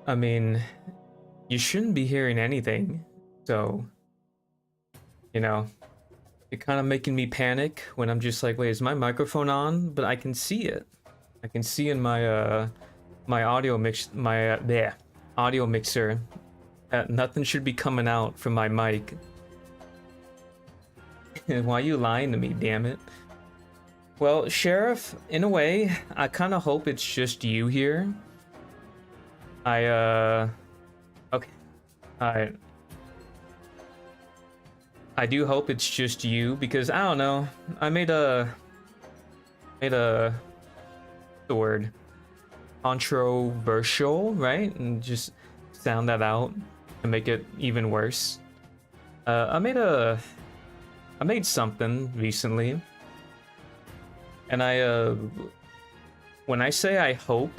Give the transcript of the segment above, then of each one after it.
I mean, you shouldn't be hearing anything. So, you know, you're kind of making me panic when I'm just like, wait, is my microphone on? But I can see it. I can see in my my audio mix, my audio mixer, that nothing should be coming out from my mic. Why are you lying to me, damn it? Well, Sheriff, in a way, I kind of hope it's just you here. Okay. I do hope it's just you because I don't know. I made the word controversial, right? And just sound that out to make it even worse. I made something recently, and when I say I hope,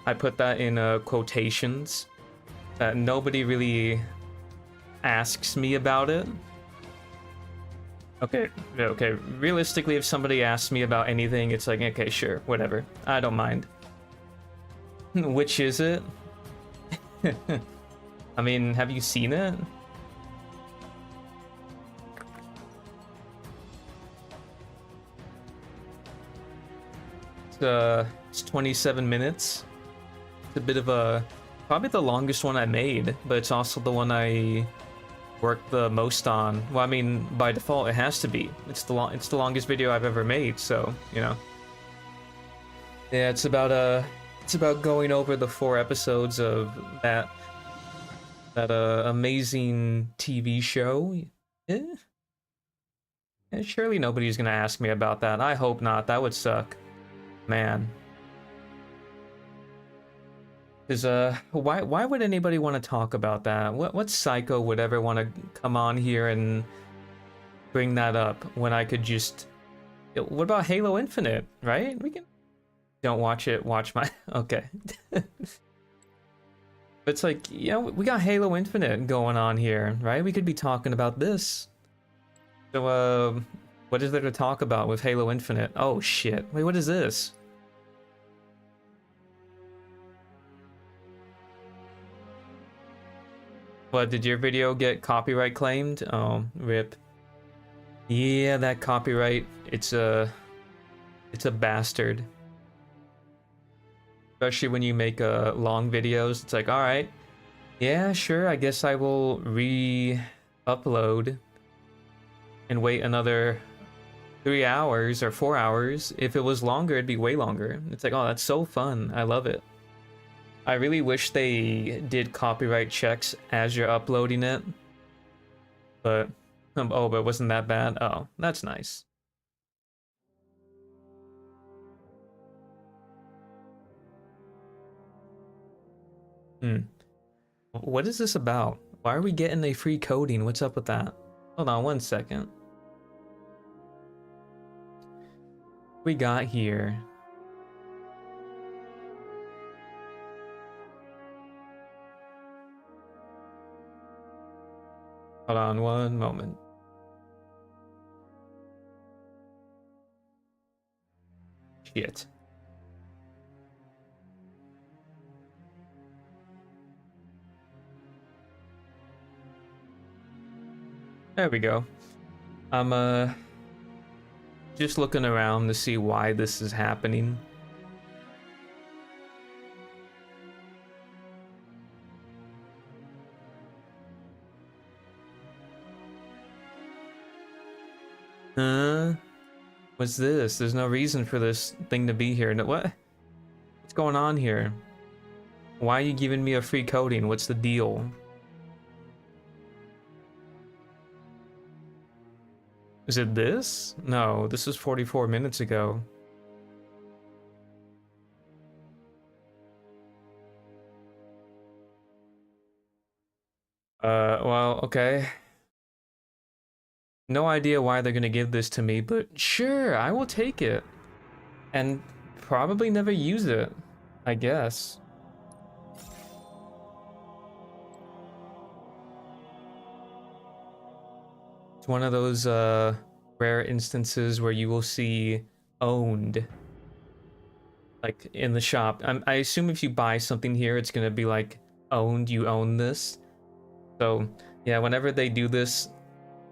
I put that in quotations. That nobody really asks me about it. Okay. Realistically, if somebody asks me about anything, it's like, okay, sure, whatever. I don't mind. Which is it? I mean, have you seen it? It's 27 minutes. It's a bit of probably the longest one I made, but it's also the one I worked the most on. Well, I mean, by default, it has to be. It's the longest video I've ever made, so, you know. Yeah, it's about going over the 4 episodes of that amazing TV show. Yeah. And surely nobody's gonna ask me about that. I hope not. That would suck. Man. Because why would anybody want to talk about that? What psycho would ever want to come on here and bring that up when I could just... What about Halo Infinite, right? We can... Don't watch it, watch my... Okay. It's like, you know, we got Halo Infinite going on here, right? We could be talking about this. So, what is there to talk about with Halo Infinite? Oh, shit. Wait, what is this? What, did your video get copyright claimed? Oh, rip. Yeah, that copyright, it's a bastard. Especially when you make long videos, it's like, alright, yeah, sure, I guess I will re-upload and wait another 3 hours or 4 hours. If it was longer, it'd be way longer. It's like, oh, that's so fun. I love it. I really wish they did copyright checks as you're uploading it. But, oh, but it wasn't that bad? Oh, that's nice. What is this about? Why are we getting a free coding? What's up with that? Hold on 1 second. We got here. Hold on 1 moment. Shit. There we go. I'm just looking around to see why this is happening. What's this? There's no reason for this thing to be here. No, what? What's going on here? Why are you giving me a free coding? What's the deal? Is it this? No, this was 44 minutes ago. Well, okay. No idea why they're gonna give this to me, but sure, I will take it. And probably never use it, I guess. It's one of those rare instances where you will see owned, like in the shop. I assume if you buy something here, it's gonna be like you own this. So yeah, whenever they do this,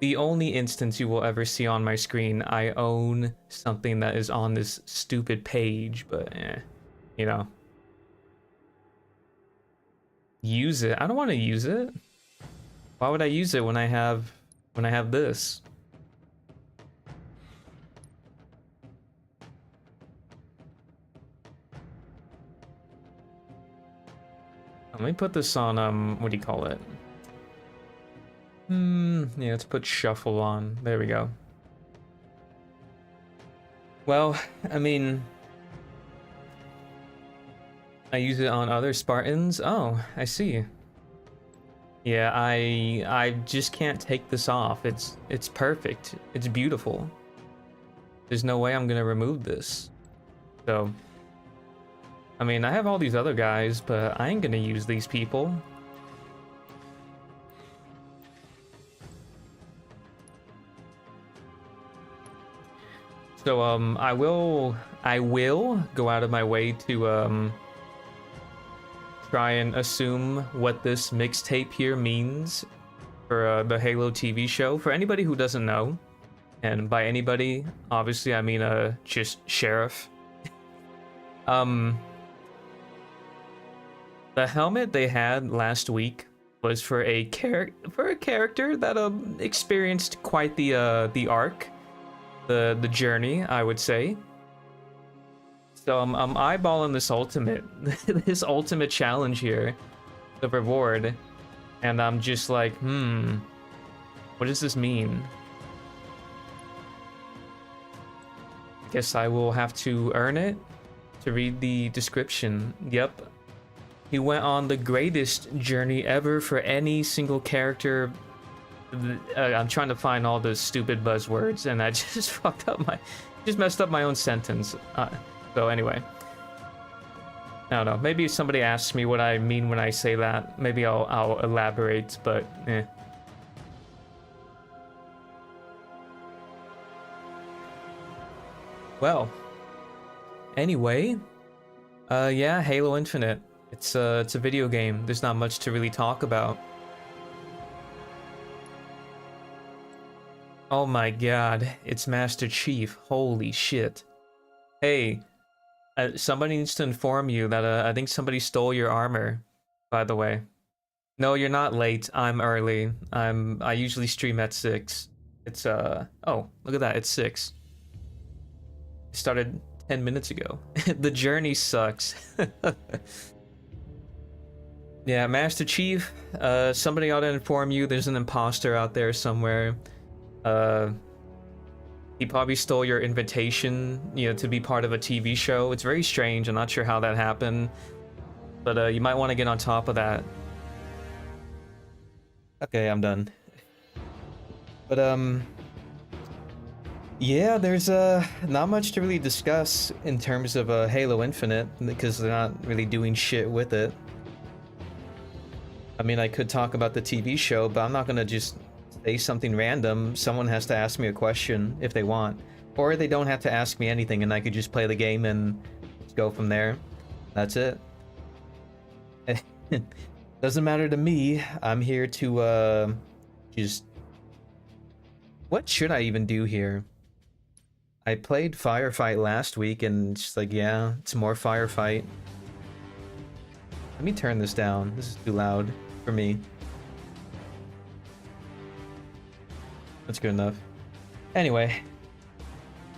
the only instance you will ever see on my screen, I own something that is on this stupid page, but you know. Use it. I don't want to use it. Why would I use it when I have this? Let me put this on what do you call it? Yeah, let's put shuffle on. There we go. Well, I mean, I use it on other Spartans. Oh, I see. Yeah, I just can't take this off. It's perfect. It's beautiful. There's no way I'm gonna remove this. So, I mean, I have all these other guys, but I ain't gonna use these people. So, I will go out of my way to, try and assume what this mixtape here means for the Halo TV show. For anybody who doesn't know, and by anybody, obviously I mean just Sheriff. The helmet they had last week was for a character that experienced quite the arc, the journey, I would say. So I'm eyeballing this ultimate challenge here, the reward, and I'm just like, what does this mean? Guess I will have to earn it to read the description. Yep. He went on the greatest journey ever for any single character. I'm trying to find all the stupid buzzwords, and I just messed up my own sentence. So anyway, I don't know. Maybe if somebody asks me what I mean when I say that, maybe I'll elaborate. But Well, anyway, yeah, Halo Infinite. It's a video game. There's not much to really talk about. Oh my god, it's Master Chief. Holy shit. Hey, somebody needs to inform you that I think somebody stole your armor, by the way. No, you're not late. I'm early. I usually stream at 6. It's oh, look at that. It's 6. It started 10 minutes ago. The journey sucks. Yeah, Master Chief, somebody ought to inform you there's an imposter out there somewhere. He probably stole your invitation, to be part of a TV show. It's very strange. I'm not sure how that happened, but you might want to get on top of that. Okay, I'm done. But yeah, there's not much to really discuss in terms of Halo Infinite because they're not really doing shit with it. I mean, I could talk about the TV show, but I'm not gonna just say something random. Someone has to ask me a question if they want, or they don't have to ask me anything and I could just play the game and just go from there. That's it. Doesn't matter to me. I'm here to just, what should I even do here? I played Firefight last week and just like, yeah, it's more Firefight. Let me turn this down. This is too loud for me. That's good enough. Anyway,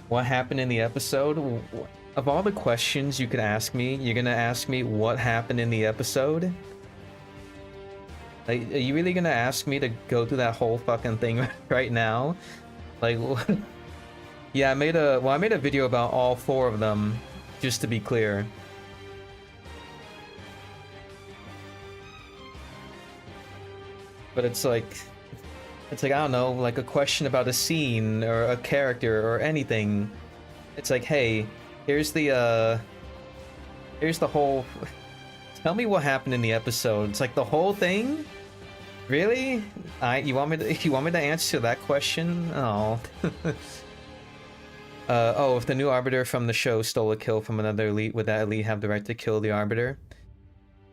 what happened in the episode? Of all the questions you could ask me, you're gonna ask me what happened in the episode? Like, are you really gonna ask me to go through that whole fucking thing right now? Like, yeah, I made a video about all 4 of them, just to be clear. But it's like, I don't know, like a question about a scene or a character or anything. It's like, hey, here's the whole, tell me what happened in the episode. It's like the whole thing? Really? You want me to answer that question? Oh. Oh, if the new Arbiter from the show stole a kill from another elite, would that elite have the right to kill the Arbiter?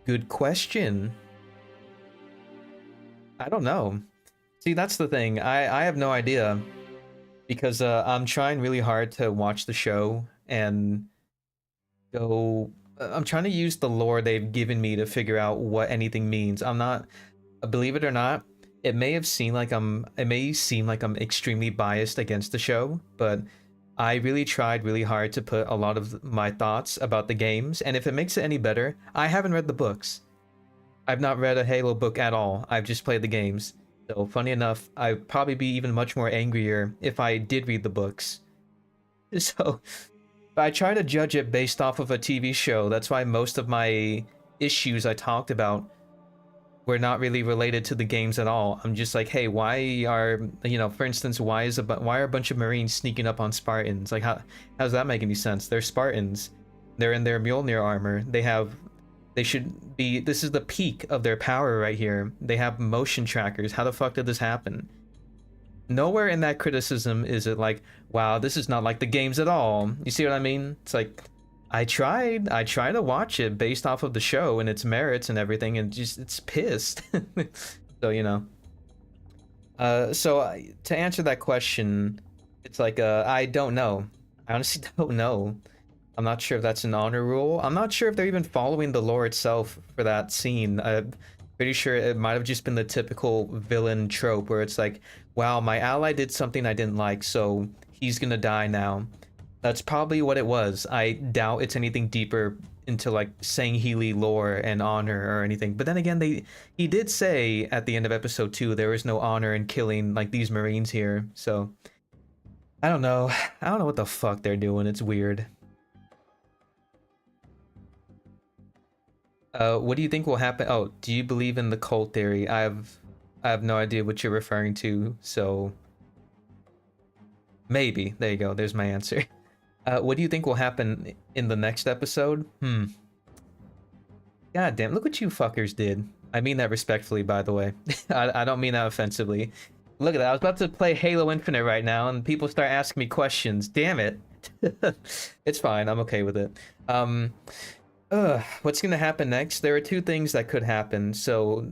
Good question. I don't know. See, that's the thing. I have no idea because I'm trying really hard to watch the show and go. I'm trying to use the lore they've given me to figure out what anything means. I'm not, believe it or not, it may seem like I'm extremely biased against the show, but I really tried really hard to put a lot of my thoughts about the games, and if it makes it any better, I haven't read the books. I've not read a Halo book at all. I've just played the games. So funny enough, I'd probably be even much more angrier if I did read the books. So I try to judge it based off of a TV show. That's why most of my issues I talked about were not really related to the games at all. I'm just like, hey, why are, you know, for instance, why are a bunch of Marines sneaking up on Spartans? Like, how does that make any sense? They're Spartans. They're in their Mjolnir armor. They should be, this is the peak of their power right here. They have motion trackers. How the fuck did this happen? Nowhere in that criticism is it like, wow, this is not like the games at all. You see what I mean? It's like, I tried to watch it based off of the show and its merits and everything, and just, it's pissed. So, you know. To answer that question, it's like, I don't know. I honestly don't know. I'm not sure if that's an honor rule. I'm not sure if they're even following the lore itself for that scene. I'm pretty sure it might have just been the typical villain trope where it's like, wow, my ally did something I didn't like, so he's gonna die now. That's probably what it was. I doubt it's anything deeper into like Sangheili lore and honor or anything. But then again, he did say at the end of episode 2 there is no honor in killing like these Marines here. So I don't know. I don't know what the fuck they're doing. It's weird. What do you think will happen? Oh, do you believe in the cult theory? I have no idea what you're referring to, so maybe. There you go. There's my answer. What do you think will happen in the next episode? God damn, look what you fuckers did. I mean that respectfully, by the way. I don't mean that offensively. Look at that. I was about to play Halo Infinite right now, and people start asking me questions. Damn it. It's fine. I'm okay with it. What's gonna happen next? There are two things that could happen. So,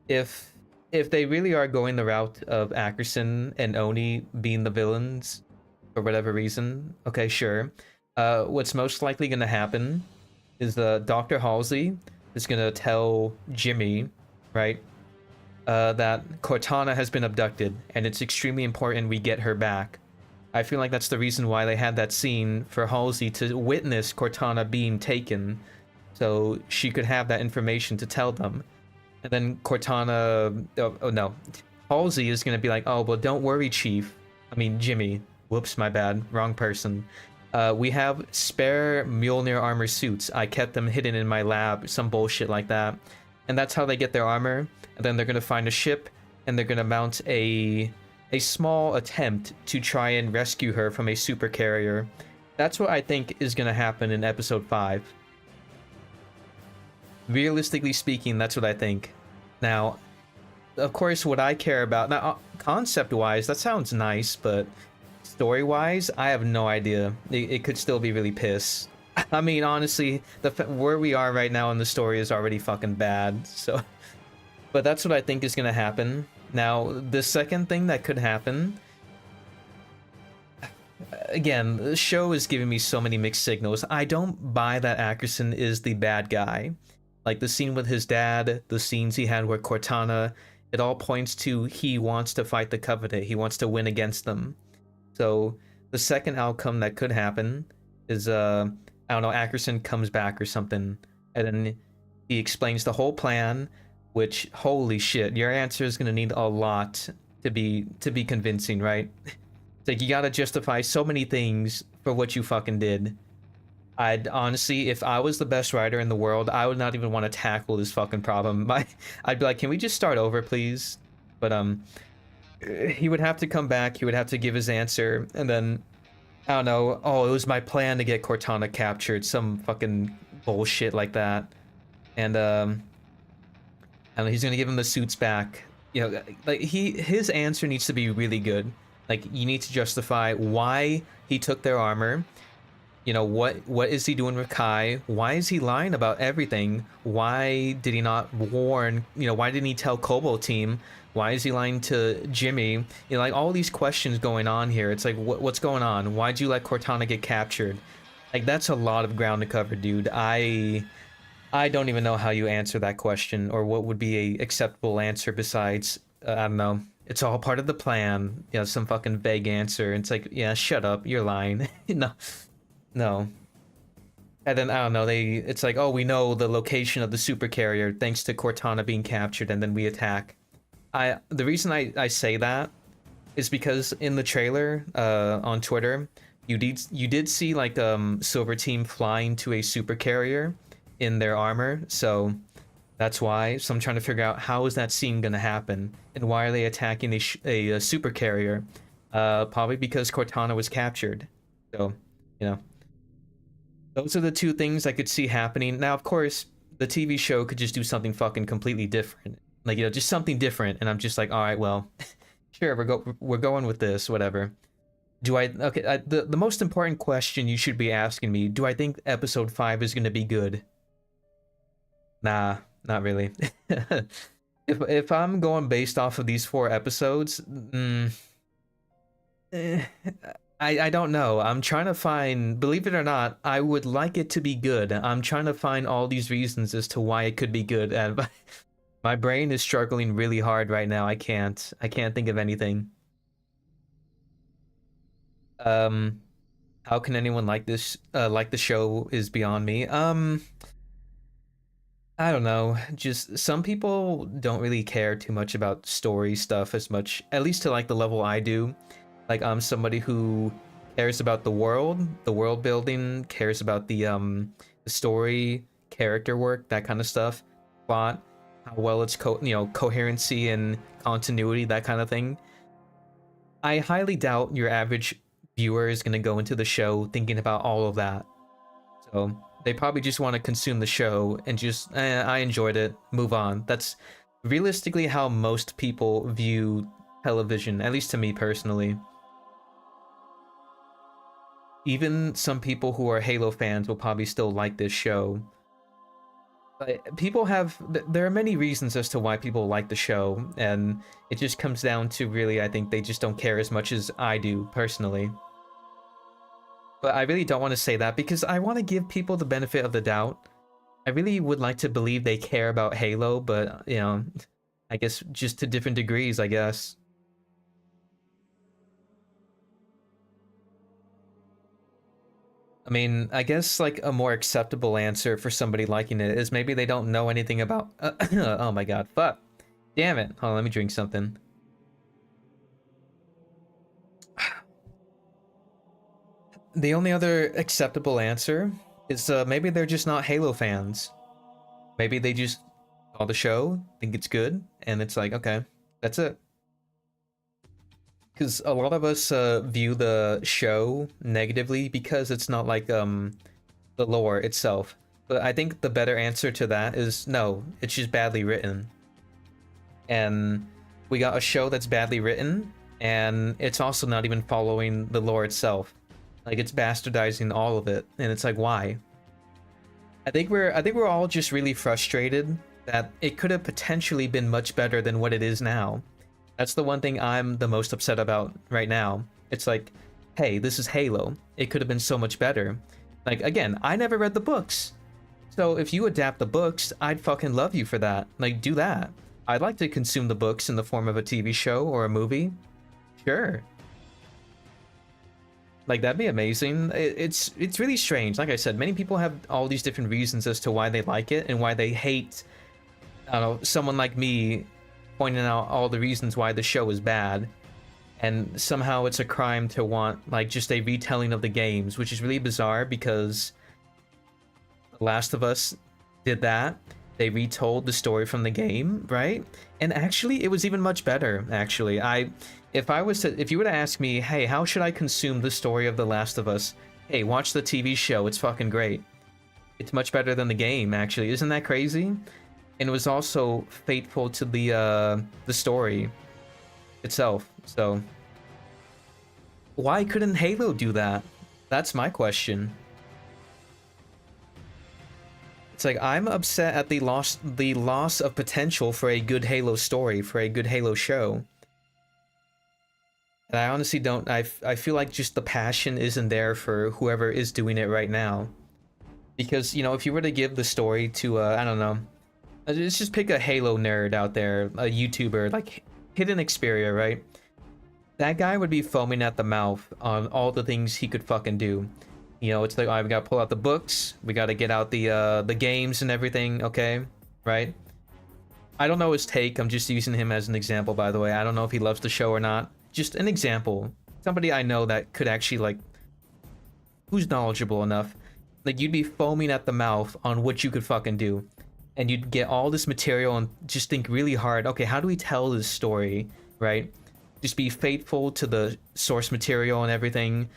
if they really are going the route of Ackerson and Oni being the villains for whatever reason, okay, sure. What's most likely gonna happen is Dr. Halsey is gonna tell Jimmy, right, that Cortana has been abducted, and it's extremely important we get her back. I feel like that's the reason why they had that scene for Halsey to witness Cortana being taken, so she could have that information to tell them. And then Cortana, oh no, Halsey is gonna be like, oh, well, don't worry, Chief. I mean, Jimmy. Whoops, my bad. Wrong person. We have spare Mjolnir armor suits. I kept them hidden in my lab, some bullshit like that. And that's how they get their armor. And then they're gonna find a ship, and they're gonna mount a small attempt to try and rescue her from a super carrier. That's what I think is gonna happen in episode 5. Realistically speaking, that's what I think. Now, of course, what I care about... Now, concept-wise, that sounds nice, but story-wise, I have no idea. It could still be really piss. I mean, honestly, where we are right now in the story is already fucking bad, so... But that's what I think is gonna happen. Now, the second thing that could happen... Again, the show is giving me so many mixed signals. I don't buy that Ackerson is the bad guy. Like, the scene with his dad, the scenes he had with Cortana, it all points to he wants to fight the Covenant. He wants to win against them. So, the second outcome that could happen is, I don't know, Ackerson comes back or something, and then he explains the whole plan, which, holy shit, your answer is gonna need a lot to be convincing, right? It's like, you gotta justify so many things for what you fucking did. I'd honestly, if I was the best writer in the world, I would not even want to tackle this fucking problem. I'd be like, can we just start over, please? But, he would have to come back, he would have to give his answer, and then, I don't know, oh, it was my plan to get Cortana captured, some fucking bullshit like that. And, and he's gonna give him the suits back. You know, like, his answer needs to be really good. Like, you need to justify why he took their armor. You know, what is he doing with Kai? Why is he lying about everything? Why did he not warn, you know, why didn't he tell Kobo team? Why is he lying to Jimmy? You know, like all these questions going on here. It's like, what's going on? Why'd you let Cortana get captured? Like, that's a lot of ground to cover, dude. I don't even know how you answer that question, or what would be a acceptable answer besides, I don't know. It's all part of the plan. You know, some fucking vague answer. It's like, yeah, shut up, you're lying. No, no. And then, I don't know, it's like, oh, we know the location of the super carrier thanks to Cortana being captured, and then we attack. The reason I say that is because in the trailer, on Twitter, you did see like Silver Team flying to a super carrier in their armor, so that's why. So I'm trying to figure out how is that scene gonna happen, and why are they attacking a super carrier? Probably because Cortana was captured. So, you know, those are the two things I could see happening. Now, of course, the TV show could just do something fucking completely different, like, you know, just something different, and I'm just like, all right, well, sure, we're going with this, whatever. The most important question you should be asking me: do I think episode 5 is gonna be good? Nah, not really. If I'm going based off of these 4 episodes, I don't know. I'm trying to find, believe it or not, I would like it to be good. I'm trying to find all these reasons as to why it could be good, and my brain is struggling really hard right now. I can't think of anything. How can anyone like this, like the show is beyond me. I don't know. Just some people don't really care too much about story stuff as much, at least to like the level I do. Like, I'm somebody who cares about the world building, cares about the story, character work, that kind of stuff, plot, how well it's coherency and continuity, that kind of thing. I highly doubt your average viewer is going to go into the show thinking about all of that. So they probably just want to consume the show and just, I enjoyed it, move on. That's realistically how most people view television, at least to me personally. Even some people who are Halo fans will probably still like this show. But there are many reasons as to why people like the show, and it just comes down to, really, I think they just don't care as much as I do, personally. But I really don't want to say that, because I want to give people the benefit of the doubt. I really would like to believe they care about Halo, but, you know, I guess just to different degrees, I guess. I mean, I guess like a more acceptable answer for somebody liking it is maybe they don't know anything about... oh my god, fuck. Damn it. Hold on, let me drink something. The only other acceptable answer is maybe they're just not Halo fans. Maybe they just saw the show, think it's good, and it's like, okay, that's it. Because a lot of us view the show negatively because it's not like the lore itself. But I think the better answer to that is no, it's just badly written. And we got a show that's badly written, and it's also not even following the lore itself. Like, it's bastardizing all of it, and it's like, why? I think we're all just really frustrated that it could have potentially been much better than what it is now. That's the one thing I'm the most upset about right now. It's like, hey, this is Halo. It could have been so much better. Like, again, I never read the books. So if you adapt the books, I'd fucking love you for that. Like, do that. I'd like to consume the books in the form of a TV show or a movie. Sure. Like, that'd be amazing. It's really strange. Like I said, many people have all these different reasons as to why they like it and why they hate, I don't know, someone like me pointing out all the reasons why the show is bad, and somehow it's a crime to want like just a retelling of the games, which is really bizarre because The Last of Us did that. They retold the story from the game, right? And actually, it was even much better. Actually, if you were to ask me, hey, how should I consume the story of The Last of Us? Hey, watch the TV show. It's fucking great. It's much better than the game, actually. Isn't that crazy? And it was also faithful to the story itself. So why couldn't Halo do that? That's my question. It's like I'm upset at the loss of potential for a good Halo story, for a good Halo show. And I honestly don't. I feel like just the passion isn't there for whoever is doing it right now. Because, you know, if you were to give the story to, I don't know, let's just pick a Halo nerd out there, a YouTuber, like Hidden Xperia, right? That guy would be foaming at the mouth on all the things he could fucking do. You know, it's like, oh, we gotta pull out the books, we gotta get out the games and everything, okay? Right? I don't know his take, I'm just using him as an example, by the way. I don't know if he loves the show or not. Just an example. Somebody I know that could actually, like, who's knowledgeable enough. Like, you'd be foaming at the mouth on what you could fucking do. And you'd get all this material and just think really hard, okay, how do we tell this story, right? Just be faithful to the source material and everything.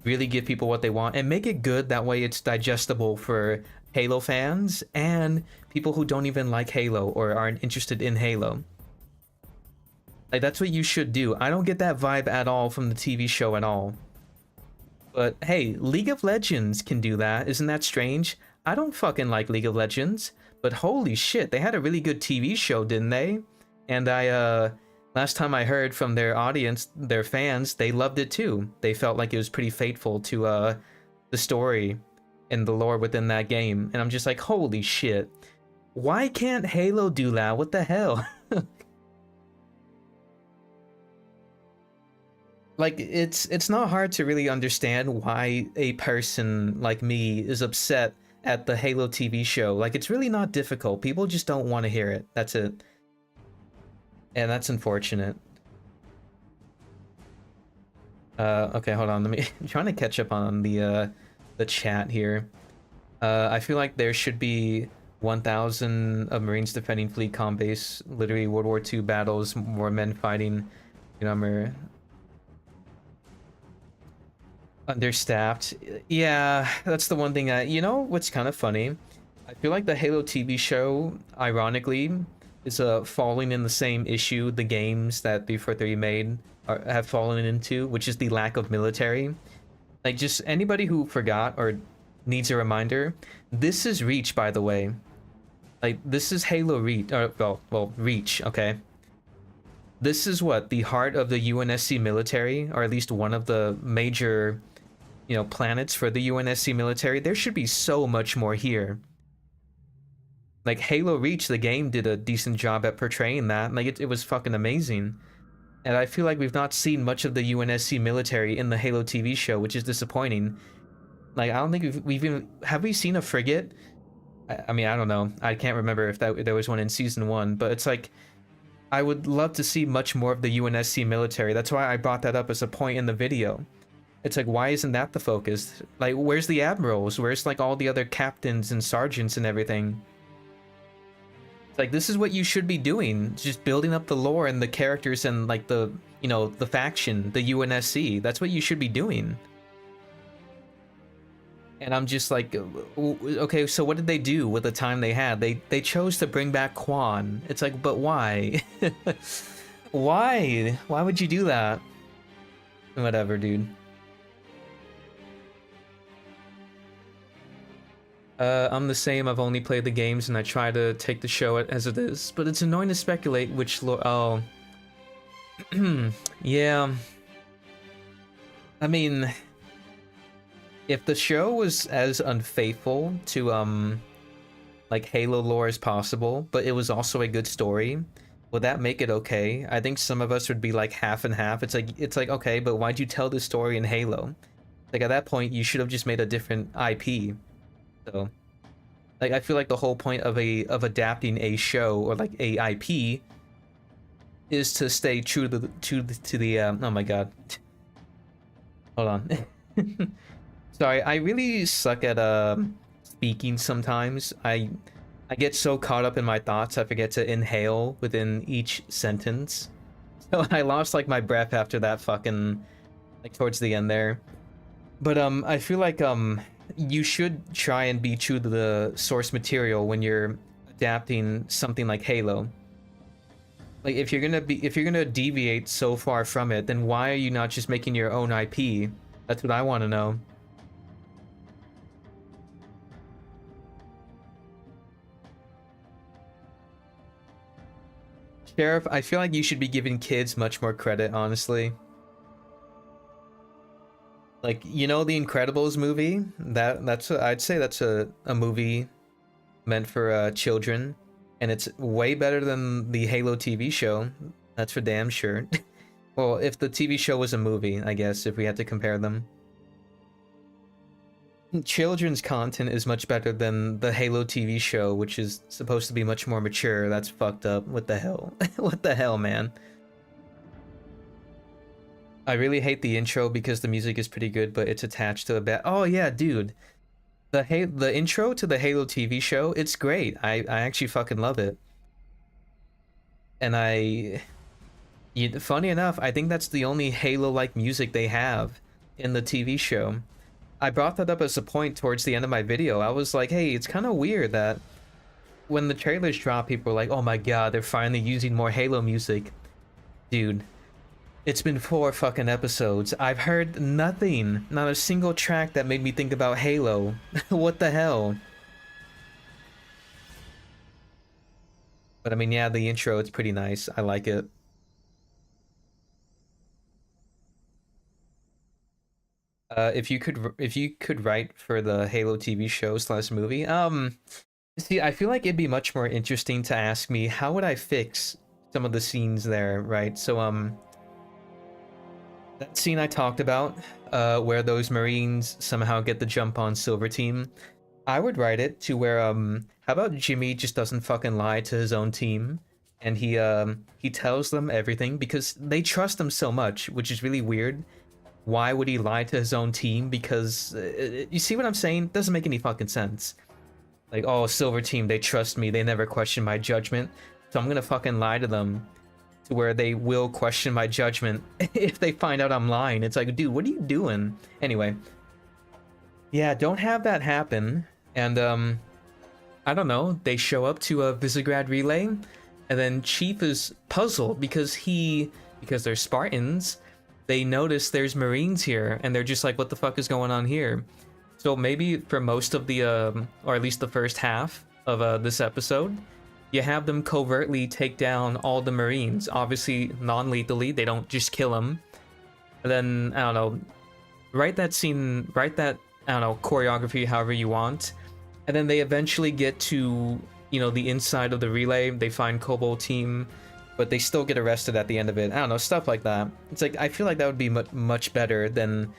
Really give people what they want and make it good. That way it's digestible for Halo fans and people who don't even like Halo or aren't interested in Halo. Like, that's what you should do. I don't get that vibe at all from the TV show at all. But hey, League of Legends can do that. Isn't that strange? I don't fucking like League of Legends, but holy shit, they had a really good TV show, didn't they? And last time I heard from their audience, their fans, they loved it too. They felt like it was pretty faithful to the story and the lore within that game. And I'm just like, holy shit. Why can't Halo do that? What the hell? Like, it's not hard to really understand why a person like me is upset at the Halo TV show. Like, it's really not difficult. People just don't want to hear it. That's it. And that's unfortunate. Okay, hold on. I'm trying to catch up on the chat here. I feel like there should be 1,000 of Marines defending fleet comm base. Literally World War II battles, more men fighting. You know, understaffed. Yeah, that's the one thing that, you know, what's kind of funny? I feel like the Halo TV show, ironically, is falling in the same issue the games that 343 made have fallen into, which is the lack of military. Like, just anybody who forgot or needs a reminder, this is Reach, by the way. Like, this is Halo Reach, or, well, Reach, okay? This is what, the heart of the UNSC military, or at least one of the major, you know, planets for the UNSC military. There should be so much more here. Like, Halo Reach, the game, did a decent job at portraying that. Like, it was fucking amazing. And I feel like we've not seen much of the UNSC military in the Halo TV show, which is disappointing. Like, I don't think we've even... Have we seen a frigate? I mean, I don't know. I can't remember if there was one in Season 1, but it's like... I would love to see much more of the UNSC military. That's why I brought that up as a point in the video. It's like, why isn't that the focus? Like, where's the admirals? Where's, like, all the other captains and sergeants and everything? Like, this is what you should be doing, just building up the lore and the characters and, like, the, you know, the faction, the UNSC. That's what you should be doing. And I'm just like, okay, so what did they do with the time they had? They chose to bring back Quan. It's like, but why? Why? Why would you do that? Whatever, dude. I'm the same. I've only played the games and I try to take the show as it is, but it's annoying to speculate which oh. Yeah. I mean, if the show was as unfaithful to like Halo lore as possible, but it was also a good story, would that make it okay? I think some of us would be like half and half. It's like okay, but why'd you tell this story in Halo? Like, at that point, you should have just made a different IP. So, like, I feel like the whole point of adapting a show or like a IP is to stay true to the oh my god. Hold on. Sorry, I really suck at speaking sometimes. I get so caught up in my thoughts I forget to inhale within each sentence. So I lost like my breath after that fucking, like, towards the end there. But I feel like you should try and be true to the source material when you're adapting something like Halo. Like, if you're gonna deviate so far from it, then why are you not just making your own IP? That's what I want to know. Sheriff, I feel like you should be giving kids much more credit, honestly. Like, you know, the Incredibles movie? I'd say that's a movie meant for children, and it's way better than the Halo TV show. That's for damn sure. Well, if the TV show was a movie, I guess, if we had to compare them. Children's content is much better than the Halo TV show, which is supposed to be much more mature. That's fucked up. What the hell? What the hell, man? I really hate the intro because the music is pretty good, but it's attached to a bad. Oh yeah, dude. The intro to the Halo TV show, it's great. I actually fucking love it. And funny enough, I think that's the only Halo-like music they have in the TV show. I brought that up as a point towards the end of my video. I was like, hey, it's kind of weird that when the trailers drop, people are like, oh my god, they're finally using more Halo music. Dude, it's been 4 fucking episodes. I've heard nothing, not a single track that made me think about Halo. What the hell? But I mean, yeah, the intro, it's pretty nice. I like it. If you could write for the Halo TV show / movie, see, I feel like it'd be much more interesting to ask me how would I fix some of the scenes there, right? So that scene I talked about, where those Marines somehow get the jump on Silver Team, I would write it to where how about Jimmy just doesn't fucking lie to his own team, and he tells them everything because they trust him so much, which is really weird. Why would he lie to his own team? Because you see what I'm saying? Doesn't make any fucking sense. Like, oh, Silver Team, they trust me. They never question my judgment. So I'm gonna fucking lie to them to where they will question my judgment if they find out I'm lying. It's like, dude, what are you doing? Anyway. Yeah, don't have that happen. And, I don't know. They show up to a Visegrad relay. And then Chief is puzzled because they're Spartans. They notice there's Marines here, and they're just like, what the fuck is going on here? So maybe for most of the, or at least the first half of this episode, you have them covertly take down all the Marines. Obviously, non-lethally, they don't just kill them. And then, I don't know, write that scene, I don't know, choreography however you want. And then they eventually get to, you know, the inside of the relay. They find Cobalt Team, but they still get arrested at the end of it. I don't know, stuff like that. It's like, I feel like that would be much better than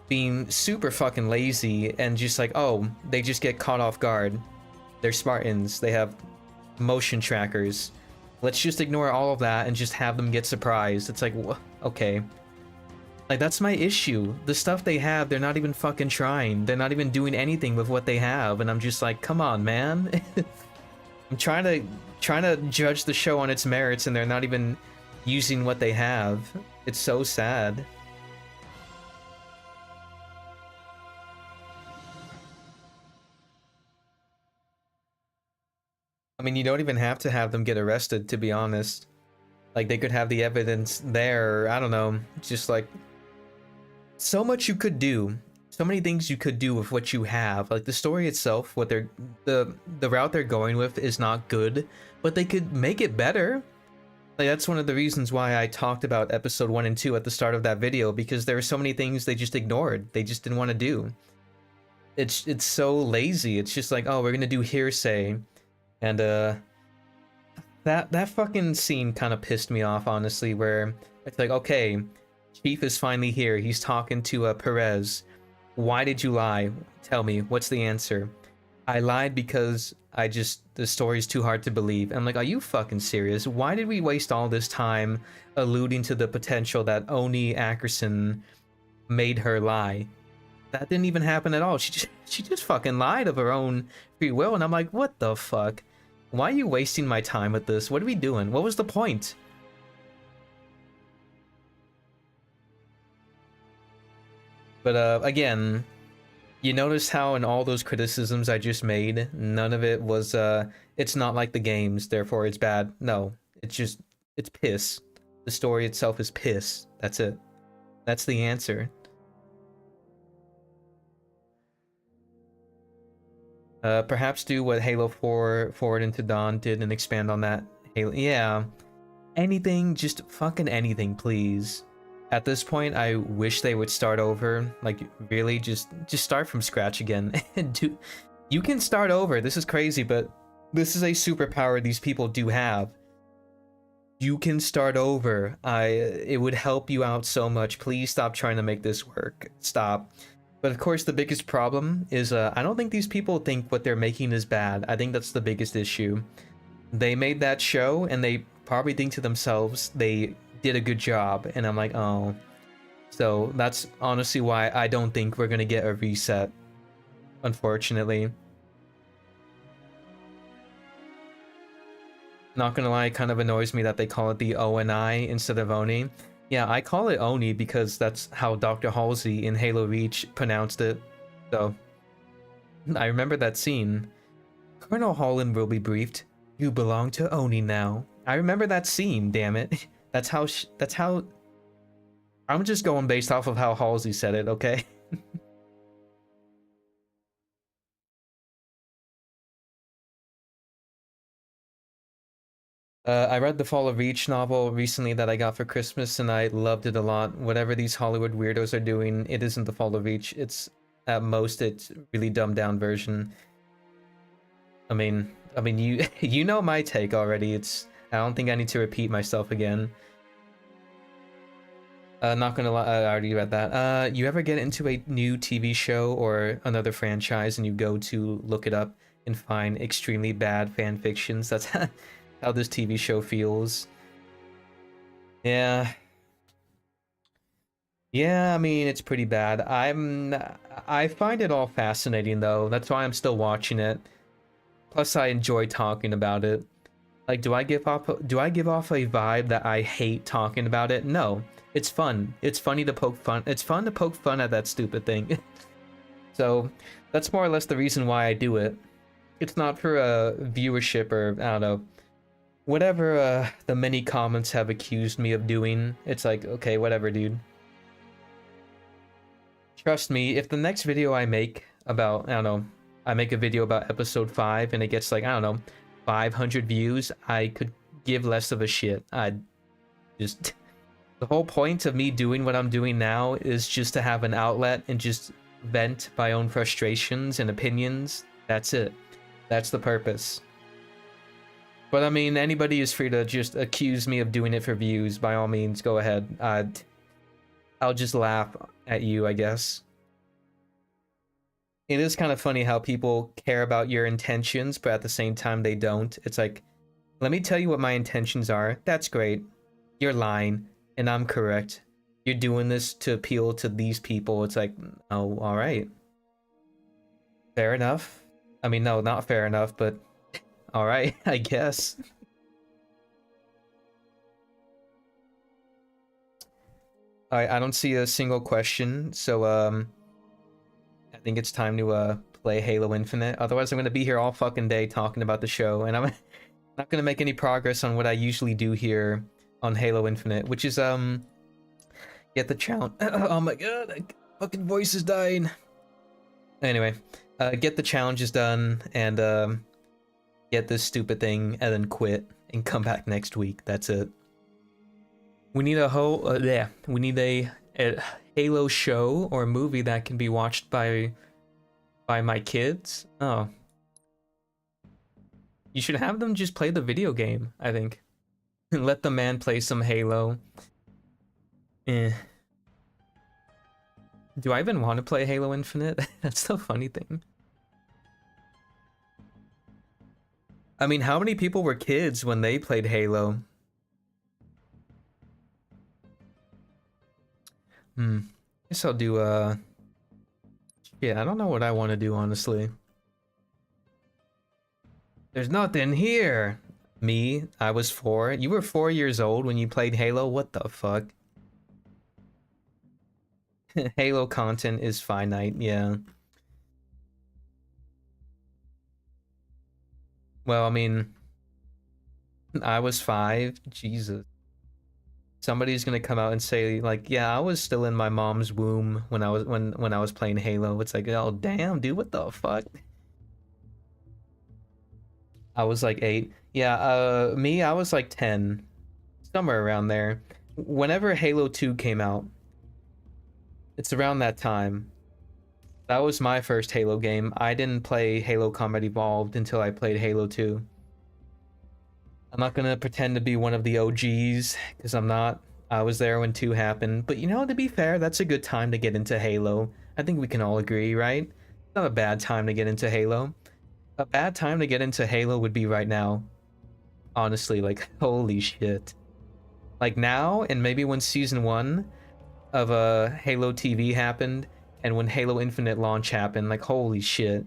being super fucking lazy and just like, oh, they just get caught off guard. They're Spartans. They have motion trackers. Let's just ignore all of that and just have them get surprised. It's like, okay. Like, that's my issue. The stuff they have, they're not even fucking trying. They're not even doing anything with what they have. And I'm just like, come on, man. I'm trying to judge the show on its merits, and they're not even using what they have. It's so sad. I mean, you don't even have to have them get arrested, to be honest. Like, they could have the evidence there, I don't know, just like, so much you could do. So many things you could do with what you have. Like, the story itself, what they're the route they're going with is not good, but they could make it better. Like, that's one of the reasons why I talked about episode 1 and 2 at the start of that video, because there were so many things they just ignored. They just didn't want to do. It's so lazy. It's just like, oh, we're gonna do hearsay, and that fucking scene kind of pissed me off, honestly, where it's like, okay, Chief is finally here. He's talking to Perez. Why did you lie? Tell me, what's the answer? I lied because the story's too hard to believe. I'm like, are you fucking serious? Why did we waste all this time alluding to the potential that Oni Ackerson made her lie? That didn't even happen at all. She just fucking lied of her own free will, and I'm like, what the fuck? Why are you wasting my time with this? What are we doing? What was the point? But again, you notice how in all those criticisms I just made, none of it was, it's not like the games, therefore it's bad. No, it's piss. The story itself is piss. That's it. That's the answer. Perhaps do what Halo 4 Forward into Dawn did and expand on that. Yeah. anything, just fucking anything, please. At this point, I wish they would start over. Like, really, just start from scratch again. You can start over. This is crazy, but this is a superpower these people do have. You can start over. It would help you out so much. Please stop trying to make this work. Stop. But of course, the biggest problem is I don't think these people think what they're making is bad. I think that's the biggest issue. They made that show, and they probably think to themselves they did a good job, and I'm like, oh. So that's honestly why I don't think we're gonna get a reset, unfortunately. Not gonna lie, it kind of annoys me that they call it the ONI instead of Oni. Yeah, I call it Oni because that's how Dr. Halsey in Halo Reach pronounced it. So, I remember that scene. Colonel Holland will be briefed. You belong to Oni now. I remember that scene, damn it. That's how I'm just going based off of how Halsey said it, okay? I read the Fall of Reach novel recently that I got for Christmas, and I loved it a lot. Whatever these Hollywood weirdos are doing, it isn't the Fall of Reach. It's, at most, it's really dumbed down version. I mean, you you know my take already. I don't think I need to repeat myself again. Not gonna lie, I already read that. You ever get into a new TV show or another franchise and you go to look it up and find extremely bad fan fictions? That's how this TV show feels. Yeah. Yeah, I mean, it's pretty bad. I find it all fascinating though. That's why I'm still watching it. Plus I enjoy talking about it. Like, do I give off a vibe that I hate talking about it? No. It's fun. It's funny to poke fun. It's fun to poke fun at that stupid thing. So, that's more or less the reason why I do it. It's not for viewership or, I don't know, whatever the many comments have accused me of doing. It's like, okay, whatever, dude. Trust me, if the next video I make about, I don't know, I make a video about episode 5 and it gets like, I don't know, 500 views, I could give less of a shit. I'd just... The whole point of me doing what I'm doing now is just to have an outlet and just vent my own frustrations and opinions. That's it. That's the purpose. But I mean, anybody is free to just accuse me of doing it for views. By all means, go ahead. I'll just laugh at you, I guess. It is kind of funny how people care about your intentions, but at the same time they don't. It's like, let me tell you what my intentions are. That's great. You're lying. And I'm correct. You're doing this to appeal to these people. It's like, oh, all right. Fair enough. I mean, no, not fair enough, but all right, I guess. I don't see a single question, so I think it's time to play Halo Infinite. Otherwise, I'm gonna be here all fucking day talking about the show, and I'm not gonna make any progress on what I usually do here on Halo Infinite, which is get the challenge. Oh my god, fucking voice is dying. Anyway, get the challenges done and get this stupid thing and then quit and come back next week. That's it. We need a whole we need a Halo show or movie that can be watched by my kids. Oh, you should have them just play the video game, I think. Let the man play some Halo. Eh. Do I even want to play Halo Infinite? That's the funny thing. I mean, how many people were kids when they played Halo? Guess I'll do, yeah, I don't know what I want to do, honestly. There's nothing here! Me, I was 4. You were 4 years old when you played Halo? What the fuck? Halo content is finite, yeah. Well, I mean, I was 5. Jesus. Somebody's gonna come out and say, like, yeah, I was still in my mom's womb when I was playing Halo. It's like, oh damn, dude, what the fuck? I was like 8. Yeah, me, I was like 10. somewhere around there. Whenever Halo 2 came out, it's around that time. That was my first Halo game. I didn't play Halo Combat Evolved until I played Halo 2. I'm not gonna pretend to be one of the OGs, because I'm not. I was there when 2 happened. But you know, to be fair, that's a good time to get into Halo. I think we can all agree, right? It's not a bad time to get into Halo. A bad time to get into Halo would be right now. Honestly, like, holy shit. Like now, and maybe when Season 1 of Halo TV happened, and when Halo Infinite launch happened, like, holy shit.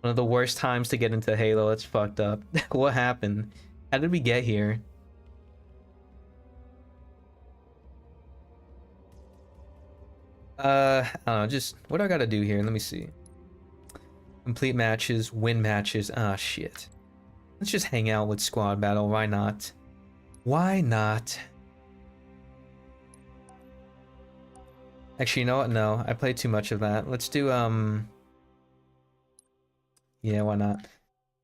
One of the worst times to get into Halo. That's fucked up. What happened? How did we get here? I don't know, just what do I gotta do here? Let me see. Complete matches, win matches. Ah, shit. Let's just hang out with squad battle. Why not? Why not? Actually, you know what? No, I played too much of that. Let's do, yeah, why not?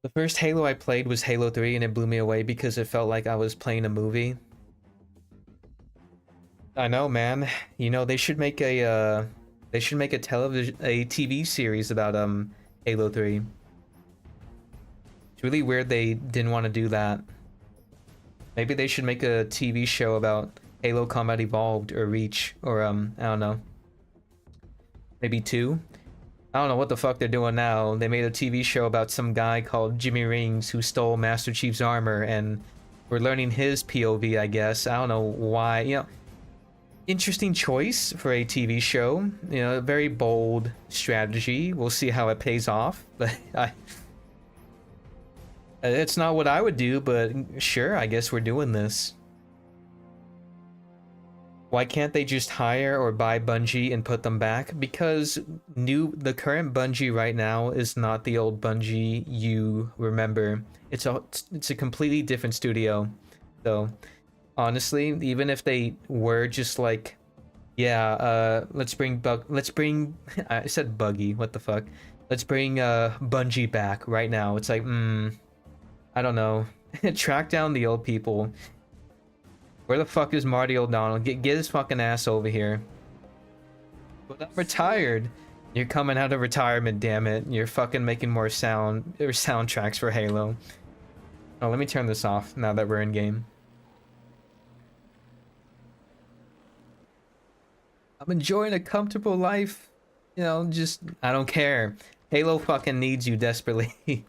The first Halo I played was Halo 3, and it blew me away because it felt like I was playing a movie. I know, man. You know, they should make a TV series about Halo 3. It's really weird they didn't want to do that. Maybe they should make a TV show about Halo Combat Evolved or Reach or I don't know. Maybe 2. I don't know what the fuck they're doing now. They made a TV show about some guy called Jimmy Rings who stole Master Chief's armor, and we're learning his POV, I guess. I don't know why. You know, interesting choice for a TV show. You know, a very bold strategy. We'll see how it pays off. But it's not what I would do, but sure, I guess we're doing this. Why can't they just hire or buy Bungie and put them back? Because the current Bungie right now is not the old Bungie you remember. It's a completely different studio. So honestly, even if they were just like, yeah, let's bring I said Buggy, what the fuck? Let's bring Bungie back right now. It's like, I don't know. Track down the old people. Where the fuck is Marty O'Donnell? Get his fucking ass over here. But I'm retired. You're coming out of retirement, damn it. You're fucking making more soundtracks for Halo. Oh, let me turn this off now that we're in game. I'm enjoying a comfortable life. You know, just, I don't care. Halo fucking needs you desperately.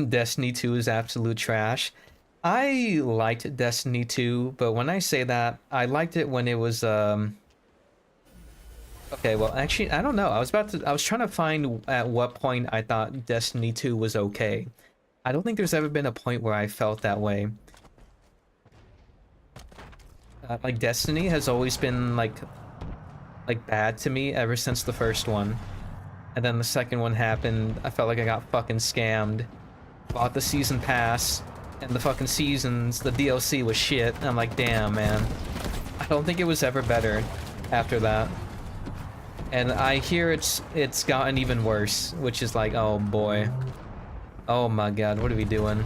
Destiny 2 is absolute trash. I liked Destiny 2, but when I say that, I liked it when it was okay, well, actually, I don't know. I was trying to find at what point I thought Destiny 2 was okay. I don't think there's ever been a point where I felt that way. Like, Destiny has always been like bad to me ever since the first one. And then the second one happened, I felt like I got fucking scammed. Bought the season pass, and the fucking seasons, the DLC was shit. I'm like, damn, man. I don't think it was ever better after that. And I hear it's gotten even worse, which is like, oh boy. Oh my god, what are we doing?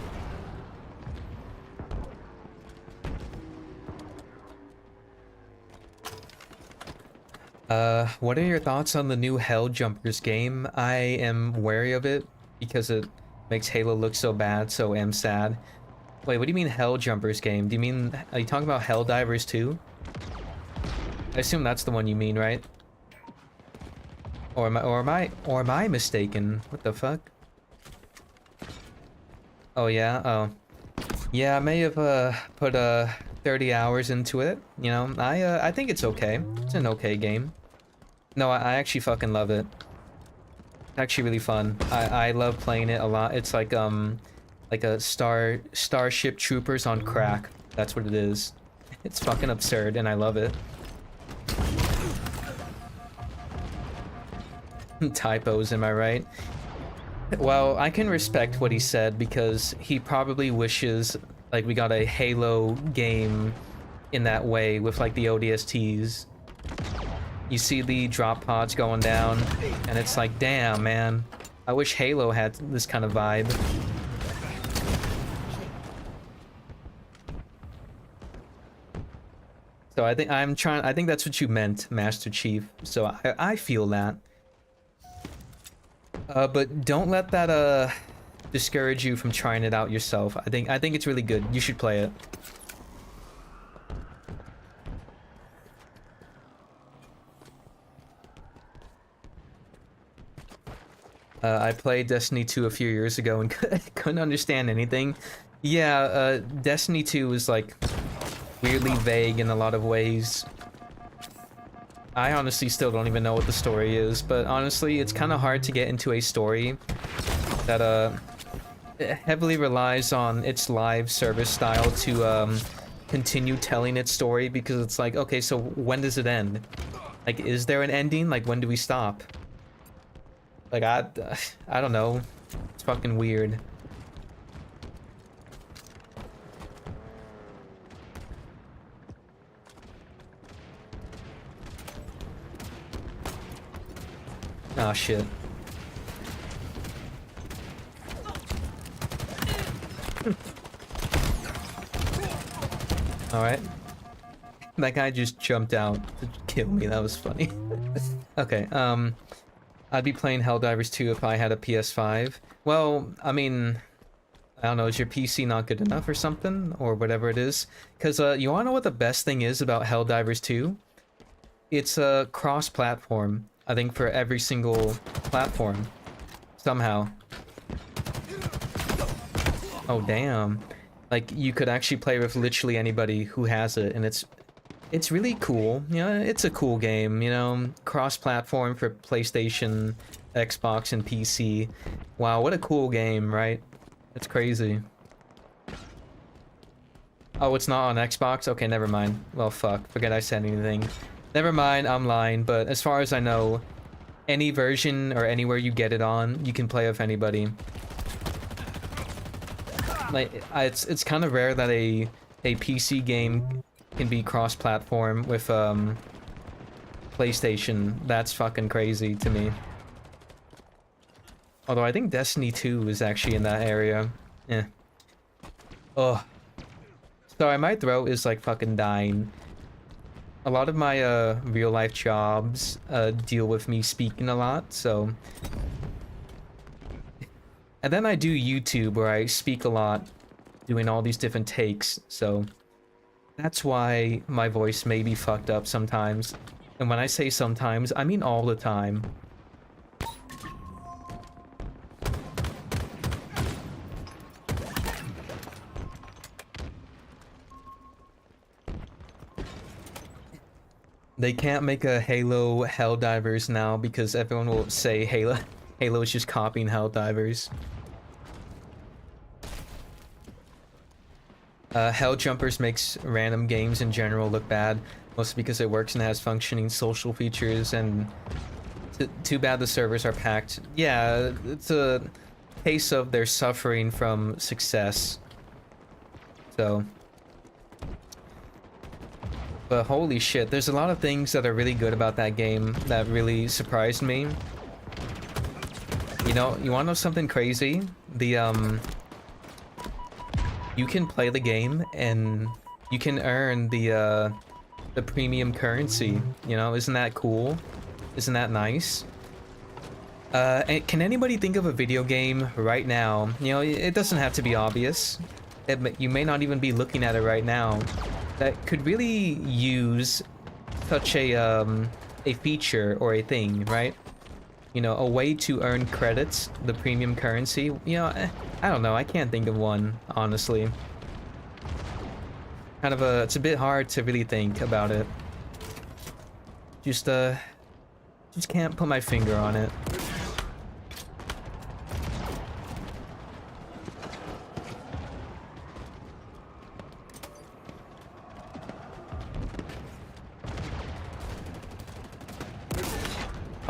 What are your thoughts on the new Helljumpers game? I am wary of it because it makes Halo look so bad, so I'm sad. Wait, what do you mean Helljumpers game? Do you mean, are you talking about Helldivers 2? I assume that's the one you mean, right? Or am I mistaken? What the fuck? Oh yeah, oh. Yeah, I may have put 30 hours into it, you know. I think it's okay. It's an okay game. No, I actually fucking love it. Actually really fun. I love playing it a lot. It's like a Starship Troopers on crack. That's what it is. It's fucking absurd and I love it. Typos, am I right? Well, I can respect what he said because he probably wishes like we got a Halo game in that way with like the ODSTs. You see the drop pods going down, and it's like, damn, man. I wish Halo had this kind of vibe. So I think I think that's what you meant, Master Chief. So I feel that. But don't let that discourage you from trying it out yourself. I think it's really good. You should play it. I played Destiny 2 a few years ago and couldn't understand anything. Yeah, Destiny 2 was like weirdly vague in a lot of ways. I honestly still don't even know what the story is, but honestly, it's kind of hard to get into a story that heavily relies on its live service style to continue telling its story, because it's like, okay, so when does it end? Like, is there an ending? Like, when do we stop? Like, I don't know. It's fucking weird. Oh shit. Alright. That guy just jumped out to kill me. That was funny. Okay, I'd be playing Helldivers 2 if I had a PS5. Well, I mean, I don't know, is your PC not good enough or something? Or whatever it is? Because, you wanna know what the best thing is about Helldivers 2? It's a cross-platform. I think for every single platform. Somehow. Oh, damn. Like, you could actually play with literally anybody who has it, and it's really cool. You know, it's a cool game, you know, cross-platform for PlayStation, Xbox, and PC. Wow, what a cool game, right? It's crazy. Oh, it's not on Xbox? Okay, never mind. Well, fuck. Forget I said anything. Never mind, I'm lying, but as far as I know, any version or anywhere you get it on, you can play with anybody. Like, it's kind of rare that a PC game can be cross-platform with PlayStation. That's fucking crazy to me. Although I think Destiny 2 is actually in that area. Yeah. Oh. Sorry, my throat is like fucking dying. A lot of my real life jobs deal with me speaking a lot, so. And then I do YouTube where I speak a lot, doing all these different takes, so that's why my voice may be fucked up sometimes. And when I say sometimes, I mean all the time. They can't make a Halo Helldivers now because everyone will say Halo is just copying Helldivers. Helljumpers makes random games in general look bad, mostly because it works and has functioning social features, and too bad the servers are packed. Yeah, it's a case of they're suffering from success. So. But holy shit, there's a lot of things that are really good about that game that really surprised me. You know, you wanna know something crazy? You can play the game and you can earn the premium currency. You know, isn't that cool? Isn't that nice? And can anybody think of a video game right now? You know, it doesn't have to be obvious. You may not even be looking at it right now. That could really use such a feature or a thing, right? You know, a way to earn credits, the premium currency. You know, I don't know. I can't think of one, honestly. Kind of it's a bit hard to really think about it. Just can't put my finger on it.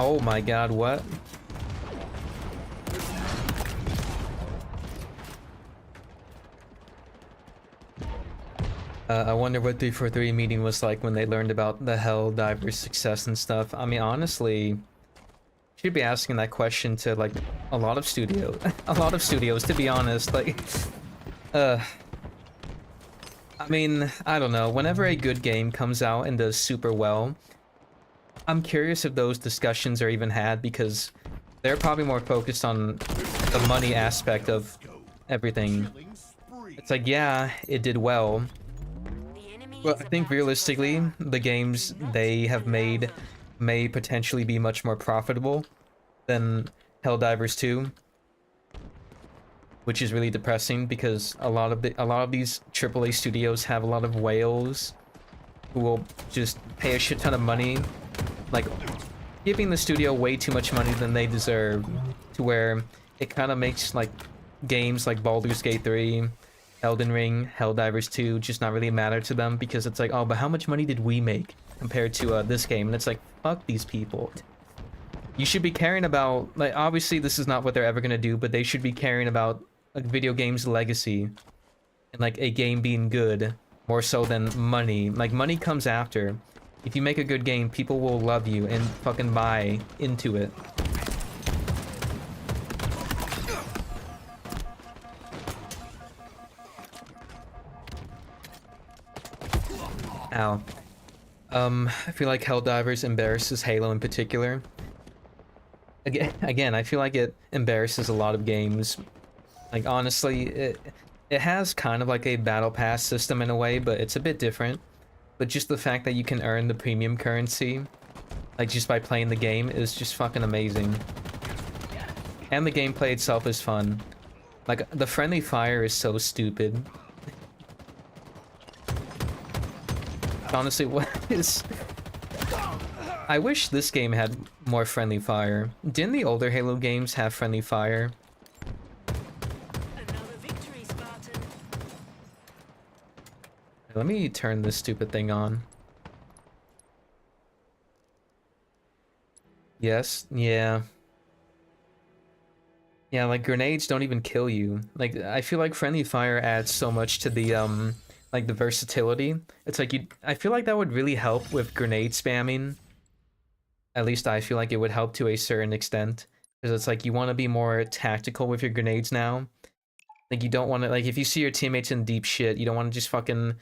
Oh my god, what? I wonder what 343 meeting was like when they learned about the Helldivers success and stuff. I mean, honestly, should be asking that question to like a lot of studios, to be honest. Like, I mean, I don't know. Whenever a good game comes out and does super well, I'm curious if those discussions are even had because they're probably more focused on the money aspect of everything. It's like, yeah, it did well. But I think realistically, the games they have made may potentially be much more profitable than Helldivers 2, which is really depressing because a lot of these AAA studios have a lot of whales who will just pay a shit ton of money, like giving the studio way too much money than they deserve, to where it kind of makes like games like Baldur's Gate 3, Elden Ring, Helldivers 2 just not really matter to them because it's like, oh, but how much money did we make compared to this game? And it's like, fuck these people. You should be caring about, like, obviously this is not what they're ever gonna do, but they should be caring about a video game's legacy and like a game being good more so than money. Like, money comes after. If you make a good game, people will love you and fucking buy into it. Ow. I feel like Helldivers embarrasses Halo in particular. Again, I feel like it embarrasses a lot of games. Like, honestly, it has kind of like a battle pass system in a way, but it's a bit different. But just the fact that you can earn the premium currency, like just by playing the game, is just fucking amazing. And the gameplay itself is fun. Like, the friendly fire is so stupid. Honestly, what is... I wish this game had more friendly fire. Didn't the older Halo games have friendly fire? Another victory, Spartan. Let me turn this stupid thing on. Yes, yeah. Yeah, like grenades don't even kill you. Like, I feel like friendly fire adds so much to the like the versatility. It's like I feel like that would really help with grenade spamming. At least I feel like it would help to a certain extent. Because it's like you want to be more tactical with your grenades now. Like, you don't want to, like, if you see your teammates in deep shit, you don't want to just fucking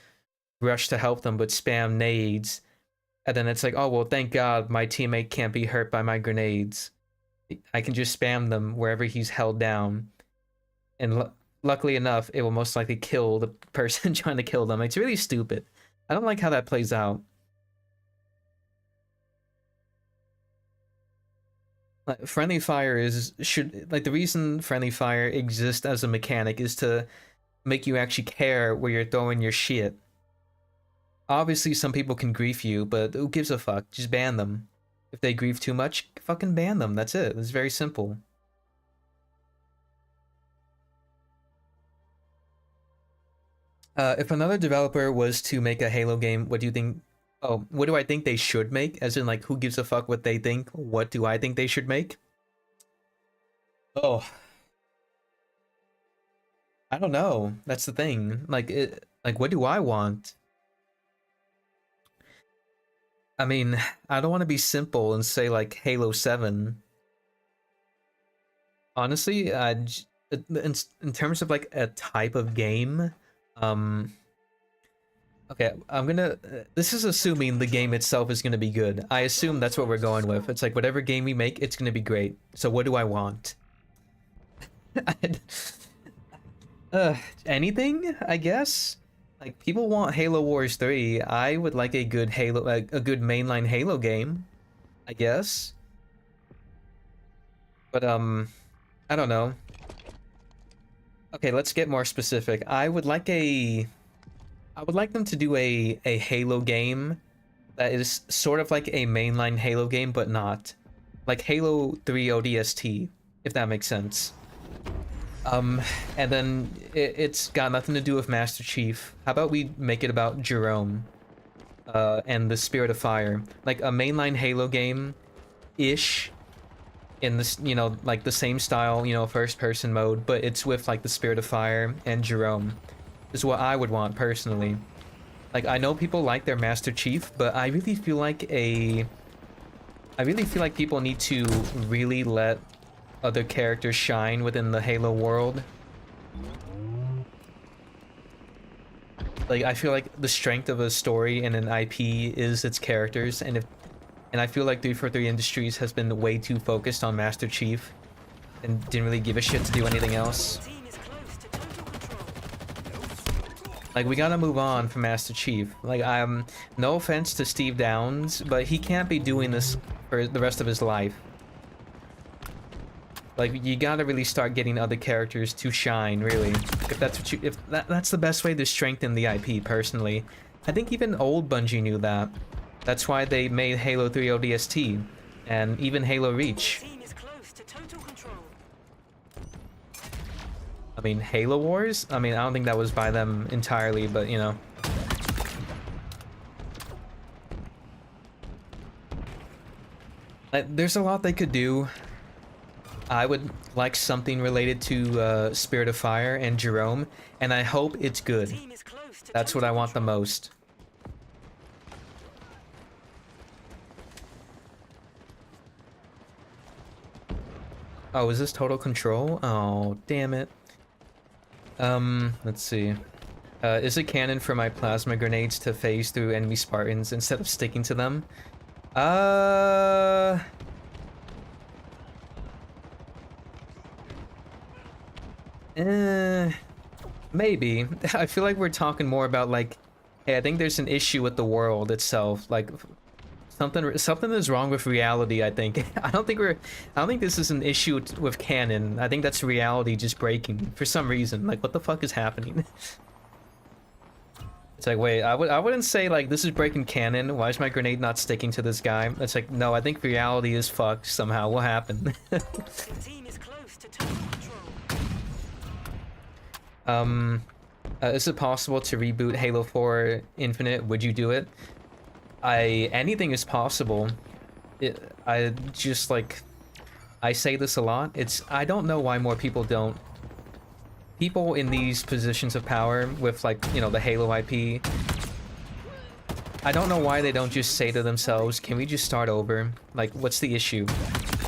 rush to help them but spam nades. And then it's like, oh, well, thank God my teammate can't be hurt by my grenades. I can just spam them wherever he's held down. And luckily enough, it will most likely kill the person trying to kill them. It's really stupid. I don't like how that plays out. Like, friendly fire should, like, the reason friendly fire exists as a mechanic is to make you actually care where you're throwing your shit. Obviously, some people can grief you, but who gives a fuck? Just ban them. If they grief too much, fucking ban them. That's it. It's very simple. If another developer was to make a Halo game, what do you think? Oh, what do I think they should make? As in, like, who gives a fuck what they think? What do I think they should make? Oh, I don't know. That's the thing. Like, what do I want? I mean, I don't want to be simple and say like Halo 7. Honestly, in terms of like a type of game, okay, I'm gonna. This is assuming the game itself is gonna be good. I assume that's what we're going with. It's like whatever game we make, it's gonna be great. So what do I want? Anything, I guess. Like, people want Halo Wars 3. I would like a good Halo, a good mainline Halo game, I guess. But I don't know. Okay, let's get more specific. I would like them to do a Halo game that is sort of like a mainline Halo game, but not. Like Halo 3 ODST, if that makes sense. And then it's got nothing to do with Master Chief. How about we make it about Jerome, and the Spirit of Fire? Like a mainline Halo game-ish, in this, you know, like the same style, you know, first-person mode, but it's with like the Spirit of Fire and Jerome. Is what I would want personally. Like, I know people like their Master Chief, but I really feel like people need to really let other characters shine within the Halo world. Like, I feel like the strength of a story and an IP is its characters, and I feel like 343 Industries has been way too focused on Master Chief and didn't really give a shit to do anything else. Like, we gotta move on from Master Chief. Like, no offense to Steve Downes, but he can't be doing this for the rest of his life. Like, you gotta really start getting other characters to shine, really. If that's what you, that's the best way to strengthen the IP, personally. I think even old Bungie knew that. That's why they made Halo 3 ODST, and even Halo Reach. I mean, Halo Wars? I mean, I don't think that was by them entirely, but, you know. There's a lot they could do. I would like something related to Spirit of Fire and Jerome, and I hope it's good. That's what I want the most. Oh, is this Total Control? Oh, damn it. Let's see. Is it canon for my plasma grenades to phase through enemy Spartans instead of sticking to them? Maybe. I feel like we're talking more about, like, hey, I think there's an issue with the world itself. Like, something is wrong with reality, I think. I don't think this is an issue with canon. I think that's reality just breaking for some reason. Like, what the fuck is happening? It's like, wait, I wouldn't say, like, this is breaking canon. Why is my grenade not sticking to this guy? It's like, no, I think reality is fucked somehow. What happened? Is it possible to reboot Halo 4 Infinite? Would you do it? Anything is possible. I just, like, I say this a lot. I don't know why more people don't. People in these positions of power with, like, you know, the Halo IP, I don't know why they don't just say to themselves, can we just start over? Like, what's the issue?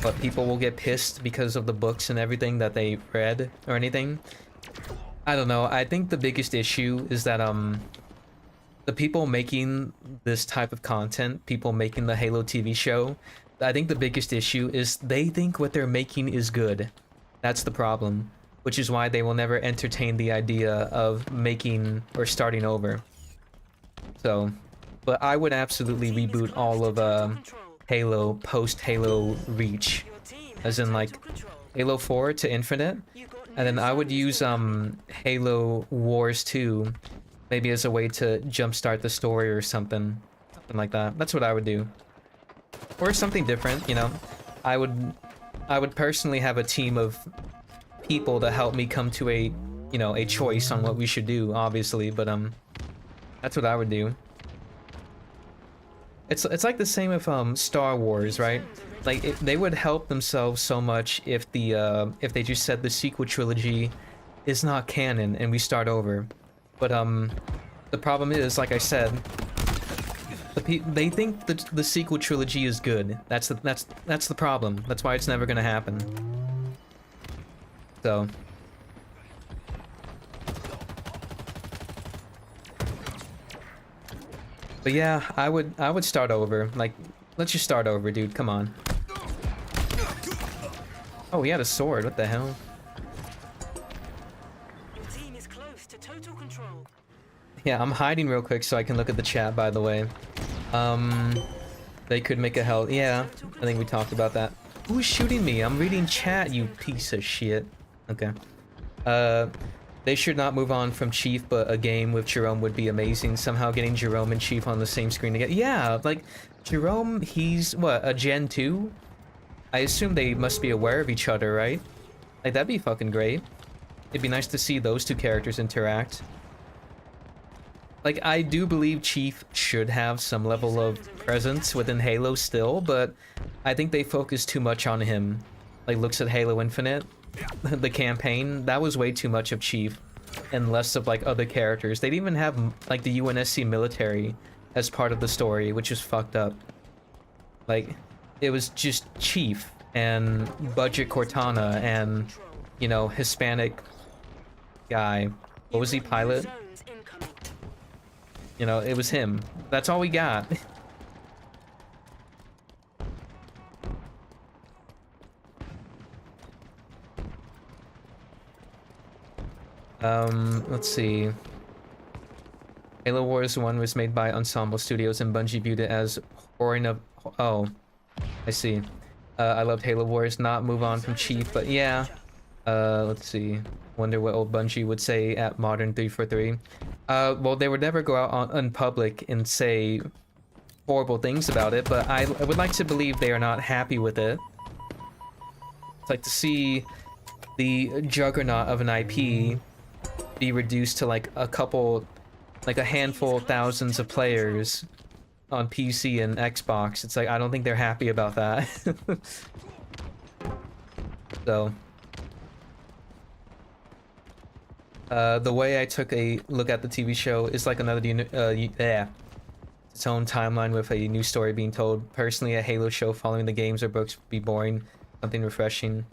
But people will get pissed because of the books and everything that they read or anything. I don't know. I think the biggest issue is that, the people making this type of content, people making the Halo TV show, I think the biggest issue is they think what they're making is good. That's the problem. Which is why they will never entertain the idea of making or starting over. So, but I would absolutely reboot all of Halo post-Halo Reach. As in, like, Halo 4 to Infinite. And then I would use Halo Wars 2 maybe as a way to jumpstart the story or something. Something like that. That's what I would do. Or something different, you know. I would personally have a team of people to help me come to a, you know, a choice on what we should do, obviously, but that's what I would do. It's like the same with Star Wars, right? Like, they would help themselves so much if if they just said the sequel trilogy is not canon and we start over. But the problem is, like I said, they think that the sequel trilogy is good. That's the problem. That's why it's never gonna happen. So, but yeah, I would start over. Like, let's just start over, dude. Come on. Oh, he had a sword. What the hell? Your team is close to total control. Yeah, I'm hiding real quick so I can look at the chat, by the way. They could make a hell. Yeah, I think we talked about that. Who's shooting me? I'm reading chat, you piece of shit. Okay. They should not move on from Chief, but a game with Jerome would be amazing. Somehow getting Jerome and Chief on the same screen again. Yeah, like, Jerome, he's, what, a Gen 2? I assume they must be aware of each other, right? Like, that'd be fucking great. It'd be nice to see those two characters interact. Like, I do believe Chief should have some level of presence within Halo still, but I think they focus too much on him. Like, looks at Halo Infinite. The campaign, that was way too much of Chief and less of, like, other characters. They'd even have, like, the UNSC military as part of the story, which is fucked up. Like, it was just Chief and Budget Cortana and, you know, Hispanic guy. What was he, pilot? You know, it was him. That's all we got. Let's see. Halo Wars 1 was made by Ensemble Studios and Bungie viewed it as Horn of... Oh, I see. I loved Halo Wars, not move on from Chief, but yeah. Let's see. Wonder what old Bungie would say at Modern 343. Well, they would never go out in public and say horrible things about it, but I would like to believe they are not happy with it. It's like to see the juggernaut of an IP be reduced to like a couple, like a handful of thousands of players on PC and Xbox. It's like, I don't think they're happy about that. So the way I took a look at the TV show is like another its own timeline with a new story being told. Personally, a Halo show following the games or books would be boring. Something refreshing.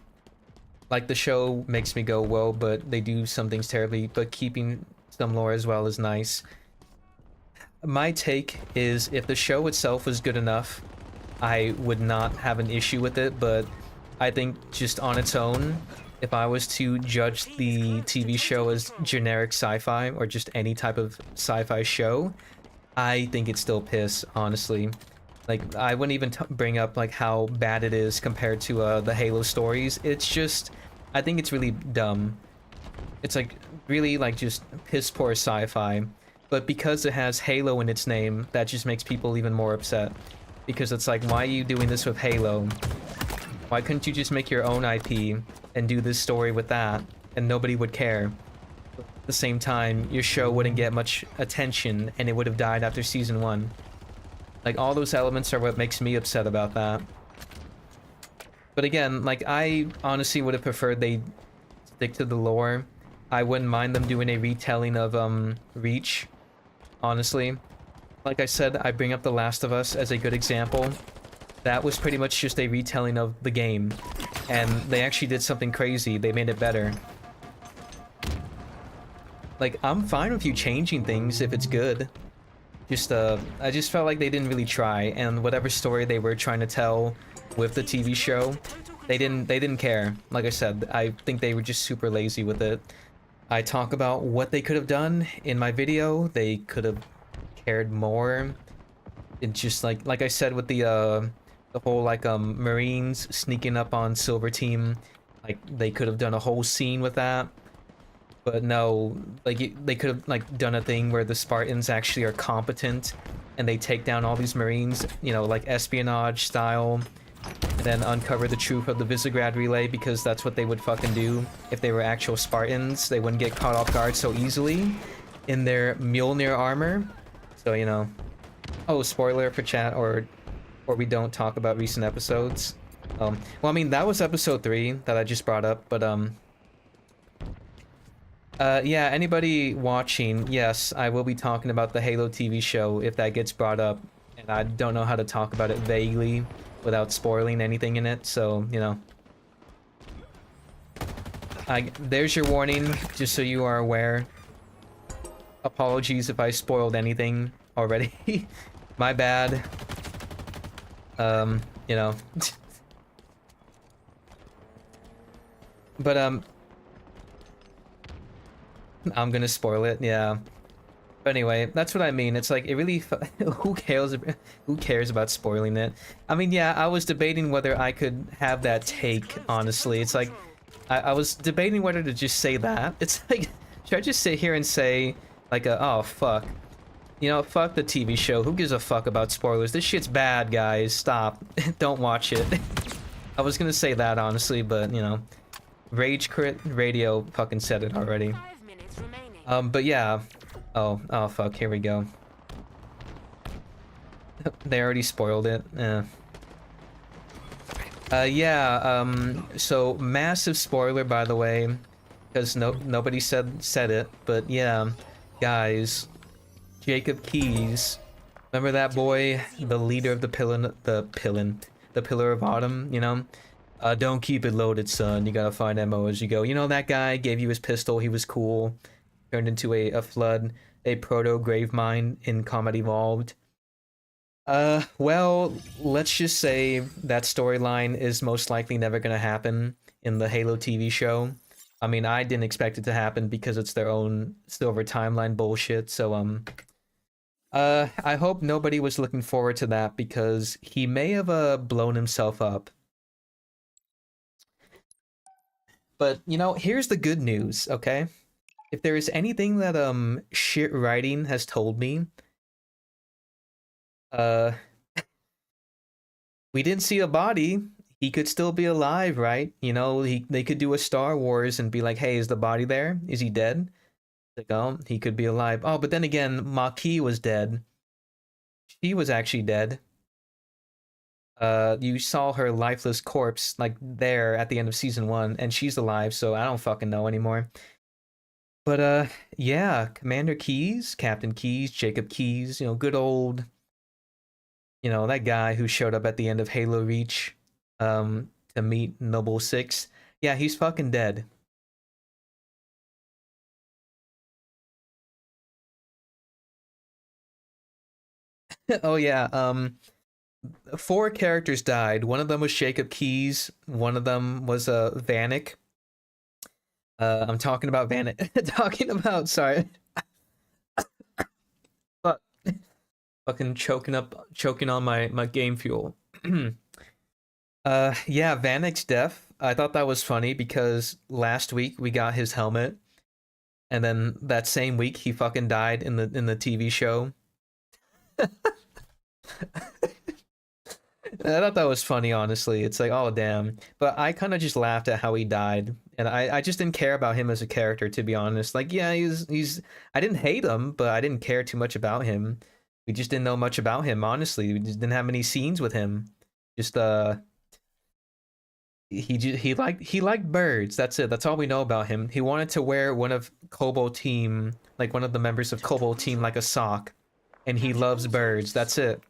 Like the show makes me go, well, but they do some things terribly, but keeping some lore as well is nice. My take is if the show itself was good enough, I would not have an issue with it, but I think just on its own, if I was to judge the TV show as generic sci-fi or just any type of sci-fi show, I think it's still piss, honestly. Like, I wouldn't even bring up like how bad it is compared to the Halo stories. It's just, I think it's really dumb. It's like really like just piss poor sci-fi. But because it has Halo in its name, that just makes people even more upset. Because it's like, why are you doing this with Halo? Why couldn't you just make your own IP and do this story with that, and nobody would care? At the same time, your show wouldn't get much attention, and it would have died after season 1. Like, all those elements are what makes me upset about that. But again, like, I honestly would have preferred they stick to the lore. I wouldn't mind them doing a retelling of Reach, honestly. Like I said, I bring up The Last of Us as a good example. That was pretty much just a retelling of the game, and they actually did something crazy. They made it better. Like, I'm fine with you changing things if it's good. Just I just felt like they didn't really try, and whatever story they were trying to tell with the TV show, they didn't care. Like I said, I think they were just super lazy with it. I talk about what they could have done in my video. They could have cared more. It just like I said with the whole like Marines sneaking up on Silver Team, like they could have done a whole scene with that. But no, like they could have like done a thing where the Spartans actually are competent and they take down all these Marines, you know, like espionage style, and then uncover the truth of the Visegrad relay, because that's what they would fucking do if they were actual Spartans. They wouldn't get caught off guard so easily in their Mjolnir armor. So, you know. Oh, spoiler for chat, or we don't talk about recent episodes. Well, I mean, that was episode 3 that I just brought up, but yeah, anybody watching, yes, I will be talking about the Halo TV show if that gets brought up, and I don't know how to talk about it vaguely without spoiling anything in it, so, you know. There's your warning, just so you are aware. Apologies if I spoiled anything already. My bad. You know. But, I'm gonna spoil it, yeah. But anyway, that's what I mean. It's like, it really... who cares about spoiling it? I mean, yeah, I was debating whether I could have that take, honestly. It's like, I was debating whether to just say that. It's like, should I just sit here and say, like, oh, fuck. You know, fuck the TV show. Who gives a fuck about spoilers? This shit's bad, guys. Stop. Don't watch it. I was gonna say that, honestly, but, you know. Rage Crit Radio fucking said it already. 5 minutes remaining. But yeah. Oh, fuck, here we go. They already spoiled it. So massive spoiler, by the way, because nobody said it, but yeah, guys, Jacob Keyes, remember that boy, the leader of the Pillar of Autumn, you know? Don't keep it loaded, son. You gotta find ammo as you go. You know, that guy gave you his pistol. He was cool. turned into a flood, a proto grave mine in Combat Evolved. Well, let's just say that storyline is most likely never gonna happen in the Halo TV show. I mean, I didn't expect it to happen because it's their own silver timeline bullshit, so I hope nobody was looking forward to that because he may have blown himself up. But, you know, here's the good news, okay? If there is anything that shit writing has told me, we didn't see a body. He could still be alive, right? You know, they could do a Star Wars and be like, "Hey, is the body there? Is he dead?" Like, oh, he could be alive. Oh, but then again, Maquis was dead. She was actually dead. You saw her lifeless corpse like there at the end of season 1, and she's alive, so I don't fucking know anymore. But yeah, Commander Keyes, Captain Keyes, Jacob Keyes, you know, good old, you know, that guy who showed up at the end of Halo Reach to meet Noble Six. Yeah, he's fucking dead. Oh yeah, 4 characters died. One of them was Jacob Keyes, one of them was Vanek. I'm talking about Vanek. Talking about, sorry. Fuck. Fucking choking on my game fuel. Yeah, Vanek's death. I thought that was funny because last week we got his helmet, and then that same week he fucking died in the TV show. I thought that was funny, honestly. It's like, oh damn. But I kind of just laughed at how he died, and I just didn't care about him as a character, to be honest. Like, yeah, he's I didn't hate him, but I didn't care too much about him. We just didn't know much about him, honestly. We just didn't have many scenes with him. Just he liked birds. That's it. That's all we know about him. He wanted to wear one of Kobo team, like one of the members of Kobo team, like a sock, and he loves birds. That's it.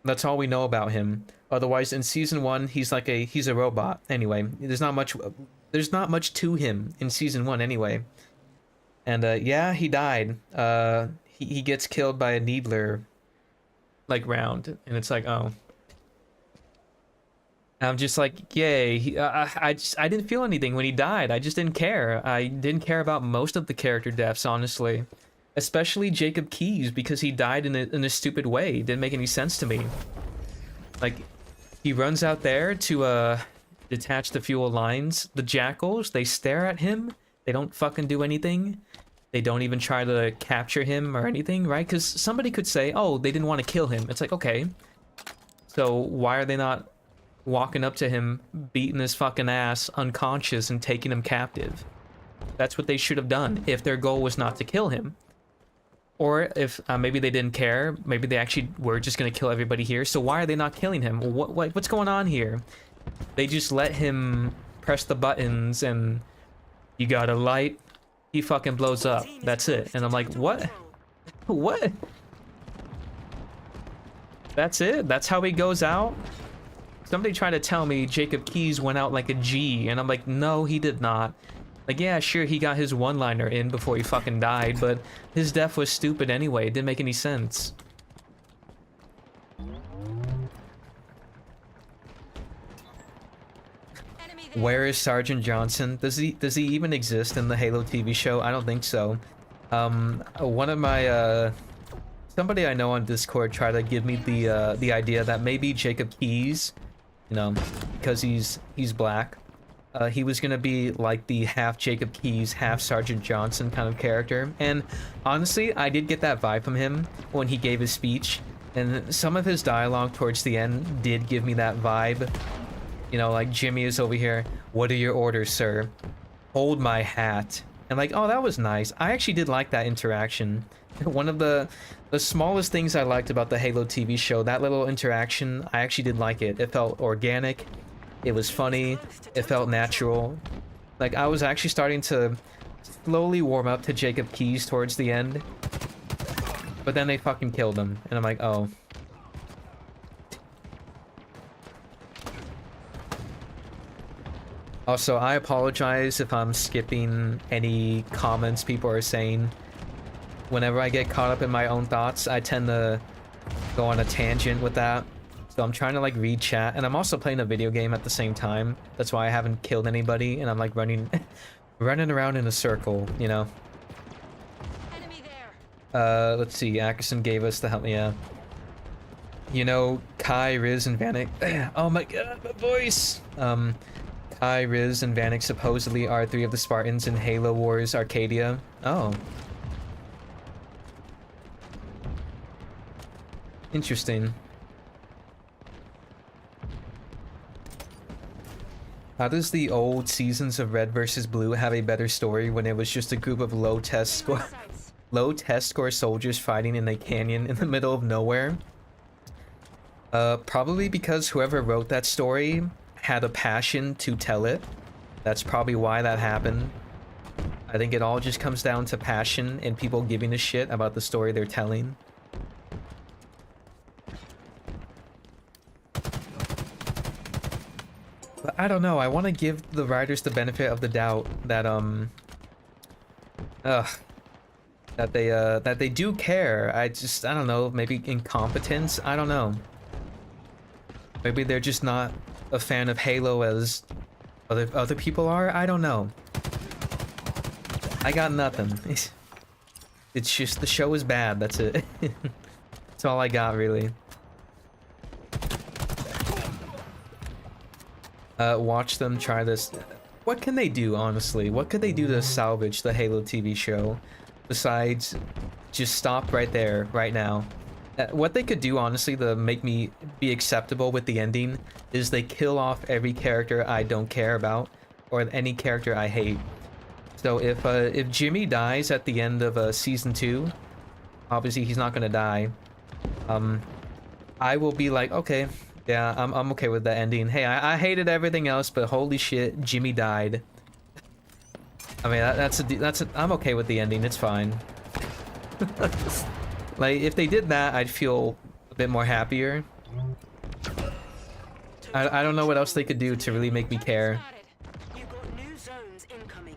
That's all we know about him. Otherwise, in season 1, he's a robot. Anyway, there's not much to him in season 1 anyway. And yeah, he died. He gets killed by a Needler like round, and it's like, oh. I'm just like, yay. I didn't feel anything when he died. I just didn't care. I didn't care about most of the character deaths, honestly. Especially Jacob Keyes, because he died in a stupid way. It didn't make any sense to me. Like, he runs out there to detach the fuel lines. The Jackals, they stare at him. They don't fucking do anything. They don't even try to capture him or anything, right? Because somebody could say, oh, they didn't want to kill him. It's like, okay. So why are they not walking up to him, beating his fucking ass unconscious and taking him captive? That's what they should have done if their goal was not to kill him. Or if maybe they didn't care, maybe they actually were just gonna kill everybody here. So why are they not killing him? What's going on here? They just let him press the buttons and you got a light, he fucking blows up. That's it. And I'm like, what? What? That's it? That's how he goes out? Somebody tried to tell me Jacob Keyes went out like a G, and I'm like, no, he did not. Like, yeah, sure, he got his one-liner in before he fucking died, but his death was stupid anyway. It didn't make any sense. Where is Sergeant Johnson? Does he even exist in the Halo TV show? I don't think so. One of my somebody I know on Discord tried to give me the idea that maybe Jacob Keyes, you know, because he's black, he was gonna be like the half Jacob Keyes, half Sergeant Johnson kind of character. And honestly, I did get that vibe from him when he gave his speech, and some of his dialogue towards the end did give me that vibe. You know, like, Jimmy is over here, what are your orders, sir? Hold my hat. And like, oh, that was nice. I actually did like that interaction. One of the smallest things I liked about the Halo TV show, that little interaction, I actually did like it. It felt organic. It was funny. It felt natural. Like, I was actually starting to slowly warm up to Jacob Keyes towards the end. But then they fucking killed him. And I'm like, oh. Also, I apologize if I'm skipping any comments people are saying. Whenever I get caught up in my own thoughts, I tend to go on a tangent with that. So I'm trying to like read chat, and I'm also playing a video game at the same time. That's why I haven't killed anybody, and I'm like running around in a circle, you know. Enemy there. Let's see. Ackerson gave us the help. Yeah. You know, Kai, Riz, and Vanek. Oh my god, my voice. Kai, Riz, and Vanek supposedly are 3 of the Spartans in Halo Wars Arcadia. Oh. Interesting. How does the old seasons of Red vs. Blue have a better story when it was just a group of low test score soldiers fighting in a canyon in the middle of nowhere? Probably because whoever wrote that story had a passion to tell it. That's probably why that happened. I think it all just comes down to passion and people giving a shit about the story they're telling. But I don't know, I want to give the writers the benefit of the doubt that that they do care. I don't know, maybe incompetence, I don't know. Maybe they're just not a fan of Halo as other people are, I don't know. I got nothing. It's just the show is bad, that's it. That's all I got, really. Watch them try this. What can they do, honestly? What could they do to salvage the Halo TV show? Besides, just stop right there, right now. What they could do, honestly, to make me be acceptable with the ending, is they kill off every character I don't care about, or any character I hate. So if Jimmy dies at the end of season 2, obviously he's not gonna die. I will be like, okay. Yeah, I'm okay with the ending. Hey, I hated everything else, but holy shit, Jimmy died. I mean, I'm okay with the ending. It's fine. Like, if they did that, I'd feel a bit more happier. I don't know what else they could do to really make me care. You've got new zones incoming.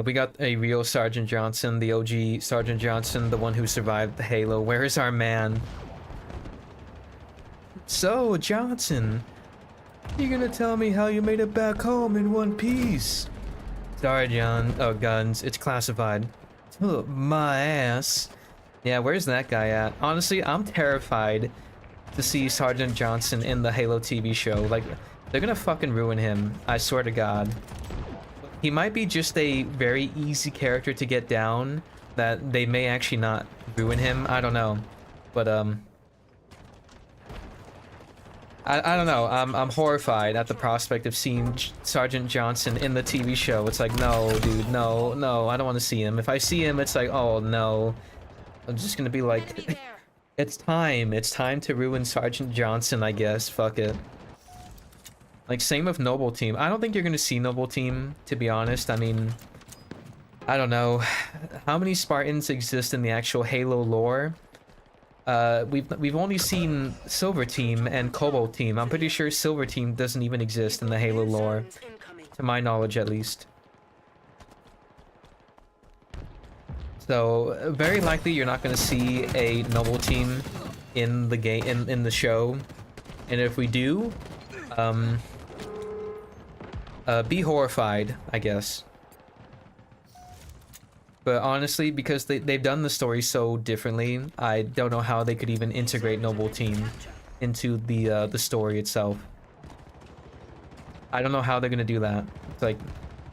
We got a real Sergeant Johnson, the OG Sergeant Johnson, the one who survived the Halo. Where is our man? So, Johnson, you gonna tell me how you made it back home in one piece? Sorry, John. Oh, guns. It's classified. Oh, my ass. Yeah, where's that guy at? Honestly, I'm terrified to see Sergeant Johnson in the Halo TV show. Like, they're gonna fucking ruin him. I swear to God. He might be just a very easy character to get down, that they may actually not ruin him. I don't know. But, I don't know, I'm horrified at the prospect of seeing Sergeant Johnson in the TV show. It's like, no, dude, no, I don't want to see him. If I see him, it's like, oh no. I'm just gonna be like, it's time to ruin Sergeant Johnson, I guess, fuck it. Like, same with Noble Team. I don't think you're gonna see Noble Team, to be honest. I mean, I don't know. How many Spartans exist in the actual Halo lore? We've only seen Silver Team and Cobalt Team. I'm pretty sure Silver Team doesn't even exist in the Halo lore, to my knowledge at least. So very likely you're not going to see a Noble Team in the game in the show, and if we do, be horrified, I guess. But honestly, because they've done the story so differently, I don't know how they could even integrate Noble Team into the story itself. I don't know how they're gonna do that. It's like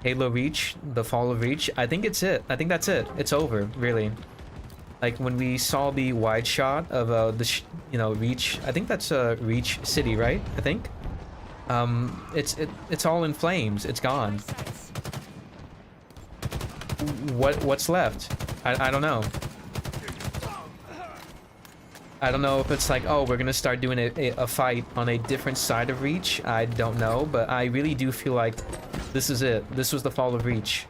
Halo Reach, the fall of Reach. I think it's it. I think that's it. It's over, really. Like when we saw the wide shot of Reach. I think that's Reach City, right? I think. It's all in flames. It's gone. What's left? I don't know. I don't know if it's like, oh, we're gonna start doing a fight on a different side of Reach. I don't know, but I really do feel like this is it. This was the fall of Reach.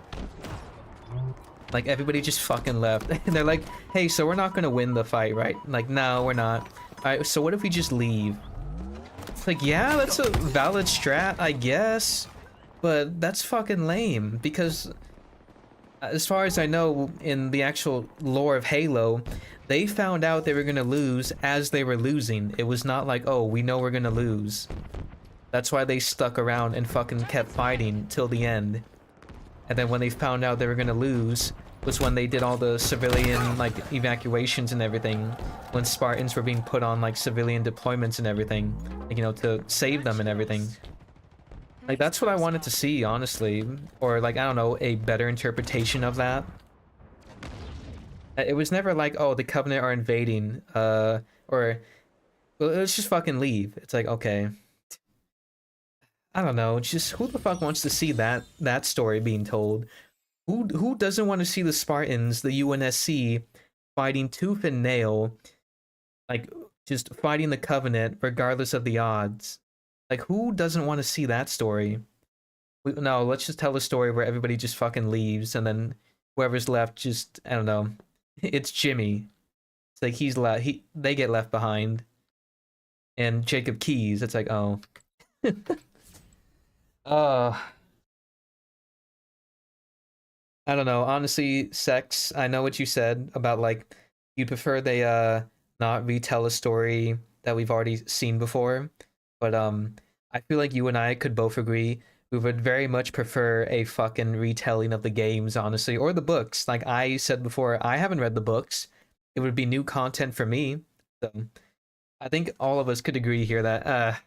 Like, everybody just fucking left. And they're like, hey, so we're not gonna win the fight, right? Like, no, we're not. Alright, so what if we just leave? It's like, yeah, that's a valid strat, I guess. but that's fucking lame because as far as I know, in the actual lore of Halo, they found out they were gonna lose as they were losing. It was not like, oh, we know we're gonna lose. That's why they stuck around and fucking kept fighting till the end. And then when they found out they were gonna lose, was when they did all the civilian, like, evacuations and everything. When Spartans were being put on, like, civilian deployments and everything. Like, you know, to save them and everything. Like, that's what I wanted to see, honestly. Or, like, I don't know, a better interpretation of that. It was never like, oh, the Covenant are invading, or, well, let's just fucking leave. It's like, okay. I don't know, just who the fuck wants to see that story being told? Who doesn't want to see the Spartans, the UNSC, fighting tooth and nail, like, just fighting the Covenant regardless of the odds? Like, who doesn't want to see that story? No, let's just tell a story where everybody just fucking leaves, and then whoever's left just, I don't know. It's Jimmy. It's like he's left. They get left behind. And Jacob Keyes. It's like, oh. I don't know. Honestly, Sex, I know what you said about, like, you prefer they not retell a story that we've already seen before. But I feel like you and I could both agree we would very much prefer a fucking retelling of the games, honestly, or the books. Like I said before, I haven't read the books. It would be new content for me. So I think all of us could agree here that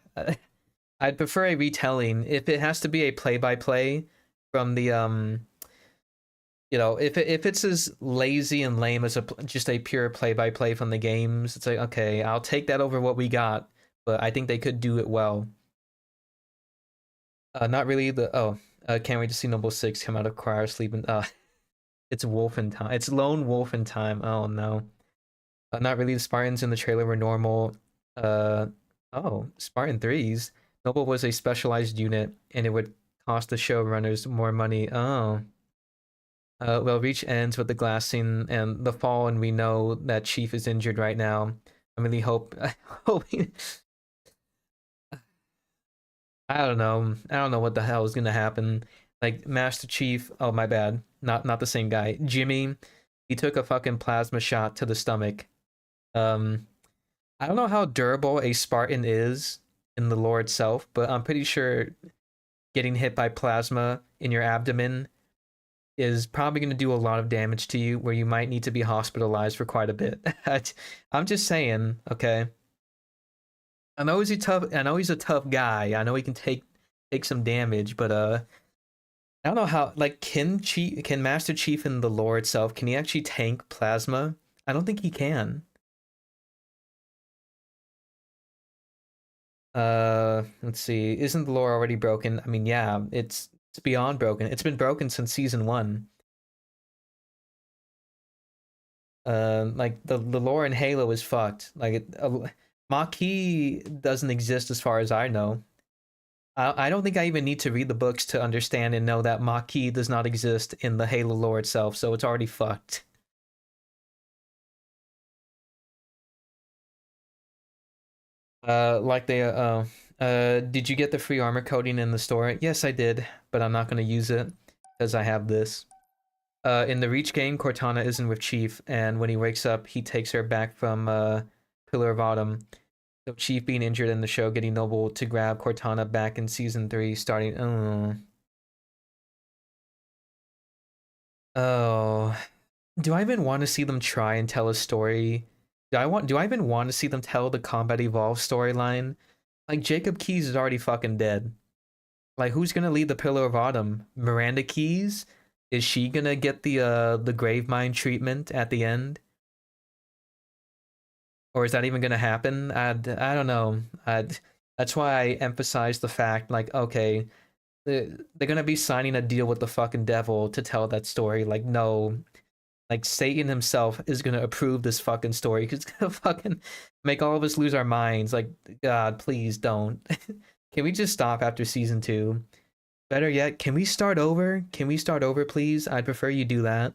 I'd prefer a retelling. If it has to be a play-by-play from the you know, if it's as lazy and lame as just a pure play-by-play from the games, it's like, okay, I'll take that over what we got, but I think they could do it well. Not really can't wait to see Noble 6 come out of cryo sleep and it's Wolfenstein. It's Lone Wolfenstein. Oh no. Not really, the Spartans in the trailer were normal. Oh, Spartan 3s. Noble was a specialized unit and it would cost the showrunners more money. Oh. Well, Reach ends with the glassing and the fall, and we know that Chief is injured right now. I really hoping. I don't know. I don't know what the hell is gonna happen. Like Master Chief. Oh my bad. Not the same guy. Jimmy. He took a fucking plasma shot to the stomach. I don't know how durable a Spartan is in the lore itself, but I'm pretty sure getting hit by plasma in your abdomen is probably going to do a lot of damage to you, where you might need to be hospitalized for quite a bit. I'm just saying, okay. I know he's a tough guy. I know he can take some damage, but I don't know how, like, can Master Chief in the lore itself, can he actually tank plasma? I don't think he can. Let's see. Isn't the lore already broken? I mean, yeah, it's beyond broken. It's been broken since season 1. Like the lore in Halo is fucked. Like Maquis doesn't exist as far as I know. I don't think I even need to read the books to understand and know that Maquis does not exist in the Halo lore itself, so it's already fucked. Did you get the free armor coating in the store? Yes, I did, but I'm not going to use it because I have this. In the Reach game, Cortana isn't with Chief, and when he wakes up, he takes her back from Pillar of Autumn. So Chief being injured in the show, getting Noble to grab Cortana back in season 3, starting. Oh, do I even want to see them try and tell a story? Do I even want to see them tell the Combat Evolved storyline? Like, Jacob Keyes is already fucking dead. Like, who's gonna lead the Pillar of Autumn? Miranda Keyes? Is she gonna get the Gravemind treatment at the end? Or is that even gonna happen? I don't know. That's why I emphasize the fact, like, okay, they're gonna be signing a deal with the fucking devil to tell that story. Like, no. Like, Satan himself is gonna approve this fucking story because it's gonna fucking make all of us lose our minds. Like, God, please don't. Can we just stop after season 2? Better yet, can we start over? Can we start over, please? I'd prefer you do that.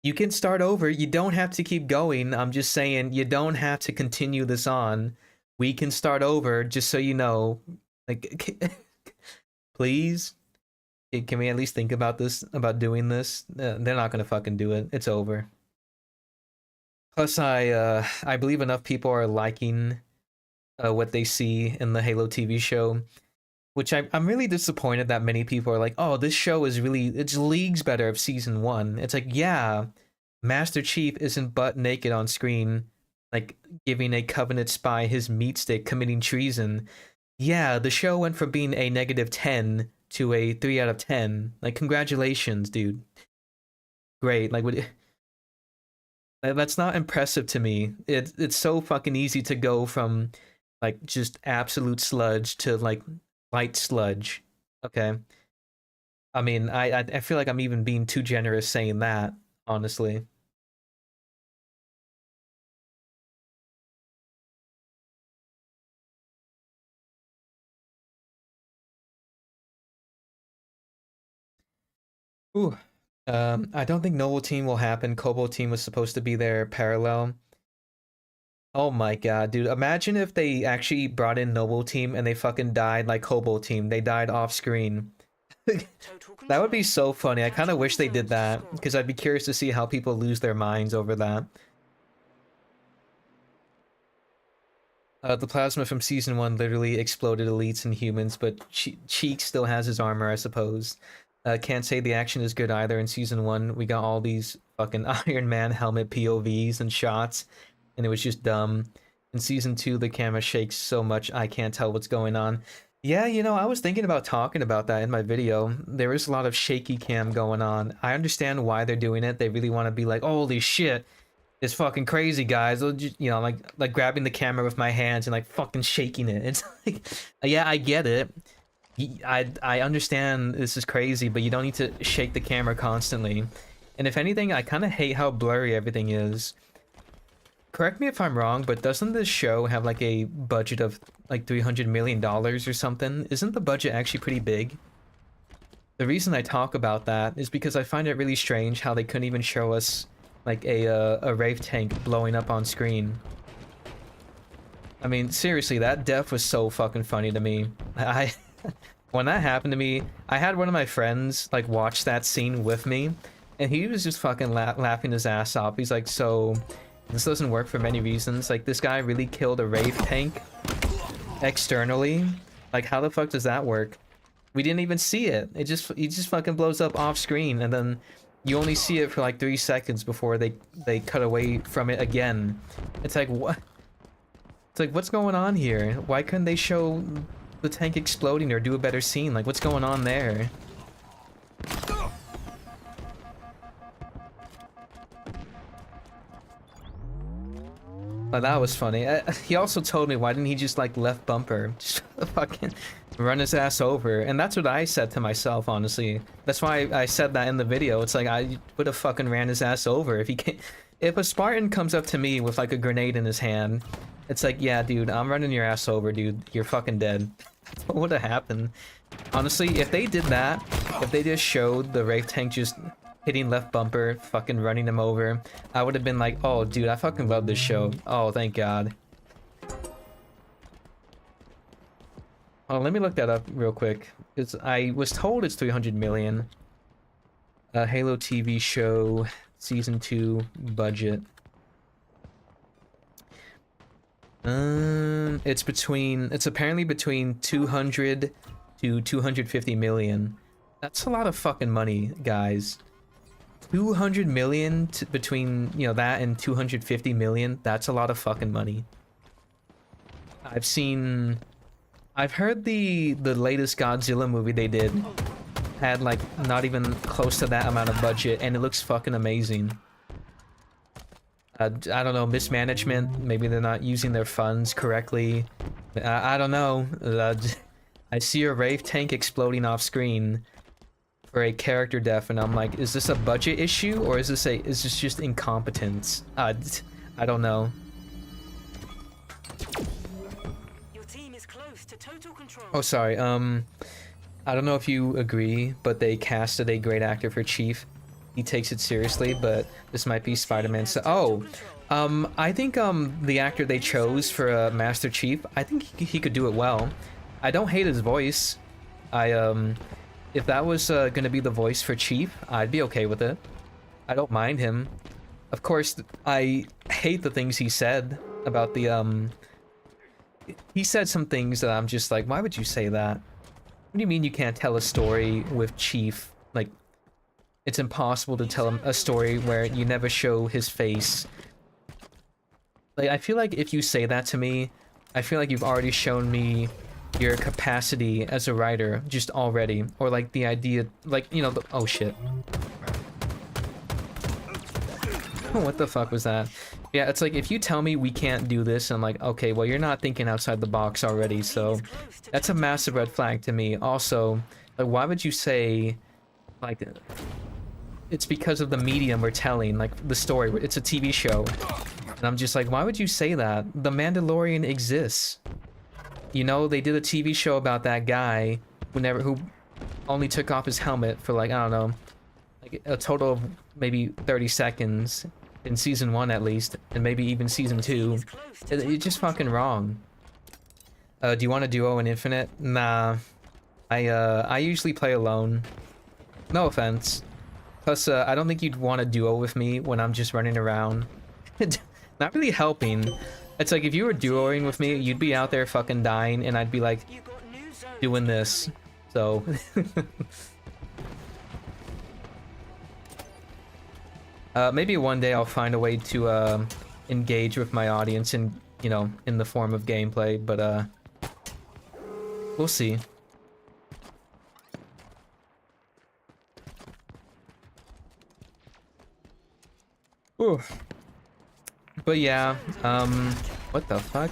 You can start over. You don't have to keep going. I'm just saying, you don't have to continue this on. We can start over, just so you know. Like, please, can we at least think about this, about doing this? They're not gonna fucking do it. It's over. Plus, I believe enough people are liking what they see in the Halo TV show, which I'm really disappointed that many people are like, oh, this show is really, it's leagues better of season 1. It's like, yeah, Master Chief isn't butt naked on screen, like giving a Covenant spy his meat stick committing treason. Yeah, the show went from being a -10 to a 3 out of 10. Like, congratulations, dude. Great. Like, that's not impressive to me. It's so fucking easy to go from like just absolute sludge to like light sludge. Okay. I mean, I feel like I'm even being too generous saying that, honestly. Ooh. I don't think Noble Team will happen. Kobold Team was supposed to be there parallel. Oh my god, dude. Imagine if they actually brought in Noble Team and they fucking died like Kobold Team. They died off screen. That would be so funny. I kind of wish they did that, because I'd be curious to see how people lose their minds over that. The plasma from season 1 literally exploded elites and humans, but Cheek still has his armor, I suppose. Can't say the action is good either. In season 1, we got all these fucking Iron Man helmet POVs and shots, and it was just dumb. In season 2, the camera shakes so much I can't tell what's going on. Yeah, you know, I was thinking about talking about that in my video. There is a lot of shaky cam going on. I understand why they're doing it. They really want to be like, holy shit, it's fucking crazy, guys. You know, like grabbing the camera with my hands and like fucking shaking it. It's like, yeah, I get it. I understand this is crazy, but you don't need to shake the camera constantly. And if anything, I kind of hate how blurry everything is. Correct me if I'm wrong, but doesn't this show have like a budget of like $300 million or something? Isn't the budget actually pretty big? The reason I talk about that is because I find it really strange how they couldn't even show us like a Wraith tank blowing up on screen. I mean, seriously, that death was so fucking funny to me. When that happened to me, I had one of my friends like watch that scene with me, and he was just fucking laughing his ass off. He's like, so this doesn't work for many reasons. Like, this guy really killed a Wraith tank externally. Like, how the fuck does that work? We didn't even see it. He just fucking blows up off screen, and then you only see it for like 3 seconds before they cut away from it again. It's like, what? It's like, what's going on here? Why couldn't they show the tank exploding or do a better scene? Like, what's going on there? Oh, that was funny. He also told me, why didn't he just like left bumper? Just fucking run his ass over. And that's what I said to myself, honestly. That's why I said that in the video. It's like, I would have fucking ran his ass over. If a Spartan comes up to me with like a grenade in his hand, it's like, yeah, dude, I'm running your ass over, dude. You're fucking dead. That's what would have happened. Honestly, if they did that, if they just showed the Wraith tank just hitting left bumper, fucking running him over, I would have been like, oh, dude, I fucking love this show. Oh, thank God. Oh, let me look that up real quick. I was told it's 300 million. Halo TV show, season 2 budget. It's apparently between 200 to 250 million. That's a lot of fucking money, guys. 200 million between, you know, that and 250 million. That's a lot of fucking money. I've heard the latest Godzilla movie they did had like not even close to that amount of budget, and it looks fucking amazing. I don't know, mismanagement. Maybe they're not using their funds correctly. I don't know. I see a Wraith tank exploding off screen for a character death, and I'm like, is this a budget issue or is this just incompetence? I don't know. Your team is close to total control. Oh, sorry. I don't know if you agree, but they casted a great actor for Chief. He takes it seriously, but this might be Spider-Man. So, I think the actor they chose for Master Chief, I think he could do it well. I don't hate his voice. If that was gonna be the voice for Chief, I'd be okay with it. I don't mind him. Of course, I hate the things he said about the he said some things that I'm just like, why would you say that? What do you mean you can't tell a story with Chief? Like, it's impossible to tell him a story where you never show his face. Like, I feel like if you say that to me, I feel like you've already shown me your capacity as a writer, just already. Or like the idea, like, you know, oh shit. What the fuck was that? Yeah, it's like, if you tell me we can't do this, I'm like, okay, well, you're not thinking outside the box already, so that's a massive red flag to me. Also, like, why would you say, like, it's because of the medium we're telling, like, the story, it's a TV show. And I'm just like, why would you say that? The Mandalorian exists. You know, they did a TV show about that guy who only took off his helmet for, like, I don't know, like a total of maybe 30 seconds in season 1 at least, and maybe even season 2. It's just fucking wrong. Do you want a duo in Infinite? Nah. I usually play alone. No offense. Plus, I don't think you'd want a duo with me when I'm just running around. Not really helping. It's like, if you were duoing with me, you'd be out there fucking dying, and I'd be like, doing this. So... maybe one day I'll find a way to engage with my audience in, you know, in the form of gameplay, but we'll see. Ooh. But yeah, what the fuck?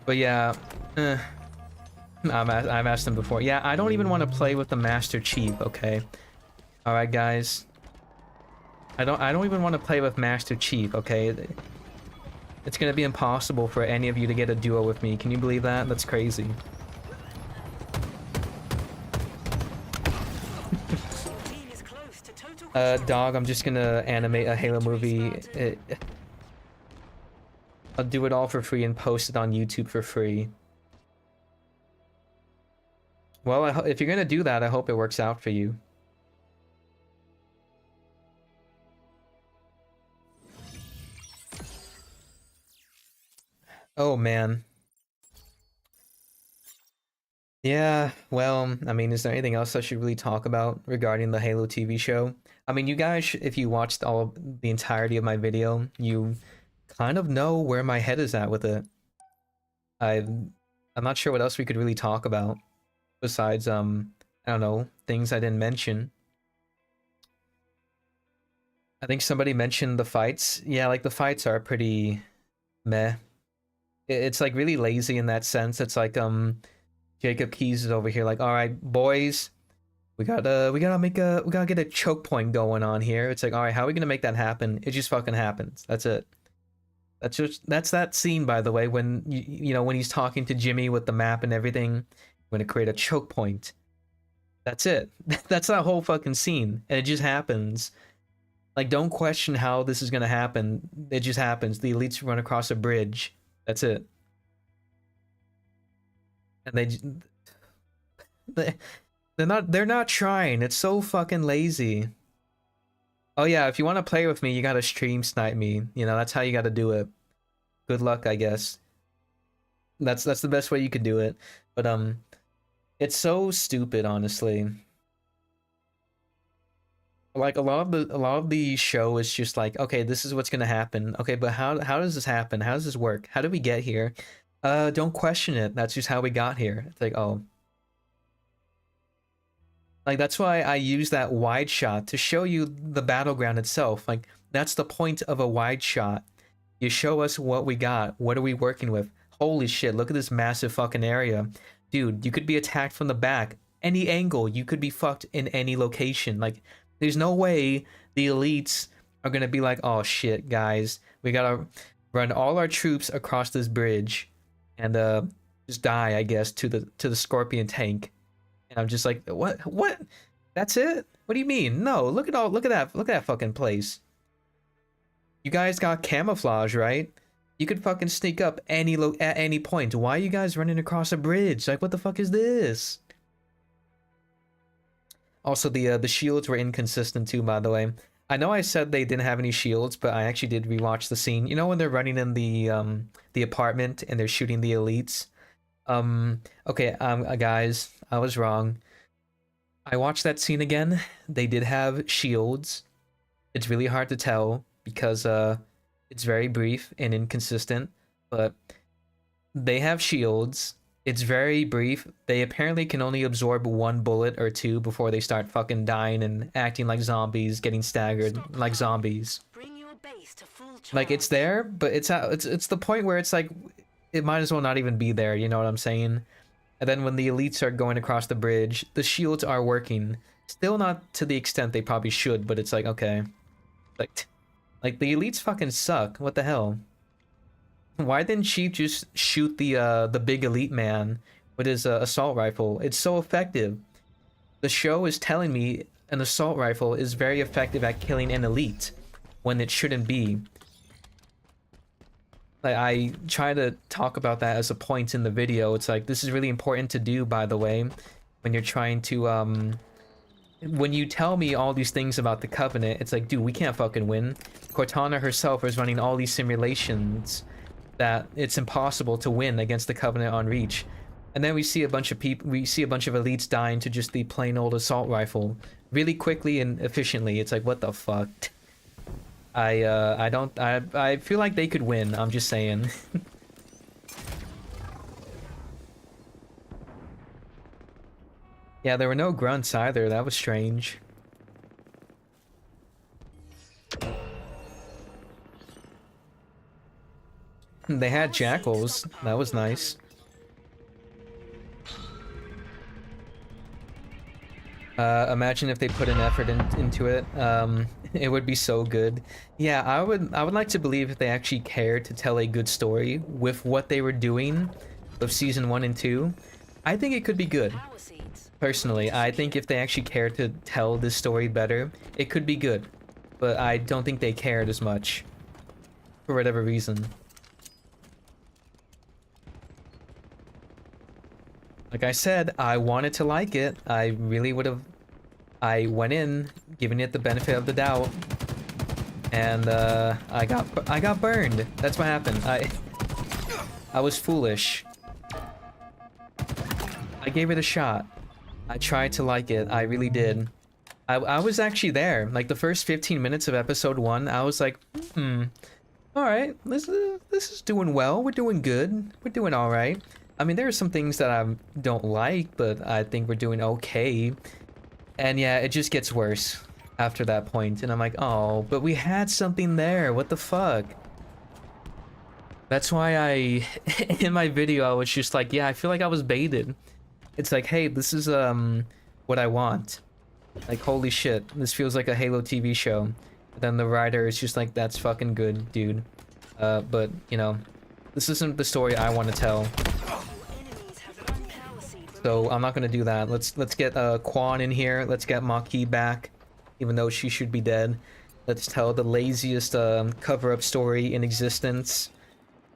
But yeah, I've asked him before. Yeah, I don't even want to play with the Master Chief, okay? Alright, guys. I don't even want to play with Master Chief, okay? It's gonna be impossible for any of you to get a duo with me. Can you believe that? That's crazy. Dog, I'm just gonna animate a Halo movie. I'll do it all for free and post it on YouTube for free. Well, if you're gonna do that, I hope it works out for you. Oh, man. Yeah, well, I mean, is there anything else I should really talk about regarding the Halo TV show? I mean, you guys, if you watched the entirety of my video, you kind of know where my head is at with it. I'm not sure what else we could really talk about besides, I don't know, things I didn't mention. I think somebody mentioned the fights. Yeah, like, the fights are pretty meh. It's like really lazy in that sense. It's like Jacob Keys is over here like, all right, boys, we gotta get a choke point going on here. It's like, all right, how are we gonna make that happen? It just fucking happens. That's it. That's that scene, by the way, when you know, when he's talking to Jimmy with the map and everything. I'm gonna create a choke point. That's it. That's that whole fucking scene, and it just happens. Like, don't question how this is gonna happen. It just happens. The elites run across a bridge. That's it. And they're not trying. It's so fucking lazy. Oh yeah, if you want to play with me, you gotta stream snipe me. You know, that's how you gotta do it. Good luck, I guess. That's the best way you could do it. But it's so stupid, honestly. Like, a lot of the show is just like, okay, this is what's gonna happen. Okay, but how does this happen? How does this work? How did we get here? Don't question it. That's just how we got here. It's like, oh. Like, that's why I use that wide shot to show you the battleground itself. Like, that's the point of a wide shot. You show us what we got. What are we working with? Holy shit, look at this massive fucking area. Dude, you could be attacked from the back. Any angle, you could be fucked in any location. Like, there's no way the elites are gonna be like, oh shit, guys, we gotta run all our troops across this bridge and just die, I guess, to the Scorpion tank. And I'm just like, what? That's it? What do you mean? No, look at that fucking place. You guys got camouflage, right? You could fucking sneak up at any point. Why are you guys running across a bridge? Like, what the fuck is this? Also, the shields were inconsistent too, by the way. I know I said they didn't have any shields, but I actually did rewatch the scene. You know when they're running in the apartment and they're shooting the elites? Okay, guys, I was wrong. I watched that scene again. They did have shields. It's really hard to tell because it's very brief and inconsistent, but they have shields. It's very brief. They apparently can only absorb 1 bullet or 2 before they start fucking dying and acting like zombies, getting staggered like zombies. Bring your base to full Like, it's there, but it's the point where it's like it might as well not even be there, you know what I'm saying? And then when the elites are going across the bridge, the shields are working. Still not to the extent they probably should, but it's like, okay. Like the elites fucking suck. What the hell? Why didn't she just shoot the big elite man with his assault rifle? It's so effective. The show is telling me an assault rifle is very effective at killing an elite when it shouldn't be. Like, I try to talk about that as a point in the video. It's like, this is really important to do, by the way, when you're trying to when you tell me all these things about the Covenant, it's like, dude, we can't fucking win. Cortana herself is running all these simulations that it's impossible to win against the Covenant on Reach. And then we see a bunch of elites dying to just the plain old assault rifle really quickly and efficiently. It's like, what the fuck? I feel like they could win, I'm just saying. Yeah, there were no grunts either. That was strange. They had jackals. That was nice. Imagine if they put an effort into it. It would be so good. Yeah, I would like to believe if they actually cared to tell a good story with what they were doing of season 1 and 2. I think it could be good. Personally, I think if they actually cared to tell this story better, it could be good. But I don't think they cared as much. For whatever reason. Like I said, I wanted to like it. I really would have... I went in, giving it the benefit of the doubt. And, I got burned. That's what happened. I was foolish. I gave it a shot. I tried to like it. I really did. I was actually there. Like, the first 15 minutes of episode 1, I was like, alright, this is doing well. We're doing good. We're doing alright. I mean, there are some things that I don't like, but I think we're doing okay. And yeah, it just gets worse after that point. And I'm like, oh, but we had something there. What the fuck? That's why in my video, I was just like, yeah, I feel like I was baited. It's like, hey, this is what I want. Like, holy shit, this feels like a Halo TV show. And then the writer is just like, that's fucking good, dude. But, you know, this isn't the story I want to tell. So I'm not gonna do that. Let's get Quan in here. Let's get Maquis back, even though she should be dead. Let's tell the laziest cover-up story in existence.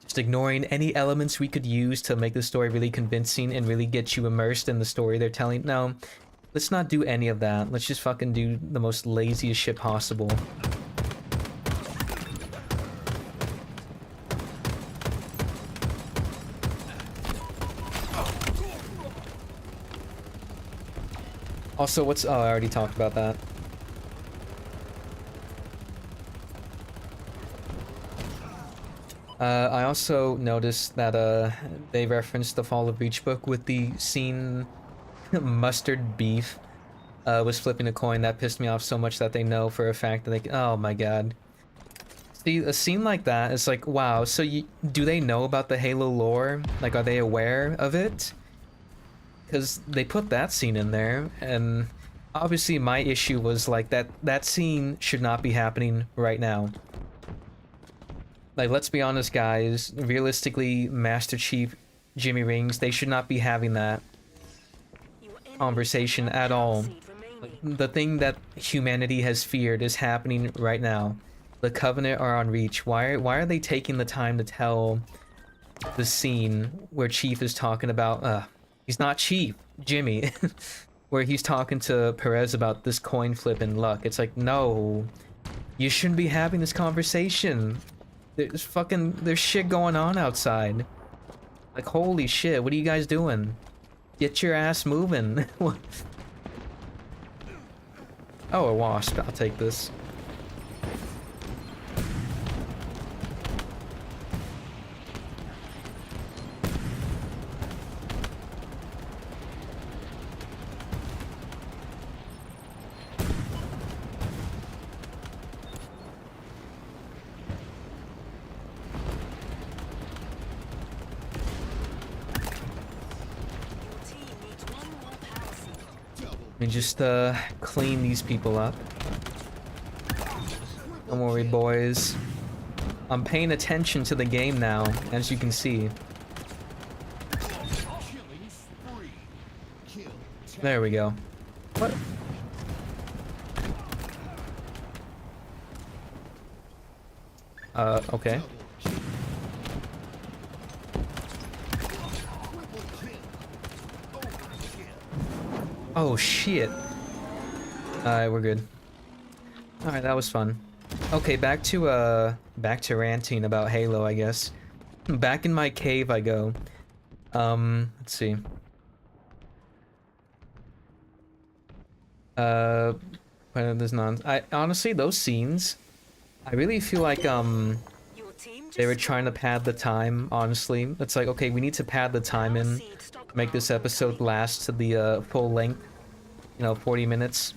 Just ignoring any elements we could use to make the story really convincing and really get you immersed in the story they're telling. No, let's not do any of that. Let's just fucking do the most laziest shit possible. Also, what's... oh, I already talked about that. I also noticed that they referenced the Fall of Reach book with the scene Mustard Beef was flipping a coin. That pissed me off so much that they know for a fact that they... oh my god. See, a scene like that is like, wow, so do they know about the Halo lore? Like, are they aware of it? Because they put that scene in there, and obviously my issue was like that scene should not be happening right now. Like, let's be honest, guys. Realistically, Master Chief, Jimmy Rings, they should not be having that conversation at all. Like, the thing that humanity has feared is happening right now. the Covenant are on Reach. Why are they taking the time to tell the scene where Chief is talking about he's not Chief, Jimmy, where he's talking to Perez about this coin flip and luck. It's like, no, you shouldn't be having this conversation. There's shit going on outside. Like, holy shit, what are you guys doing? Get your ass moving. Oh, a wasp. I'll take this. Let me just clean these people up. Don't worry, boys. I'm paying attention to the game now, as you can see. There we go. What? Okay. Oh shit. Alright, we're good. Alright, that was fun. Okay, back to ranting about Halo, I guess. Back in my cave I go. Let's see. There's none. Honestly, those scenes, I really feel like they were trying to pad the time, honestly. It's like, okay, we need to pad the time in to make this episode last to the full length, you know, 40 minutes.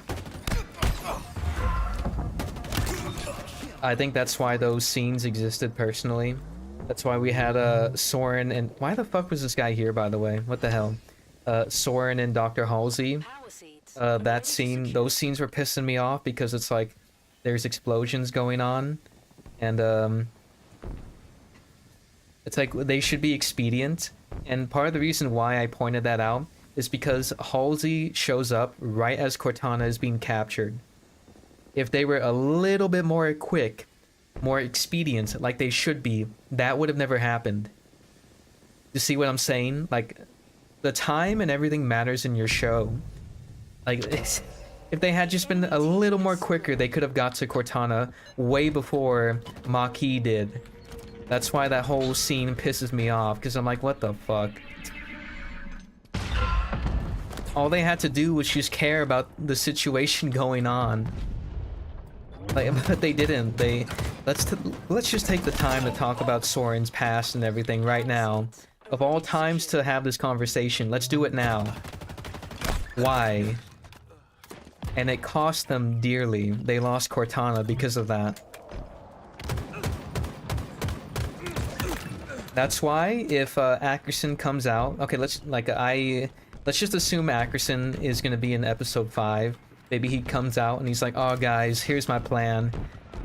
I think that's why those scenes existed personally. That's why we had Soren and why the fuck was this guy here, by the way? What the hell? Soren and Dr. Halsey. That scene, those scenes were pissing me off because it's like there's explosions going on and it's like they should be expedient. And part of the reason why I pointed that out is because Halsey shows up right as Cortana is being captured. If they were a little bit more quick, more expedient, like they should be, that would have never happened. You see what I'm saying? Like, the time and everything matters in your show. Like, if they had just been a little more quicker, they could have got to Cortana way before Maquis did. That's why that whole scene pisses me off, because I'm like, what the fuck? All they had to do was just care about the situation going on. Like, but they didn't. Let's just take the time to talk about Soren's past and everything right now. Of all times to have this conversation, let's do it now. Why? And it cost them dearly. They lost Cortana because of that. That's why if Ackerson comes out, okay, let's just assume Ackerson is gonna be in episode 5. Maybe he comes out and he's like, "Oh guys, here's my plan.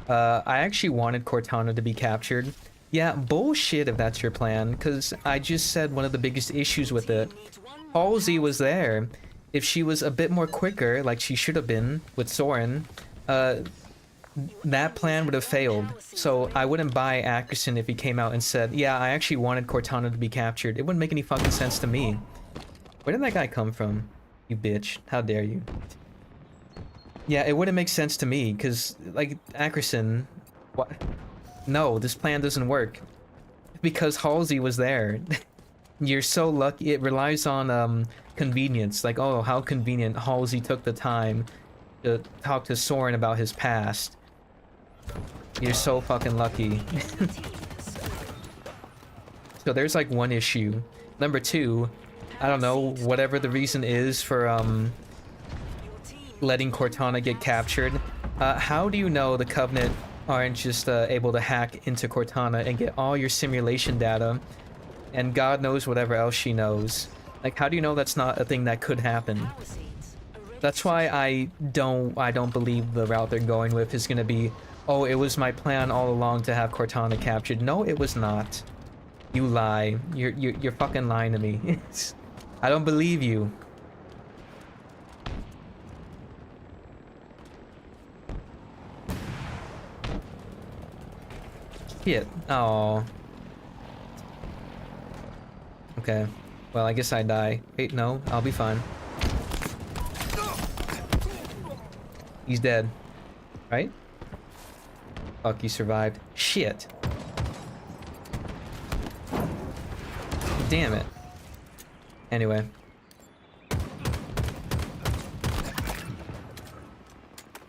I actually wanted Cortana to be captured." Yeah, bullshit if that's your plan, because I just said one of the biggest issues with it. Halsey was there. If she was a bit more quicker, like she should have been with Soren, that plan would have failed. So I wouldn't buy Ackerson if he came out and said, "Yeah, I actually wanted Cortana to be captured." It wouldn't make any fucking sense to me. Where did that guy come from? You bitch. How dare you? Yeah, it wouldn't make sense to me, because, like, Ackerson... What? No, this plan doesn't work. Because Halsey was there. You're so lucky. It relies on, convenience. Like, oh, how convenient Halsey took the time to talk to Soren about his past. You're so fucking lucky. So there's, like, one issue. Number two, I don't know, whatever the reason is for, letting Cortana get captured. How do you know the Covenant aren't just able to hack into Cortana and get all your simulation data and God knows whatever else she knows? Like, how do you know that's not a thing that could happen? That's why I don't believe the route they're going with is gonna be, oh, it was my plan all along to have Cortana captured. No, it was not. You lie. You're fucking lying to me. I don't believe you. Shit. Oh. Okay. Well, I guess I die. Wait, no, I'll be fine. He's dead. Right? Fuck, you survived. Shit. Damn it. Anyway.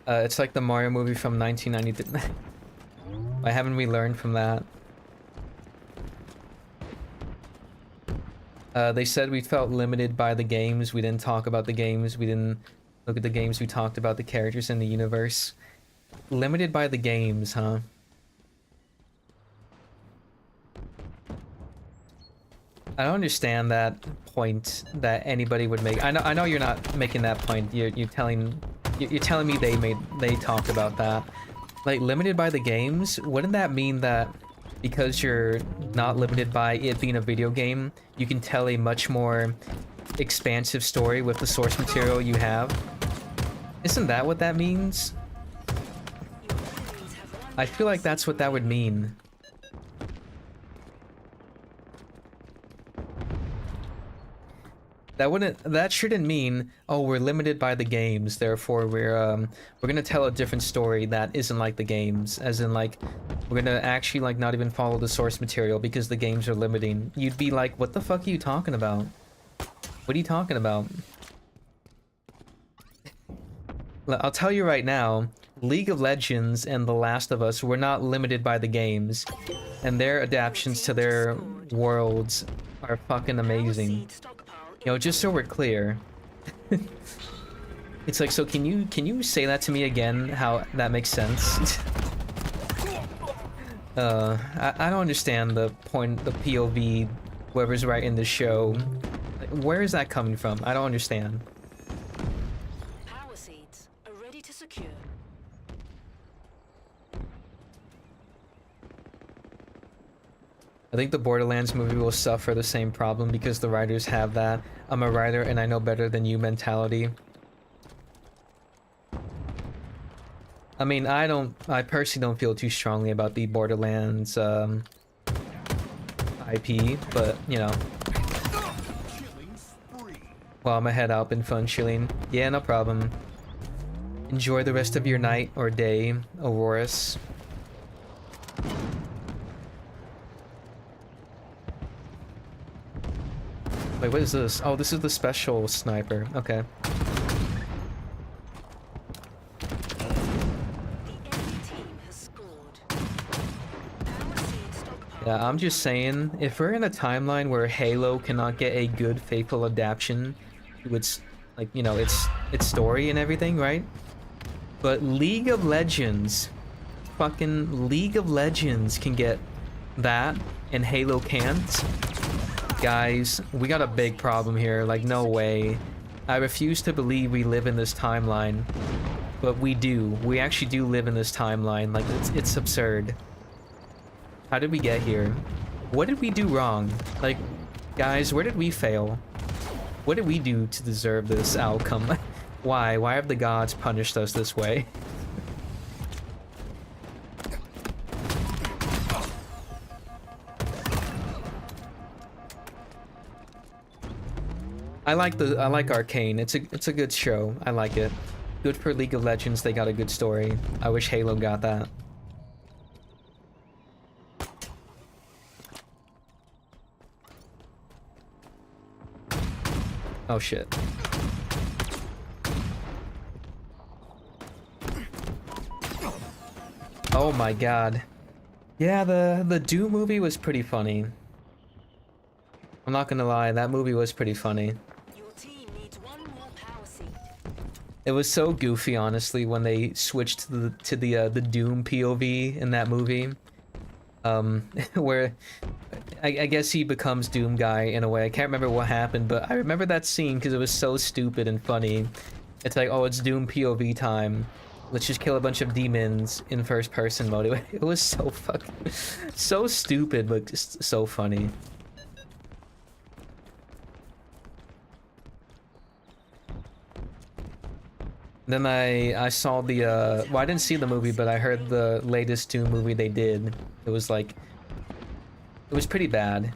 It's like the Mario movie from 1992. Why haven't we learned from that? They said we felt limited by the games. We didn't talk about the games. We didn't look at the games. We talked about the characters in the universe. Limited by the games, huh? I don't understand that point that anybody would make. I know you're not making that point. You're telling me they talked about that. Like, limited by the games? Wouldn't that mean that because you're not limited by it being a video game, you can tell a much more expansive story with the source material you have? Isn't that what that means? I feel like that's what that would mean. That shouldn't mean, oh, we're limited by the games, therefore we're gonna tell a different story that isn't like the games, as in, like, we're gonna actually, like, not even follow the source material because the games are limiting. You'd be like, what the fuck are you talking about? What are you talking about? I'll tell you right now, League of Legends and The Last of Us were not limited by the games, and their adaptations to their worlds are fucking amazing. You know, just so we're clear. It's like, so can you say that to me again, how that makes sense? I don't understand the point, the POV, whoever's writing the show. Like, where is that coming from? I don't understand. Power seeds are ready to secure. I think the Borderlands movie will suffer the same problem because the writers have that "I'm a writer and I know better than you" mentality. I mean, I personally don't feel too strongly about the Borderlands IP, but, you know. Well, I'm gonna head out, been fun chilling. Yeah, no problem. Enjoy the rest of your night or day, Aurorus. Wait, what is this? Oh, this is the special sniper. Okay. The enemy team has scored. Power seed stockpile. Yeah, I'm just saying, if we're in a timeline where Halo cannot get a good, faithful adaptation to its, like, you know, its story and everything, right? But League of Legends, fucking League of Legends can get that, and Halo can't. Guys, we got a big problem here, like, no way. I refuse to believe we live in this timeline, but we do. We actually do live in this timeline, like, it's absurd. How did we get here? What did we do wrong? Like, guys, where did we fail? What did we do to deserve this outcome? Why? Why have the gods punished us this way? I like Arcane. It's a good show. I like it. Good for League of Legends. They got a good story. I wish Halo got that. Oh shit. Oh my god. Yeah, the Doom movie was pretty funny. I'm not gonna lie, that movie was pretty funny. Your team needs one more power seed. It was so goofy, honestly, when they switched to the Doom POV in that movie. Where I guess he becomes Doom guy in a way. I can't remember what happened, but I remember that scene because it was so stupid and funny. It's like, oh, it's Doom POV time. Let's just kill a bunch of demons in first person mode. It was so fucking so stupid, but just so funny. Then I saw the well, I didn't see the movie, but I heard the latest Doom movie they did. It was like it was pretty bad.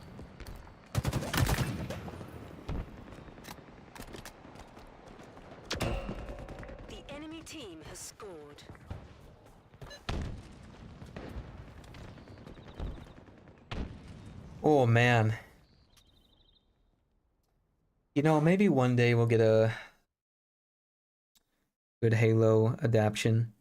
The enemy team has scored. Oh man. You know, maybe one day we'll get a good Halo adaptation.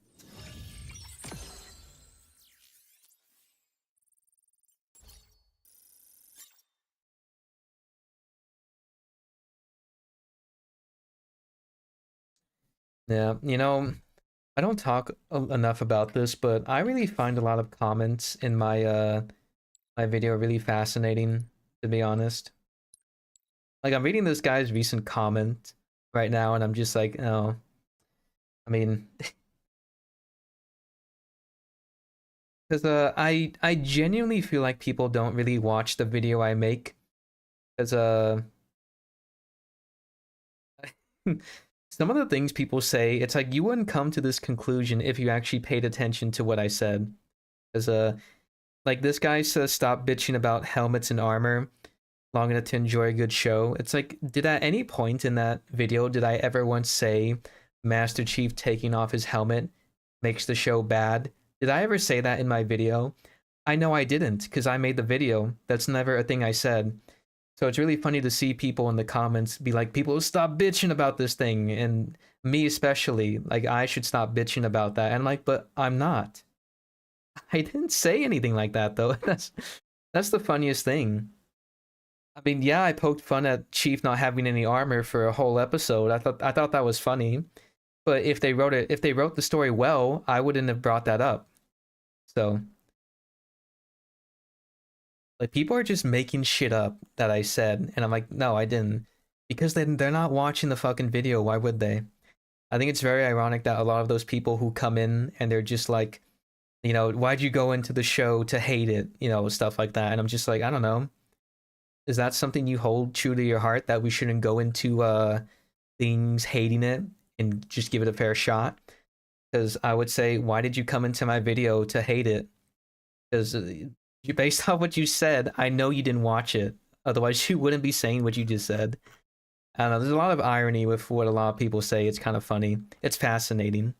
Yeah, you know, I don't talk enough about this, but I really find a lot of comments in my video really fascinating, to be honest. Like I'm reading this guy's recent comment right now and I'm just like, oh, I mean, because I genuinely feel like people don't really watch the video I make because some of the things people say, it's like you wouldn't come to this conclusion if you actually paid attention to what I said. Because like this guy says stop bitching about helmets and armor long enough to enjoy a good show. It's like, did at any point in that video did I ever once say Master Chief taking off his helmet makes the show bad? Did I ever say that in my video? I know I didn't, because I made the video. That's never a thing I said. So it's really funny to see people in the comments be like, people stop bitching about this thing, and me especially, like I should stop bitching about that. And I'm like, but I'm not. I didn't say anything like that though. That's the funniest thing. I mean, yeah, I poked fun at Chief not having any armor for a whole episode. I thought that was funny. But if they wrote the story well, I wouldn't have brought that up. So like people are just making shit up that I said, and I'm like, no, I didn't. Because they're not watching the fucking video, why would they? I think it's very ironic that a lot of those people who come in and they're just like, you know, why'd you go into the show to hate it? You know, stuff like that. And I'm just like, I don't know. Is that something you hold true to your heart, that we shouldn't go into things hating it and just give it a fair shot? Because I would say, why did you come into my video to hate it? Because based on what you said, I know you didn't watch it. Otherwise, you wouldn't be saying what you just said. I don't know. There's a lot of irony with what a lot of people say. It's kind of funny. It's fascinating.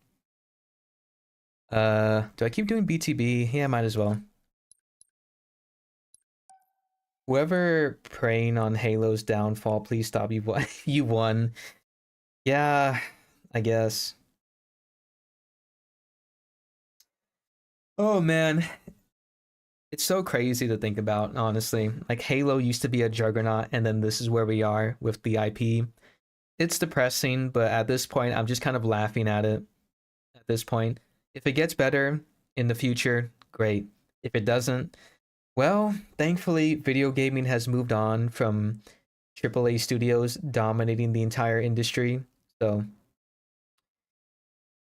Do I keep doing BTB? Yeah, I might as well. Whoever preying on Halo's downfall, please stop. You won. You won. Yeah, I guess. Oh man, it's so crazy to think about, honestly. Like Halo used to be a juggernaut, and then this is where we are with the IP. It's depressing, but at this point, I'm just kind of laughing at it. At this point, if it gets better in the future, great. If it doesn't, well, thankfully, video gaming has moved on from AAA studios dominating the entire industry. So,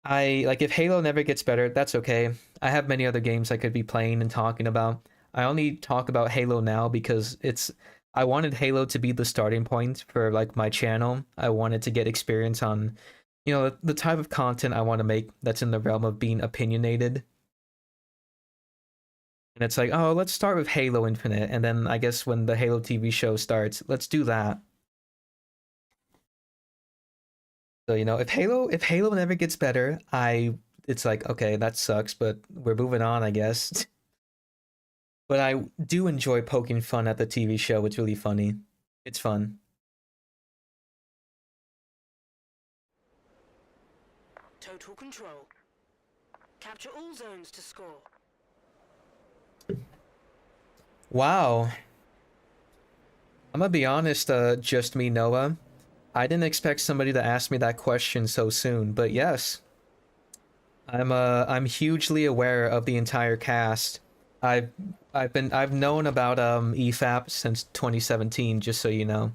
I like if Halo never gets better, that's okay. I have many other games I could be playing and talking about. I only talk about Halo now because I wanted Halo to be the starting point for like my channel. I wanted to get experience on, you know, the type of content I want to make that's in the realm of being opinionated. And it's like, oh, let's start with Halo Infinite, and then I guess when the Halo TV show starts, let's do that. So, you know, if Halo never gets better, it's like, okay, that sucks, but we're moving on, I guess. But I do enjoy poking fun at the TV show. It's really funny. It's fun. Total control. Capture all zones to score. Wow. I'm gonna be honest, just me, Noah. I didn't expect somebody to ask me that question so soon, but yes. I'm hugely aware of the entire cast. I've I've known about EFAP since 2017, just so you know.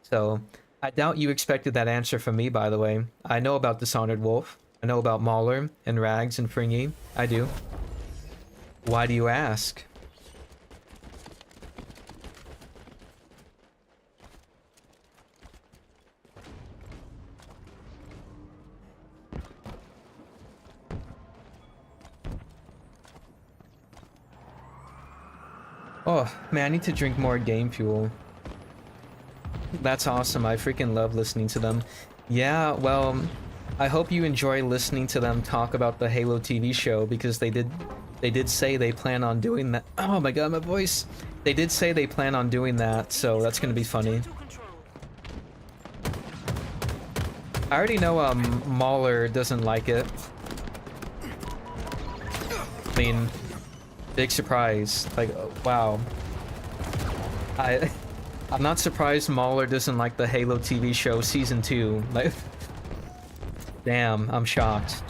So I doubt you expected that answer from me, by the way. I know about Dishonored Wolf. I know about Mauler and Rags and Fringy. I do. Why do you ask? Oh, man, I need to drink more Game Fuel. That's awesome. I freaking love listening to them. Yeah, well, I hope you enjoy listening to them talk about the Halo TV show, because they did say they plan on doing that. Oh my god, my voice. They did say they plan on doing that, so that's gonna be funny. Total control. I already know Mauler doesn't like it. I mean, big surprise. Like, wow. I'm not surprised Mauler doesn't like the Halo TV show season 2. Like, damn, I'm shocked.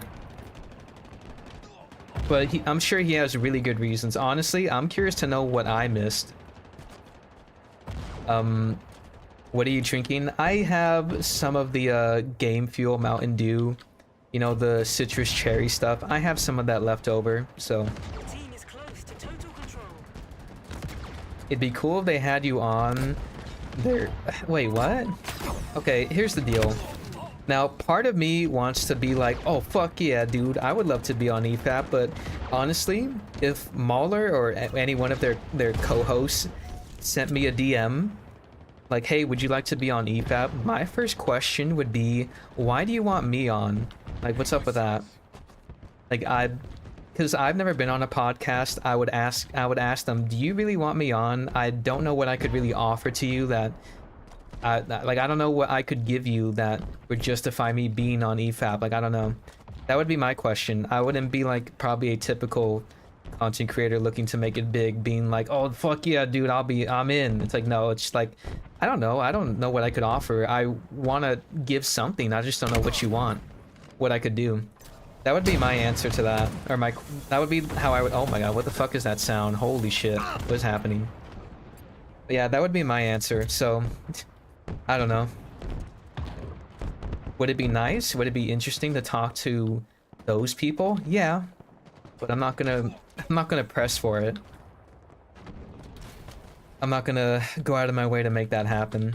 But I'm sure he has really good reasons. Honestly, I'm curious to know what I missed. What are you drinking? I have some of the Game Fuel Mountain Dew. You know, the citrus cherry stuff. I have some of that left over, so... The team is close to total control. It'd be cool if they had you on their... Wait, what? Okay, here's the deal. Now, part of me wants to be like, oh, fuck yeah, dude, I would love to be on EFAP, but honestly, if Mauler or any one of their co-hosts sent me a DM, like, hey, would you like to be on EFAP? My first question would be, why do you want me on? Like, what's up with that? Like, because I've never been on a podcast, I would ask them, do you really want me on? I don't know what I could really offer to you that, like, I don't know what I could give you that would justify me being on EFAP. Like, I don't know. That would be my question. I wouldn't be like probably a typical content creator looking to make it big, being like, oh, fuck yeah, dude, I'm in. It's like, no, it's like, I don't know what I could offer. I want to give something. I just don't know what you want, what I could do. That would be my answer to that, or that would be how I would. Oh my god, what the fuck is that sound? Holy shit, what's happening? But yeah, that would be my answer. So, I don't know. Would it be nice? Would it be interesting to talk to those people? Yeah, but I'm not gonna press for it. I'm not gonna go out of my way to make that happen.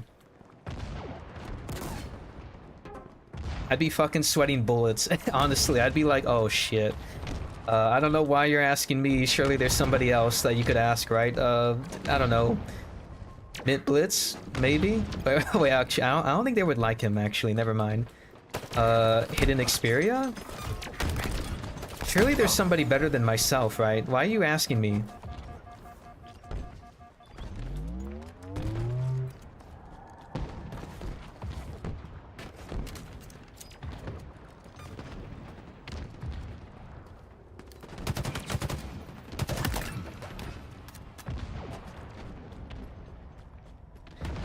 I'd be fucking sweating bullets. Honestly, I'd be like, oh shit. I don't know why you're asking me. Surely there's somebody else that you could ask, right? I don't know. Mint Blitz, maybe? But wait, actually, I don't think they would like him, actually. Never mind. Hidden Xperia? Surely there's somebody better than myself, right? Why are you asking me?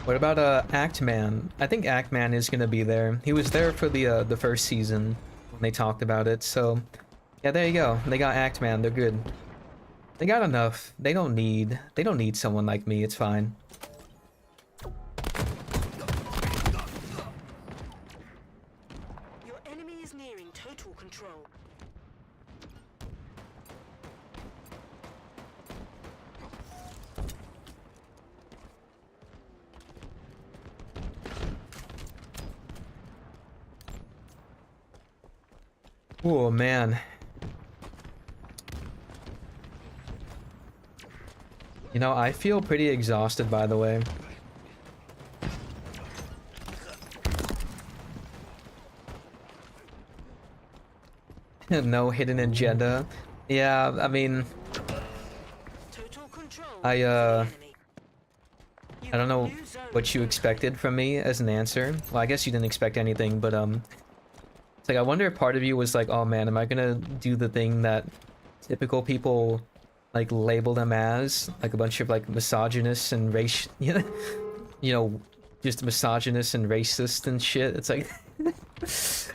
What about Actman? I think Actman is gonna be there. He was there for the first season when they talked about it. So yeah, there you go. They got Actman. They're good. They got enough. They don't need someone like me. It's fine. Your enemy is nearing total control. Oh man. You know, I feel pretty exhausted, by the way. No hidden agenda. Yeah, I mean, Total control. I enemy. don't know what you expected from me as an answer. Well, I guess you didn't expect anything, but it's like I wonder if part of you was like, oh man, am I gonna do the thing that typical people like label them as, like a bunch of like misogynists and race, you know, just misogynists and racist and shit. It's like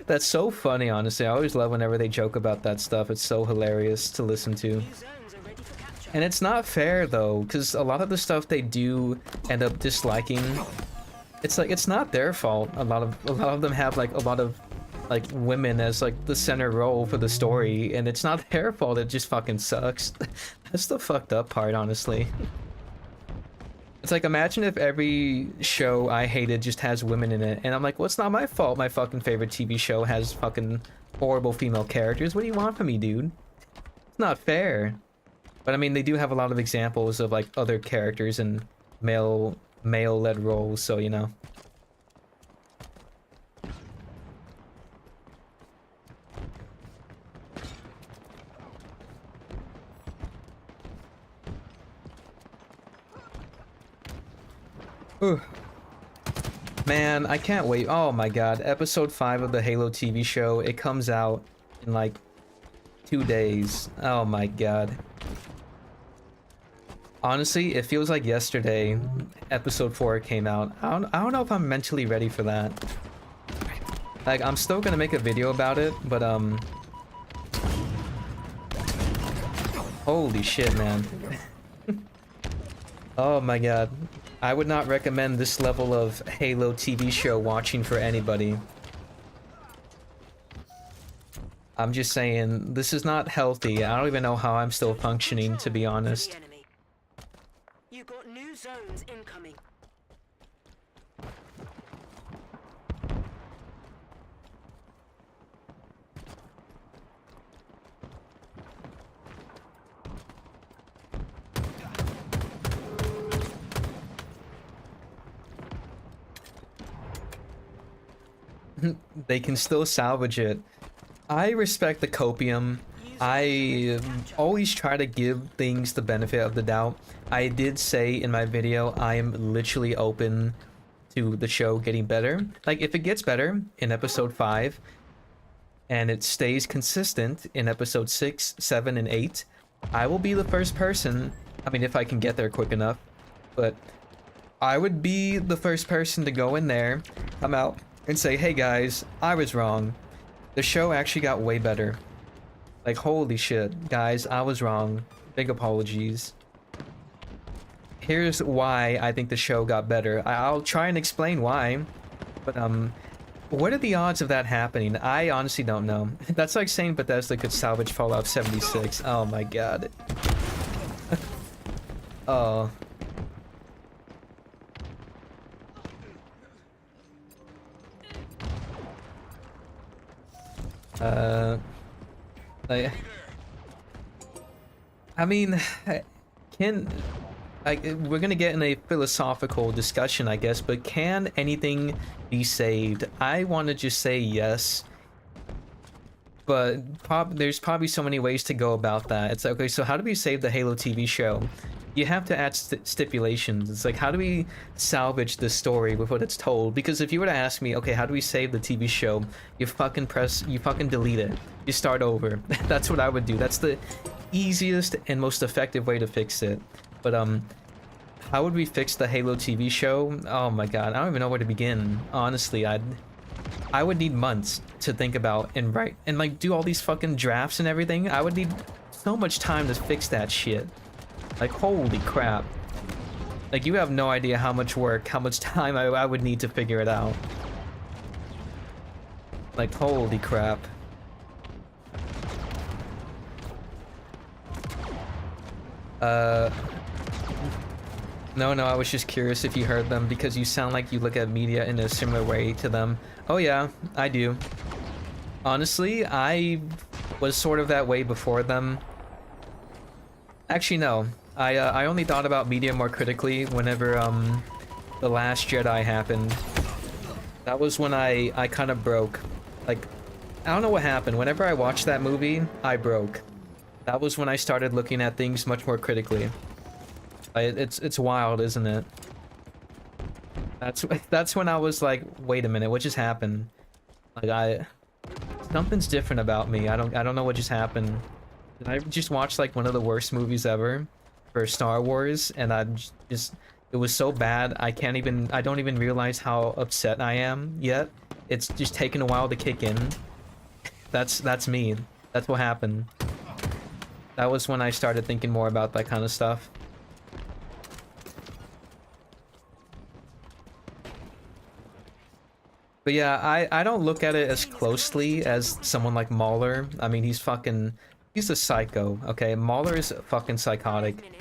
that's so funny, honestly. I always love whenever they joke about that stuff. It's so hilarious to listen to. New zones are ready for capture. And it's not fair though, because a lot of the stuff they do end up disliking. It's like it's not their fault. A lot of them have like a lot of like women as like the center role for the story, and it's not their fault. It just fucking sucks. That's the fucked up part, honestly. It's like, imagine if every show I hated just has women in it, and I'm like, well, it's not my fault my fucking favorite TV show has fucking horrible female characters. What do you want from me, dude? It's not fair. But I mean, they do have a lot of examples of like other characters in male-led roles, so you know. Ooh. Man, I can't wait. Oh my god, episode 5 of the Halo TV show. It comes out in like 2 days. Oh my god. Honestly, it feels like yesterday episode 4 came out. I don't know if I'm mentally ready for that. Like, I'm still gonna make a video about it, but holy shit, man. Oh my god. I would not recommend this level of Halo TV show watching for anybody. I'm just saying, this is not healthy. I don't even know how I'm still functioning, to be honest. You got new zones incoming. They can still salvage it. I respect the copium. I always try to give things the benefit of the doubt. I did say in my video I am literally open to the show getting better. Like, if it gets better in episode 5 and it stays consistent in episode 6, 7, and 8, I will be the first person. I mean, if I can get there quick enough, but I would be the first person to go in there, come out, and say, hey guys, I was wrong. The show actually got way better. Like, holy shit, guys, I was wrong. Big apologies. Here's why I think the show got better. I'll try and explain why, but what are the odds of that happening? I honestly don't know. That's like saying Bethesda could salvage Fallout 76. Oh my god. Oh. Like, I mean, we're gonna get in a philosophical discussion, I guess, but can anything be saved? I want to just say yes, but there's probably so many ways to go about that. It's like, okay, so how do we save the Halo TV show? You have to add stipulations. It's like, how do we salvage the story with what it's told? Because if you were to ask me, okay, how do we save the TV show? You fucking delete it. You start over. That's what I would do. That's the easiest and most effective way to fix it. But how would we fix the Halo TV show? Oh my god, I don't even know where to begin. Honestly, I would need months to think about and write and like do all these fucking drafts and everything. I would need so much time to fix that shit. Like, holy crap. Like, you have no idea how much work, how much time I would need to figure it out. Like, holy crap. No, I was just curious if you heard them, because you sound like you look at media in a similar way to them. Oh yeah, I do. Honestly, I was sort of that way before them. Actually, no. I only thought about media more critically whenever The Last Jedi happened. That was when I kind of broke. Like, I don't know what happened. Whenever I watched that movie, I broke. That was when I started looking at things much more critically. It's wild, isn't it? That's when I was like, wait a minute, what just happened? Like, something's different about me. I don't know what just happened. Did I just watch like one of the worst movies ever for Star Wars, and it was so bad I don't even realize how upset I am yet. It's just taken a while to kick in. That's me. That's what happened. That was when I started thinking more about that kind of stuff. But yeah, I don't look at it as closely as someone like Mauler. I mean, he's a psycho, okay? Mauler is fucking psychotic.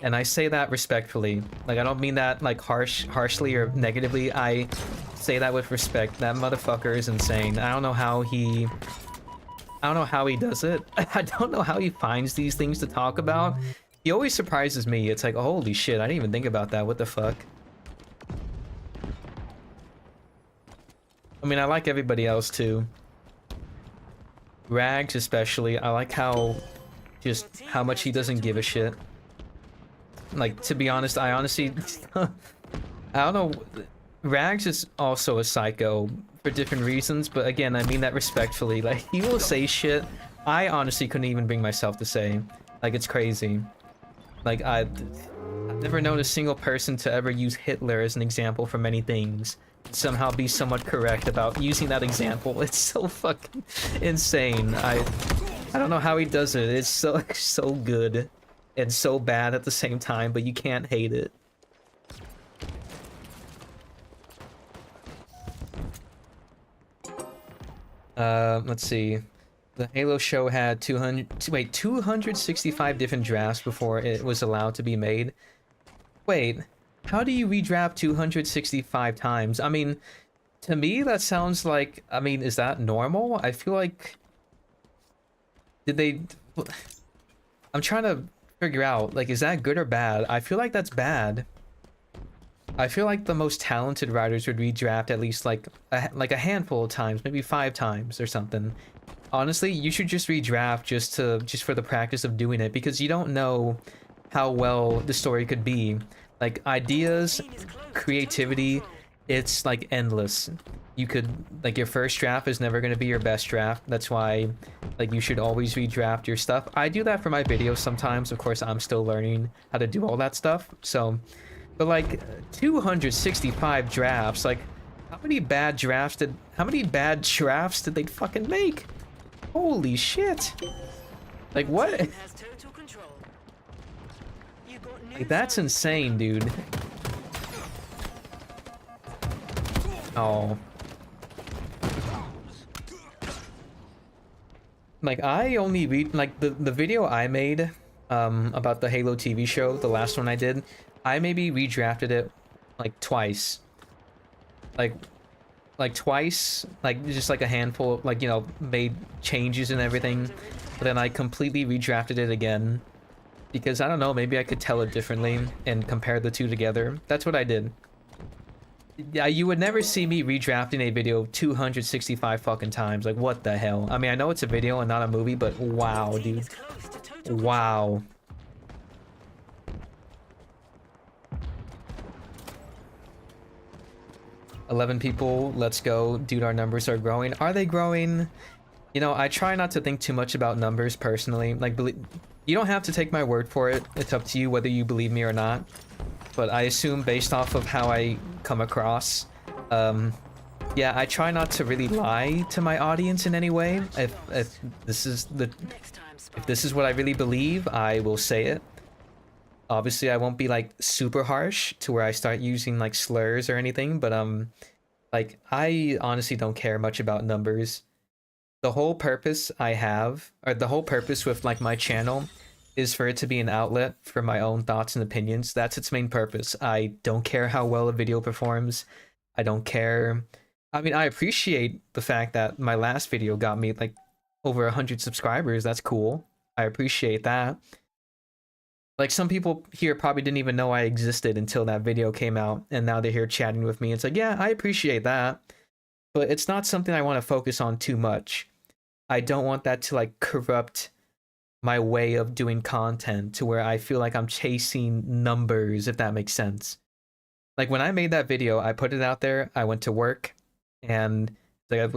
And I say that respectfully. Like, I don't mean that like harshly or negatively. I say that with respect. That motherfucker is insane. I don't know how he does it. I don't know how he finds these things to talk about. He always surprises me. It's like, oh, holy shit, I didn't even think about that. What the fuck? I mean, I like everybody else too. Rags especially. I like how much he doesn't give a shit. Like, to be honest, I honestly I don't know. Rags is also a psycho for different reasons, but again, I mean that respectfully. Like, he will say shit I honestly couldn't even bring myself to say. Like, it's crazy. Like, I've never known a single person to ever use Hitler as an example for many things. Somehow be somewhat correct about using that example. It's so fucking insane. I don't know how he does it. It's so good and so bad at the same time, but you can't hate it. Let's see. The Halo show had 265 different drafts before it was allowed to be made. Wait, how do you redraft 265 times? I mean, to me that sounds like, I mean, is that normal? I feel like, did they, I'm trying to figure out, like, is that good or bad? I feel like that's bad. I feel like the most talented writers would redraft at least like a handful of times, maybe 5 times or something. Honestly, you should just redraft just for the practice of doing it, because you don't know how well the story could be. Like, ideas, creativity, it's like endless. You could, like, your first draft is never going to be your best draft. That's why, like, you should always redraft your stuff. I do that for my videos sometimes. Of course, I'm still learning how to do all that stuff. So, but like 265 drafts, like, how many bad drafts did they fucking make? Holy shit. Like, what? Like, that's insane, dude. Oh. Like, I only read, like, the video I made about the Halo TV show, the last one I did, I maybe redrafted it like twice. Like twice, like just like a handful, like, you know, made changes and everything, but then I completely redrafted it again because I don't know, maybe I could tell it differently and compare the two together. That's what I did. Yeah, you would never see me redrafting a video 265 fucking times. Like, what the hell? I mean, I know it's a video and not a movie, but wow, dude. Wow. $11 people, let's go. Dude, our numbers are growing. Are they growing? You know, I try not to think too much about numbers personally. Like, you don't have to take my word for it. It's up to you whether you believe me or not. But I assume based off of how I come across, yeah, I try not to really lie to my audience in any way. If this is what I really believe, I will say it. Obviously, I won't be like super harsh to where I start using like slurs or anything, but like, I honestly don't care much about numbers. The whole purpose with like my channel is for it to be an outlet for my own thoughts and opinions. That's its main purpose. I don't care how well a video performs. I don't care. I mean, I appreciate the fact that my last video got me like over 100 subscribers. That's cool. I appreciate that. Like, some people here probably didn't even know I existed until that video came out, and now they're here chatting with me. It's like, yeah, I appreciate that, but it's not something I want to focus on too much. I don't want that to like corrupt my way of doing content to where I feel like I'm chasing numbers, if that makes sense. Like, when I made that video, I put it out there, I went to work, and like,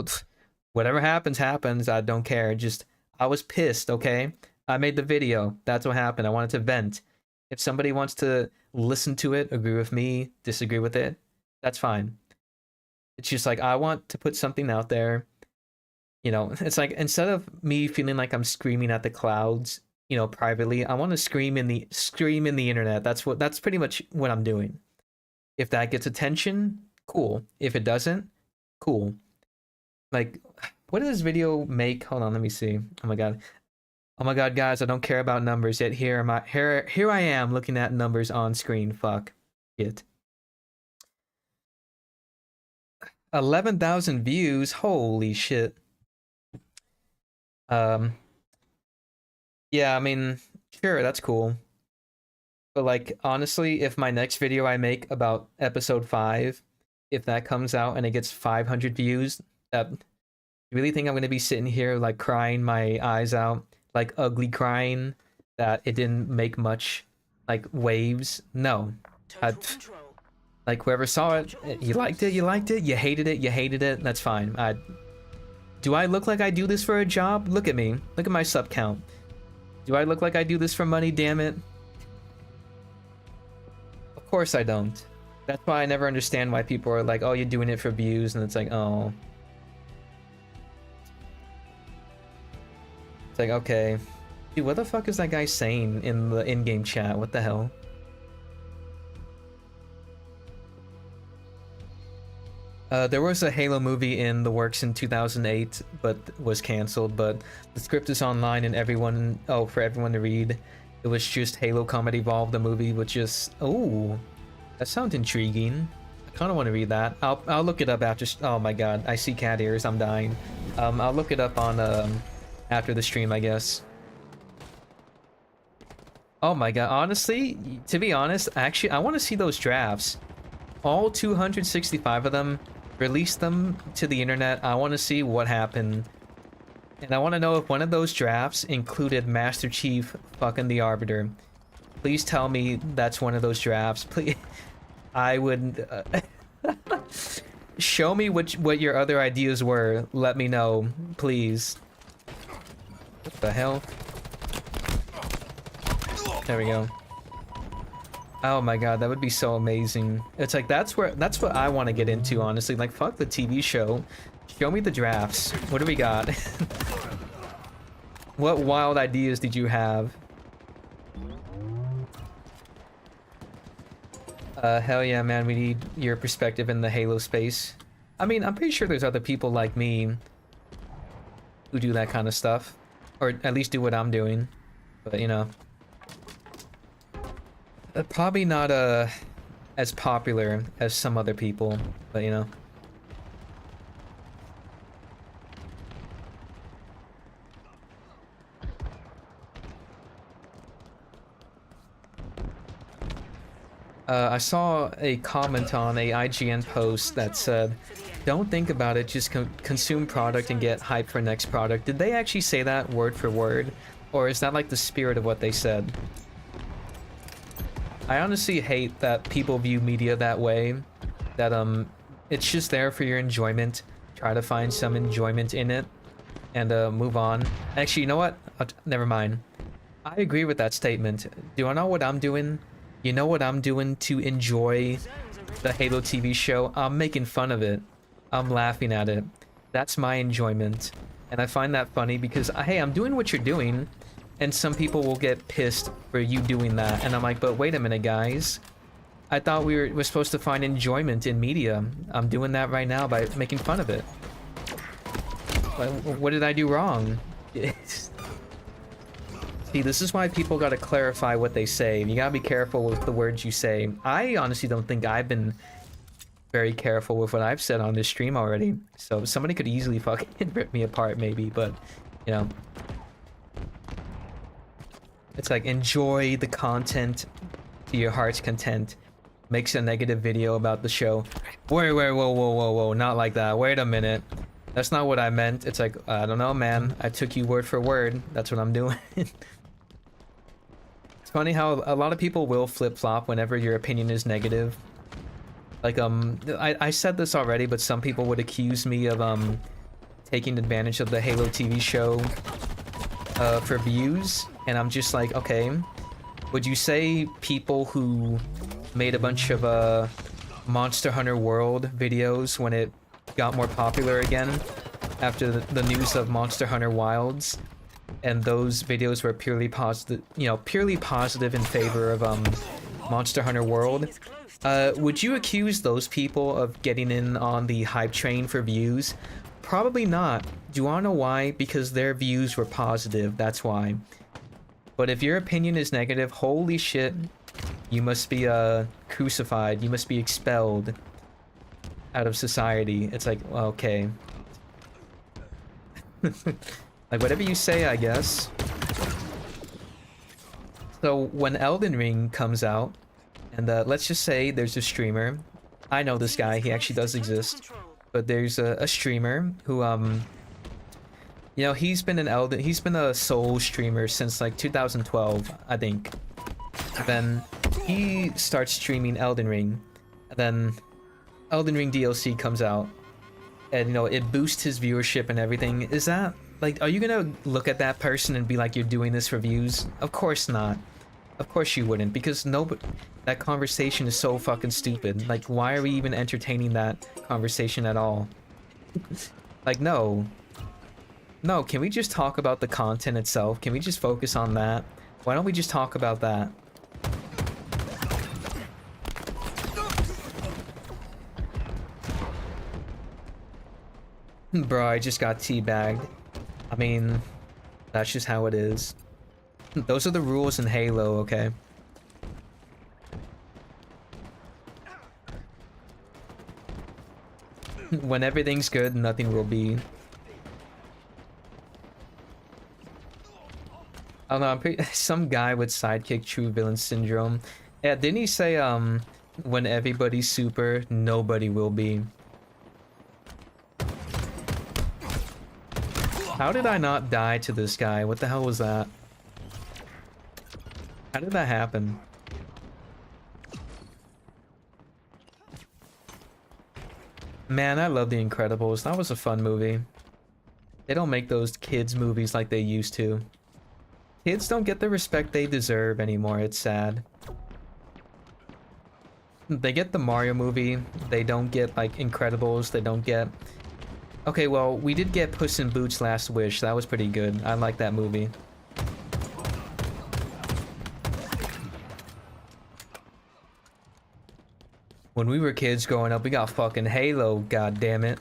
whatever happens, happens. I don't care. Just, I was pissed, okay? I made the video. That's what happened. I wanted to vent. If somebody wants to listen to it, agree with me, disagree with it, that's fine. It's just like, I want to put something out there. You know, it's like, instead of me feeling like I'm screaming at the clouds, you know, privately, I want to scream in the internet. That's pretty much what I'm doing. If that gets attention, cool. If it doesn't, cool. Like, what does this video make? Hold on, let me see. Oh my god. Oh my god, guys, I don't care about numbers, yet here I am looking at numbers on screen. Fuck. Shit. 11,000 views. Holy shit. Yeah, I mean, sure, that's cool. But like honestly, if my next video I make about episode 5, if that comes out and it gets 500 views, that you really think I'm gonna be sitting here like crying my eyes out, like ugly crying that it didn't make much like waves? No. I, Total control. like whoever saw it, you liked it, you liked it, you hated it, you hated it, that's fine. Do I look like I do this for a job? Look at me. Look at my sub count. Do I look like I do this for money, damn it? Of course I don't. That's why I never understand why people are like, oh, you're doing it for views, and it's like, oh. It's like, okay. Dude, what the fuck is that guy saying in the in-game chat? What the hell? There was a Halo movie in the works in 2008, but was canceled. But the script is online and for everyone to read. It was just Halo Combat Evolved, the movie, which is, oh, that sounds intriguing. I kind of want to read that. I'll look it up after. Oh my god, I see cat ears. I'm dying. I'll look it up on after the stream, I guess. Oh my god, honestly, to be honest, actually, I want to see those drafts. All 265 of them. Release them to the internet. I want to see what happened. And I want to know if one of those drafts included Master Chief fucking the Arbiter. Please tell me that's one of those drafts. Please. I would... show me what your other ideas were. Let me know, please. What the hell? There we go. Oh my god, that would be so amazing. It's like that's what I want to get into, honestly. Like fuck the TV show. Show me the drafts. What do we got? What wild ideas did you have? Hell yeah, man, we need your perspective in the Halo space. I mean, I'm pretty sure there's other people like me who do that kind of stuff. Or at least do what I'm doing. But, you know. Probably not as popular as some other people, but you know. I saw a comment on a IGN post that said, don't think about it, just consume product and get hype for next product. Did they actually say that word for word? Or is that like the spirit of what they said? I honestly hate that people view media that way, that it's just there for your enjoyment. Try to find some enjoyment in it, and move on. Actually, you know what? Never mind. I agree with that statement. Do I know what I'm doing? You know what I'm doing to enjoy the Halo TV show? I'm making fun of it. I'm laughing at it. That's my enjoyment. And I find that funny because, hey, I'm doing what you're doing. And some people will get pissed for you doing that. And I'm like, but wait a minute, guys. I thought we're supposed to find enjoyment in media. I'm doing that right now by making fun of it. What did I do wrong? See, this is why people gotta clarify what they say. You gotta be careful with the words you say. I honestly don't think I've been very careful with what I've said on this stream already. So somebody could easily fucking rip me apart maybe, but, you know. It's like, enjoy the content to your heart's content. Makes a negative video about the show. Wait, whoa, not like that. Wait a minute. That's not what I meant. It's like, I don't know, man. I took you word for word. That's what I'm doing. It's funny how a lot of people will flip-flop whenever your opinion is negative. Like, I said this already, but some people would accuse me of, taking advantage of the Halo TV show, for views. And I'm just like, okay, would you say people who made a bunch of Monster Hunter World videos when it got more popular again after the news of Monster Hunter Wilds, and those videos were purely positive, you know, purely positive in favor of Monster Hunter World, would you accuse those people of getting in on the hype train for views? Probably not. Do you wanna know why? Because their views were positive, that's why. But if your opinion is negative, holy shit, you must be crucified, you must be expelled out of society. It's like, okay. Like, whatever you say, I guess. So when Elden Ring comes out, and let's just say there's a streamer. I know this guy, he actually does exist. But there's a streamer who, you know, he's been a Soul streamer since like 2012, I think. Then he starts streaming Elden Ring. Then Elden Ring DLC comes out. And, you know, it boosts his viewership and everything. Is that, like, are you gonna look at that person and be like, you're doing this for views? Of course not. Of course you wouldn't, because that conversation is so fucking stupid. Like, why are we even entertaining that conversation at all? Like, no. No, can we just talk about the content itself? Can we just focus on that? Why don't we just talk about that? Bro, I just got teabagged. I mean, that's just how it is. Those are the rules in Halo, okay? When everything's good, nothing will be. I don't know, I'm pretty some guy with sidekick true villain syndrome. Yeah, didn't he say when everybody's super, nobody will be? How did I not die to this guy? What the hell was that? How did that happen? Man, I love The Incredibles. That was a fun movie. They don't make those kids movies like they used to. Kids don't get the respect they deserve anymore. It's sad. They get the Mario movie. They don't get, like, Incredibles. They don't get... Okay, well, we did get Puss in Boots: Last Wish. That was pretty good. I like that movie. When we were kids growing up, we got fucking Halo, god damn it.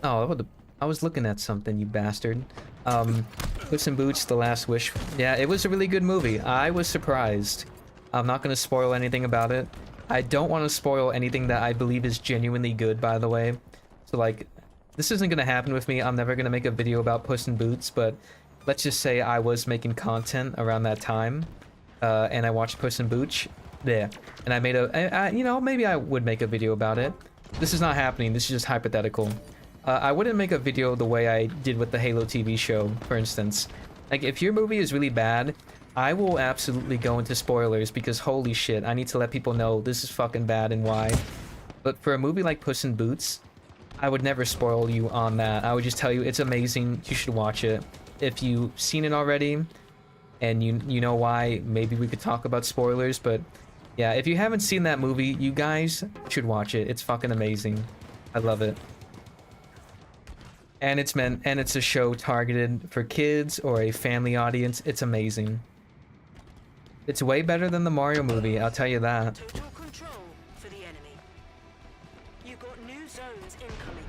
Oh, I was looking at something, you bastard. Puss in Boots: The Last Wish. Yeah, it was a really good movie. I was surprised. I'm not gonna spoil anything about it. I don't want to spoil anything that I believe is genuinely good, by the way. So, like, this isn't gonna happen with me. I'm never gonna make a video about Puss in Boots, but let's just say I was making content around that time, and I watched Puss in Boots. Yeah, and I made you know, maybe I would make a video about it. This is not happening. This is just hypothetical. I wouldn't make a video the way I did with the Halo TV show, for instance. Like, if your movie is really bad, I will absolutely go into spoilers because holy shit, I need to let people know this is fucking bad and why. But for a movie like Puss in Boots, I would never spoil you on that. I would just tell you it's amazing, you should watch it. If you've seen it already, and you know why, maybe we could talk about spoilers, but yeah, if you haven't seen that movie, you guys should watch it. It's fucking amazing. I love it. And it's a show targeted for kids or a family audience. It's amazing. It's way better than the Mario movie, I'll tell you that. Total control for the enemy. You got new zones incoming.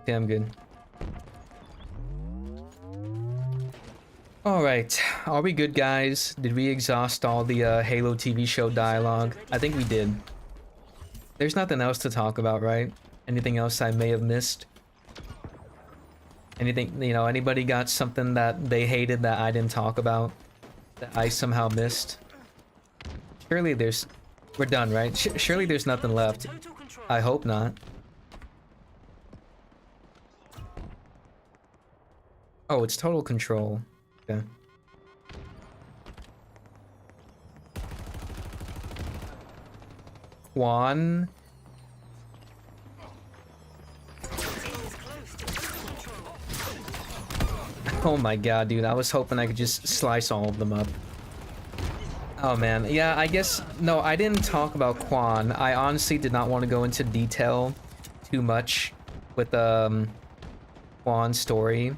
Okay, I'm good. Alright, are we good, guys? Did we exhaust all the Halo TV show dialogue? I think we did. There's nothing else to talk about, right? Anything else I may have missed? Anything, you know, anybody got something that they hated that I didn't talk about? That I somehow missed? Surely there's... We're done, right? Surely there's nothing left. Total control. I hope not. Oh, it's total control. Okay. Juan. Oh my god, dude. I was hoping I could just slice all of them up. Oh man. Yeah, I guess... No, I didn't talk about Quan. I honestly did not want to go into detail too much with Juan's story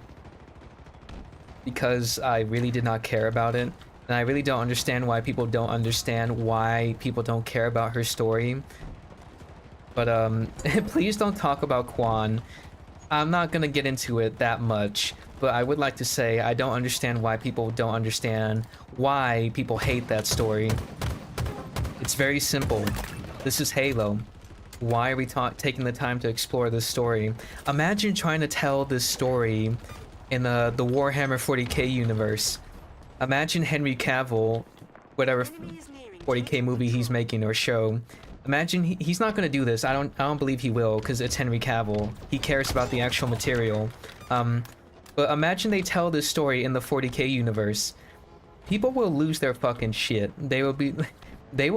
because I really did not care about it. And I really don't understand why people don't understand why people don't care about her story. But please don't talk about Quan. I'm not gonna get into it that much, but I would like to say I don't understand why people don't understand why people hate that story. It's very simple. This is Halo. Why are we taking the time to explore this story? Imagine trying to tell this story in the Warhammer 40k universe. Imagine Henry Cavill, whatever 40k movie he's making or show. Imagine he's not gonna do this. I don't believe he will, because it's Henry Cavill. He cares about the actual material. But imagine they tell this story in the 40k universe. People will lose their fucking shit. They will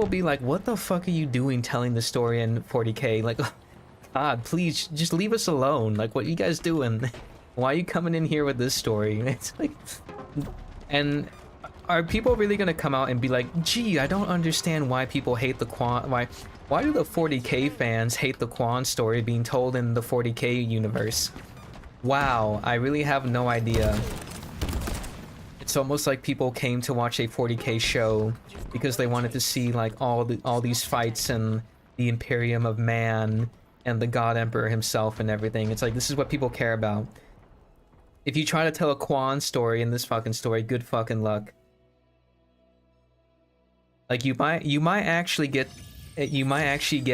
be like, what the fuck are you doing telling the story in 40k? Like, God, please just leave us alone. Like, what are you guys doing? Why are you coming in here with this story? It's like, and are people really gonna come out and be like, gee, I don't understand why people hate the Quan, why do the 40k fans hate the Quan story being told in the 40k universe? Wow, I really have no idea. It's almost like people came to watch a 40k show because they wanted to see like all these fights and the Imperium of Man and the God Emperor himself and everything. It's like, this is what people care about. If you try to tell a Quan story in this fucking story, good fucking luck. Like, you might actually get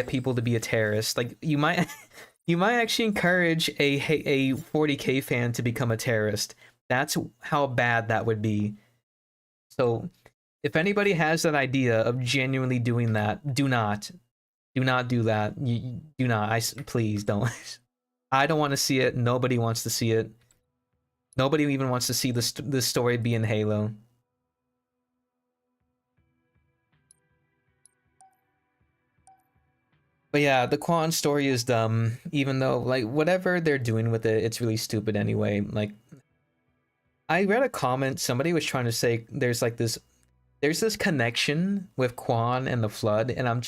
people to be a terrorist. Like, you might actually encourage a 40k fan to become a terrorist. That's how bad that would be. So, if anybody has that idea of genuinely doing that, do not do that. You do not. Please don't. I don't want to see it. Nobody wants to see it. Nobody even wants to see this story be in Halo. But yeah, the Quan story is dumb, even though, like, whatever they're doing with it, it's really stupid anyway. Like, I read a comment, somebody was trying to say there's this connection with Quan and the Flood, and I'm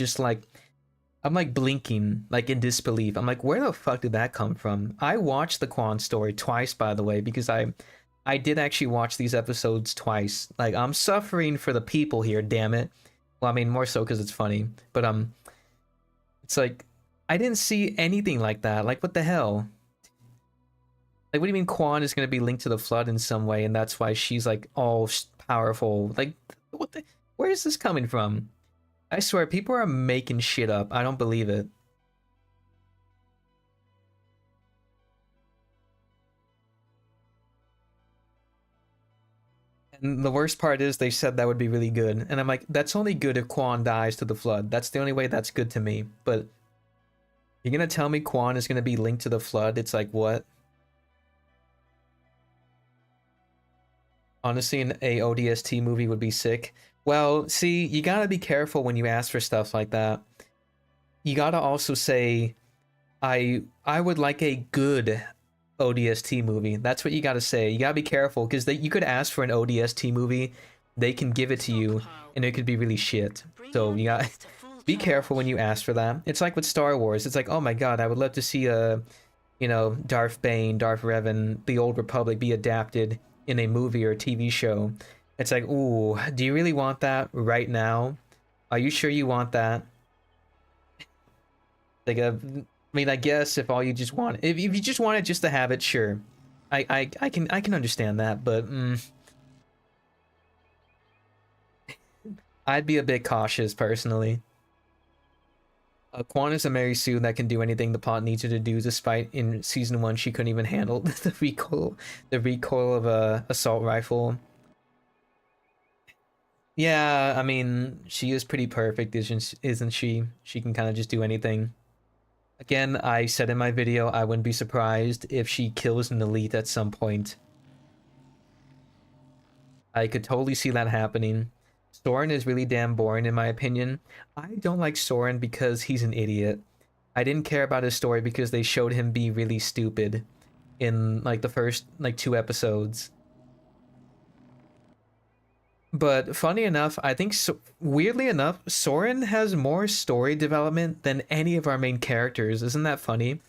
like blinking, like in disbelief. I'm like, where the fuck did that come from? I watched the Quan story twice, by the way, because I did actually watch these episodes twice. Like, I'm suffering for the people here, damn it. Well, I mean, more so because it's funny, but it's like, I didn't see anything like that. Like, what the hell? Like, what do you mean Quan is going to be linked to the Flood in some way, and that's why she's, like, all powerful? Like, what the... Where is this coming from? I swear, people are making shit up. I don't believe it. And the worst part is they said that would be really good. And I'm like, that's only good if Quan dies to the Flood. That's the only way that's good to me. But you're gonna tell me Quan is gonna be linked to the Flood? It's like, what? Honestly, a ODST movie would be sick. Well, see, you gotta be careful when you ask for stuff like that. You gotta also say, I would like a good ODST movie. That's what you gotta say. You gotta be careful, because you could ask for an ODST movie, they can give it to you, and it could be really shit. So you gotta be careful when you ask for that. It's like with Star Wars. It's like, oh my god, I would love to see you know, Darth Bane, Darth Revan, the Old Republic be adapted in a movie or a TV show. It's like, ooh, do you really want that right now? Are you sure you want that? Like, I mean, I guess if all you just want, if you just want it just to have it, sure. I can understand that, but I'd be a bit cautious personally. Quan is a Mary Sue that can do anything the plot needs her to do, despite in season 1 she couldn't even handle the recoil of a assault rifle. Yeah, I mean, she is pretty perfect, isn't she? She can kind of just do anything. Again, I said in my video, I wouldn't be surprised if she kills an elite at some point. I could totally see that happening. Soren is really damn boring in my opinion. I don't like Soren because he's an idiot. I didn't care about his story because they showed him be really stupid in like the first like 2 episodes. But funny enough, I think weirdly enough, Soren has more story development than any of our main characters. Isn't that funny?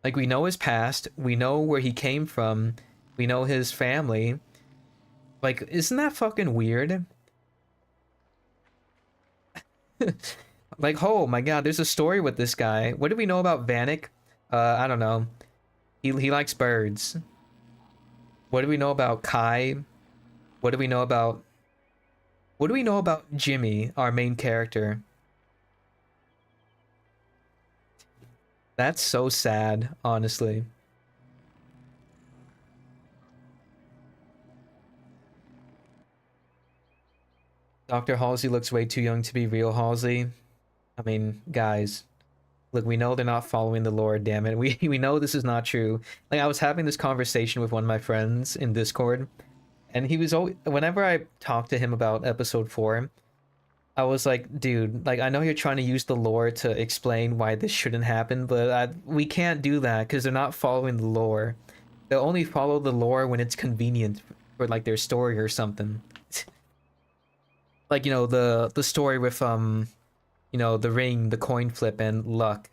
Like, we know his past, we know where he came from, we know his family. Like, isn't that fucking weird? Like, oh my god, there's a story with this guy. What do we know about Vanek? I don't know. He likes birds. What do we know about Kai? What do we know about... What do we know about Jimmy, our main character? That's so sad, honestly. Dr. Halsey looks way too young to be real Halsey. I mean, guys, look, we know they're not following the lore, damn it. We know this is not true. Like, I was having this conversation with one of my friends in Discord, and he was always, whenever I talked to him about episode 4, I was like, dude, like, I know you're trying to use the lore to explain why this shouldn't happen, but we can't do that because they're not following the lore. They'll only follow the lore when it's convenient for, like, their story or something. Like, you know, the story with, you know, the ring, the coin flip, and luck.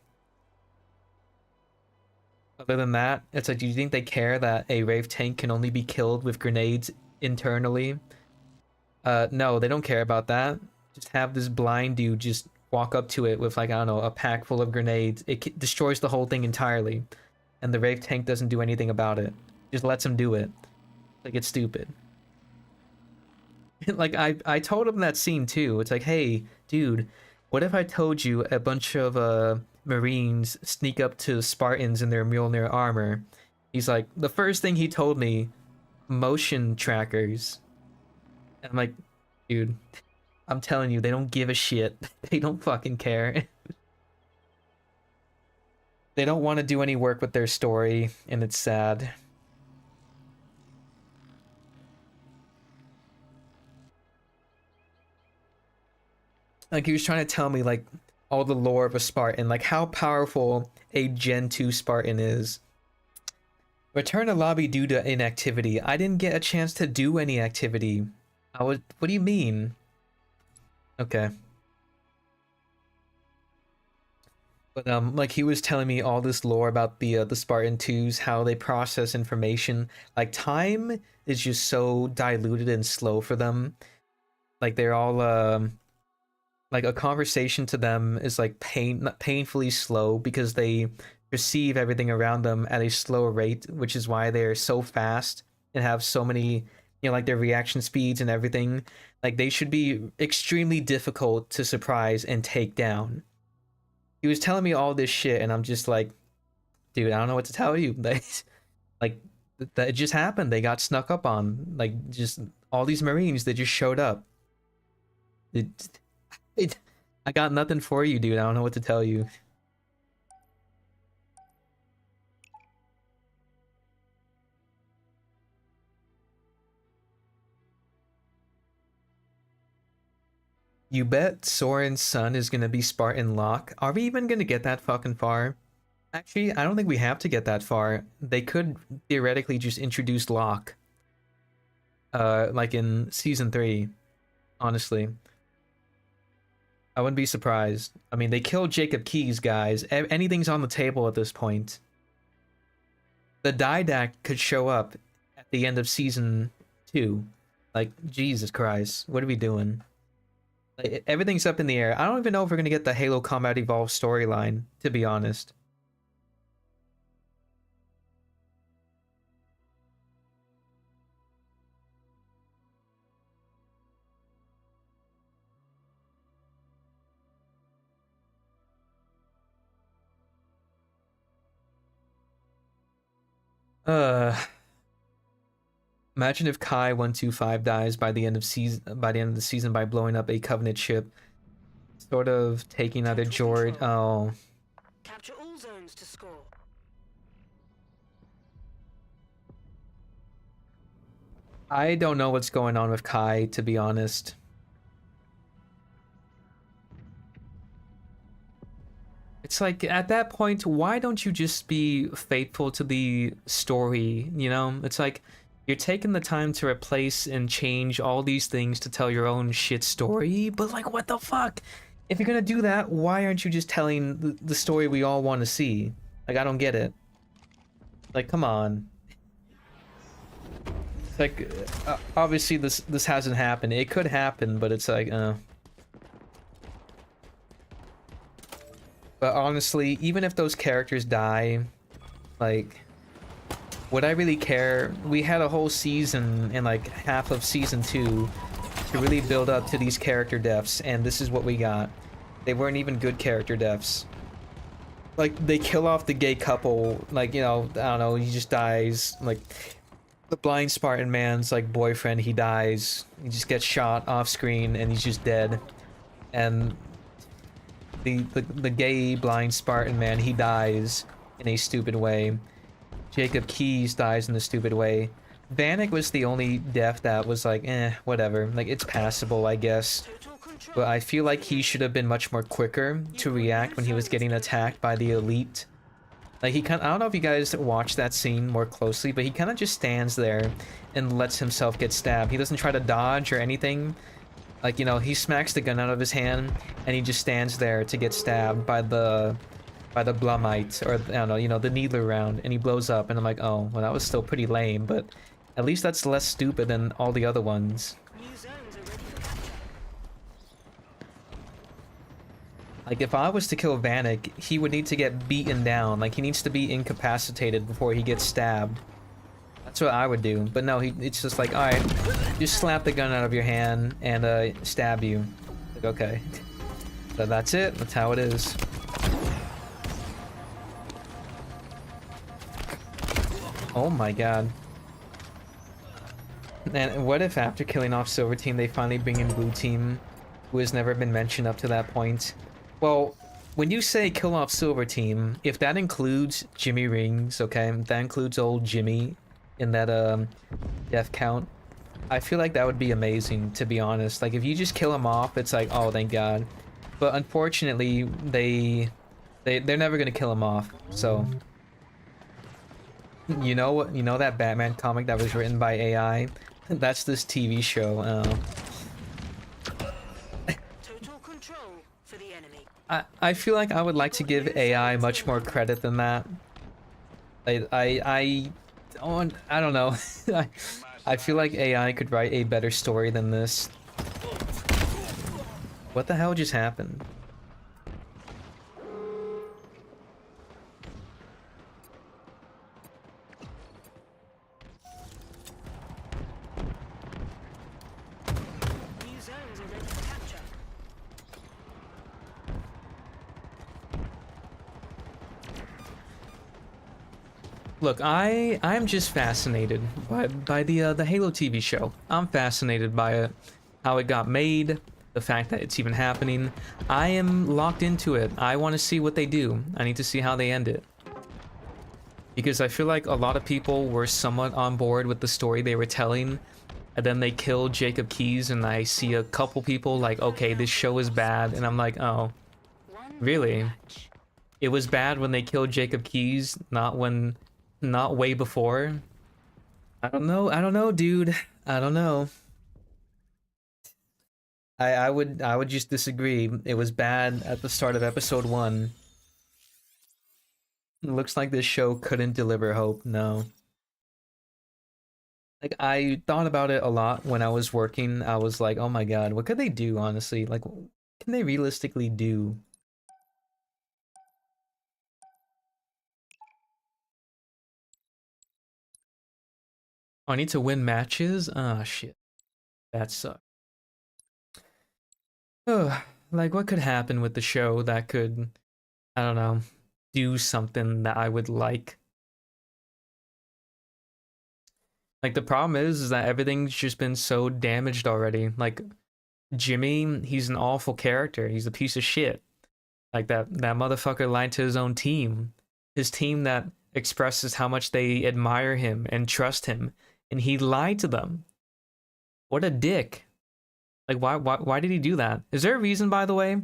Other than that, it's like, do you think they care that a Wraith tank can only be killed with grenades internally? No, they don't care about that. Just have this blind dude just walk up to it with, like, I don't know, a pack full of grenades. It destroys the whole thing entirely. And the Wraith tank doesn't do anything about it. Just lets him do it. Like, it's stupid. Like, I told him that scene too. It's like, hey, dude, what if I told you a bunch of Marines sneak up to Spartans in their Mjolnir armor? He's like, the first thing he told me, motion trackers. And I'm like, dude, I'm telling you, they don't give a shit. They don't fucking care. They don't want to do any work with their story, and it's sad. Like, he was trying to tell me, like, all the lore of a Spartan, like how powerful a Gen 2 Spartan is. Return to lobby due to inactivity. I didn't get a chance to do any activity. What do you mean? Okay. But like, he was telling me all this lore about the Spartan 2s, how they process information. Like, time is just so diluted and slow for them. Like, they're all like, a conversation to them is like painfully slow because they perceive everything around them at a slower rate, which is why they're so fast and have so many, you know, like, their reaction speeds and everything. Like, they should be extremely difficult to surprise and take down. He was telling me all this shit, and I'm just like, dude, I don't know what to tell you. Like, that it just happened. They got snuck up on. Like, just all these Marines that just showed up. I got nothing for you, dude. I don't know what to tell you. You bet Soren's son is gonna be Spartan Locke. Are we even gonna get that fucking far? Actually, I don't think we have to get that far. They could theoretically just introduce Locke. Like in season 3, honestly. I wouldn't be surprised. I mean, they killed Jacob Keyes, guys. Anything's on the table at this point. The Didact could show up at the end of season 2. Like, Jesus Christ. What are we doing? Like, everything's up in the air. I don't even know if we're going to get the Halo Combat Evolved storyline, to be honest. Imagine if Kai 125 dies by the end of the season by blowing up a Covenant ship, sort of taking either George. Oh, Capture all zones to score. I don't know what's going on with Kai, to be honest. It's like, at that point, why don't you just be faithful to the story, you know? It's like, you're taking the time to replace and change all these things to tell your own shit story, but, like, what the fuck? If you're gonna do that, why aren't you just telling the story we all want to see? Like, I don't get it. Like, come on. It's like, obviously this hasn't happened. It could happen, but it's like, But honestly, even if those characters die, like, would I really care? We had a whole season and like half of season 2 to really build up to these character deaths, and this is what we got. They weren't even good character deaths. Like, they kill off the gay couple, like, you know, I don't know, he just dies. Like, the blind Spartan man's, like, boyfriend, he dies. He just gets shot off screen, and he's just dead. And the gay blind Spartan man, he dies in a stupid way. Jacob Keyes dies in a stupid way. Vanek was the only death that was like, whatever. Like, it's passable, I guess. Total control. But I feel like he should have been much more quicker to react when he was getting attacked by the elite. Like, he kind of, I don't know if you guys watch that scene more closely, but he kind of just stands there and lets himself get stabbed. He doesn't try to dodge or anything. Like, you know, he smacks the gun out of his hand and he just stands there to get stabbed by the Blumite, or I don't know, you know, the needler round, and he blows up, and I'm like, oh, well, that was still pretty lame, but at least that's less stupid than all the other ones. New zones are ready for capture. Like, if I was to kill Vanek, he would need to get beaten down. Like, he needs to be incapacitated before he gets stabbed. That's what I would do. But no, it's just like, alright, just slap the gun out of your hand and stab you. Like, okay. So that's it. That's how it is. Oh my god. And what if after killing off Silver Team, they finally bring in Blue Team, who has never been mentioned up to that point? Well, when you say kill off Silver Team, if that includes Jimmy Rings, okay, that includes old Jimmy in that death count, I feel like that would be amazing, to be honest. Like, if you just kill him off, it's like, oh, thank God. But unfortunately, they're never gonna kill him off, so... You know what? You know that Batman comic that was written by AI? That's this TV show. Total control for the enemy. I feel like I would like to give AI much more credit than that. I don't know. I feel like AI could write a better story than this. What the hell just happened? New zones are ready for capture. Look, I'm just fascinated by the Halo TV show. I'm fascinated by it, how it got made, the fact that it's even happening. I am locked into it. I want to see what they do. I need to see how they end it. Because I feel like a lot of people were somewhat on board with the story they were telling, and then they killed Jacob Keyes, and I see a couple people like, okay, this show is bad, and I'm like, oh, One really? match. It was bad when they killed Jacob Keyes, not way before. I don't know, dude. I don't know. I would just disagree. It was bad at the start of episode 1. It looks like this show couldn't deliver hope, no. Like, I thought about it a lot when I was working. I was like, oh my god, what could they do, honestly? Like, what can they realistically do? Oh, I need to win matches? Ah, shit. That sucks. Ugh, like, what could happen with the show that could, I don't know, do something that I would like? Like, the problem is that everything's just been so damaged already. Like, Jimmy, he's an awful character. He's a piece of shit. Like, that motherfucker lied to his own team. His team that expresses how much they admire him and trust him. And he lied to them. What a dick. Like, why did he do that? Is there a reason, by the way?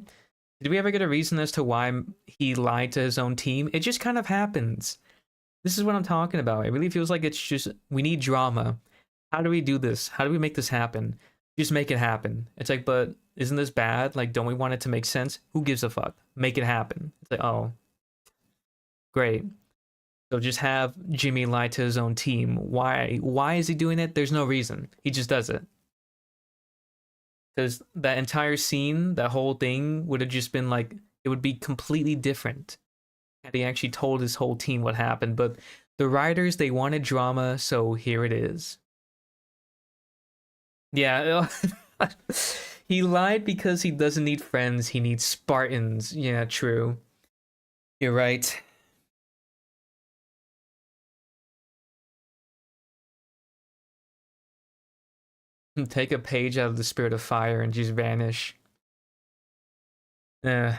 Did we ever get a reason as to why he lied to his own team? It just kind of happens. This is what I'm talking about. It really feels like it's just, we need drama. How do we do this? How do we make this happen? Just make it happen. It's like, but isn't this bad? Like, don't we want it to make sense? Who gives a fuck? Make it happen. It's like, oh, great. So just have Jimmy lie to his own team. Why? Why is he doing it? There's no reason. He just does it. Because that entire scene, that whole thing would have just been like, it would be completely different had he actually told his whole team what happened. But the writers, they wanted drama, so here it is. Yeah, he lied because he doesn't need friends, he needs Spartans. Yeah, true. You're right. Take a page out of the Spirit of Fire and just vanish. Eh.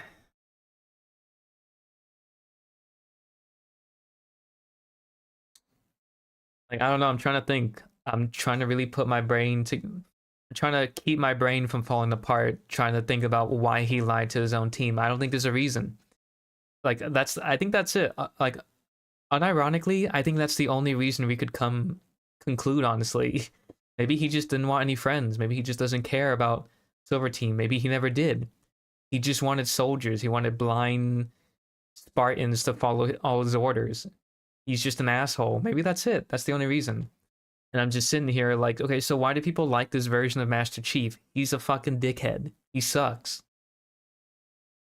Like, I don't know, I'm trying to think. I'm trying to really put my brain to... I'm trying to keep my brain from falling apart, trying to think about why he lied to his own team. I don't think there's a reason. Like, I think that's it. Like, unironically, I think that's the only reason we could conclude, honestly. Maybe he just didn't want any friends. Maybe he just doesn't care about Silver Team. Maybe he never did. He just wanted soldiers. He wanted blind Spartans to follow all his orders. He's just an asshole. Maybe that's it. That's the only reason. And I'm just sitting here like, okay, so why do people like this version of Master Chief? He's a fucking dickhead. He sucks.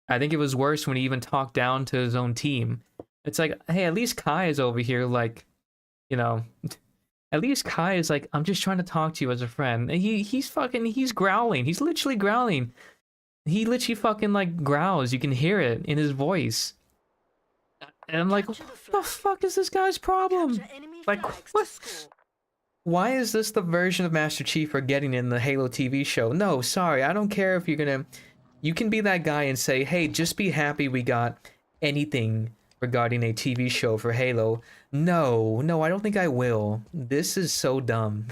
I think it was worse when he even talked down to his own team. It's like, hey, at least Kai is over here, like, you know, at least Kai is like, I'm just trying to talk to you as a friend. And he's growling. He's literally growling. He literally fucking, like, growls. You can hear it in his voice. And I'm like, what the fuck is this guy's problem? Like, what? Why is this the version of Master Chief we're getting in the Halo TV show? No, sorry, I don't care if you're gonna... You can be that guy and say, hey, just be happy we got anything regarding a TV show for Halo. No, I don't think I will. This is so dumb.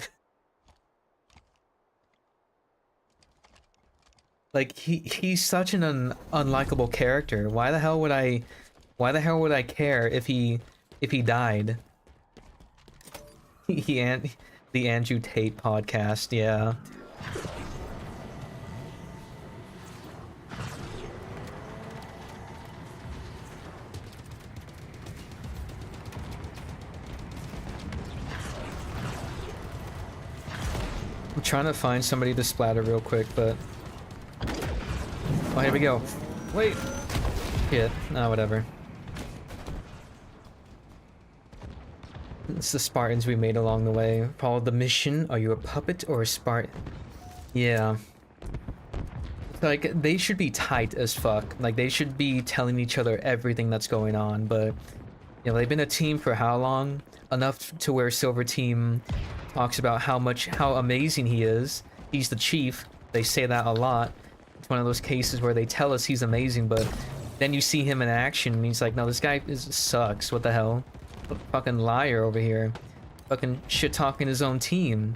Like, he's such an unlikable character. Why the hell would I care if he died? The Andrew Tate podcast, yeah. I'm trying to find somebody to splatter real quick, but... Oh, here we go. Wait! Shit. Ah, whatever. It's the Spartans we made along the way. Follow the mission. Are you a puppet or a Spartan? Yeah. Like, they should be tight as fuck. Like, they should be telling each other everything that's going on, but... You know, they've been a team for how long? Enough to where Silver Team talks about how amazing he is. He's the chief. They say that a lot. It's one of those cases where they tell us he's amazing, but then you see him in action and he's like, no, this guy sucks. What the hell? A fucking liar over here. Fucking shit-talking his own team.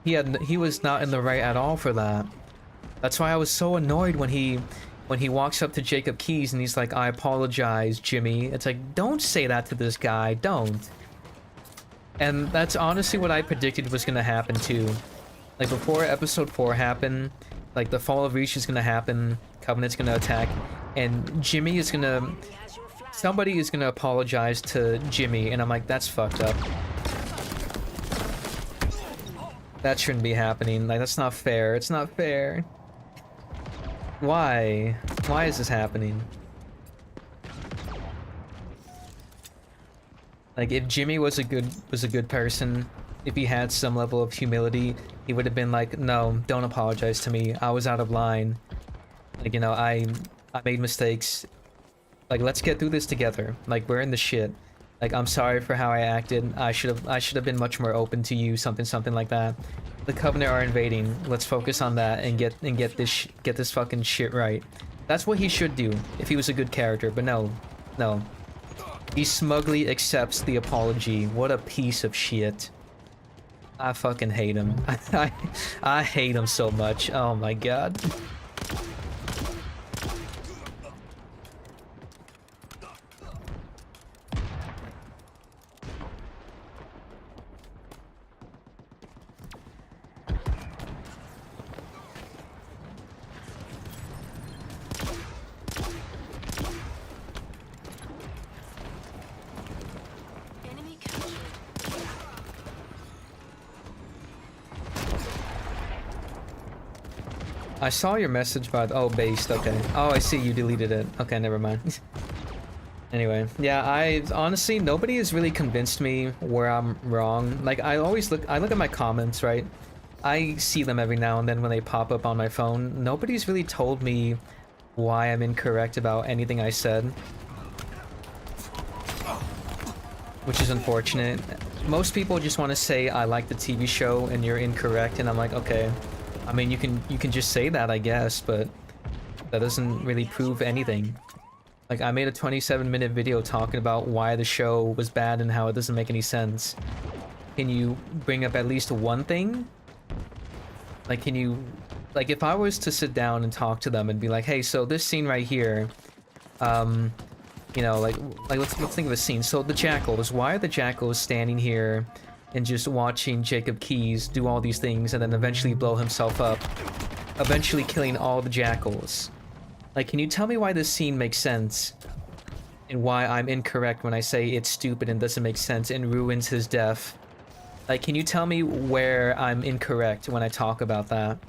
He was not in the right at all for that. That's why I was so annoyed when he walks up to Jacob Keyes and he's like, I apologize, Jimmy. It's like, don't say that to this guy. Don't. And that's honestly what I predicted was gonna happen too. Like, before episode 4 happened, like, the Fall of Reach is gonna happen, Covenant's gonna attack, and Jimmy is gonna... Somebody is gonna apologize to Jimmy, and I'm like, that's fucked up. That shouldn't be happening. Like, that's not fair. It's not fair. Why? Why is this happening? Like, if Jimmy was a good person, if he had some level of humility, he would have been like, no, don't apologize to me. I was out of line. Like, you know, I made mistakes. Like, let's get through this together. Like, we're in the shit. Like, I'm sorry for how I acted. I should have been much more open to you. Something like that. The Covenant are invading. Let's focus on that and get this fucking shit right. That's what he should do if he was a good character. But no. He smugly accepts the apology. What a piece of shit. I fucking hate him. I hate him so much. Oh my god. I saw your message, but oh, based. Okay. Oh, I see. You deleted it. Okay, never mind. Anyway, yeah. I honestly, nobody has really convinced me where I'm wrong. Like, I always look. I look at my comments, right? I see them every now and then when they pop up on my phone. Nobody's really told me why I'm incorrect about anything I said, which is unfortunate. Most people just want to say I like the TV show and you're incorrect, and I'm like, okay. I mean, you can just say that, I guess, but that doesn't really prove anything. Like, I made a 27-minute video talking about why the show was bad and how it doesn't make any sense. Can you bring up at least one thing? Like, can you... Like, if I was to sit down and talk to them and be like, hey, so this scene right here, you know, like let's think of a scene. So the jackals, why are the jackals standing here and just watching Jacob Keyes do all these things and then eventually blow himself up, eventually killing all the jackals? Like, can you tell me why this scene makes sense and why I'm incorrect when I say it's stupid and doesn't make sense and ruins his death? Like, can you tell me where I'm incorrect when I talk about that?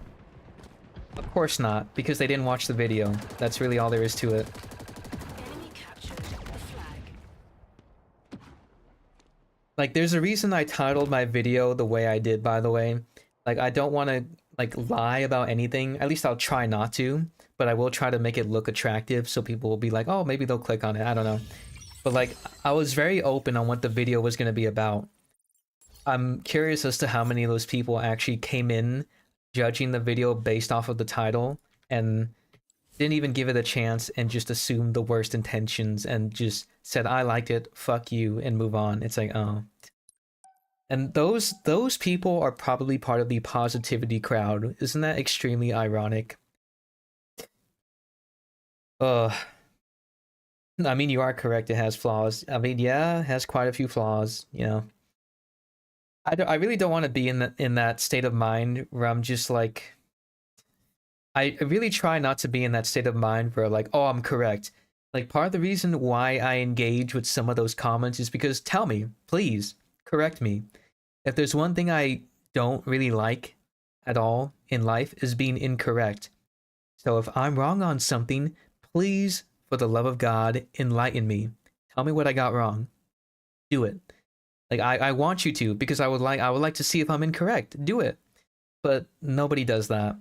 Of course not, because they didn't watch the video. That's really all there is to it. Enemy captured the flag. Like, there's a reason I titled my video the way I did, by the way. Like, I don't want to, like, lie about anything. At least I'll try not to. But I will try to make it look attractive so people will be like, oh, maybe they'll click on it. I don't know. But, like, I was very open on what the video was going to be about. I'm curious as to how many of those people actually came in judging the video based off of the title and didn't even give it a chance and just assumed the worst intentions and just said, I liked it, fuck you, and move on. It's like, oh. And those people are probably part of the positivity crowd. Isn't that extremely ironic? I mean, you are correct, it has flaws. I mean, yeah, it has quite a few flaws, you know. I really don't want to be in that state of mind where I'm just like... I really try not to be in that state of mind where, like, oh, I'm correct. Like, part of the reason why I engage with some of those comments is because, tell me, please, correct me. If there's one thing I don't really like at all in life is being incorrect. So if I'm wrong on something, please, for the love of God, enlighten me. Tell me what I got wrong. Do it. Like, I want you to, because I would like to see if I'm incorrect. Do it. But nobody does that.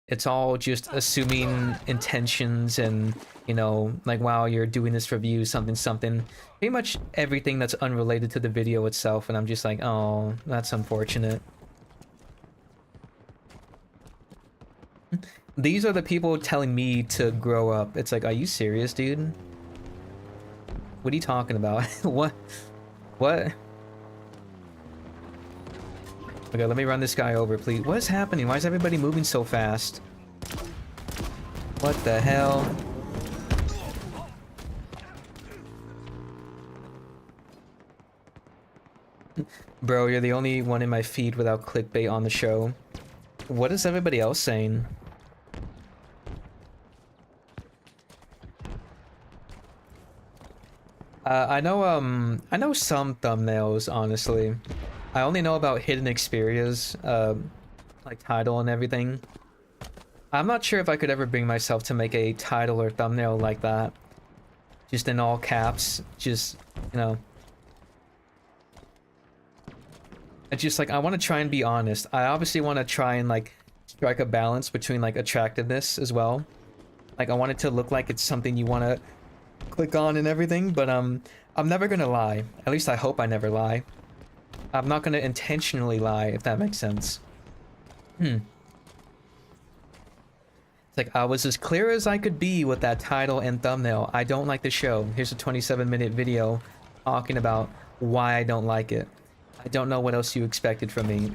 It's all just assuming intentions and, you know, like, wow, you're doing this for views, something. Pretty much everything that's unrelated to the video itself, and I'm just like, oh, that's unfortunate. These are the people telling me to grow up. It's like, are you serious, dude? What are you talking about? What? Okay, let me run this guy over, please. What is happening? Why is everybody moving so fast? What the hell? Bro, you're the only one in my feed without clickbait on the show. What is everybody else saying? I know some thumbnails, honestly. I only know about Hidden Xperia's, like, title and everything. I'm not sure if I could ever bring myself to make a title or thumbnail like that. Just in all caps, just, you know. It's just, like, I want to try and be honest. I obviously want to try and, like, strike a balance between, like, attractiveness as well. Like, I want it to look like it's something you want to click on and everything, but, I'm never gonna lie. At least I hope I never lie. I'm not gonna intentionally lie, if that makes sense. It's like, I was as clear as I could be with that title and thumbnail. I don't like the show. Here's a 27-minute video talking about why I don't like it. I don't know what else you expected from me.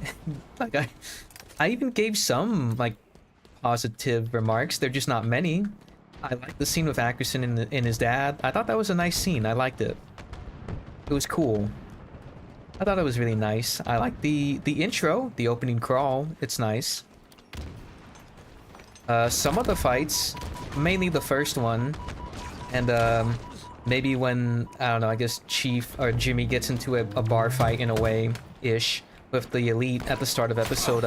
Like, I even gave some, like, positive remarks. They're just not many. I like the scene with Ackerson and his dad. I thought that was a nice scene. I liked it. It was cool. I thought it was really nice. I like the intro, the opening crawl. It's nice. Some of the fights, mainly the first one, and maybe when, I don't know, I guess Chief or Jimmy gets into a bar fight in a way, ish, with the Elite at the start of episode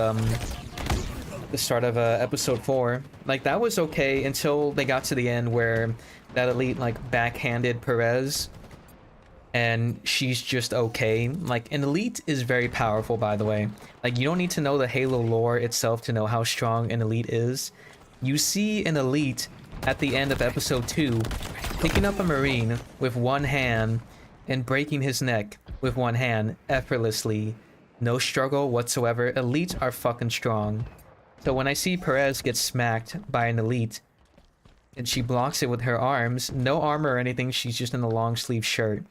the start of episode 4. Like, that was okay until they got to the end where that elite, like, backhanded Perez. And she's just okay. Like, an elite is very powerful, by the way. Like, you don't need to know the Halo lore itself to know how strong an elite is. You see an elite at the end of episode 2 picking up a Marine with one hand and breaking his neck with one hand effortlessly. No struggle whatsoever. Elites are fucking strong. So when I see Perez get smacked by an elite and she blocks it with her arms, no armor or anything, she's just in a long sleeve shirt.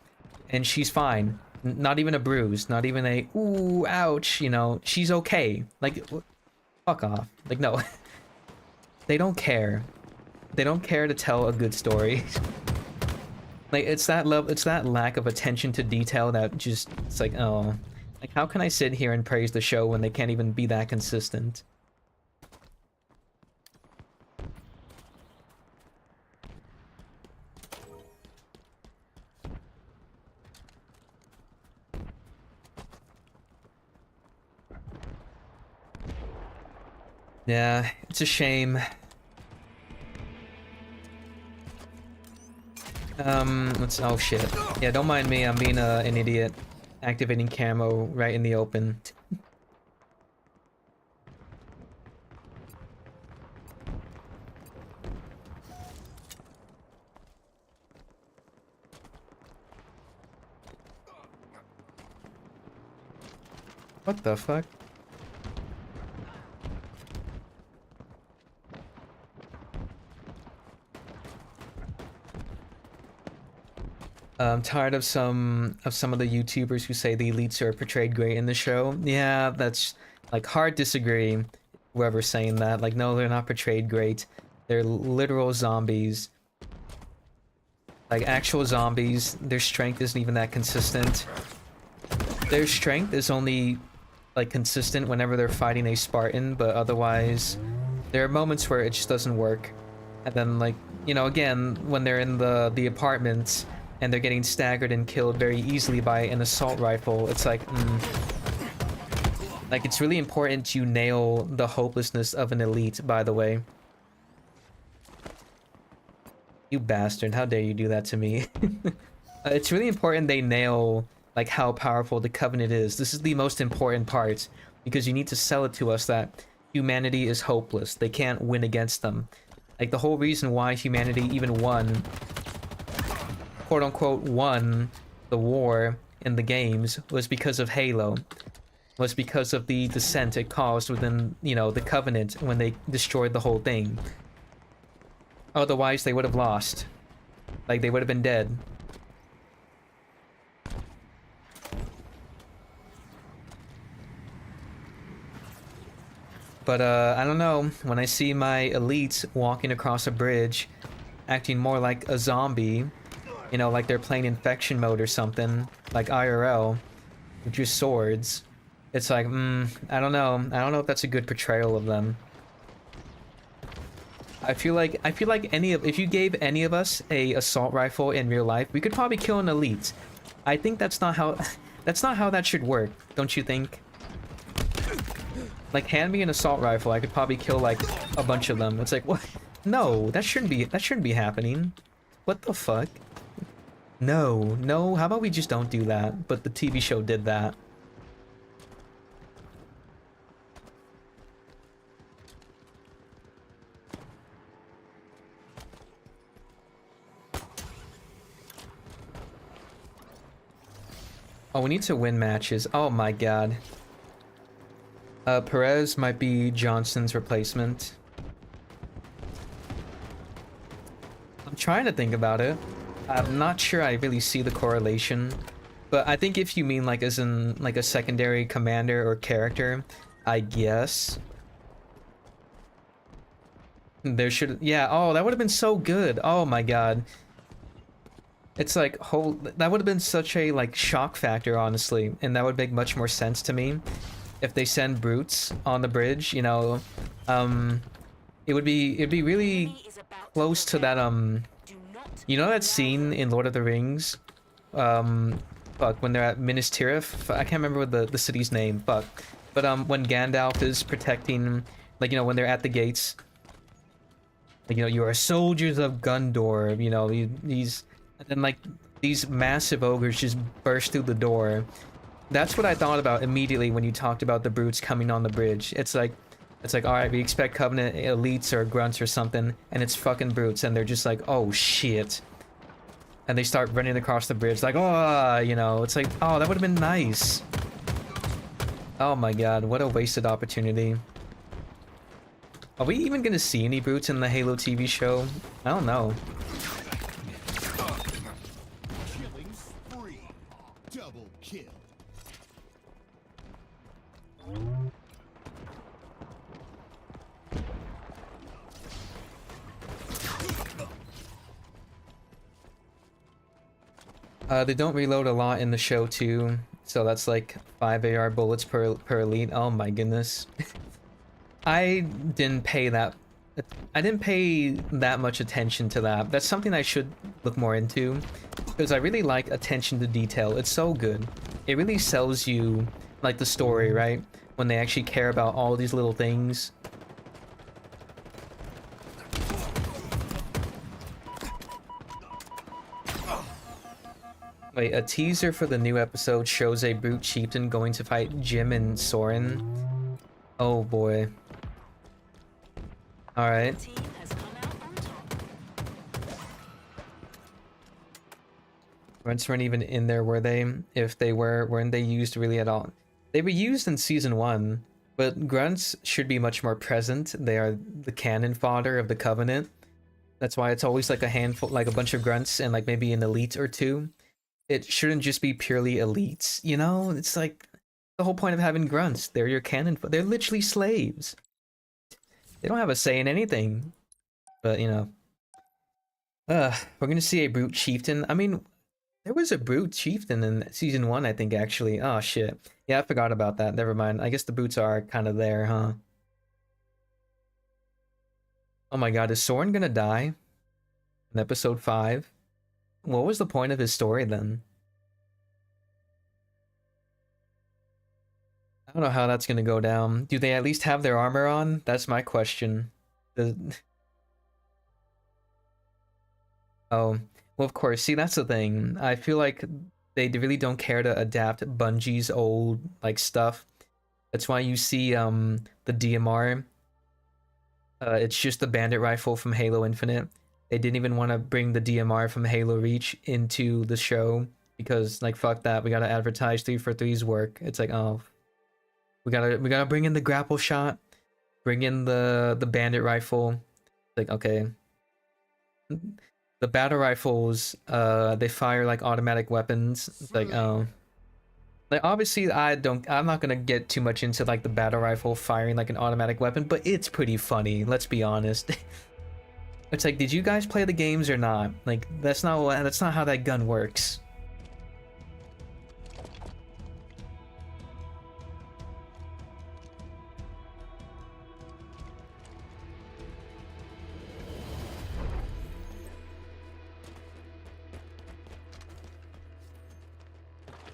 And she's fine. Not even a bruise, not even a ooh, ouch, you know, she's okay. Like, fuck off. Like, no. They don't care. They don't care to tell a good story. Like, it's that lack of attention to detail that just, it's like, oh. Like, how can I sit here and praise the show when they can't even be that consistent? Yeah, it's a shame. Oh shit. Yeah, don't mind me, I'm being an idiot. Activating camo right in the open. What the fuck? I'm tired of some of the YouTubers who say the elites are portrayed great in the show. Yeah, that's like hard disagree. Whoever's saying that, like, no, they're not portrayed great. They're literal zombies. Like actual zombies. Their strength isn't even that consistent. Their strength is only like consistent whenever they're fighting a Spartan, but otherwise, there are moments where it just doesn't work. And then, like, you know, again, when they're in the apartments and they're getting staggered and killed very easily by an assault rifle, it's like, Like, it's really important you nail the hopelessness of an elite, by the way. You bastard, how dare you do that to me? It's really important they nail, like, how powerful the Covenant is. This is the most important part, because you need to sell it to us that humanity is hopeless. They can't win against them. Like, the whole reason why humanity even won, quote-unquote, won the war in the games was because of Halo. Was because of the dissent it caused within, you know, the Covenant when they destroyed the whole thing. Otherwise, they would have lost. Like, they would have been dead. But, I don't know. When I see my elites walking across a bridge, acting more like a zombie, you know, like they're playing infection mode or something, like IRL, with just swords, it's like, I don't know. I don't know if that's a good portrayal of them. I feel like if you gave any of us a assault rifle in real life, we could probably kill an elite. I think that's not how that should work, don't you think? Like, hand me an assault rifle, I could probably kill like a bunch of them. It's like, what? No, that shouldn't be happening. What the fuck? No, how about we just don't do that? But the TV show did that. Oh, we need to win matches. Oh my god. Perez might be Johnson's replacement. I'm trying to think about it. I'm not sure I really see the correlation. But I think if you mean like as in like a secondary commander or character, I guess. There should, yeah, oh, that would have been so good. Oh my god. It's like, that would have been such a like shock factor, honestly, and that would make much more sense to me if they send brutes on the bridge, you know. It'd be really close to that, you know that scene in Lord of the Rings? Fuck, when they're at Minas Tirith? I can't remember the city's name, fuck. But when Gandalf is protecting Like, you know, when they're at the gates. Like, you know, you are soldiers of Gundor, you know, these... And then, like, these massive ogres just burst through the door. That's what I thought about immediately when you talked about the brutes coming on the bridge. It's like, alright, we expect Covenant elites or grunts or something, and it's fucking brutes, and they're just like, oh shit. And they start running across the bridge, like, oh, you know, it's like, oh, that would have been nice. Oh my god, what a wasted opportunity. Are we even gonna see any brutes in the Halo TV show? I don't know. Killing spree. Double kill. They don't reload a lot in the show too, so that's like 5 AR bullets per elite. Oh my goodness. I didn't pay that much attention to that. That's something I should look more into, because I really like attention to detail. It's so good. It really sells you like the story, right? When they actually care about all these little things. Wait, a teaser for the new episode shows a brute chieftain going to fight Jim and Soren. Oh boy. Alright. Team has come out on top. Grunts weren't even in there, were they? If they were, weren't they used really at all? They were used in Season 1, but grunts should be much more present. They are the cannon fodder of the Covenant. That's why it's always like a handful, like a bunch of grunts and like maybe an elite or two. It shouldn't just be purely elites, you know? It's like the whole point of having grunts. They're your cannon. They're literally slaves. They don't have a say in anything. But, you know. We're gonna see a brute chieftain. I mean, there was a brute chieftain in Season 1, I think, actually. Oh, shit. Yeah, I forgot about that. Never mind. I guess the brutes are kind of there, huh? Oh my god, is Soren gonna die? In Episode 5? What was the point of his story then? I don't know how that's gonna go down. Do they at least have their armor on? That's my question. Oh, well, of course. See, that's the thing. I feel like they really don't care to adapt Bungie's old like stuff. That's why you see the DMR. It's just the bandit rifle from Halo Infinite. They didn't even want to bring the DMR from Halo Reach into the show because, like, fuck that. We gotta advertise 343's work. It's like, oh, we gotta bring in the grapple shot, bring in the bandit rifle. Like, okay, the battle rifles, they fire like automatic weapons. It's like, oh, like obviously I'm not gonna get too much into like the battle rifle firing like an automatic weapon, but it's pretty funny. Let's be honest. It's like, did you guys play the games or not? Like, that's not how that gun works.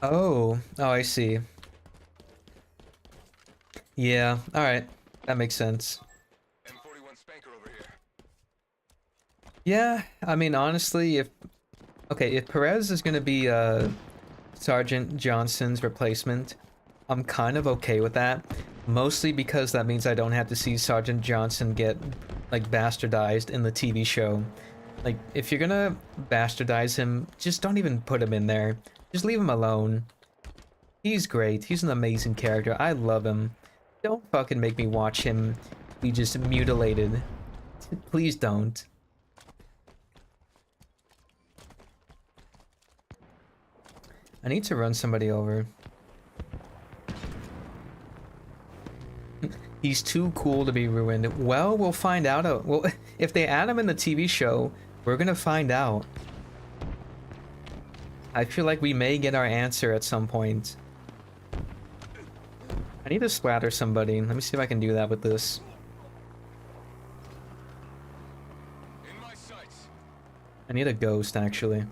Oh, I see. Yeah, all right. That makes sense. M41 Spanker over here. Yeah, I mean, honestly, if Perez is going to be Sergeant Johnson's replacement, I'm kind of okay with that. Mostly because that means I don't have to see Sergeant Johnson get like bastardized in the TV show. Like, if you're gonna bastardize him, just don't even put him in there. Just leave him alone. He's great. He's an amazing character. I love him. Don't fucking make me watch him be just mutilated. Please don't. I need to run somebody over. He's too cool to be ruined. Well, we'll find out. Well, if they add him in the TV show, we're gonna find out. I feel like we may get our answer at some point. I need to splatter somebody. Let me see if I can do that with this. In my sights. I need a ghost, actually.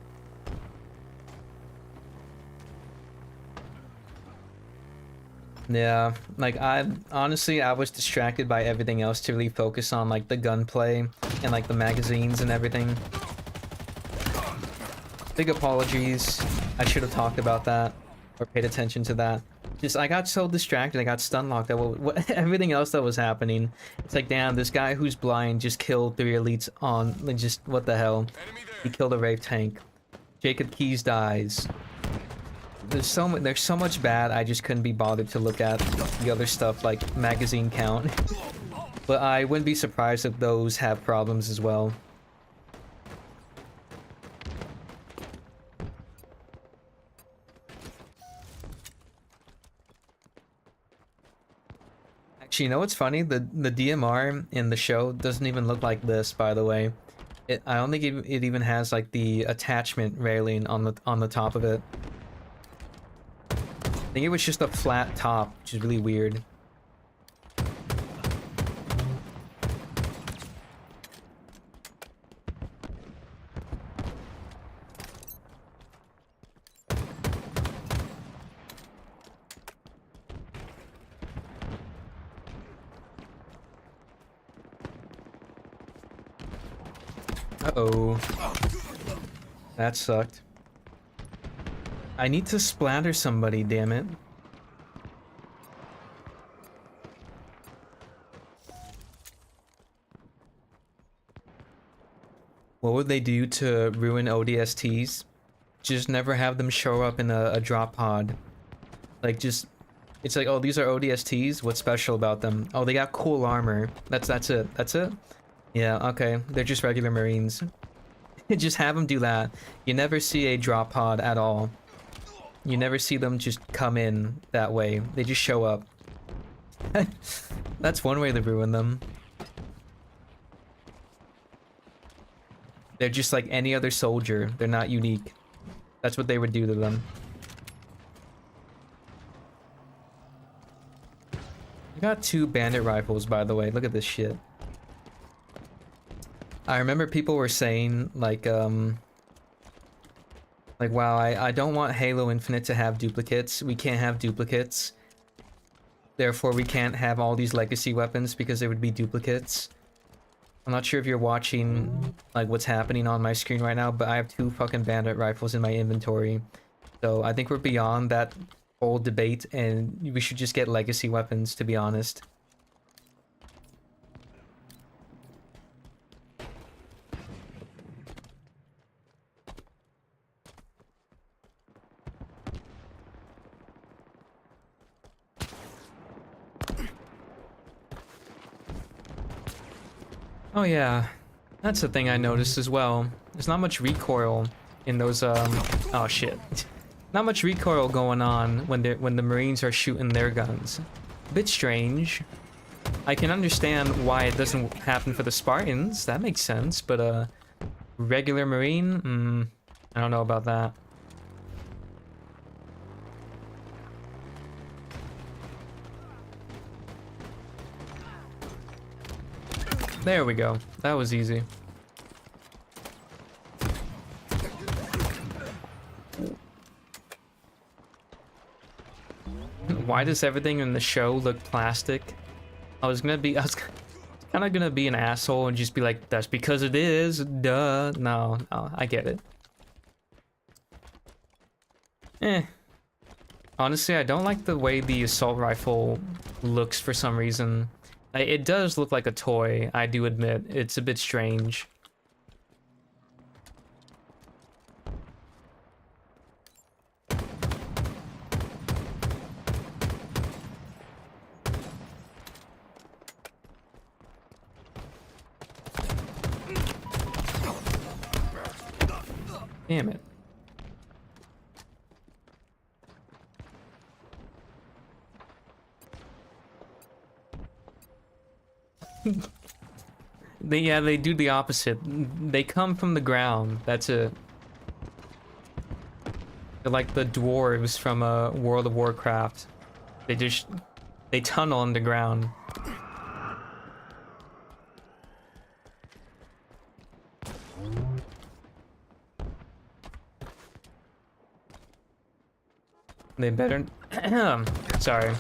Yeah, like I was distracted by everything else to really focus on like the gunplay and like the magazines and everything. Big apologies. I should have talked about that or paid attention to that. Just I got so distracted, I got stun locked at what everything else that was happening. It's like, damn, this guy who's blind just killed 3 elites on like, just what the hell? Enemy He there. killed a Wraith tank. Jacob Keys dies. There's so much bad. I just couldn't be bothered to look at the other stuff like magazine count. But I wouldn't be surprised if those have problems as well. Actually, you know what's funny? The DMR in the show doesn't even look like this, by the way. I don't think it even has like the attachment railing on the top of it. I think it was just a flat top, which is really weird. Uh-oh. That sucked. I need to splatter somebody, damn it. What would they do to ruin ODSTs? Just never have them show up in a drop pod. Like just, it's like, oh, these are ODSTs? What's special about them? Oh, they got cool armor. That's it. That's it? Yeah, okay. They're just regular Marines. Just have them do that. You never see a drop pod at all. You never see them just come in that way. They just show up. That's one way to ruin them. They're just like any other soldier. They're not unique. That's what they would do to them. I got 2 bandit rifles, by the way. Look at this shit. I remember people were saying, like, wow, I don't want Halo Infinite to have duplicates. We can't have duplicates. Therefore, we can't have all these legacy weapons because there would be duplicates. I'm not sure if you're watching, like, what's happening on my screen right now, but I have 2 fucking bandit rifles in my inventory. So I think we're beyond that whole debate, and we should just get legacy weapons, to be honest. Oh yeah, that's the thing I noticed as well. There's not much recoil in those, oh shit. Not much recoil going on when the Marines are shooting their guns. A bit strange. I can understand why it doesn't happen for the Spartans, that makes sense, but regular Marine? I don't know about that. There we go. That was easy. Why does everything in the show look plastic? I was kind of gonna be an asshole and just be like, that's because it is, duh. No, I get it. Honestly, I don't like the way the assault rifle looks for some reason. It does look like a toy, I do admit. It's a bit strange. Damn it. They do the opposite. They come from the ground. That's it. They're like the dwarves from World of Warcraft. They tunnel underground. They better. Sorry.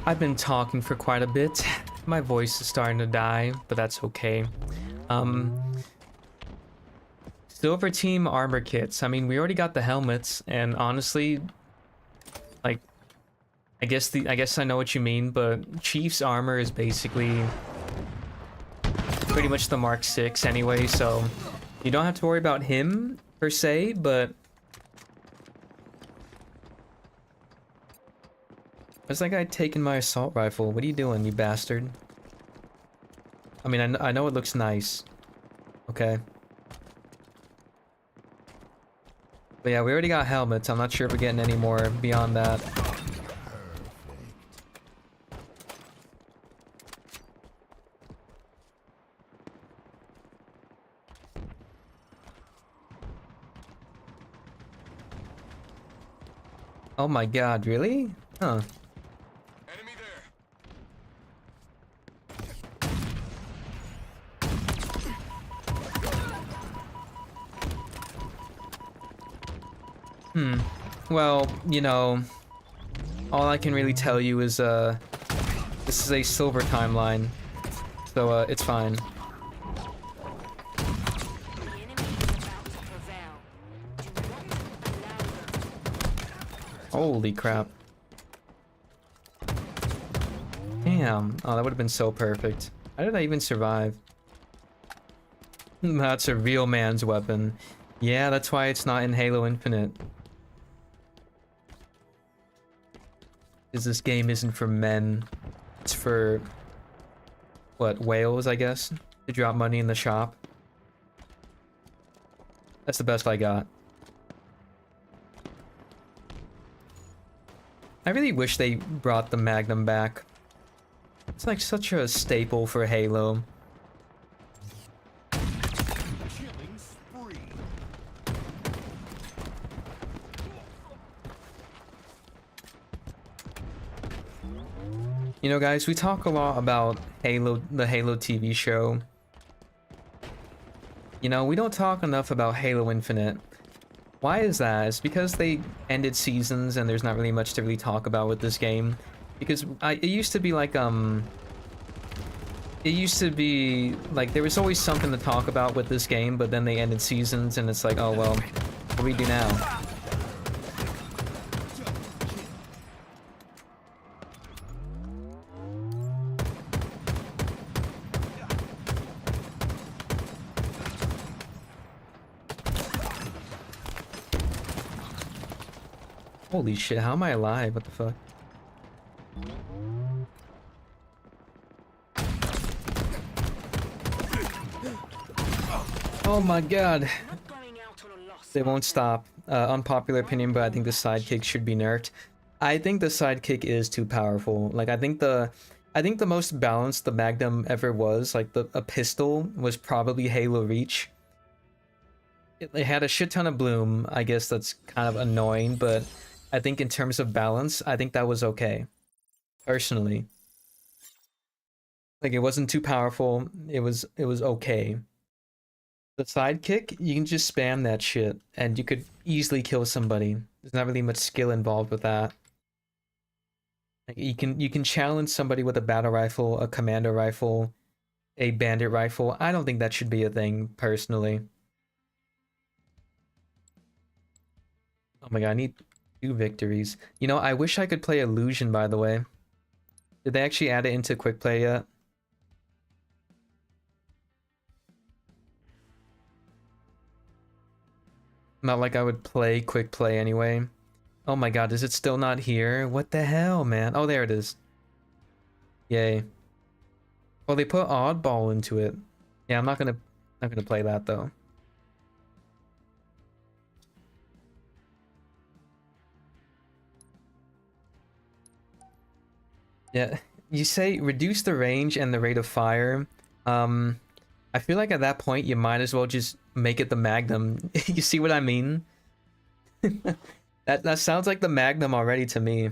I've been talking for quite a bit. My voice is starting to die, but that's okay. Silver team armor kits. I mean, we already got the helmets, and honestly, like, I guess I know what you mean, but Chief's armor is basically pretty much the Mark 6 anyway, so you don't have to worry about him per se, but where's that guy taking my assault rifle? What are you doing, you bastard? I mean, I know it looks nice. Okay. But yeah, we already got helmets. I'm not sure if we're getting any more beyond that. Oh my god, really? Huh. Enemy there. Well, you know, all I can really tell you is, this is a silver timeline. So, it's fine. The enemy is about to prevail. Do not allow them. Holy crap. Damn. Oh, that would have been so perfect. How did I even survive? That's a real man's weapon. Yeah, that's why it's not in Halo Infinite. Because this game isn't for men. It's for... what, whales, I guess? To drop money in the shop. That's the best I got. I really wish they brought the Magnum back. It's like such a staple for Halo. Killing spree. You know, guys, we talk a lot about Halo, the Halo TV show. You know, we don't talk enough about Halo Infinite. Why is that? It's because they ended seasons and there's not really much to really talk about with this game. Because it used to be like, it used to be like there was always something to talk about with this game, but then they ended seasons and it's like, oh well, what do we do now? Holy shit, how am I alive? What the fuck? Oh my god. Not going out on a loss. They won't stop. Unpopular opinion, but I think the sidekick should be nerfed. I think the sidekick is too powerful. Like, I think the most balanced the Magnum ever was, like a pistol, was probably Halo Reach. It had a shit ton of bloom. I guess that's kind of annoying, but I think in terms of balance, I think that was okay. Personally. Like, it wasn't too powerful. It was okay. The sidekick, you can just spam that shit, and you could easily kill somebody. There's not really much skill involved with that. Like, you can challenge somebody with a battle rifle, a commando rifle, a bandit rifle. I don't think that should be a thing, personally. Oh my god, I need 2 victories. You know, I wish I could play Illusion, by the way. Did they actually add it into quick play yet? Not like I would play quick play anyway. Oh my god, is it still not here? What the hell, man? Oh, there it is. Yay. Well, they put Oddball into it. Yeah, I'm not gonna play that though. Yeah, you say reduce the range and the rate of fire. I feel like at that point you might as well just make it the Magnum. You see what I mean? That sounds like the Magnum already to me.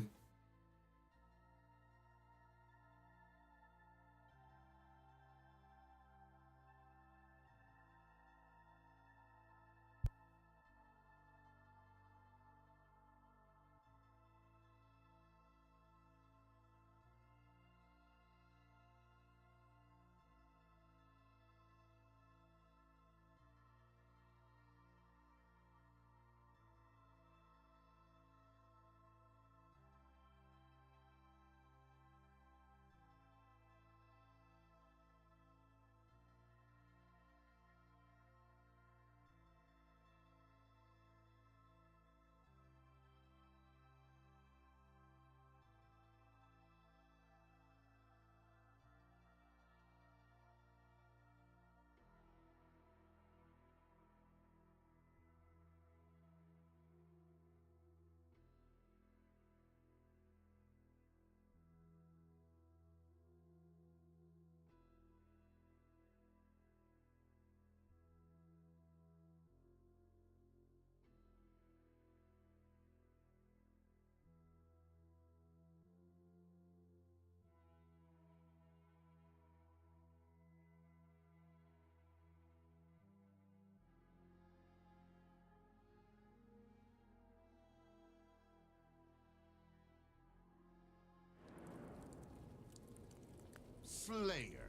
Slayer.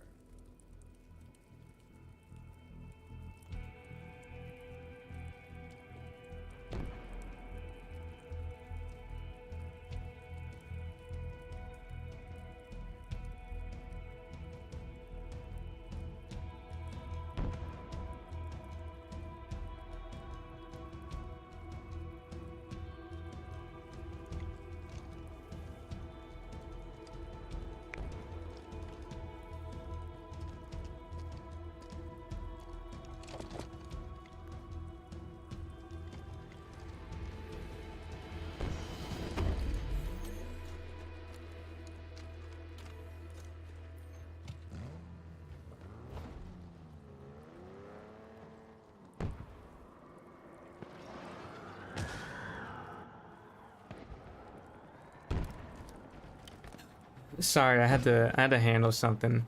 Sorry, I had to handle something.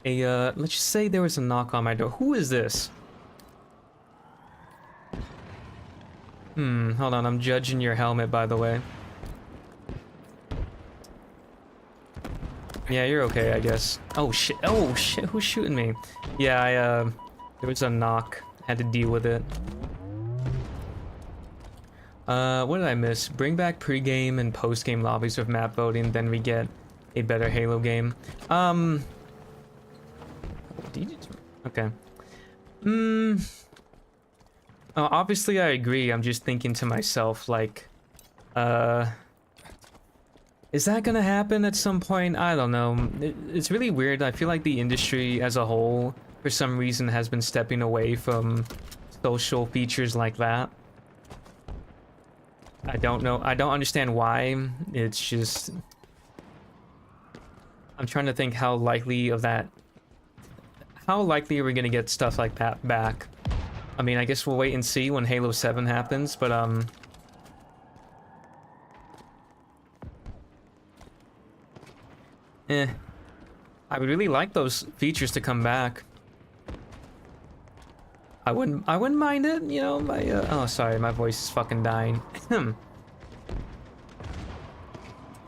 Let's just say there was a knock on my door. Who is this? Hold on, I'm judging your helmet, by the way. Yeah, you're okay, I guess. Oh shit, who's shooting me? Yeah, there was a knock. Had to deal with it. What did I miss? Bring back pre-game and post-game lobbies with map voting, then we get a better Halo game. Okay. Oh, obviously I agree. I'm just thinking to myself, like, is that gonna happen at some point? I don't know. It's really weird. I feel like the industry as a whole, for some reason, has been stepping away from social features like that. I don't know. I don't understand why. It's just... I'm trying to think how likely of that... How likely are we gonna get stuff like that back? I mean, I guess we'll wait and see when Halo 7 happens, but, I would really like those features to come back. I wouldn't mind it, you know, oh, sorry, my voice is fucking dying. Let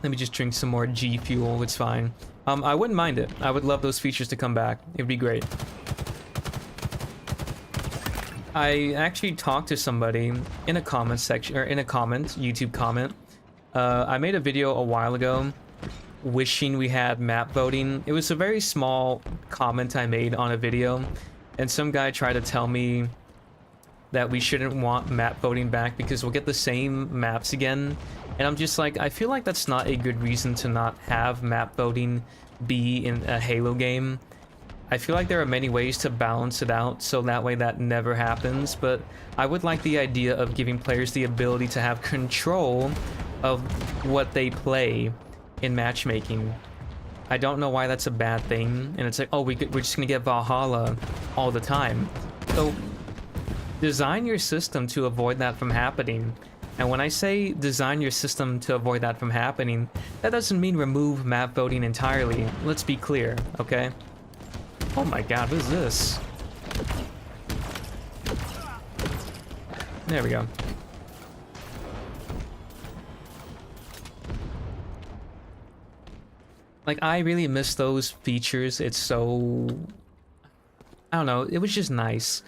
me just drink some more G Fuel, it's fine. I wouldn't mind it. I would love those features to come back. It'd be great. I actually talked to somebody in a comment section, or in a comment, YouTube comment. I made a video a while ago wishing we had map voting. It was a very small comment I made on a video, and some guy tried to tell me that we shouldn't want map voting back because we'll get the same maps again. And I'm just like, I feel like that's not a good reason to not have map voting be in a Halo game. I feel like there are many ways to balance it out so that way that never happens, but I would like the idea of giving players the ability to have control of what they play in matchmaking. I don't know why that's a bad thing, and it's like, oh, we're just gonna get Valhalla all the time. So design your system to avoid that from happening. And when I say design your system to avoid that from happening, that doesn't mean remove map voting entirely. Let's be clear, okay? Oh my god, what is this? There we go. Like, I really miss those features. It's so... I don't know, it was just nice.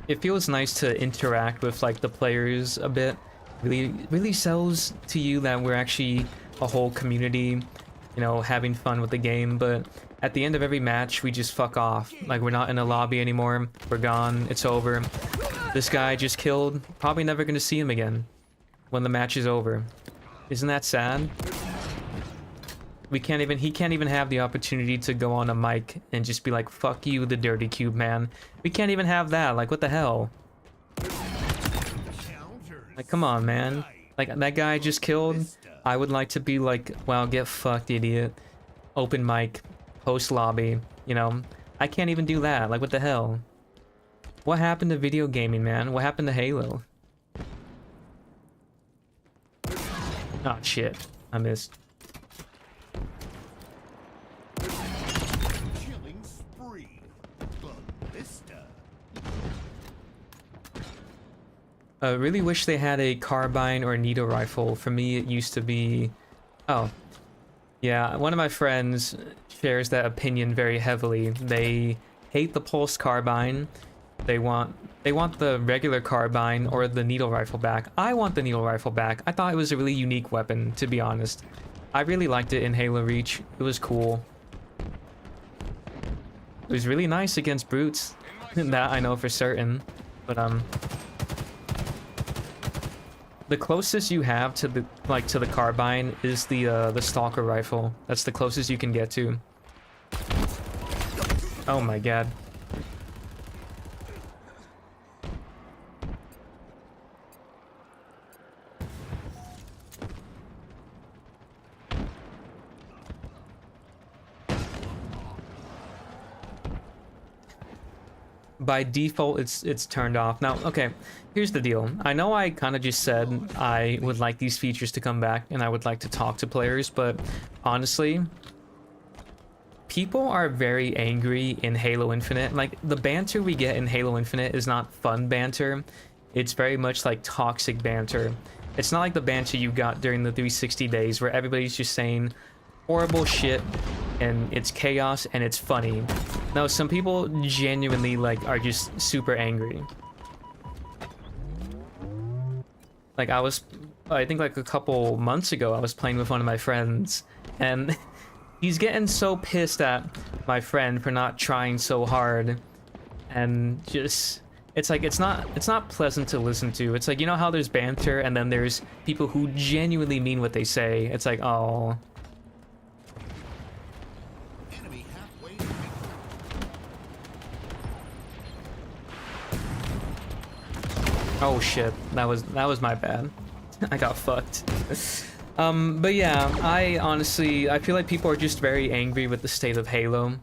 It feels nice to interact with, like, the players a bit. Really sells to you that we're actually a whole community, you know, having fun with the game, but at the end of every match, we just fuck off. Like, we're not in a lobby anymore. We're gone. It's over. This guy just killed. Probably never gonna see him again when the match is over. Isn't that sad? He can't even have the opportunity to go on a mic and just be like, fuck you, the Dirty Cube man. We can't even have that. Like, what the hell? Like, come on, man. Like, that guy just killed. I would like to be like, well, get fucked, idiot. Open mic, post lobby, you know. I can't even do that. Like, what the hell? What happened to video gaming, man? What happened to Halo? Oh, shit. I missed. Killing spree. Ballista. Really wish they had a carbine or needle rifle. For me, it used to be... Oh. Yeah, one of my friends shares that opinion very heavily. They hate the pulse carbine. They want the regular carbine or the needle rifle back. I want the needle rifle back. I thought it was a really unique weapon, to be honest. I really liked it in Halo Reach. It was cool. It was really nice against brutes. That I know for certain. But the closest you have to the carbine is the stalker rifle. That's the closest you can get to. Oh my god. By default, it's turned off. Now, okay, here's the deal. I know I kind of just said I would like these features to come back and I would like to talk to players, but honestly, people are very angry in Halo Infinite. Like, the banter we get in Halo Infinite is not fun banter. It's very much like toxic banter. It's not like the banter you got during the 360 days where everybody's just saying horrible shit and it's chaos and it's funny. No, some people genuinely like are just super angry. Like I think like a couple months ago I was playing with one of my friends and he's getting so pissed at my friend for not trying so hard, and just it's like it's not pleasant to listen to. It's like, you know how there's banter and then there's people who genuinely mean what they say. It's like, oh. Enemy halfway. Oh shit, that was my bad. I got fucked. But yeah, I feel like people are just very angry with the state of Halo,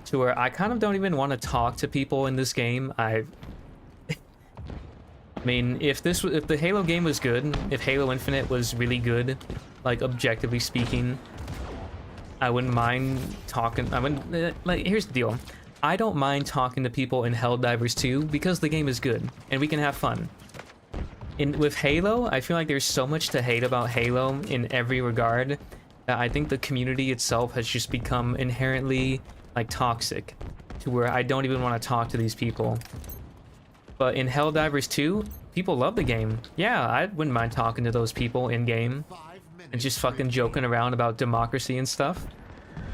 to where I kind of don't even want to talk to people in this game. I mean, if the Halo game was good, if Halo Infinite was really good, like objectively speaking, I wouldn't mind talking. I wouldn't like. Here's the deal. I don't mind talking to people in Helldivers 2 because the game is good and we can have fun. With Halo, I feel like there's so much to hate about Halo in every regard that I think the community itself has just become inherently like toxic, to where I don't even want to talk to these people. But in Helldivers 2, people love the game. Yeah, I wouldn't mind talking to those people in game 5 minutes. and just fucking joking around about democracy and stuff.